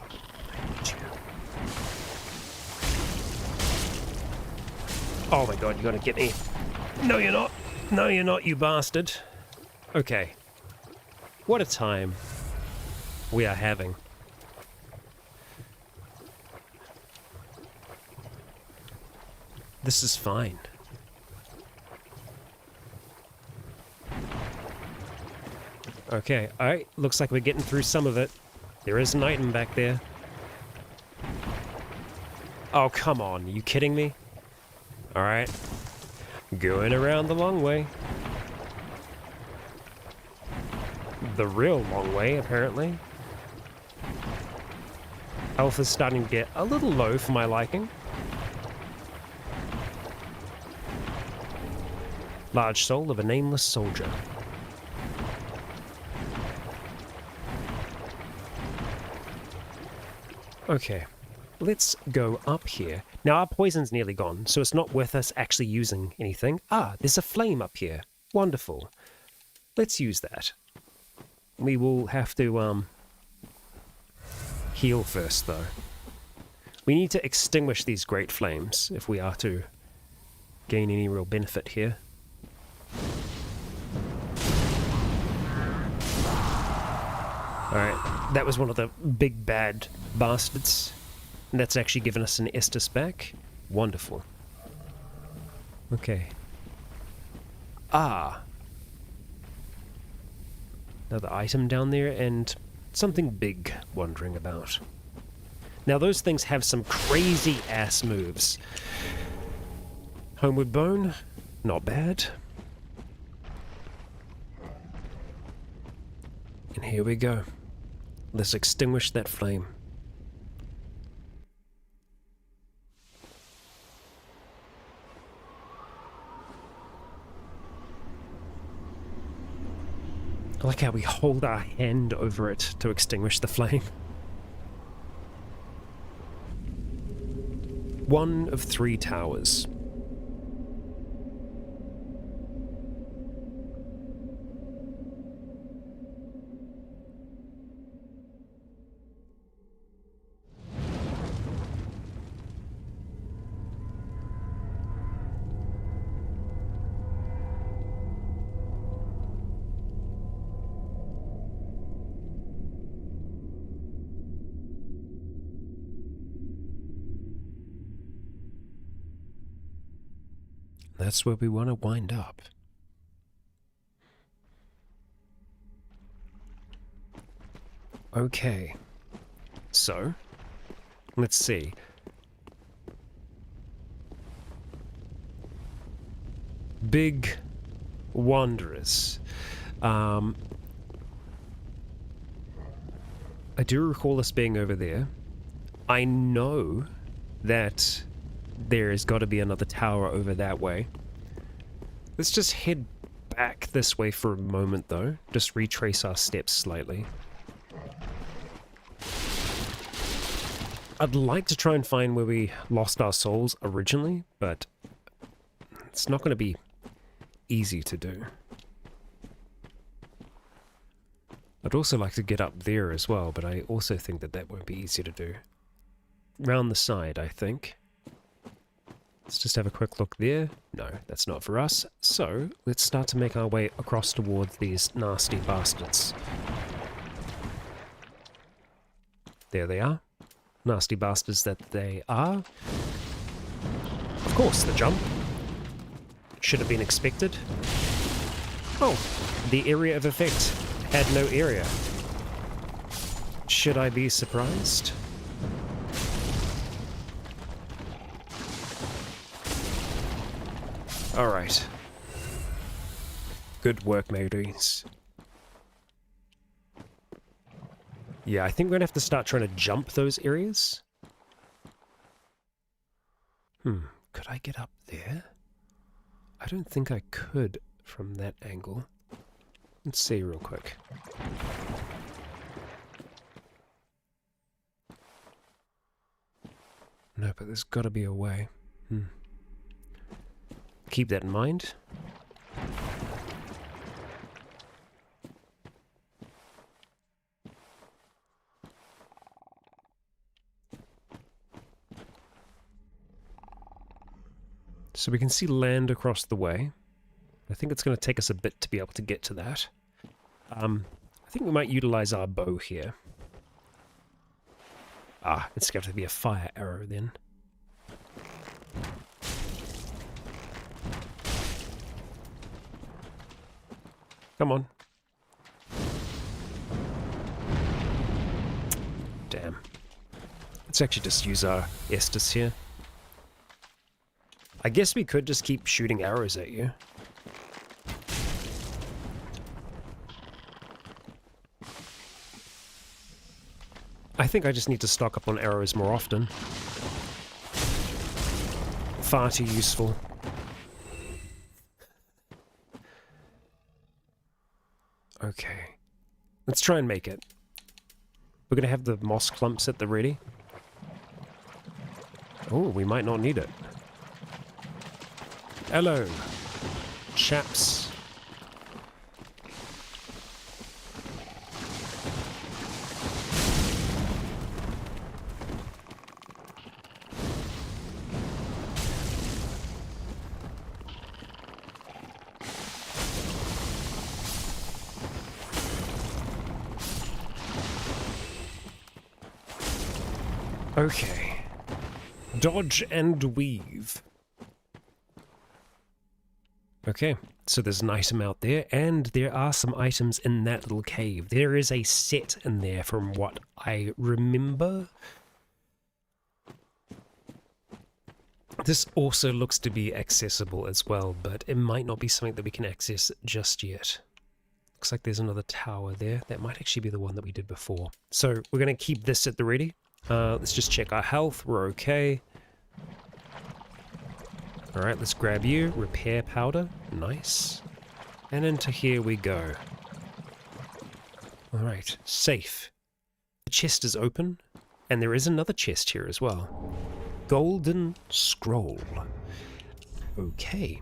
I hate you. Oh my God, you're gonna get me. No, you're not. No, you're not, you bastard. Okay. What a time we are having. This is fine. Okay, alright, looks like we're getting through some of it. There is an item back there. Oh, come on, are you kidding me? Alright. Going around the long way. The real long way, apparently. Health is starting to get a little low for my liking. Large soul of a nameless soldier. Okay, let's go up here. Now our poison's nearly gone, so it's not worth us actually using anything. Ah, there's a flame up here. Wonderful. Let's use that. We will have to heal first, though. We need to extinguish these great flames if we are to gain any real benefit here. Alright, that was one of the big bad bastards. And that's actually given us an Estus back. Wonderful. Okay. Ah. Another item down there, and something big wandering about. Now those things have some crazy ass moves. Homeward Bone, not bad. And here we go. Let's extinguish that flame. I like how we hold our hand over it to extinguish the flame. 1 of 3 towers. That's where we want to wind up. Okay. So, let's see. Big Wanderers. I do recall us being over there. I know that there has got to be another tower over that way. Let's just head back this way for a moment, though. Just retrace our steps slightly. I'd like to try and find where we lost our souls originally, but it's not going to be easy to do. I'd also like to get up there as well, but I also think that that won't be easy to do. Round the side, I think. Let's just have a quick look there. No, that's not for us. So, let's start to make our way across towards these nasty bastards. There they are. Nasty bastards that they are. Of course, the jump. Should have been expected. Oh, the area of effect had no area. Should I be surprised? Alright. Good work, mateys. Yeah, I think we're gonna have to start trying to jump those areas. Could I get up there? I don't think I could from that angle. Let's see real quick. No, but there's gotta be a way. Keep that in mind. So we can see land across the way. I think it's going to take us a bit to be able to get to that. I think we might utilize our bow here. Ah, it's going to be a fire arrow then. Come on. Damn. Let's actually just use our Estus here. I guess we could just keep shooting arrows at you. I think I just need to stock up on arrows more often. Far too useful. Okay. Let's try and make it. We're gonna have the moss clumps at the ready. Oh, we might not need it. Hello, chaps. Okay. Dodge and weave. Okay, so there's an item out there, and there are some items in that little cave. There is a set in there from what I remember. This also looks to be accessible as well, but it might not be something that we can access just yet. Looks like there's another tower there. That might actually be the one that we did before. So we're going to keep this at the ready. Let's just check our health. We're okay. Alright, let's grab you. Repair powder. Nice. And into here we go. Alright, safe. The chest is open. And there is another chest here as well. Golden scroll. Okay.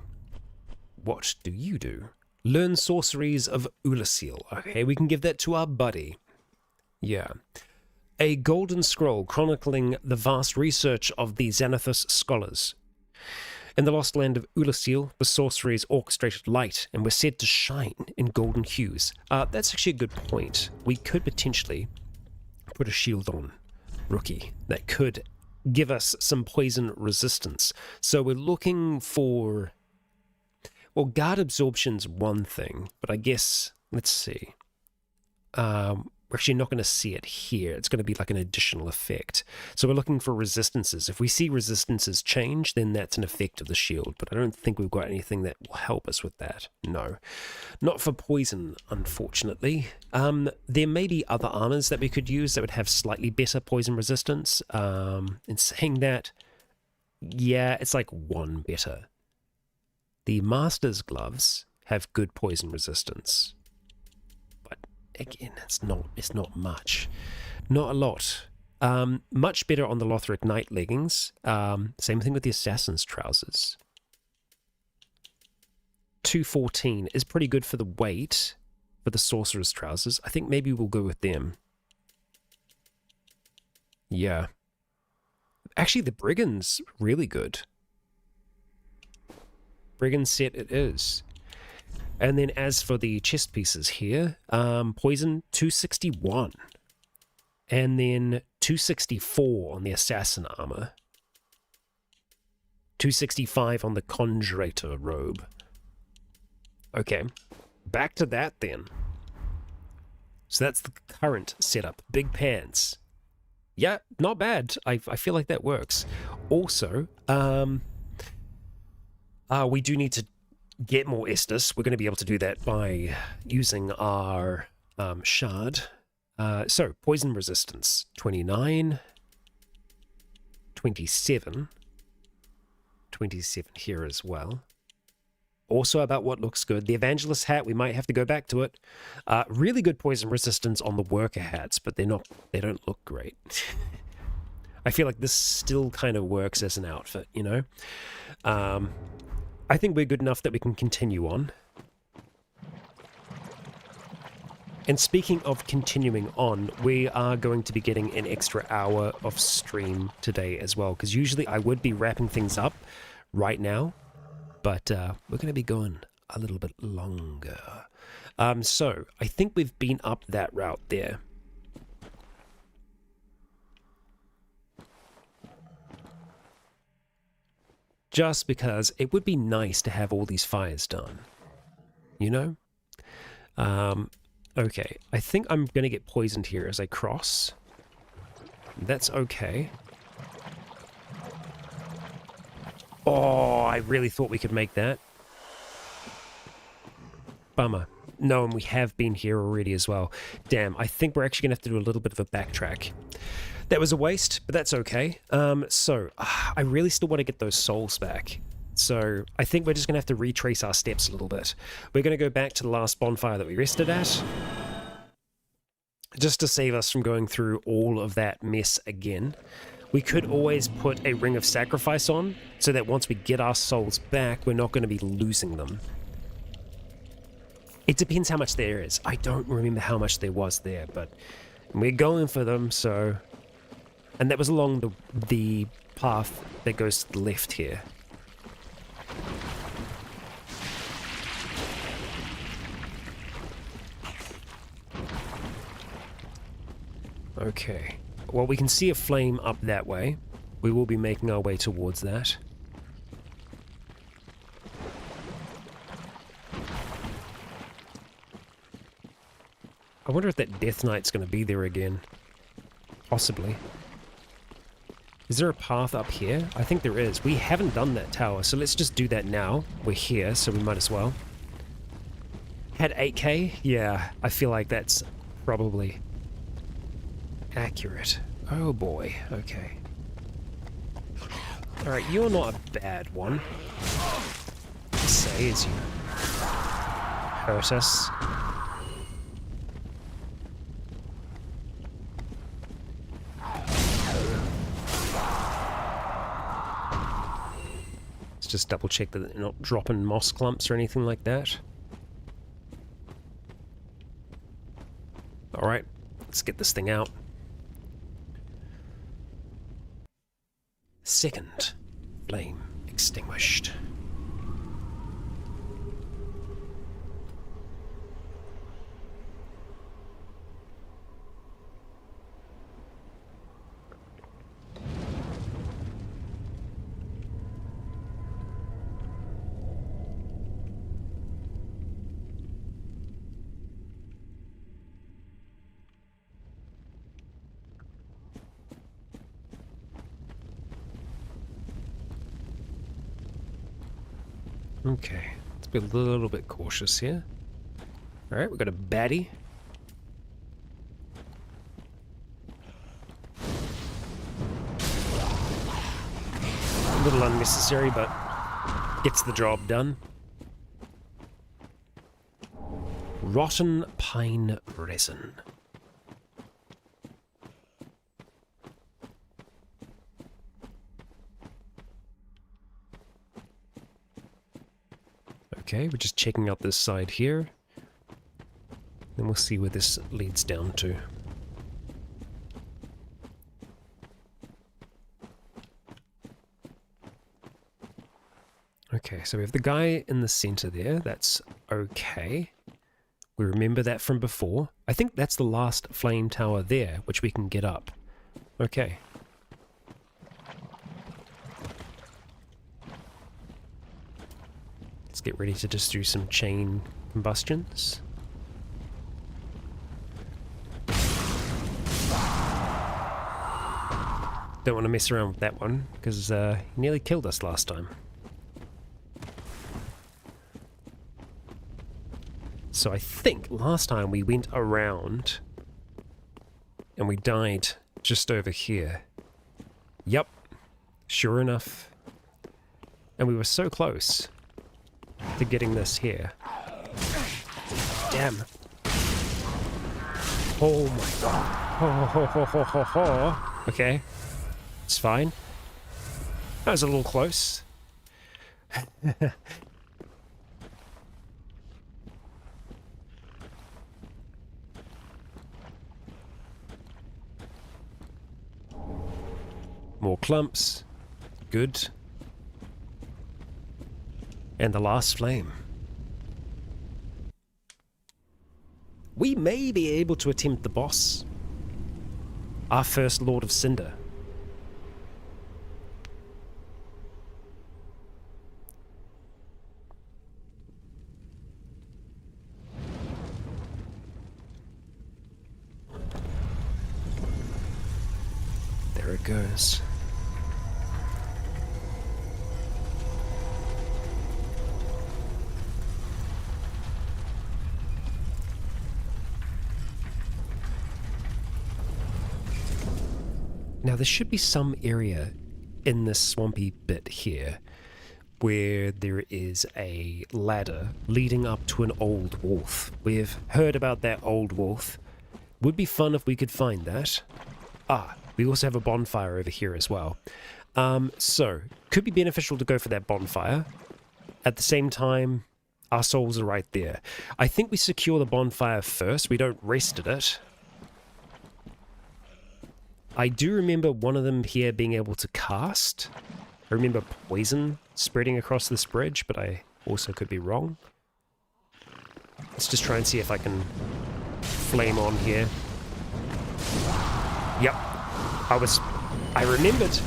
What do you do? Learn sorceries of Ulasil. Okay, we can give that to our buddy. Yeah. A golden scroll chronicling the vast research of the Xanathos scholars. In the lost land of Ulasil, the sorceries orchestrated light and were said to shine in golden hues. That's actually a good point. We could potentially put a shield on Rookie that could give us some poison resistance. So we're looking for... Well, guard absorption's one thing, but I guess... Let's see. We're we're actually not going to see it here. It's going to be like an additional effect. So we're looking for resistances. If we see resistances change, then that's an effect of the shield. But I don't think we've got anything that will help us with that. No. Not for poison, unfortunately. There may be other armors that we could use that would have slightly better poison resistance. In saying that, yeah, it's like 1 better. The Master's Gloves have good poison resistance. But again, it's not much. Not a lot. Much better on the Lothric Knight leggings. Same thing with the Assassin's trousers. 214 is pretty good for the weight for the Sorcerer's trousers. I think maybe we'll go with them. Yeah. Actually, the Brigand's really good. Brigand set it is. And then as for the chest pieces here, poison 261. And then 264 on the assassin armor. 265 on the conjurator robe. Okay, back to that then. So that's the current setup. Big pants. Yeah, not bad. I feel like that works. Also, we do need to get more Estus. We're going to be able to do that by using our shard. So, poison resistance, 29, 27, 27 here as well. Also about what looks good. The Evangelist hat, we might have to go back to it. Really good poison resistance on the worker hats, but they don't look great. I feel like this still kind of works as an outfit, you know? I think we're good enough that we can continue on. And speaking of continuing on, we are going to be getting an extra hour of stream today as well, because usually I would be wrapping things up right now, but we're going to be going a little bit longer. So I think we've been up that route there. Just because it would be nice to have all these fires done, you know? Okay, I think I'm going to get poisoned here as I cross. That's okay. Oh, I really thought we could make that. Bummer. No, and we have been here already as well. Damn, I think we're actually going to have to do a little bit of a backtrack. That was a waste, but that's okay. I really still want to get those souls back. So I think we're just going to have to retrace our steps a little bit. We're going to go back to the last bonfire that we rested at, just to save us from going through all of that mess again. We could always put a Ring of Sacrifice on, so that once we get our souls back, we're not going to be losing them. It depends how much there is. I don't remember how much there was there, but we're going for them, so... And that was along the path that goes to the left here. Okay. Well, we can see a flame up that way. We will be making our way towards that. I wonder if that Death Knight's going to be there again. Possibly. Is there a path up here? I think there is. We haven't done that tower, so let's just do that now. We're here, so we might as well. Had 8k? Yeah, I feel like that's probably accurate. Oh boy, okay. Alright, you're not a bad one. Say as you hurt us. Let's just double check that they're not dropping moss clumps or anything like that. Alright, let's get this thing out. Second flame extinguished. Okay, let's be a little bit cautious here. Alright, we've got a baddie. A little unnecessary, but gets the job done. Rotten pine resin. Okay, we're just checking out this side here. Then we'll see where this leads down to. Okay, so we have the guy in the center there. That's okay. We remember that from before. I think that's the last flame tower there, which we can get up. Okay. Let's get ready to just do some chain combustions. Don't want to mess around with that one, because he nearly killed us last time. So I think last time we went around and we died just over here. Yep, sure enough. And we were so close to getting this here. Damn. Oh my god. Ho, ho, ho, ho, ho, ho. Okay, it's fine. That was a little close. More clumps. Good. And the last flame. We may be able to attempt the boss. Our first Lord of Cinder. There it goes. Now there should be some area in this swampy bit here where there is a ladder leading up to an old wolf. We've heard about that old wolf. Would be fun if we could find that. Ah, we also have a bonfire over here as well. So, could be beneficial to go for that bonfire. At the same time, our souls are right there. I think we secure the bonfire first. We don't rest at it. I do remember one of them here being able to cast. I remember poison spreading across this bridge, but I also could be wrong. Let's just try and see if I can flame on here. Yep. I remembered.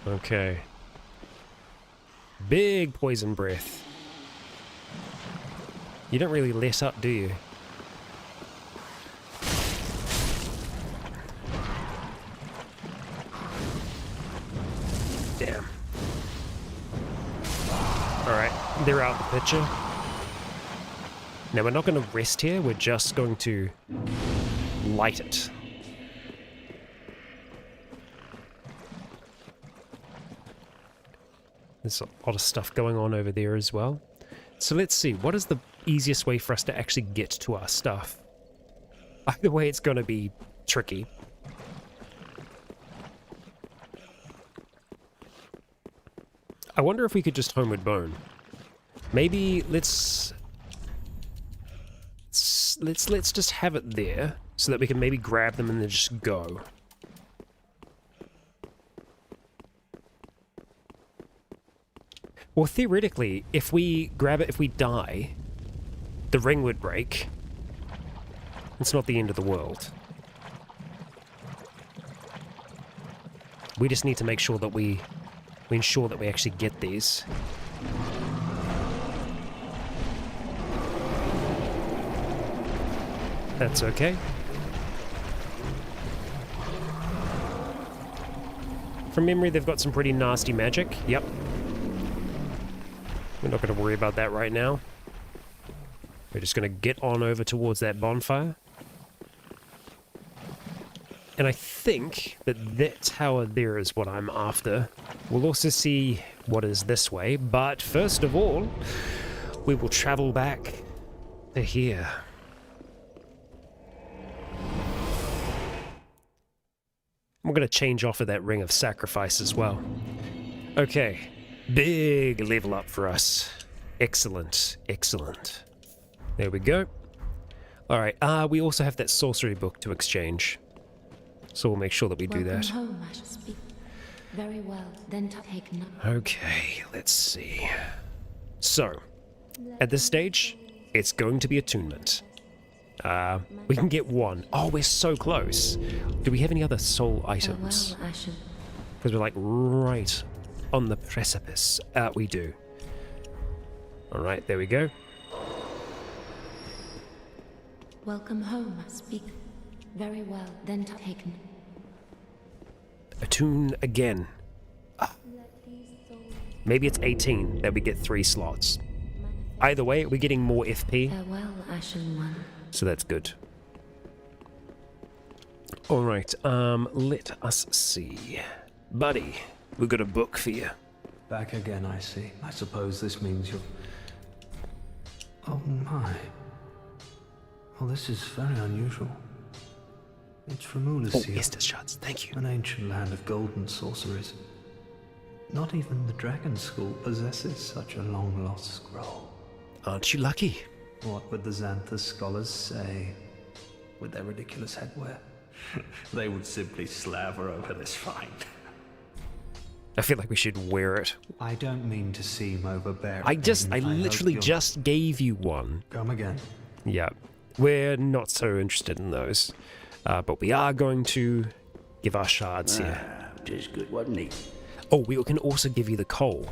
Okay. Big poison breath. You don't really let up, do you? Damn. Alright, they're out of the picture. Now we're not going to rest here, we're just going to light it. There's a lot of stuff going on over there as well. So let's see, what is the easiest way for us to actually get to our stuff? Either way, it's going to be tricky. I wonder if we could just homeward bone. Maybe let's just have it there so that we can maybe grab them and then just go. Well, theoretically, if we grab it, if we die, the ring would break. It's not the end of the world. We just need to make sure that we ensure that we actually get these. That's okay. From memory, they've got some pretty nasty magic. Yep. We're not going to worry about that right now. We're just going to get on over towards that bonfire. And I think that that tower there is what I'm after. We'll also see what is this way, but first of all, we will travel back to here. I'm going to change off of that ring of sacrifice as well. Okay, big level up for us. Excellent, excellent. There we go. Alright, we also have that sorcery book to exchange. So we'll make sure that we do that. Home, I shall speak. Very well, then take note. Okay, let's see. So, at this stage, it's going to be attunement. We can get one. Oh, we're so close. Do we have any other soul items? Farewell, Ashen. Because we're like right on the precipice. We do. Alright, there we go. Welcome home, I speak. Very well, then take note. Attune again. Maybe it's 18 that we get 3 slots. Either way, we're getting more FP. Farewell, Ashen One. So that's good. Alright, let us see. Buddy, we've got a book for you. Back again, I see. I suppose this means you're... Oh my. Well, this is very unusual. It's from Oh, Ulasia, yes, discharge. Thank you. an ancient land of golden sorceries. Not even the Dragon School possesses such a long-lost scroll. Aren't you lucky? What would the Xanthus scholars say with their ridiculous headwear? They would simply slaver over this find. I feel like we should wear it. I don't mean to seem overbearing. I literally hope you'll- just gave you one. Come again. Yeah, we're not so interested in those. But we are going to give our shards here. Tis good, wasn't he? Oh, we can also give you the coal.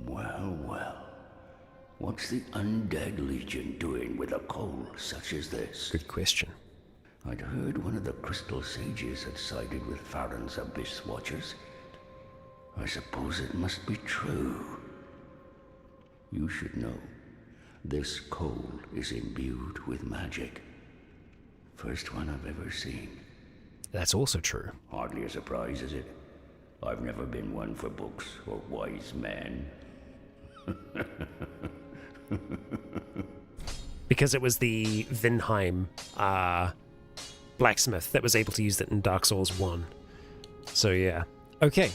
Well, well. What's the Undead Legion doing with a coal such as this? Good question. I'd heard one of the Crystal Sages had sided with Farron's Abyss Watchers. I suppose it must be true. You should know, this coal is imbued with magic. First one I've ever seen. That's also true. Hardly a surprise, is it? I've never been one for books or wise men. Because it was the Vinheim blacksmith that was able to use that in Dark Souls 1. So yeah. Okay,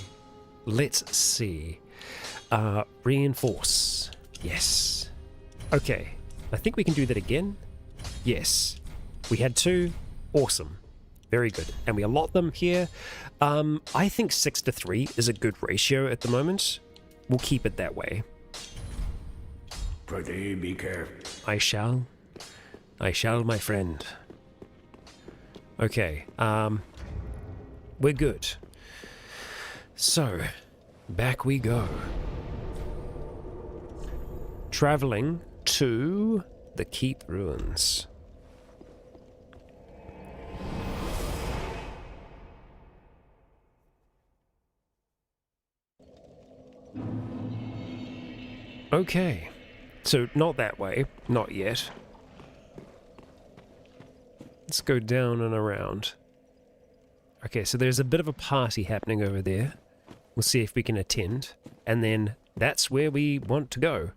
let's see. Reinforce. Yes. Okay, I think we can do that again. Yes. We had 2. Awesome. Very good. And we allot them here. I think 6-3 is a good ratio at the moment. We'll keep it that way. Prithee, be careful. I shall, my friend. Okay, we're good. So, back we go. Traveling to the Keep Ruins. Okay. So, not that way. Not yet. Let's go down and around. Okay, so there's a bit of a party happening over there. We'll see if we can attend. And then that's where we want to go.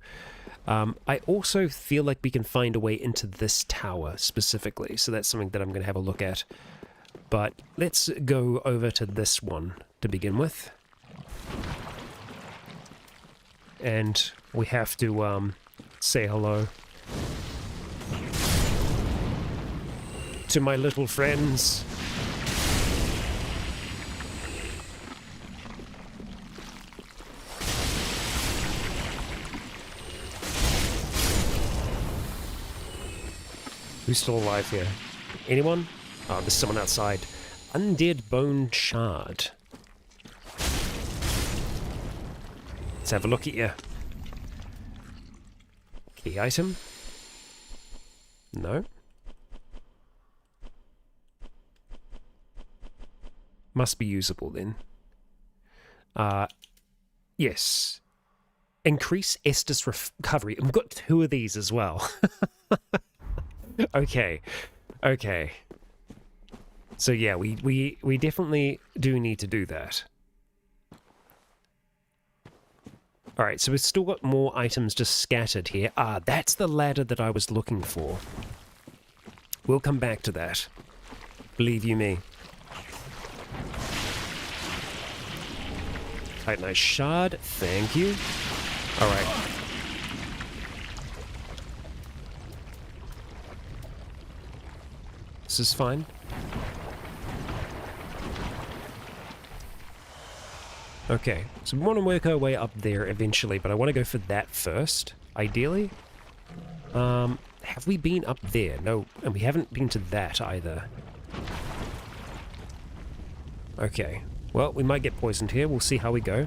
I also feel like we can find a way into this tower specifically. So that's something that I'm going to have a look at. But let's go over to this one to begin with. And we have to say hello to my little friends. Who's still alive here? Anyone? Oh, there's someone outside. Undead Bone Shard. Let's have a look at you. Key item? No. Must be usable then. Yes. Increase Estus recovery. We've got 2 of these as well. Okay. Okay. So yeah, we definitely do need to do that. Alright, so we've still got more items just scattered here. Ah, that's the ladder that I was looking for. We'll come back to that. Believe you me. Titanite shard, thank you. Alright. This is fine. Okay, so we want to work our way up there eventually, but I want to go for that first, ideally. Have we been up there? No, and we haven't been to that either. Okay, well, we might get poisoned here. We'll see how we go.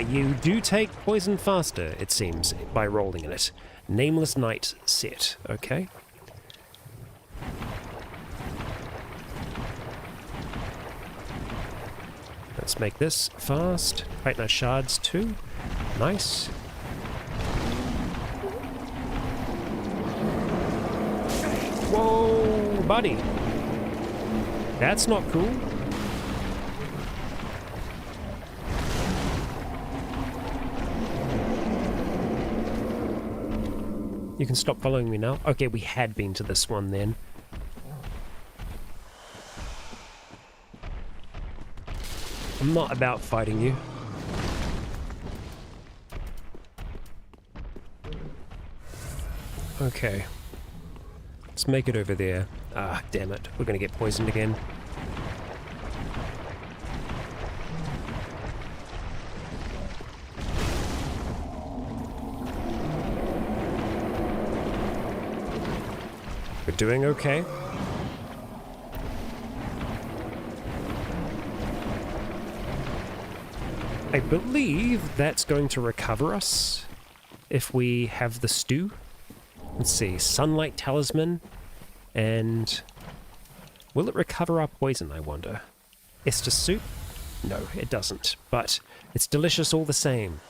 You do take poison faster, it seems, by rolling in it. Nameless Knight set, okay. Let's make this fast. Right now, shards too. Nice. Whoa, buddy. That's not cool. You can stop following me now. Okay, we had been to this one then. I'm not about fighting you. Okay. Let's make it over there. Ah, damn it. We're gonna get poisoned again. We're doing okay. I believe that's going to recover us if we have the stew. Let's see, Sunlight Talisman, and will it recover our poison, I wonder? Estus soup? No, it doesn't, but it's delicious all the same.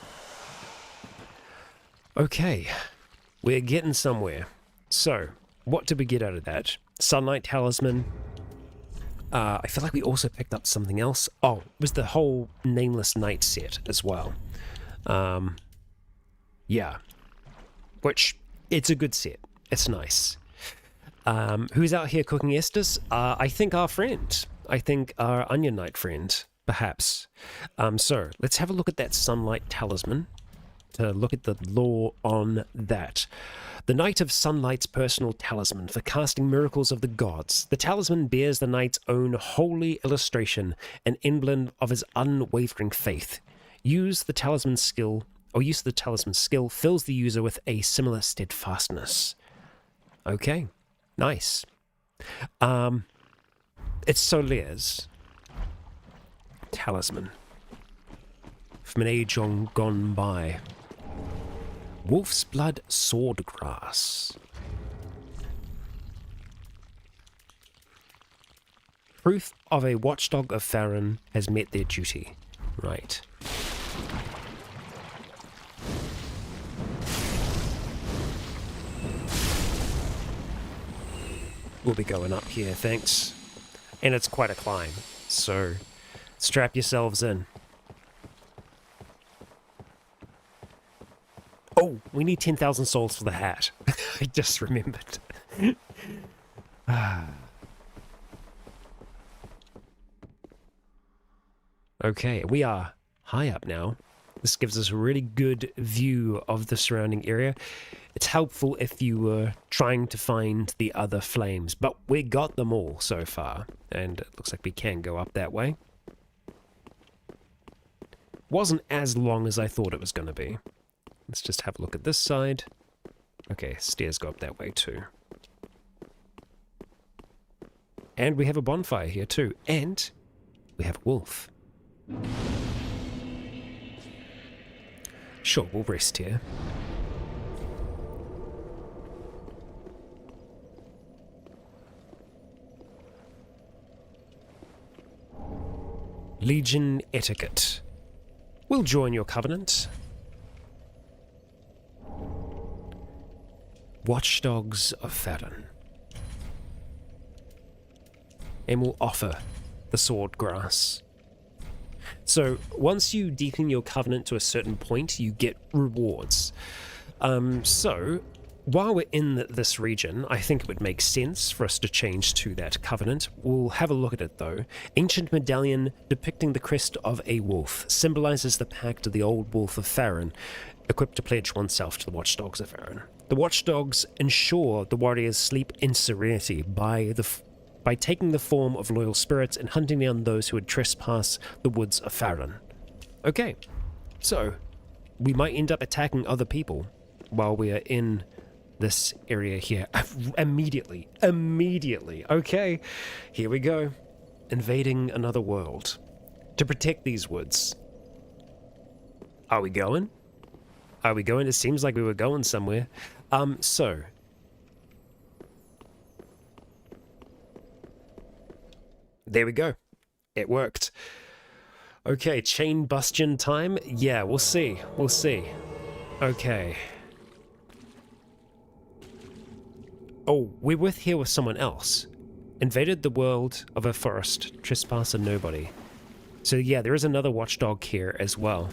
Okay, we're getting somewhere. So, what did we get out of that? Sunlight Talisman. I feel like we also picked up something else. Oh, it was the whole Nameless Knight set as well. Yeah. Which, it's a good set. It's nice. Who's out here cooking Estus? I think our friend. I think our Onion Knight friend, perhaps. So, let's have a look at that Sunlight Talisman to look at the lore on that. The Knight of Sunlight's personal talisman for casting miracles of the gods. The talisman bears the knight's own holy illustration, an emblem of his unwavering faith. Use the talisman skill fills the user with a similar steadfastness. Okay, nice. It's Soler's talisman from an age gone by. Wolf's Blood Swordgrass. Proof of a watchdog of Farron has met their duty. Right. We'll be going up here, thanks. And it's quite a climb, so strap yourselves in. Oh, we need 10,000 souls for the hat. I just remembered. Okay, we are high up now. This gives us a really good view of the surrounding area. It's helpful if you were trying to find the other flames, but we got them all so far, and it looks like we can go up that way. Wasn't as long as I thought it was going to be. Let's just have a look at this side. Okay, stairs go up that way too. And we have a bonfire here too. And we have a wolf. Sure, we'll rest here. Legion etiquette. We'll join your covenant. Watchdogs of Faerun. And we'll offer the sword grass. So once you deepen your covenant to a certain point, you get rewards. So while we're in this region, I think it would make sense for us to change to that covenant. We'll have a look at it though. Ancient medallion depicting the crest of a wolf symbolizes the pact of the old wolf of Faerun, equipped to pledge oneself to the watchdogs of Faerun. The watchdogs ensure the warriors sleep in serenity by taking the form of loyal spirits and hunting down those who would trespass the woods of Faerun. Okay, so we might end up attacking other people while we are in this area here. Immediately. Okay, here we go. Invading another world to protect these woods. Are we going? It seems like we were going somewhere. So there we go. It worked. Okay, chain bastion time. Yeah, we'll see. Okay. Oh, we're here with someone else. Invaded the world of a forest, trespasser nobody. So yeah, there is another watchdog here as well.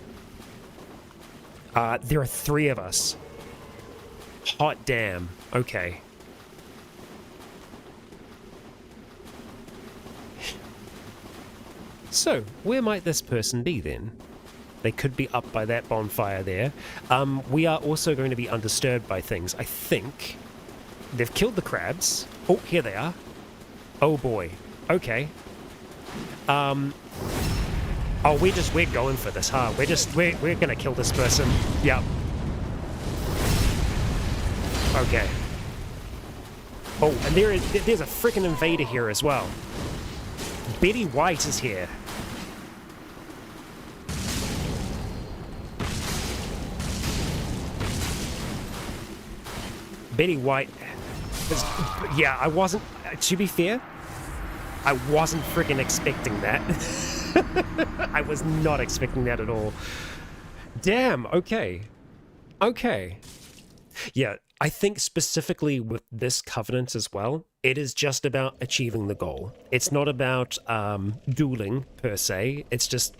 There are 3 of us. Hot damn. Okay. So, where might this person be then? They could be up by that bonfire there. We are also going to be undisturbed by things. I think they've killed the crabs. Oh, here they are. Oh boy. Okay. Oh, we're going for this, huh? We're gonna kill this person. Yep. Okay. Oh, and there's a freaking invader here as well. Betty White is here. Betty White is, yeah, I wasn't, to be fair, I wasn't freaking expecting that. I was not expecting that at all. Damn, okay. Okay. Yeah, I think specifically with this covenant as well, it is just about achieving the goal. It's not about dueling per se. It's just,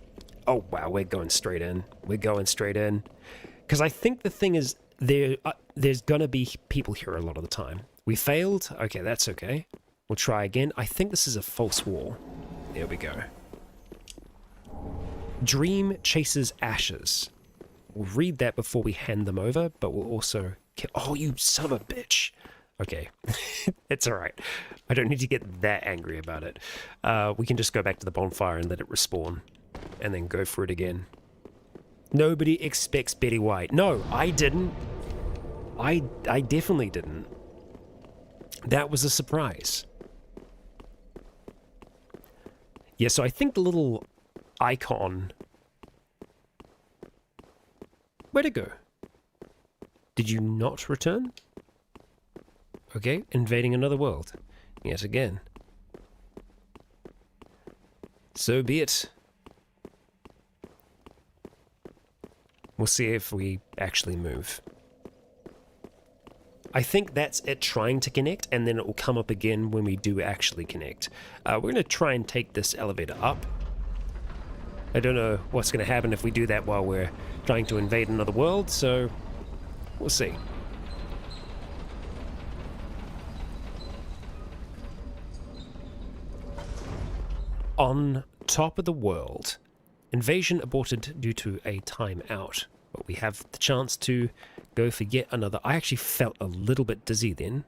oh wow, we're going straight in. Because I think the thing is, there's gonna be people here a lot of the time. We failed. Okay, that's okay. We'll try again. I think this is a false wall. There we go. Dream chases ashes. We'll read that before we hand them over, but we'll also... Oh, you son of a bitch. Okay. It's alright. I don't need to get that angry about it. We can just go back to the bonfire and let it respawn. And then go for it again. Nobody expects Betty White. No, I didn't. I definitely didn't. That was a surprise. Yeah, so I think the little icon... Where'd it go? Did you not return? Okay, invading another world. Yet again. So be it. We'll see if we actually move. I think that's it trying to connect, and then it will come up again when we do actually connect. We're going to try and take this elevator up. I don't know what's going to happen if we do that while we're trying to invade another world, so we'll see. On top of the world. Invasion aborted due to a timeout, but we have the chance to go for yet another. I actually felt a little bit dizzy then.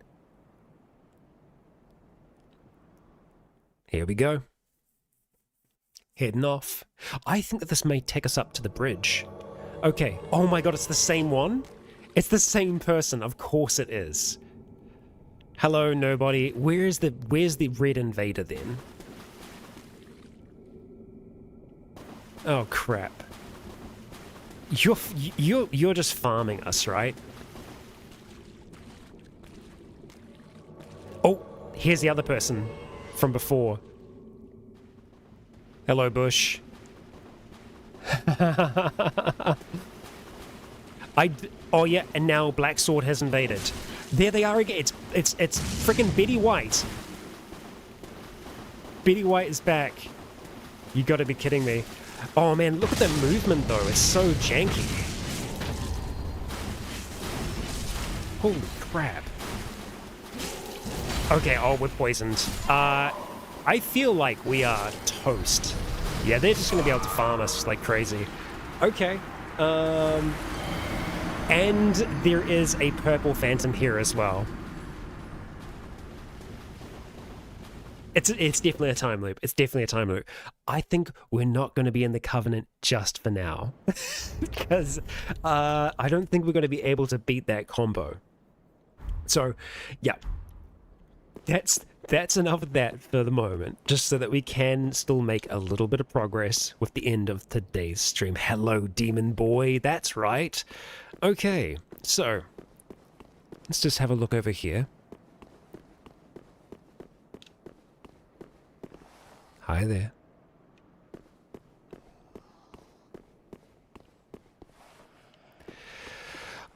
Here we go. Heading off. I think that this may take us up to the bridge. Okay. Oh my god, it's the same one? It's the same person. Of course it is. Hello, nobody. Where's the red invader then? Oh crap. You're just farming us, right? Oh, here's the other person from before. Hello, Bush. Oh yeah, and now Black Sword has invaded. There they are again. It's freaking Betty White. Betty White is back. You gotta be kidding me. Oh man, look at that movement though. It's so janky. Holy crap. Okay, oh, we're poisoned. I feel like we are toast. Yeah, they're just gonna be able to farm us like crazy. Okay. And there is a purple phantom here as well. It's definitely a time loop. It's definitely a time loop. I think we're not going to be in the Covenant just for now. Because I don't think we're going to be able to beat that combo. So, yeah. That's enough of that for the moment. Just so that we can still make a little bit of progress with the end of today's stream. Hello, Demon Boy. That's right. Okay, so let's just have a look over here. Hi there.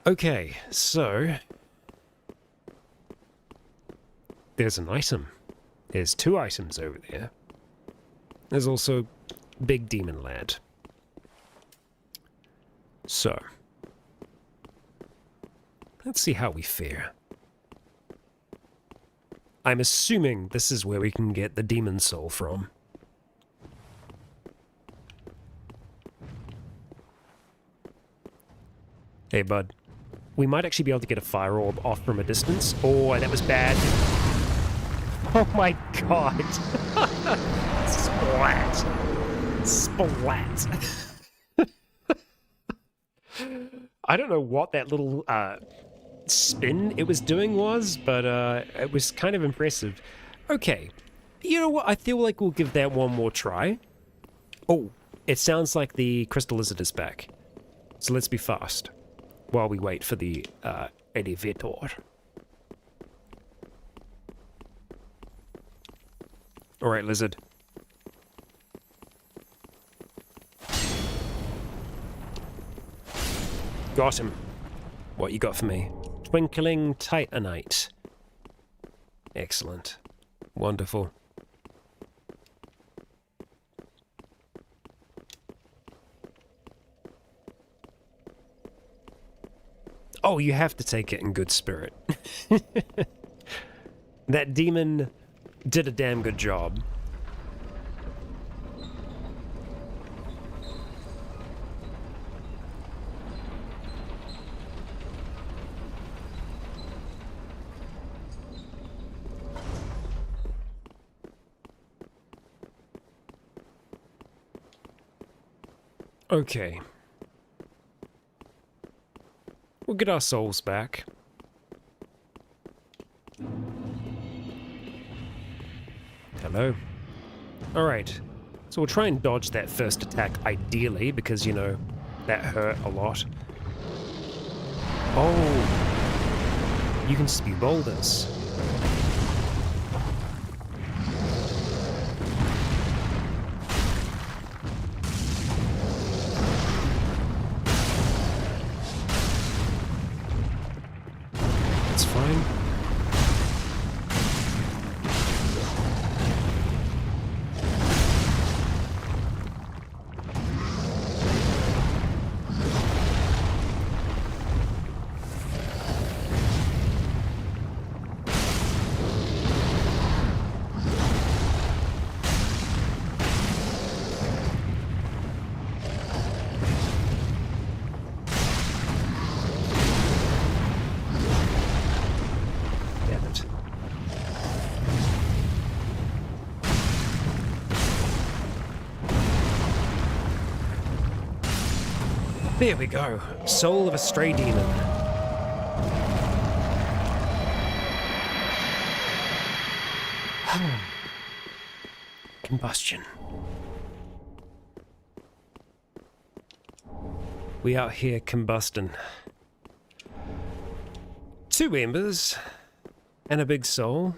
Okay, so there's an item. There's 2 items over there. There's also Big Demon Lad. So let's see how we fare. I'm assuming this is where we can get the demon soul from. Hey, bud. We might actually be able to get a fire orb off from a distance. Oh, that was bad. Oh my god. Splat. Splat. I don't know what that little spin it was doing was, but it was kind of impressive. Okay. You know what? I feel like we'll give that one more try. Oh, it sounds like the crystal lizard is back. So let's be fast while we wait for the elevator. Alright, lizard. Got him. What you got for me? Twinkling Titanite. Excellent. Wonderful. Oh, you have to take it in good spirit. That demon did a damn good job. Okay. We'll get our souls back. Hello. Alright. So we'll try and dodge that first attack ideally, because, you know, that hurt a lot. Oh! You can spew boulders. That's fine. There we go. Soul of a stray demon. Combustion. We out here combusting. 2 embers, and a big soul,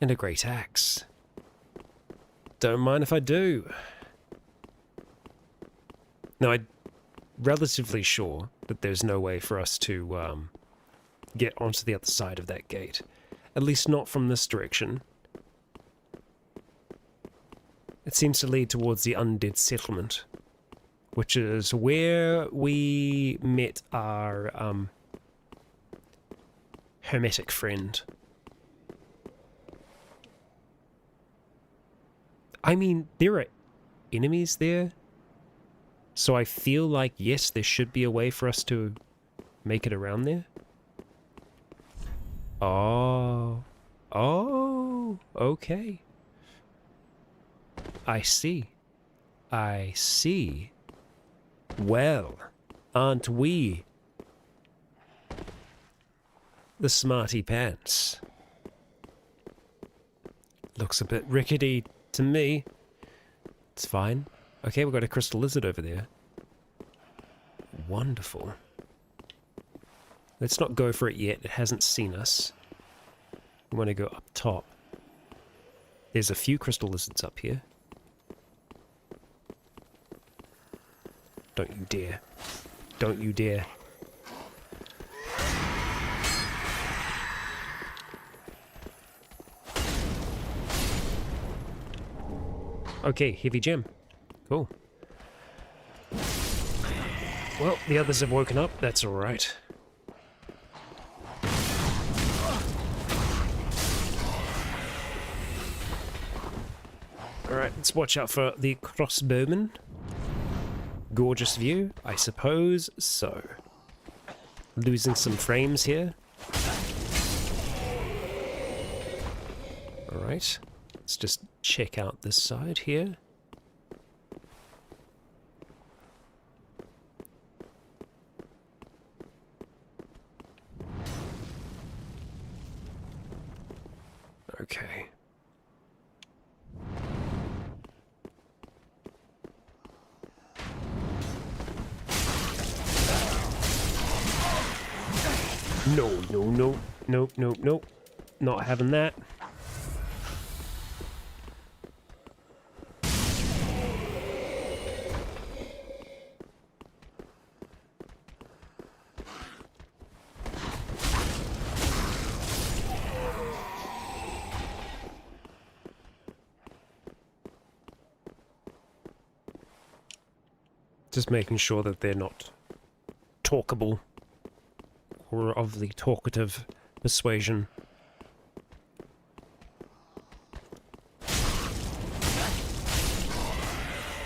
and a great axe. Don't mind if I do. Now, I'm relatively sure that there's no way for us to get onto the other side of that gate. At least not from this direction. It seems to lead towards the undead settlement, which is where we met our hermetic friend. I mean, there are enemies there, so I feel like, yes, there should be a way for us to make it around there. Oh, okay. I see. Well, aren't we the smarty pants? Looks a bit rickety to me. It's fine. Okay, we've got a crystal lizard over there. Wonderful. Let's not go for it yet. It hasn't seen us. We want to go up top. There's a few crystal lizards up here. Don't you dare. Don't you dare. Okay, heavy gem. Cool. Well, the others have woken up. That's alright. Alright, let's watch out for the crossbowman. Gorgeous view? I suppose so. Losing some frames here. Alright, let's just check out this side here. Okay. No. Not having that. Just making sure that they're not talkable or of the talkative persuasion.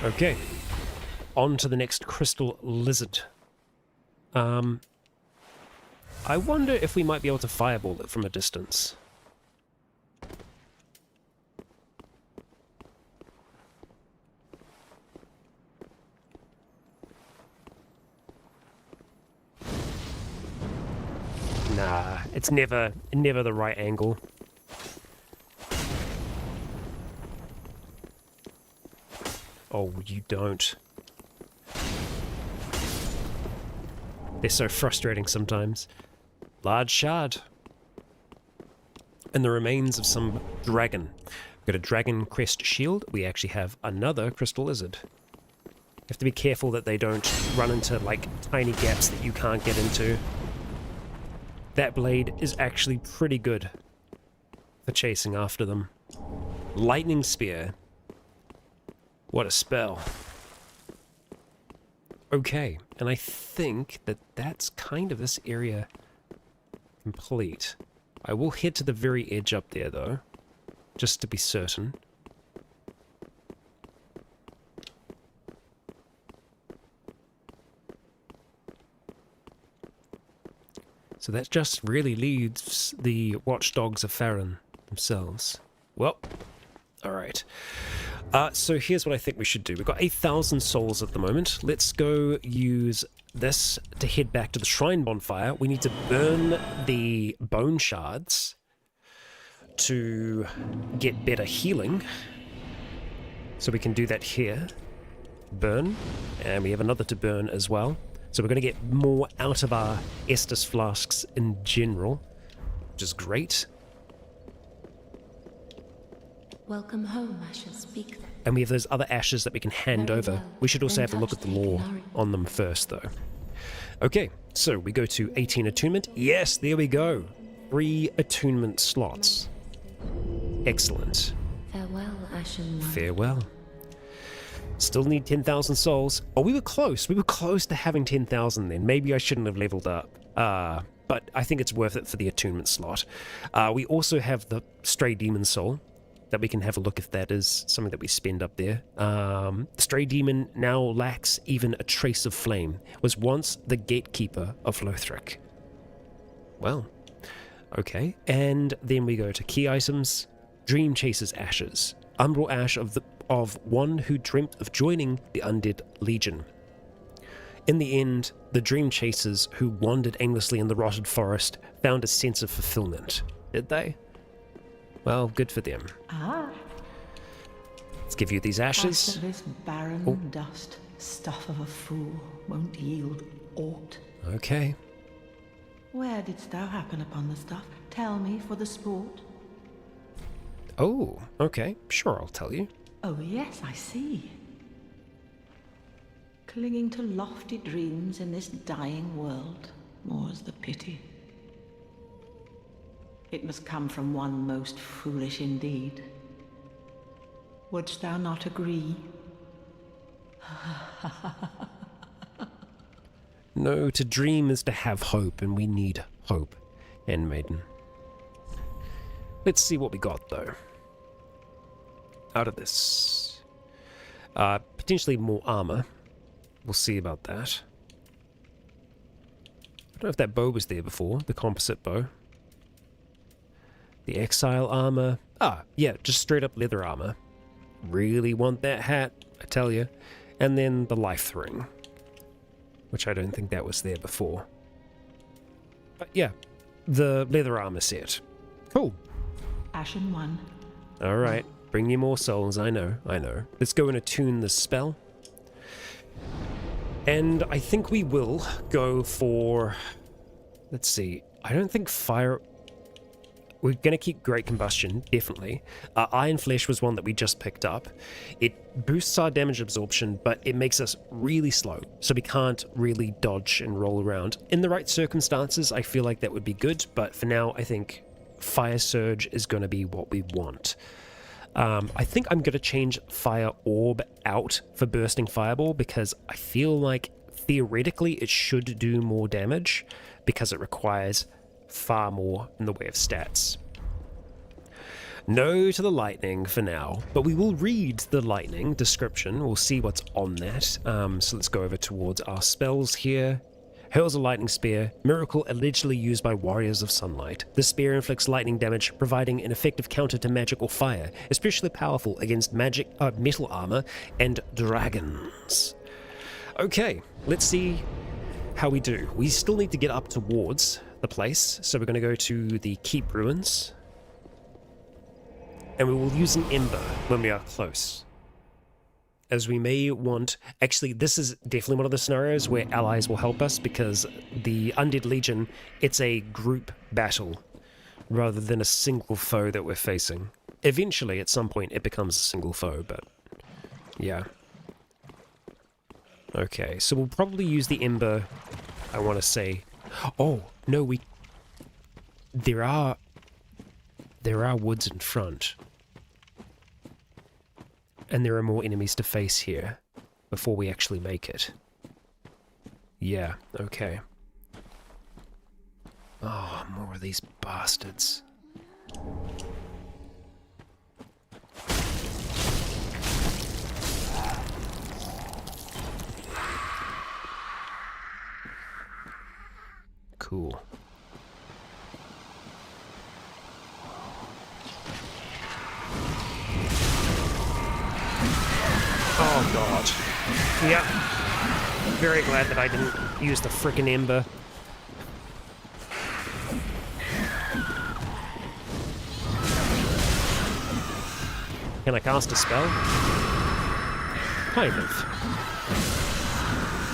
Okay, on to the next crystal lizard. I wonder if we might be able to fireball it from a distance. Nah, it's never the right angle. Oh, you don't. They're so frustrating sometimes. Large shard. And the remains of some dragon. We've got a dragon crest shield. We actually have another crystal lizard. You have to be careful that they don't run into, like, tiny gaps that you can't get into. That blade is actually pretty good for chasing after them. Lightning spear. What a spell. Okay, and I think that that's kind of this area complete. I will head to the very edge up there, though, just to be certain. So that just really leaves the Watchdogs of Farron themselves. Well, alright. So here's what I think we should do. We've got 8,000 souls at the moment. Let's go use this to head back to the Shrine Bonfire. We need to burn the bone shards to get better healing. So we can do that here. Burn. And we have another to burn as well. So we're going to get more out of our Estus flasks in general, which is great. Welcome home, I shall speak then. And we have those other ashes that we can hand over. We should also have a look at the lore on them first, though. Okay, so we go to 18 attunement. Yes, there we go. 3 attunement slots. Excellent. Farewell, Ashen One. Farewell. Still need 10,000 souls. Oh, we were close. We were close to having 10,000 then. Maybe I shouldn't have leveled up. But I think it's worth it for the attunement slot. We also have the Stray Demon Soul that we can have a look if that is something that we spend up there. The Stray Demon now lacks even a trace of flame. Was once the gatekeeper of Lothric. Well, okay. And then we go to key items. Dream Chaser's Ashes. Umbral Ash of one who dreamt of joining the Undead Legion. In the end, the Dream Chasers who wandered aimlessly in the rotted forest found a sense of fulfillment. Did they? Well, good for them. Let's give you these ashes. Ash of this barren dust, stuff of a fool, won't yield aught. Okay. Where didst thou happen upon the stuff? Tell me for the sport. Oh, okay. Sure, I'll tell you. Oh yes, I see. Clinging to lofty dreams in this dying world, more's the pity. It must come from one most foolish indeed. Wouldst thou not agree? No, to dream is to have hope, and we need hope, Handmaiden. Let's see what we got, though. Out of this. Potentially more armor. We'll see about that. I don't know if that bow was there before, the composite bow. The exile armor. Yeah, just straight up leather armor. Really want that hat, I tell you. And then the life ring, which I don't think that was there before. But yeah, the leather armor set. Cool. Ashen One. Alright, bring me more souls, I know. Let's go and attune the spell. And I think we will go for... Let's see, I don't think fire... We're going to keep Great Combustion, definitely. Iron Flesh was one that we just picked up. It boosts our damage absorption, but it makes us really slow, so we can't really dodge and roll around. In the right circumstances, I feel like that would be good, but for now, I think Fire Surge is going to be what we want. I think I'm going to change Fire Orb out for Bursting Fireball, because I feel like, theoretically, it should do more damage, because it requires far more in the way of stats. No to the lightning for now, but we will read the lightning description. We'll see what's on that. So let's go over towards our spells here. Hurls a lightning spear, miracle allegedly used by warriors of sunlight. The spear inflicts lightning damage, providing an effective counter to magic or fire, especially powerful against metal armor and dragons. Okay, let's see how we do. We still need to get up towards the place, so we're going to go to the Keep Ruins, and we will use an Ember when we are close, as we may want... Actually, this is definitely one of the scenarios where allies will help us, because the Undead Legion, it's a group battle rather than a single foe that we're facing. Eventually, at some point, it becomes a single foe, but yeah. Okay, so we'll probably use the Ember, I want to say... Oh, no, there are woods in front. And there are more enemies to face here before we actually make it. Yeah, okay. Oh, more of these bastards. Cool. Oh god. Yeah. Very glad that I didn't use the frickin' Ember. Can I cast a spell? Kind of.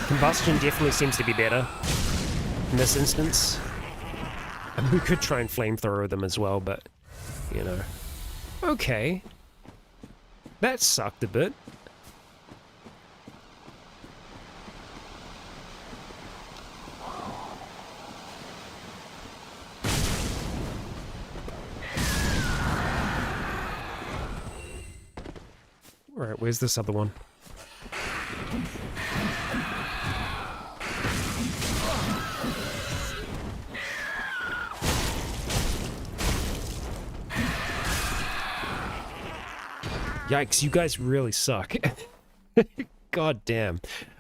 Combustion definitely seems to be better in this instance. I mean, we could try and flamethrower them as well, but, you know. Okay. That sucked a bit. Alright, where's this other one? Yikes, you guys really suck. God damn.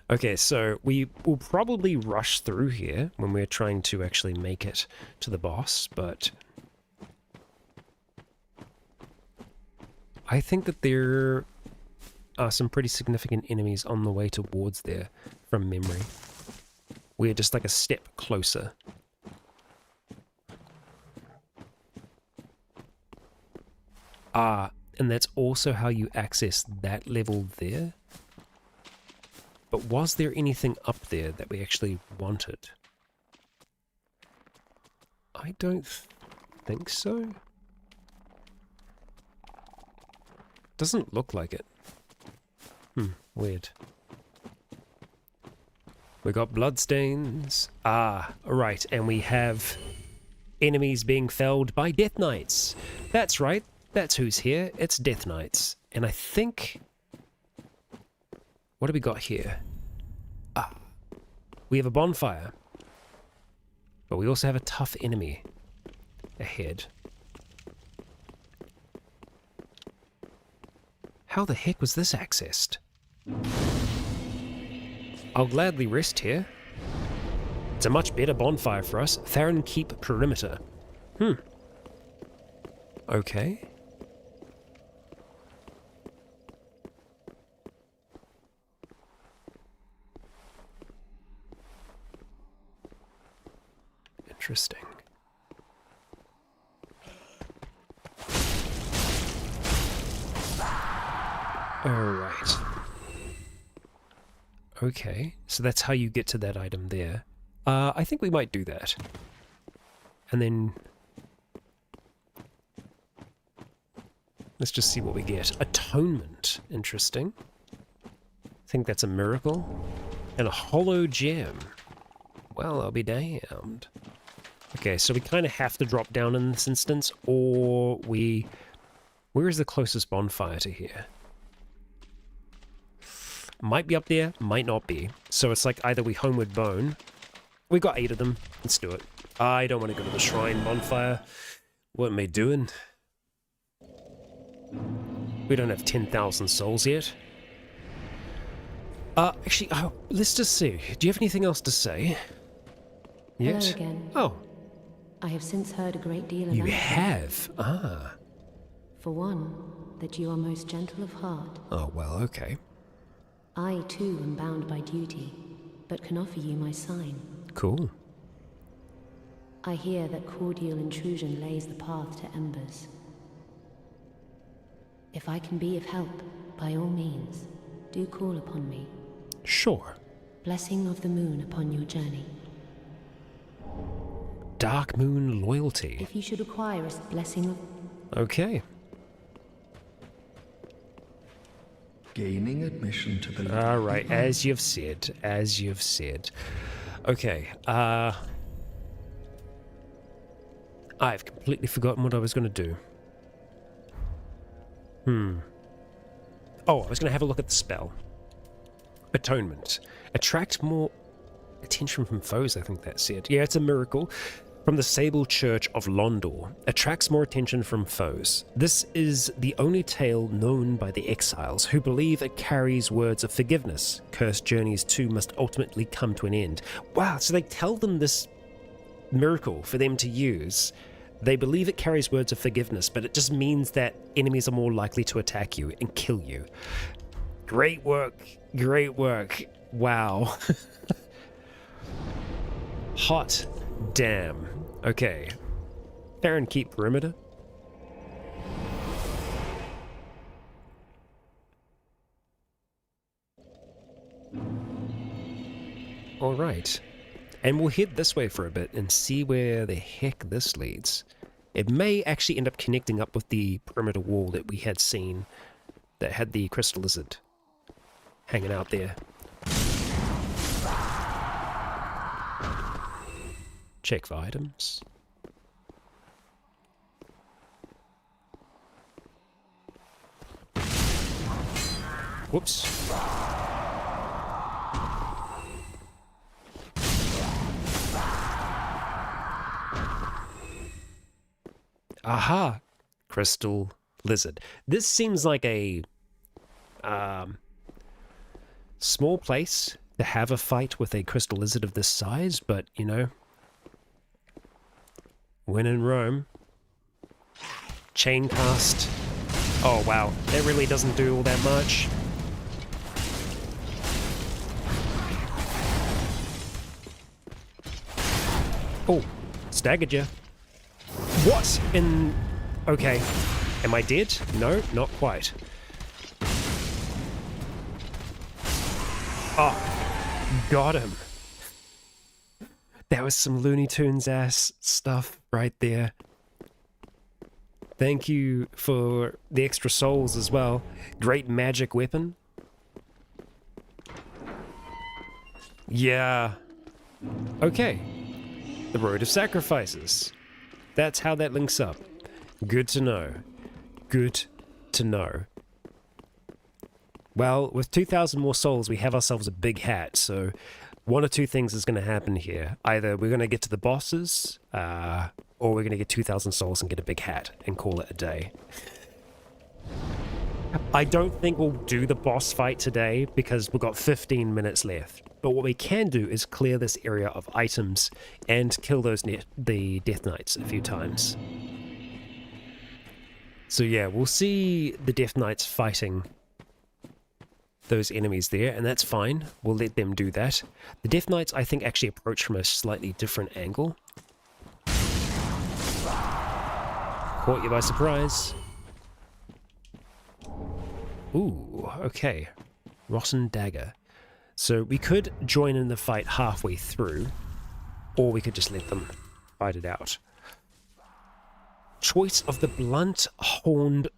Okay, so we will probably rush through here when we're trying to actually make it to the boss, but I think that there are some pretty significant enemies on the way towards there from memory. We're just like a step closer. And that's also how you access that level there. But was there anything up there that we actually wanted? I don't think so. Doesn't look like it. Weird. We got bloodstains. Right, and we have enemies being felled by Death Knights. That's right. That's who's here. It's Death Knights. And I think... What do we got here? We have a bonfire. But we also have a tough enemy ahead. How the heck was this accessed? I'll gladly rest here. It's a much better bonfire for us. Farron Keep perimeter. Okay. Interesting. Alright. Okay, so that's how you get to that item there. I think we might do that. And then... let's just see what we get. Atonement. Interesting. I think that's a miracle. And a hollow gem. Well, I'll be damned. Okay, so we kind of have to drop down in this instance, or we... Where is the closest bonfire to here? Might be up there, might not be. So it's like either we homeward bone. We got 8 of them. Let's do it. I don't want to go to the shrine bonfire. What am I doing? We don't have 10,000 souls yet. Actually, let's just see. Do you have anything else to say? Yet? Hello again. Oh. I have since heard a great deal about you. Have? Ah. For one, that you are most gentle of heart. Oh, well, okay. I, too, am bound by duty, but can offer you my sign. Cool. I hear that cordial intrusion lays the path to embers. If I can be of help, by all means, do call upon me. Sure. Blessing of the moon upon your journey. Dark moon loyalty. If you should require a blessing of... Okay. Gaining admission to the... Alright, as you've said. As you've said. Okay, I've completely forgotten what I was going to do. Oh, I was going to have a look at the spell. Atonement. Attract more attention from foes, I think that said. Yeah, it's a miracle. From the Sable Church of Londor. Attracts more attention from foes. This is the only tale known by the exiles, who believe it carries words of forgiveness. Cursed journeys too must ultimately come to an end. Wow, so they tell them this miracle for them to use. They believe it carries words of forgiveness, but it just means that enemies are more likely to attack you and kill you. Great work. Great work. Wow. Hot damn. Okay. Farron Keep perimeter. Alright. And we'll head this way for a bit and see where the heck this leads. It may actually end up connecting up with the perimeter wall that we had seen that had the crystal lizard hanging out there. Check for items. Whoops. Aha! Crystal lizard. This seems like a small place to have a fight with a crystal lizard of this size, but, you know, when in Rome. Chain cast. Oh, wow. That really doesn't do all that much. Oh, staggered you. What in... Okay. Am I dead? No, not quite. Oh, got him. That was some Looney Tunes ass stuff right there. Thank you for the extra souls as well. Great magic weapon. Yeah. Okay. The Road of Sacrifices. That's how that links up. Good to know. Good to know. Well, with 2,000 more souls, we have ourselves a big hat, so one or two things is going to happen here. Either we're going to get to the bosses, or we're going to get 2,000 souls and get a big hat and call it a day. I don't think we'll do the boss fight today because we've got 15 minutes left. But what we can do is clear this area of items and kill the Death Knights a few times. So yeah, we'll see the Death Knights fighting those enemies there, and that's fine. We'll let them do that. The Death Knights, I think, actually approach from a slightly different angle. Caught you by surprise. Ooh, okay. Rotten Dagger. So we could join in the fight halfway through, or we could just let them fight it out. Choice of the blunt-horned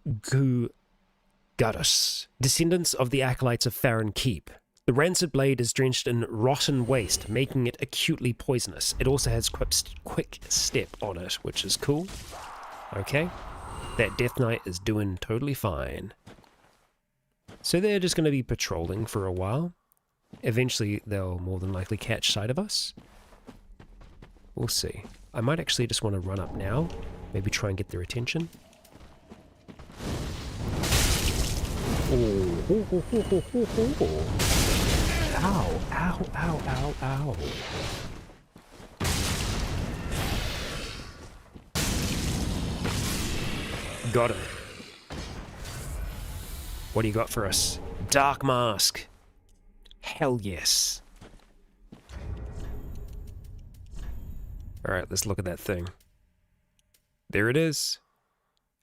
Goddess, descendants of the acolytes of Farron Keep. The rancid blade is drenched in rotten waste, making it acutely poisonous. It also has quick step on it, which is cool. Okay, that Death Knight is doing totally fine. So they're just going to be patrolling for a while. Eventually, they'll more than likely catch sight of us. We'll see. I might actually just want to run up now. Maybe try and get their attention. Oh. Ow, ow, ow, ow, ow. Got it. What do you got for us? Dark Mask. Hell yes. Alright, let's look at that thing. There it is.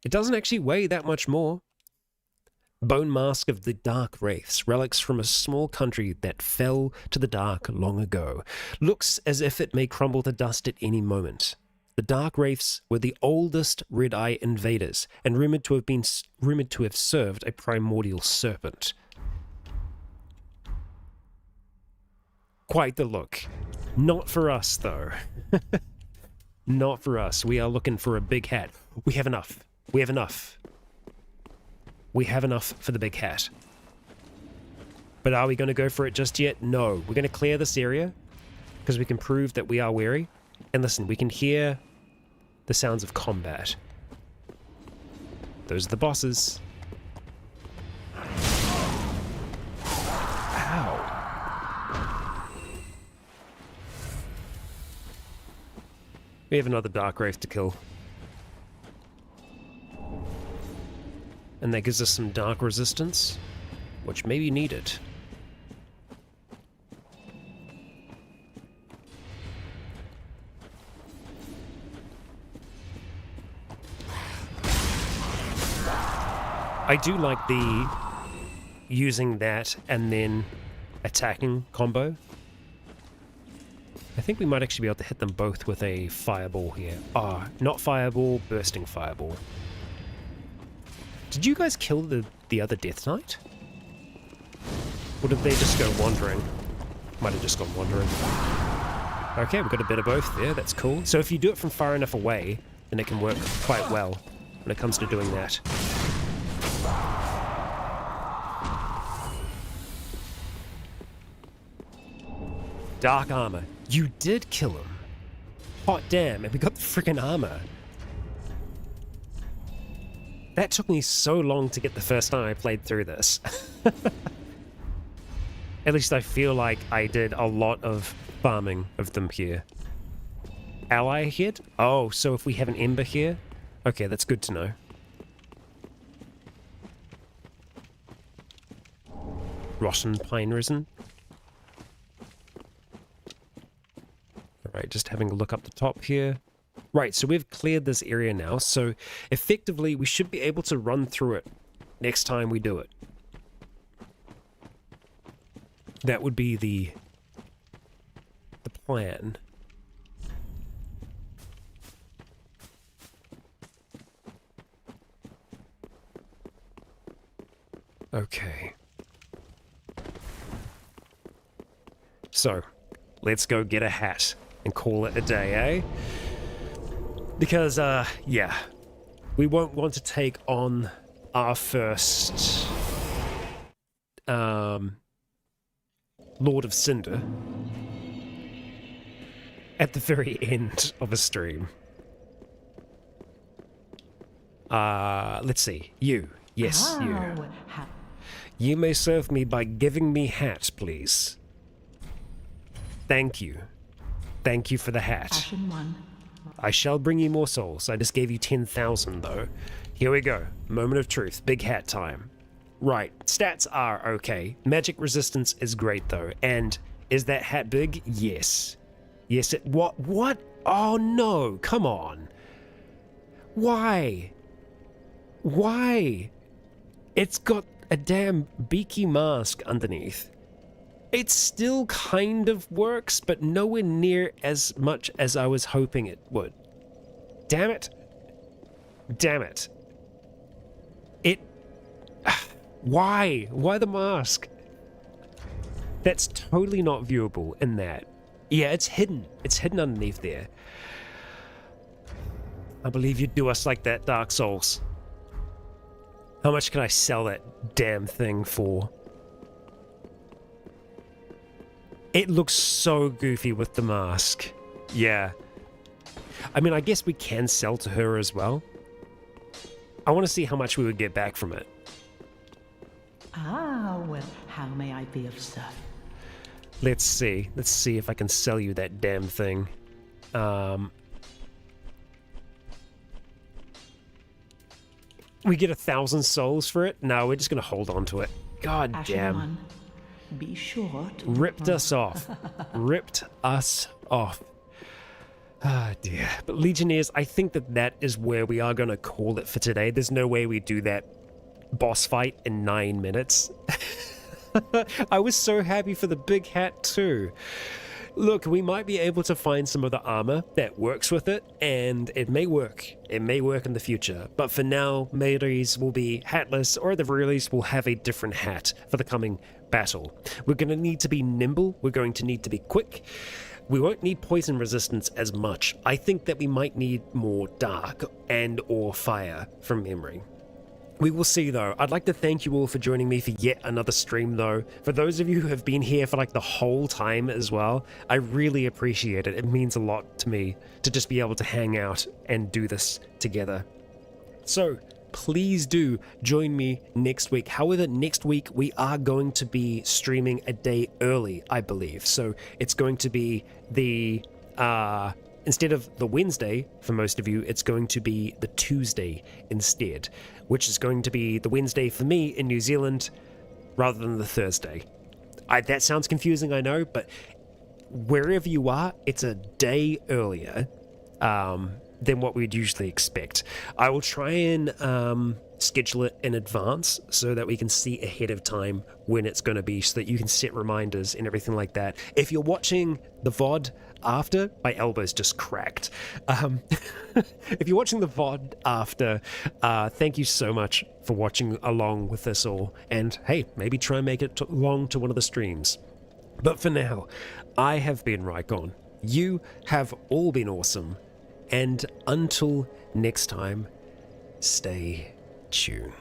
It doesn't actually weigh that much more. Bone Mask of the Dark Wraiths, relics from a small country that fell to the dark long ago. Looks as if it may crumble to dust at any moment. The Dark Wraiths were the oldest Red-Eye invaders, and rumored to have served a primordial serpent. Quite the look. Not for us, though. Not for us. We are looking for a big hat. We have enough. We have enough. We have enough for the big hat. But are we going to go for it just yet? No. We're going to clear this area because we can prove that we are wary. And listen, we can hear the sounds of combat. Those are the bosses. Ow. We have another Dark Wraith to kill. And that gives us some dark resistance, which may be needed. I do like the using that and then attacking combo. I think we might actually be able to hit them both with a fireball here. Ah, not fireball, bursting fireball. Did you guys kill the the other Death Knight? Or did they just go wandering? Might have just gone wandering. Okay, we've got a bit of both there, that's cool. So if you do it from far enough away, then it can work quite well when it comes to doing that. Dark armor. You did kill him. Hot damn, and we got the freaking armor. That took me so long to get the first time I played through this. At least I feel like I did a lot of farming of them here. Ally hit? Oh, so if we have an ember here? Okay, that's good to know. Rotten pine resin. Alright, just having a look up the top here. Right, so we've cleared this area now, so effectively we should be able to run through it next time we do it. That would be the plan. Okay. So, let's go get a hat and call it a day, eh? Because, yeah, we won't want to take on our first, Lord of Cinder at the very end of a stream. Let's see. You. Yes, you. You may serve me by giving me hat, please. Thank you. Thank you for the hat. I shall bring you more souls. I just gave you 10,000, though. Here we go. Moment of truth. Big hat time. Right. Stats are okay. Magic resistance is great, though. And is that hat big? Yes. Yes, it... What? Oh, no. Come on. Why? Why? It's got a damn beaky mask underneath. It still kind of works, but nowhere near as much as I was hoping it would. Damn it. Damn it. It... Why? Why the mask? That's totally not viewable in that. Yeah, it's hidden. It's hidden underneath there. I believe you'd do us like that, Dark Souls. How much can I sell that damn thing for? It looks so goofy with the mask. Yeah. I mean, I guess we can sell to her as well. I want to see how much we would get back from it. Ah, well, how may I be of service? Let's see. Let's see if I can sell you that damn thing. We get 1,000 souls for it? No, we're just going to hold on to it. God damn. One, be sure to... Ripped us off. Ripped us off. Ah, dear. But Legionnaires, I think that is where we are going to call it for today. There's no way we do that boss fight in 9 minutes. I was so happy for the big hat too. Look, we might be able to find some of the armor that works with it, and it may work. It may work in the future. But for now, melees will be hatless, or at the very least, we'll have a different hat for the coming battle. We're going to need to be nimble. We're going to need to be quick. We won't need poison resistance as much. I think that we might need more dark and or fire from memory. We will see, though. I'd like to thank you all for joining me for yet another stream, though. For those of you who have been here for like the whole time as well, I really appreciate it. It means a lot to me to just be able to hang out and do this together. So please do join me next week. However, next week we are going to be streaming a day early, I believe. So it's going to be the... instead of the Wednesday, for most of you, it's going to be the Tuesday instead, which is going to be the Wednesday for me in New Zealand rather than the Thursday. That sounds confusing, I know, but wherever you are, it's a day earlier. than what we'd usually expect. I will try and schedule it in advance so that we can see ahead of time when it's going to be, so that you can set reminders and everything like that. If you're watching the VOD after, my elbow's just cracked. If you're watching the VOD after, thank you so much for watching along with us all. And hey, maybe try and make it along to one of the streams. But for now, I have been Rycon. You have all been awesome. And until next time, stay tuned.